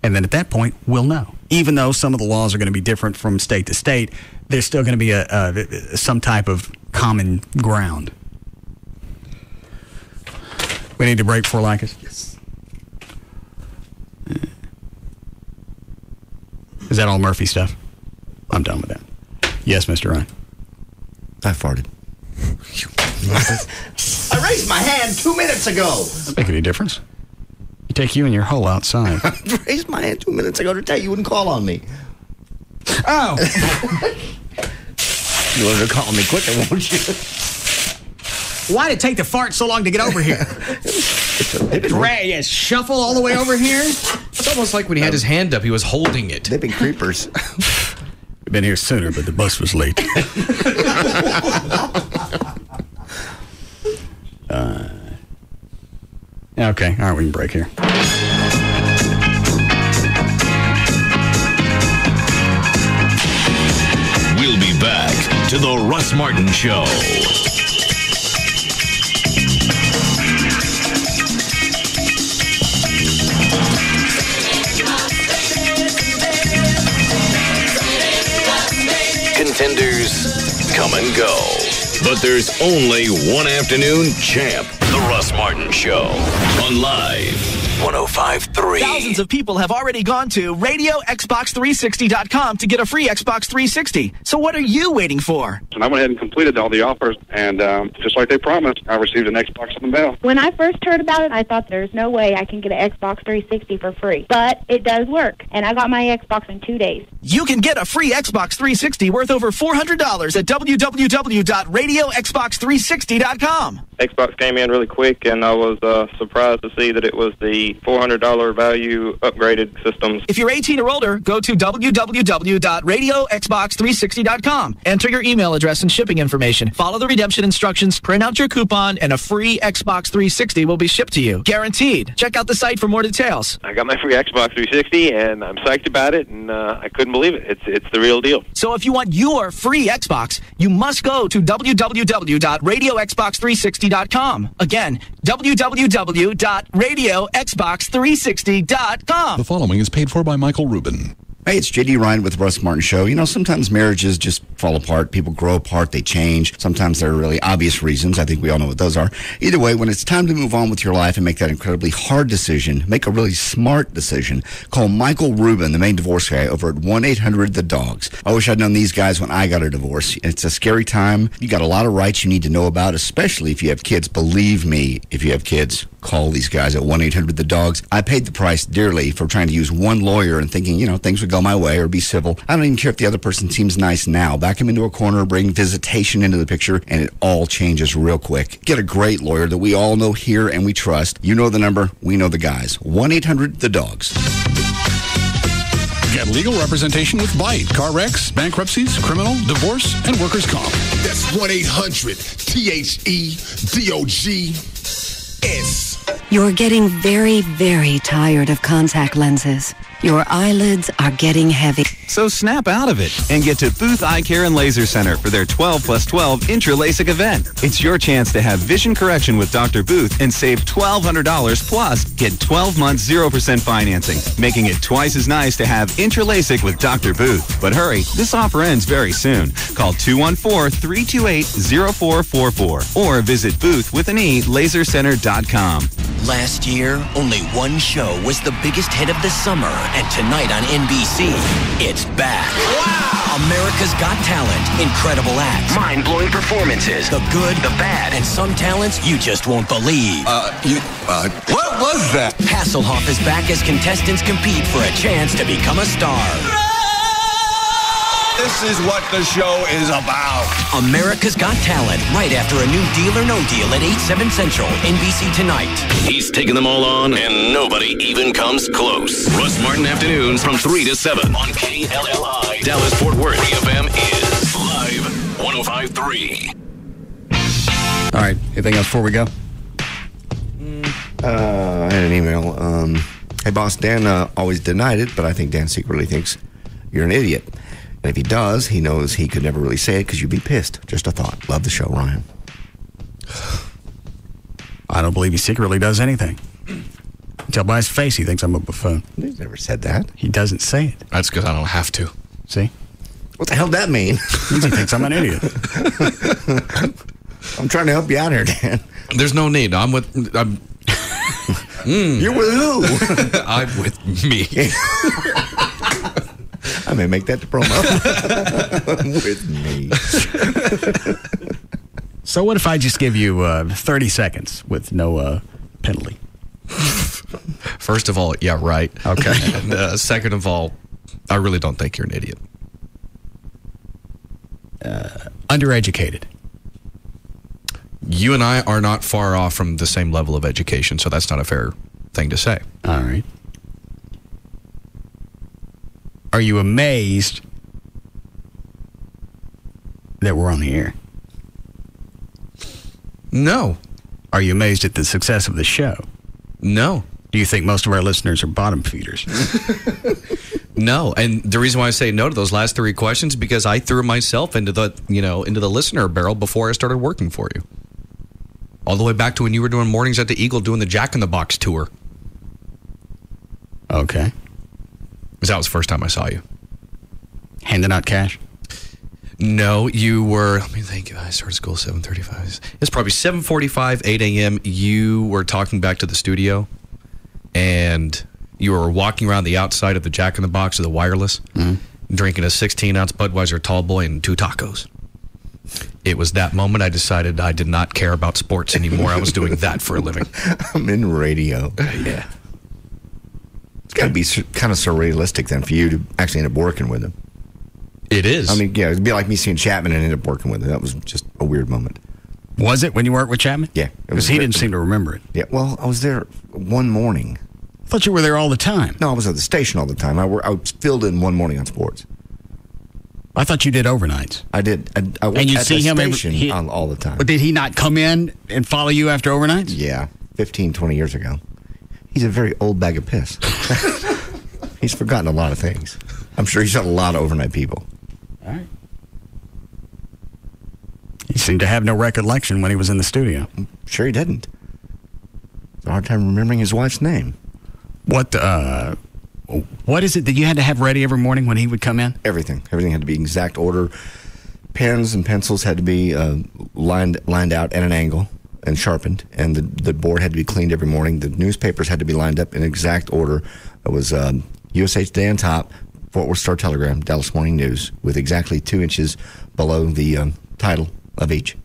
And then at that point, we'll know. Even though some of the laws are going to be different from state to state, there's still going to be some type of common ground. We need to break for Lycus? Yes. Is that all Murphy stuff? I'm done with that. Yes, Mr. Ryan. I farted. I raised my hand 2 minutes ago. Doesn't make any difference. You take you and your hole outside. I raised my hand 2 minutes ago to tell you wouldn't call on me. Oh. You wanted to call me quicker, won't you? Why did it take the fart so long to get over here? Ray, shuffle all the way over here. It's almost like when he had his hand up, he was holding it. They've been creepers. We've been here sooner, but the bus was late. Okay, all right, we can break here. We'll be back to the Russ Martin Show. Contenders come and go, but there's only one afternoon champ. The Russ Martin Show on Live 105.3. Thousands of people have already gone to RadioXbox360.com to get a free Xbox 360. So what are you waiting for? And I went ahead and completed all the offers, and just like they promised, I received an Xbox in the mail. When I first heard about it, I thought there's no way I can get an Xbox 360 for free. But it does work, and I got my Xbox in 2 days. You can get a free Xbox 360 worth over $400 at www.RadioXbox360.com. Xbox came in really quick, and I was surprised to see that it was the $400 value upgraded systems. If you're 18 or older, go to www.radioxbox360.com. Enter your email address and shipping information. Follow the redemption instructions, print out your coupon, and a free Xbox 360 will be shipped to you. Guaranteed. Check out the site for more details. I got my free Xbox 360, and I'm psyched about it, and I couldn't believe it. It's the real deal. So if you want your free Xbox, you must go to www.radioxbox360.com. Again, www.radioxbox360.com. The following is paid for by Michael Rubin. Hey, it's J.D. Ryan with Russ Martin Show. You know, sometimes marriages just fall apart. People grow apart. They change. Sometimes there are really obvious reasons. I think we all know what those are. Either way, when it's time to move on with your life and make that incredibly hard decision, make a really smart decision, call Michael Rubin, the main divorce guy, over at 1-800-THE-DOGS. I wish I'd known these guys when I got a divorce. It's a scary time. You got a lot of rights you need to know about, especially if you have kids. Believe me, if you have kids, call these guys at 1-800-THE-DOGS. I paid the price dearly for trying to use one lawyer and thinking, you know, things would go my way or be civil. I don't even care if the other person seems nice now. Back him into a corner, bring visitation into the picture, and it all changes real quick. Get a great lawyer that we all know here and we trust. You know the number. We know the guys. 1-800-THE-DOGS. Get legal representation with Byte. Car wrecks, bankruptcies, criminal, divorce, and workers' comp. That's 1-800-THEDOGS. You're getting very, very tired of contact lenses. Your eyelids are getting heavy. So snap out of it and get to Booth Eye Care and Laser Center for their 12+12 Intra-LASIK event. It's your chance to have vision correction with Dr. Booth and save $1,200 plus get 12 months 0% financing, making it twice as nice to have Intra-LASIK with Dr. Booth. But hurry, this offer ends very soon. Call 214-328-0444 or visit boothwithane.lasercenter.com. Last year, only one show was the biggest hit of the summer, and tonight on NBC, it's back. Wow! America's Got Talent. Incredible acts. Mind-blowing performances. The good, the bad, and some talents you just won't believe. What was that? Hasselhoff is back as contestants compete for a chance to become a star. This is what the show is about. America's Got Talent, right after a new Deal or No Deal at 8/7 Central, NBC tonight. He's taking them all on, and nobody even comes close. Russ Martin Afternoons from 3 to 7 on KLLI. Dallas-Fort Worth. FM is live 105.3. All right. Anything else before we go? I had an email. Hey, boss, Dan always denied it, but I think Dan secretly thinks you're an idiot. And if he does, he knows he could never really say it because you'd be pissed. Just a thought. Love the show, Ryan. I don't believe he secretly does anything. Tell by his face he thinks I'm a buffoon. He's never said that. He doesn't say it. That's because I don't have to. See? What the hell does that mean? Means he thinks I'm an idiot. I'm trying to help you out here, Dan. There's no need. I'm You're with who? I'm with me. I may make that the promo. With me. So what if I just give you 30 seconds with no penalty? First of all, yeah, right. Okay. And second of all, I really don't think you're an idiot. Undereducated. You and I are not far off from the same level of education, so that's not a fair thing to say. All right. Are you amazed that we're on the air? No. Are you amazed at the success of the show? No. Do you think most of our listeners are bottom feeders? No. And the reason why I say no to those last three questions is because I threw myself into the listener barrel before I started working for you. All the way back to when you were doing mornings at the Eagle doing the Jack in the Box tour. Okay. Because that was the first time I saw you. Handing out cash? No, you were, let me think, I started school 7:35. It's probably 7:45, 8 a.m. You were talking back to the studio, and you were walking around the outside of the Jack in the Box of the wireless, drinking a 16-ounce Budweiser tall boy and 2 tacos. It was that moment I decided I did not care about sports anymore. I was doing that for a living. I'm in radio. Yeah. It's got to be kind of surrealistic then for you to actually end up working with him. It is. I mean, yeah, it'd be like me seeing Chapman and end up working with him. That was just a weird moment. Was it when you worked with Chapman? Yeah. Because he didn't seem to remember it. Yeah, well, I was there one morning. I thought you were there all the time. No, I was at the station all the time. I filled in one morning on sports. I thought you did overnights. I did. I worked and you at see the him station all the time. But did he not come in and follow you after overnights? Yeah, 15, 20 years ago. He's a very old bag of piss. He's forgotten a lot of things. I'm sure he's had a lot of overnight people. All right. He seemed to have no recollection when he was in the studio. Sure he didn't. It's a hard time remembering his wife's name. What is it that you had to have ready every morning when he would come in? Everything. Everything had to be in exact order. Pens and pencils had to be lined out at an angle and sharpened, and the board had to be cleaned every morning. The newspapers had to be lined up in exact order. It was USA Today on top, Fort Worth Star-Telegram, Dallas Morning News, with exactly 2 inches below the title of each.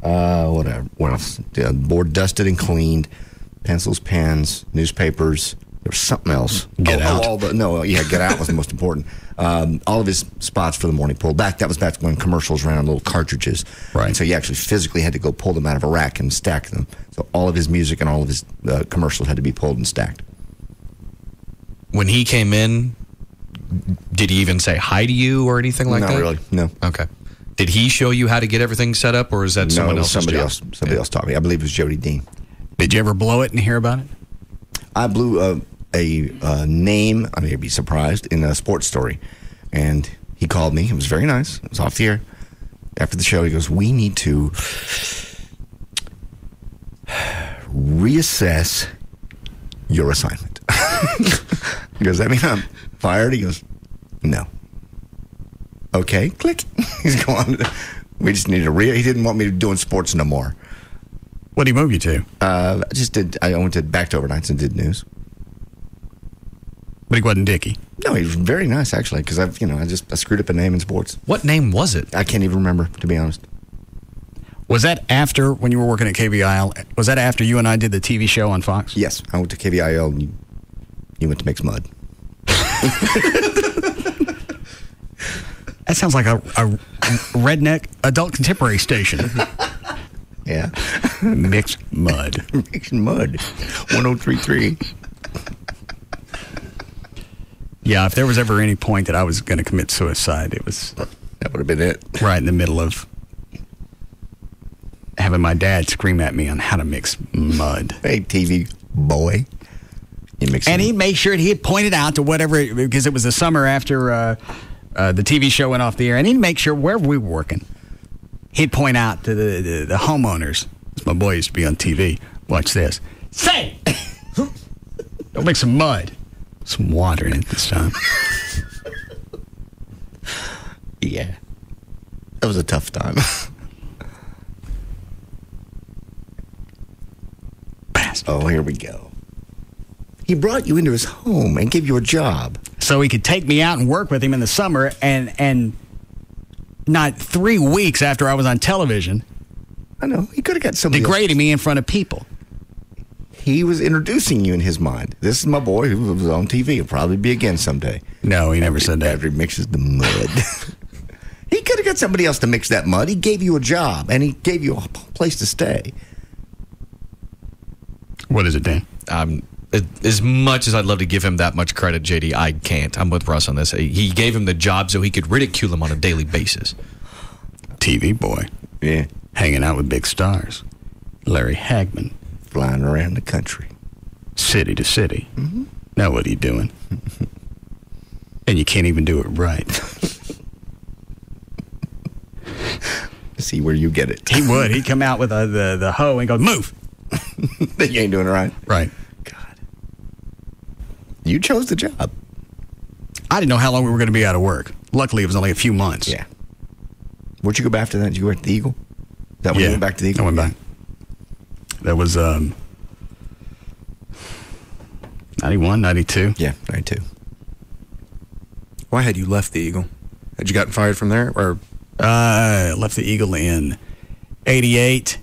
Whatever. What else? The board dusted and cleaned. Pencils, pens, newspapers. There was something else. Get out. Get out was the most important. All of his spots for the morning pulled back. That was back when commercials ran on little cartridges. Right. And so you actually physically had to go pull them out of a rack and stack them. So all of his music and all of his commercials had to be pulled and stacked. When he came in, did he even say hi to you or anything like that? Not really, no. Okay. Did he show you how to get everything set up, or is that someone else's somebody job? else. Somebody else taught me. I believe it was Jody Dean. Did you ever blow it and hear about it? I blew a name, I mean, you'd be surprised, in a sports story. And he called me. It was very nice. It was off the air. After the show, he goes, we need to reassess your assignment. He goes, that mean I'm fired? He goes, no. Okay, click. He's going, we just need he didn't want me doing sports no more. What did he move you to? I went back to overnights and did news. But he wasn't Dickie. No, he was very nice, actually, because I screwed up a name in sports. What name was it? I can't even remember, to be honest. Was that after, when you were working at KVIL, was that after you and I did the TV show on Fox? Yes, I went to KVIL and you went to Mix Mud. That sounds like a redneck adult contemporary station. Yeah. Mix Mud. Mix Mud. 1033. Yeah, if there was ever any point that I was going to commit suicide, it was... That would have been it. Right in the middle of having my dad scream at me on how to mix mud. Hey, TV boy. And he'd make sure he had pointed out to whatever, because it was the summer after the TV show went off the air, and he'd make sure wherever we were working, he'd point out to the homeowners. My boy used to be on TV. Watch this. Say! Don't make some mud. Some water in it this time. Yeah. That was a tough time. Oh, here we go. He brought you into his home and gave you a job. So he could take me out and work with him in the summer, and not 3 weeks after I was on television. I know. He could have got somebody degrading me in front of people. He was introducing you in his mind. This is my boy who was on TV. He'll probably be again someday. No, he never said that. After he mixes the mud. He could have got somebody else to mix that mud. He gave you a job, and he gave you a place to stay. What is it, Dan? As much as I'd love to give him that much credit, JD, I can't. I'm with Russ on this. He gave him the job so he could ridicule him on a daily basis. TV boy. Yeah. Hanging out with big stars. Larry Hagman. Flying around the country. City to city. Mm-hmm. Now what are you doing? And you can't even do it right. See where you get it. He would. He'd come out with the hoe and go, move. You ain't doing it right. Right. God. You chose the job. I didn't know how long we were going to be out of work. Luckily, it was only a few months. Yeah. Where'd you go back after that? Did you go back to the Eagle? Is that when you went back to the Eagle? I went back. That was 91, 92. Yeah, 92. Why had you left the Eagle? Had you gotten fired from there? Or left the Eagle in 88.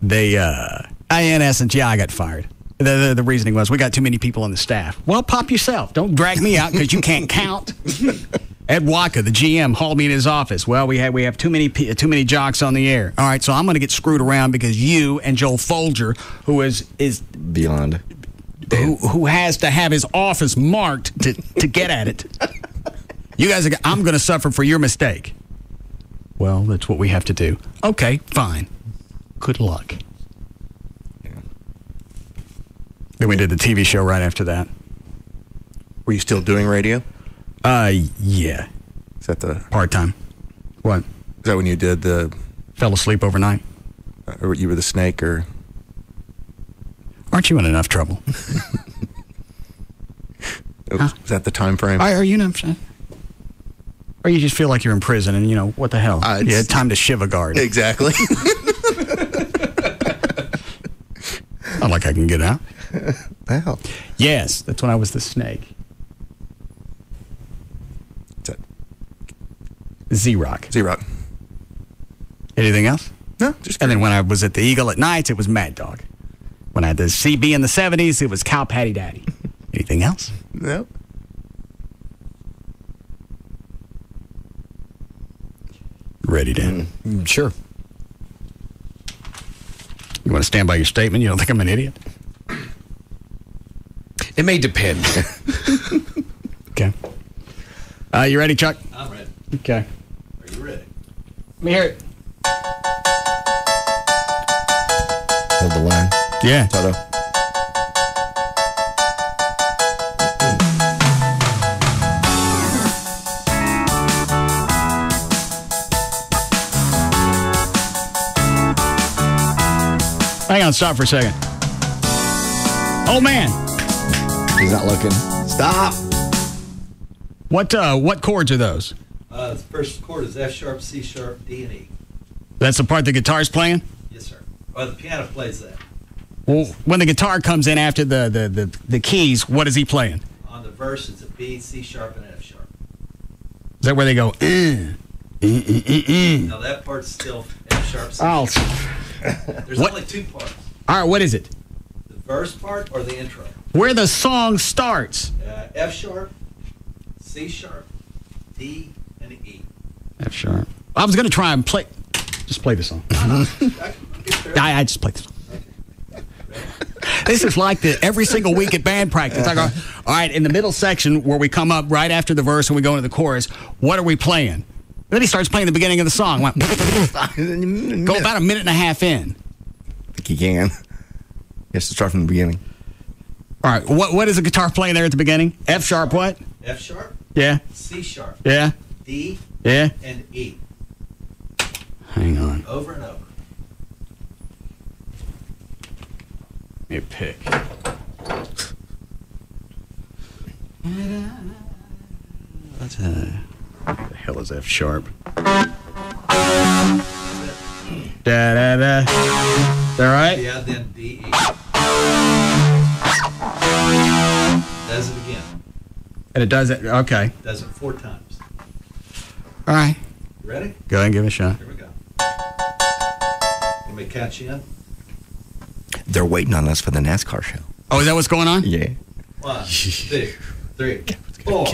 They, in essence, I got fired. The reasoning was we got too many people on the staff. Well, pop yourself. Don't drag me out because you can't count. Ed Waka, the GM, hauled me in his office. Well, we have too many jocks on the air. All right, so I'm going to get screwed around because you and Joel Folger, who is beyond, who has to have his office marked to get at it. You guys, I'm going to suffer for your mistake. Well, that's what we have to do. Okay, fine. Good luck. Then we did the TV show right after that. Were you still doing radio? Yeah. Is that the part-time? What? Is that when you did the... Fell asleep overnight? Or you were the snake, or... Aren't you in enough trouble? Huh? Is that the time frame? Are you not... Or you just feel like you're in prison and, what the hell? You had time to shiv a guard. Exactly. Not like I can get out. Well. Yes, that's when I was the snake. Z-Rock. Z-Rock. Anything else? No, just... And then when I was at the Eagle at nights, it was Mad Dog. When I had the CB in the 70s, it was Cow Patty Daddy. Anything else? No. Ready, Dan? Sure. You want to stand by your statement? You don't think I'm an idiot? It may depend. Okay. You ready, Chuck? I'm ready. Okay. Are you ready? Let me hear it. Hold the line. Yeah. Toto. Hang on, stop for a second. Old man. He's not looking. Stop. What chords are those? The first chord is F sharp, C sharp, D, and E. That's the part the guitar's playing? Yes, sir. Or the piano plays that. Well, when the guitar comes in after the keys, what is he playing? On the verse, it's a B, C sharp, and F sharp. Is that where they go? Now that part's still F sharp, C Oh. sharp. There's only two parts. All right, what is it? The verse part or the intro? Where the song starts. F sharp, C sharp, D, and E. F sharp. I was going to try and play. Just play the song. I just play the song. This is like every single week at band practice. I go, all right, in the middle section where we come up right after the verse and we go into the chorus, what are we playing? And then he starts playing the beginning of the song. Go about a minute and a half in. I think he can. He has to start from the beginning. All right, what is the guitar playing there at the beginning? F sharp what? F sharp. Yeah. C sharp. Yeah. D. Yeah. And E. Hang on. Over and over. Let me pick. What the hell is F sharp? Da da da. Is that right? Yeah, then D, E. Does it again. And it does it. Okay. Does it 4 times. All right. You ready? Go ahead and give it a shot. Here we go. Let me catch you in. They're waiting on us for the NASCAR show. Oh, is that what's going on? Yeah. 1, 2, 3, 4.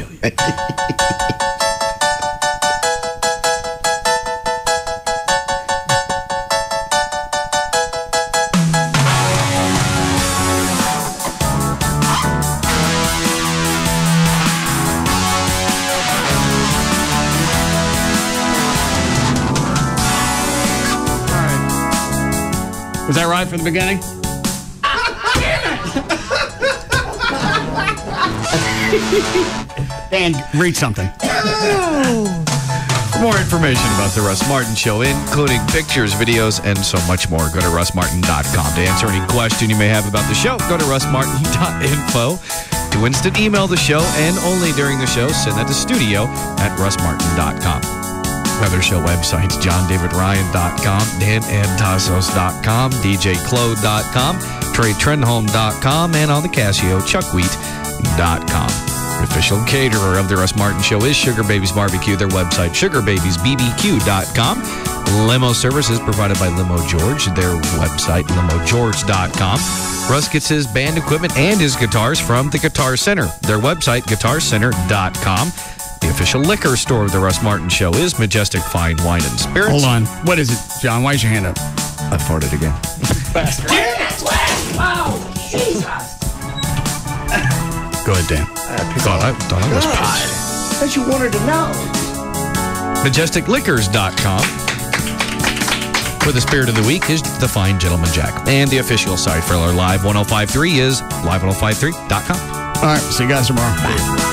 Was that right from the beginning? Dan, read something. For more information about The Russ Martin Show, including pictures, videos, and so much more, go to russmartin.com. To answer any question you may have about the show, go to russmartin.info. To instant email the show, and only during the show, send that to studio@russmartin.com. Other show websites, johndavidryan.com, danandtassos.com, djclode.com, treytrenholm.com, and on the Casio, chuckwheat.com. The official caterer of The Russ Martin Show is Sugar Babies Barbecue. Their website, sugarbabiesbbq.com. Limo services provided by Limo George. Their website, limogeorge.com. Russ gets his band equipment and his guitars from the Guitar Center. Their website, guitarcenter.com. The official liquor store of the Russ Martin Show is Majestic Fine Wine and Spirits. Hold on. What is it, John? Why is your hand up? I farted again. Bastard. Oh, Jesus. Go ahead, Dan. I thought I was pissed. Because you wanted to know. MajesticLiquors.com. For the spirit of the week is the Fine Gentleman Jack. And the official site for our Live 1053 is live1053.com. All right. See you guys tomorrow. Bye.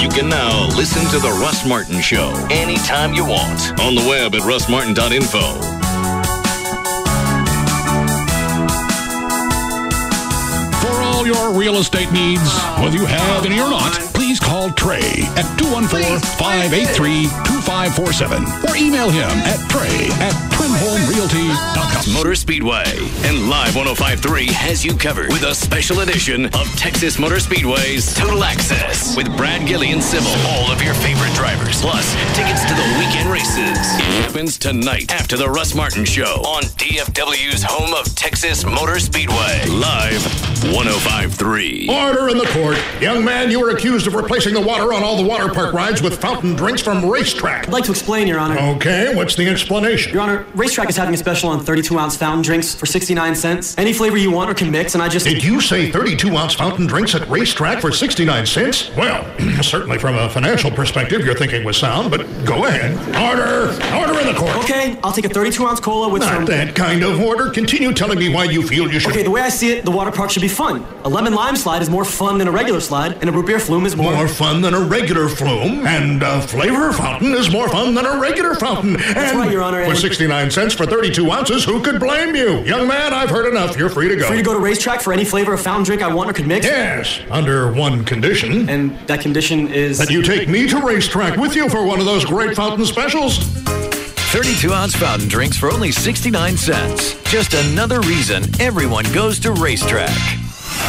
You can now listen to The Russ Martin Show anytime you want on the web at russmartin.info. For all your real estate needs, whether you have any or not, please call Trey at 214-583-2547 or email him at trey@twinhomerealty.com. Motor Speedway and Live 1053 has you covered with a special edition of Texas Motor Speedway's Total Access with Brad Gilly and Sybil, all of your favorite drivers, plus tickets to the weekend races. It happens tonight after the Russ Martin Show on DFW's home of Texas Motor Speedway. Live 1053. Order in the court. Young man, you were accused of replacing the water on all the water park rides with fountain drinks from Racetrack. I'd like to explain, Your Honor. Okay, what's the explanation? Your Honor, Racetrack is having a special on 32-ounce fountain drinks for 69 cents. Any flavor you want or can mix, and I just... Did you say 32-ounce fountain drinks at Racetrack for 69 cents? Well, certainly from a financial perspective, your thinking was sound, but go ahead. Order! Order in the court. Okay, I'll take a 32-ounce cola with Not some... that kind of order. Continue telling me why you feel you should... Okay, the way I see it, the water park should be fun. A lemon lime slide is more fun than a regular slide, and a root beer flume is more fun than a regular flume, and a flavor fountain is more fun than a regular fountain. That's right, Your Honor. For 69 cents for 32 ounces, who could blame you? Young man, I've heard enough. You're free to go. Free to go to Racetrack for any flavor of fountain drink I want or could mix? Yes, under one condition. And that condition is... That you take me to Racetrack with you for one of those great fountain specials. 32-ounce fountain drinks for only 69 cents. Just another reason everyone goes to Racetrack.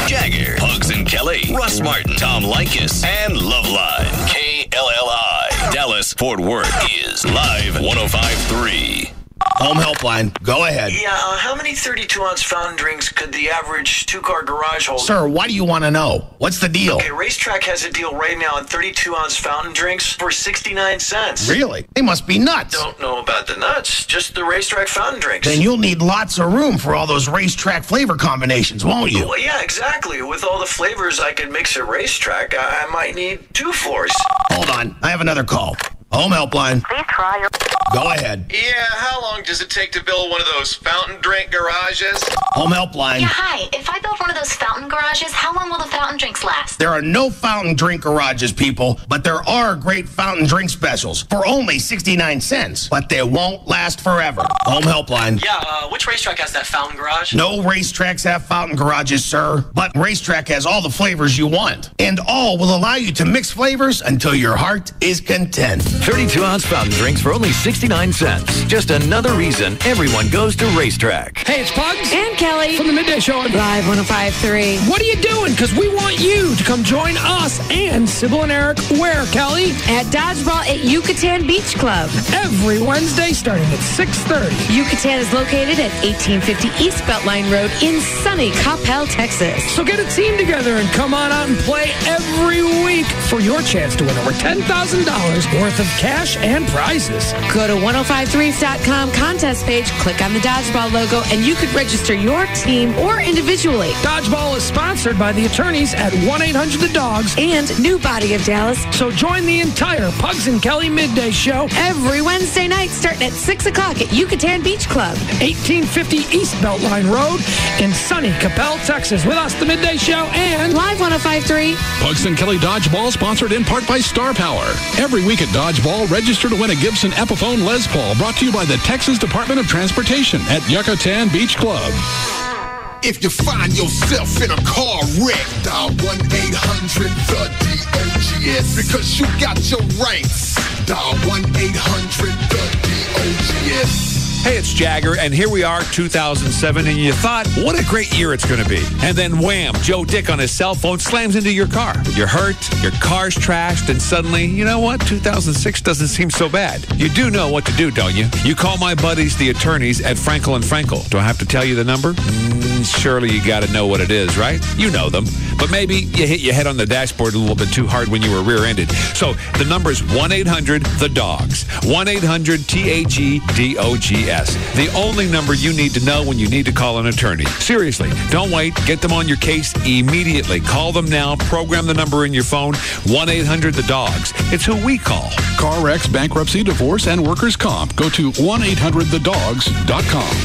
Jagger, Pugs and Kelly, Russ Martin, Tom Likas, and Loveline. KLLI. Dallas, Fort Worth is Live 1053. Home Helpline, go ahead. Yeah, how many 32-ounce fountain drinks could the average two-car garage hold? Sir, why do you want to know? What's the deal? Okay, Racetrack has a deal right now on 32-ounce fountain drinks for 69 cents. Really? They must be nuts. Don't know about the nuts, just the Racetrack fountain drinks. Then you'll need lots of room for all those Racetrack flavor combinations, won't you? Well, yeah, exactly. With all the flavors I could mix at Racetrack, I might need 2 floors. Hold on, I have another call. Home Helpline. Please try your... Go ahead. Yeah, how long does it take to build one of those fountain drink garages? Home Helpline. Yeah, hi. If I build one of those fountain garages, how long will the fountain drinks last? There are no fountain drink garages, people, but there are great fountain drink specials for only 69 cents. But they won't last forever. Home Helpline. Yeah, which Racetrack has that fountain garage? No Racetracks have fountain garages, sir. But Racetrack has all the flavors you want. And all will allow you to mix flavors until your heart is content. 32-ounce fountain drinks for only 69 cents. Just another reason everyone goes to Racetrack. Hey, it's Pugs. And Kelly. From the Midday Show. Live 1053. What are you doing? Because we want you to come join us and Sybil and Eric. Where, Kelly? At Dodgeball at Yucatan Beach Club. Every Wednesday starting at 6:30. Yucatan is located at 1850 East Beltline Road in sunny Coppell, Texas. So get a team together and come on out and play every week for your chance to win over $10,000 worth of cash and prizes. Go to 1053s.com contest page, click on the Dodgeball logo, and you could register your team or individually. Dodgeball is sponsored by the attorneys at 1-800-THE-DOGS and New Body of Dallas. So join the entire Pugs and Kelly Midday Show every Wednesday night starting at 6 o'clock at Yucatan Beach Club. 1850 East Beltline Road in sunny Coppell, Texas. With us, the Midday Show and Live 1053. Pugs and Kelly Dodgeball, sponsored in part by Star Power. Every week at Dodgeball, register to win a Gibson Epiphone Les Paul, brought to you by the Texas Department of Transportation at Yucatan Beach Club. If you find yourself in a car wreck, dial 1-800-THE-DOGS. Because you got your rights. Dial 1-800-THE-DOGS. Hey, it's Jagger, and here we are, 2007, and you thought, what a great year it's going to be. And then wham, Joe Dick on his cell phone slams into your car. You're hurt, your car's trashed, and suddenly, you know what? 2006 doesn't seem so bad. You do know what to do, don't you? You call my buddies, the attorneys at Frankel & Frankel. Do I have to tell you the number? Surely you got to know what it is, right? You know them. But maybe you hit your head on the dashboard a little bit too hard when you were rear-ended. So the number is 1-800-THE-DOGS. 1-800-THEDOGS. The only number you need to know when you need to call an attorney. Seriously, don't wait. Get them on your case immediately. Call them now. Program the number in your phone. 1-800-THE-DOGS. It's who we call. Car wrecks, bankruptcy, divorce, and workers' comp. Go to 1-800-THEDOGS.com.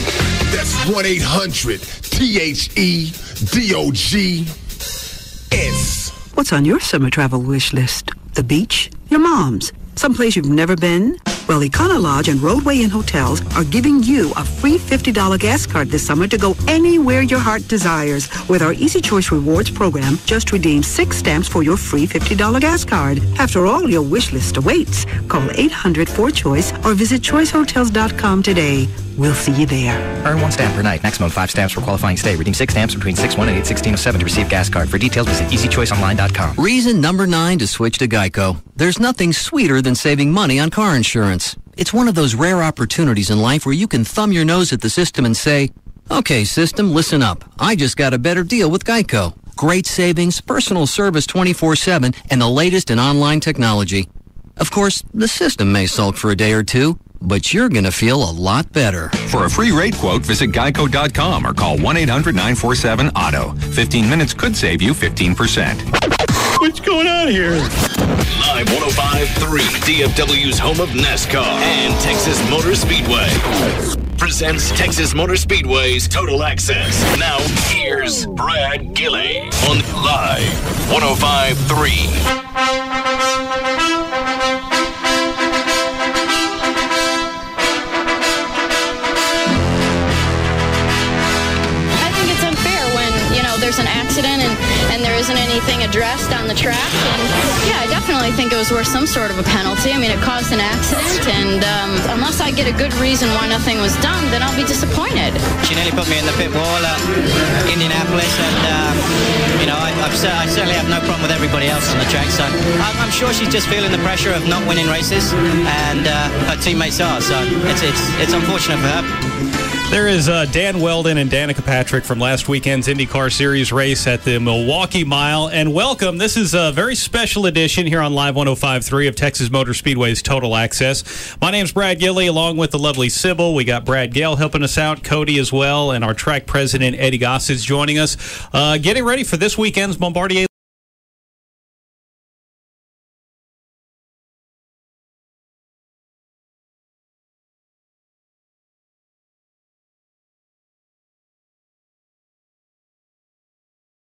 That's 1-800-THEDOGS. What's on your summer travel wish list? The beach? Your mom's? Someplace you've never been? Well, Econo Lodge and Roadway Inn Hotels are giving you a free $50 gas card this summer to go anywhere your heart desires. With our Easy Choice Rewards program, just redeem 6 stamps for your free $50 gas card. After all, your wish list awaits. Call 800-4CHOICE or visit choicehotels.com today. We'll see you there. Earn 1 stamp per night. Maximum 5 stamps for qualifying stay. Redeem 6 stamps between 6/1 and 8/16/07 to receive gas card. For details, visit easychoiceonline.com. Reason number 9 to switch to Geico. There's nothing sweeter than saving money on car insurance. It's one of those rare opportunities in life where you can thumb your nose at the system and say, okay, system, listen up. I just got a better deal with Geico. Great savings, personal service 24/7, and the latest in online technology. Of course, the system may sulk for a day or two, but you're going to feel a lot better. For a free rate quote, visit geico.com or call 1-800-947-AUTO. 15 minutes could save you 15%. What's going on here? Live 105.3, DFW's home of NASCAR and Texas Motor Speedway. Presents Texas Motor Speedway's Total Access. Now, here's Brad Gilley on Live 105.3. There's an accident and there isn't anything addressed on the track. And yeah, I definitely think it was worth some sort of a penalty. I mean, it caused an accident, and unless I get a good reason why nothing was done, then I'll be disappointed. She nearly put me in the pit wall at Indianapolis, and I certainly have no problem with everybody else on the track. So I'm sure she's just feeling the pressure of not winning races, and her teammates are. So it's unfortunate for her. There is Dan Weldon and Danica Patrick from last weekend's IndyCar Series race at the Milwaukee Mile. And welcome. This is a very special edition here on Live 105.3 of Texas Motor Speedway's Total Access. My name's Brad Gilley, along with the lovely Sybil. We got Brad Gale helping us out, Cody as well, and our track president, Eddie Gossage, joining us. Getting ready for this weekend's Bombardier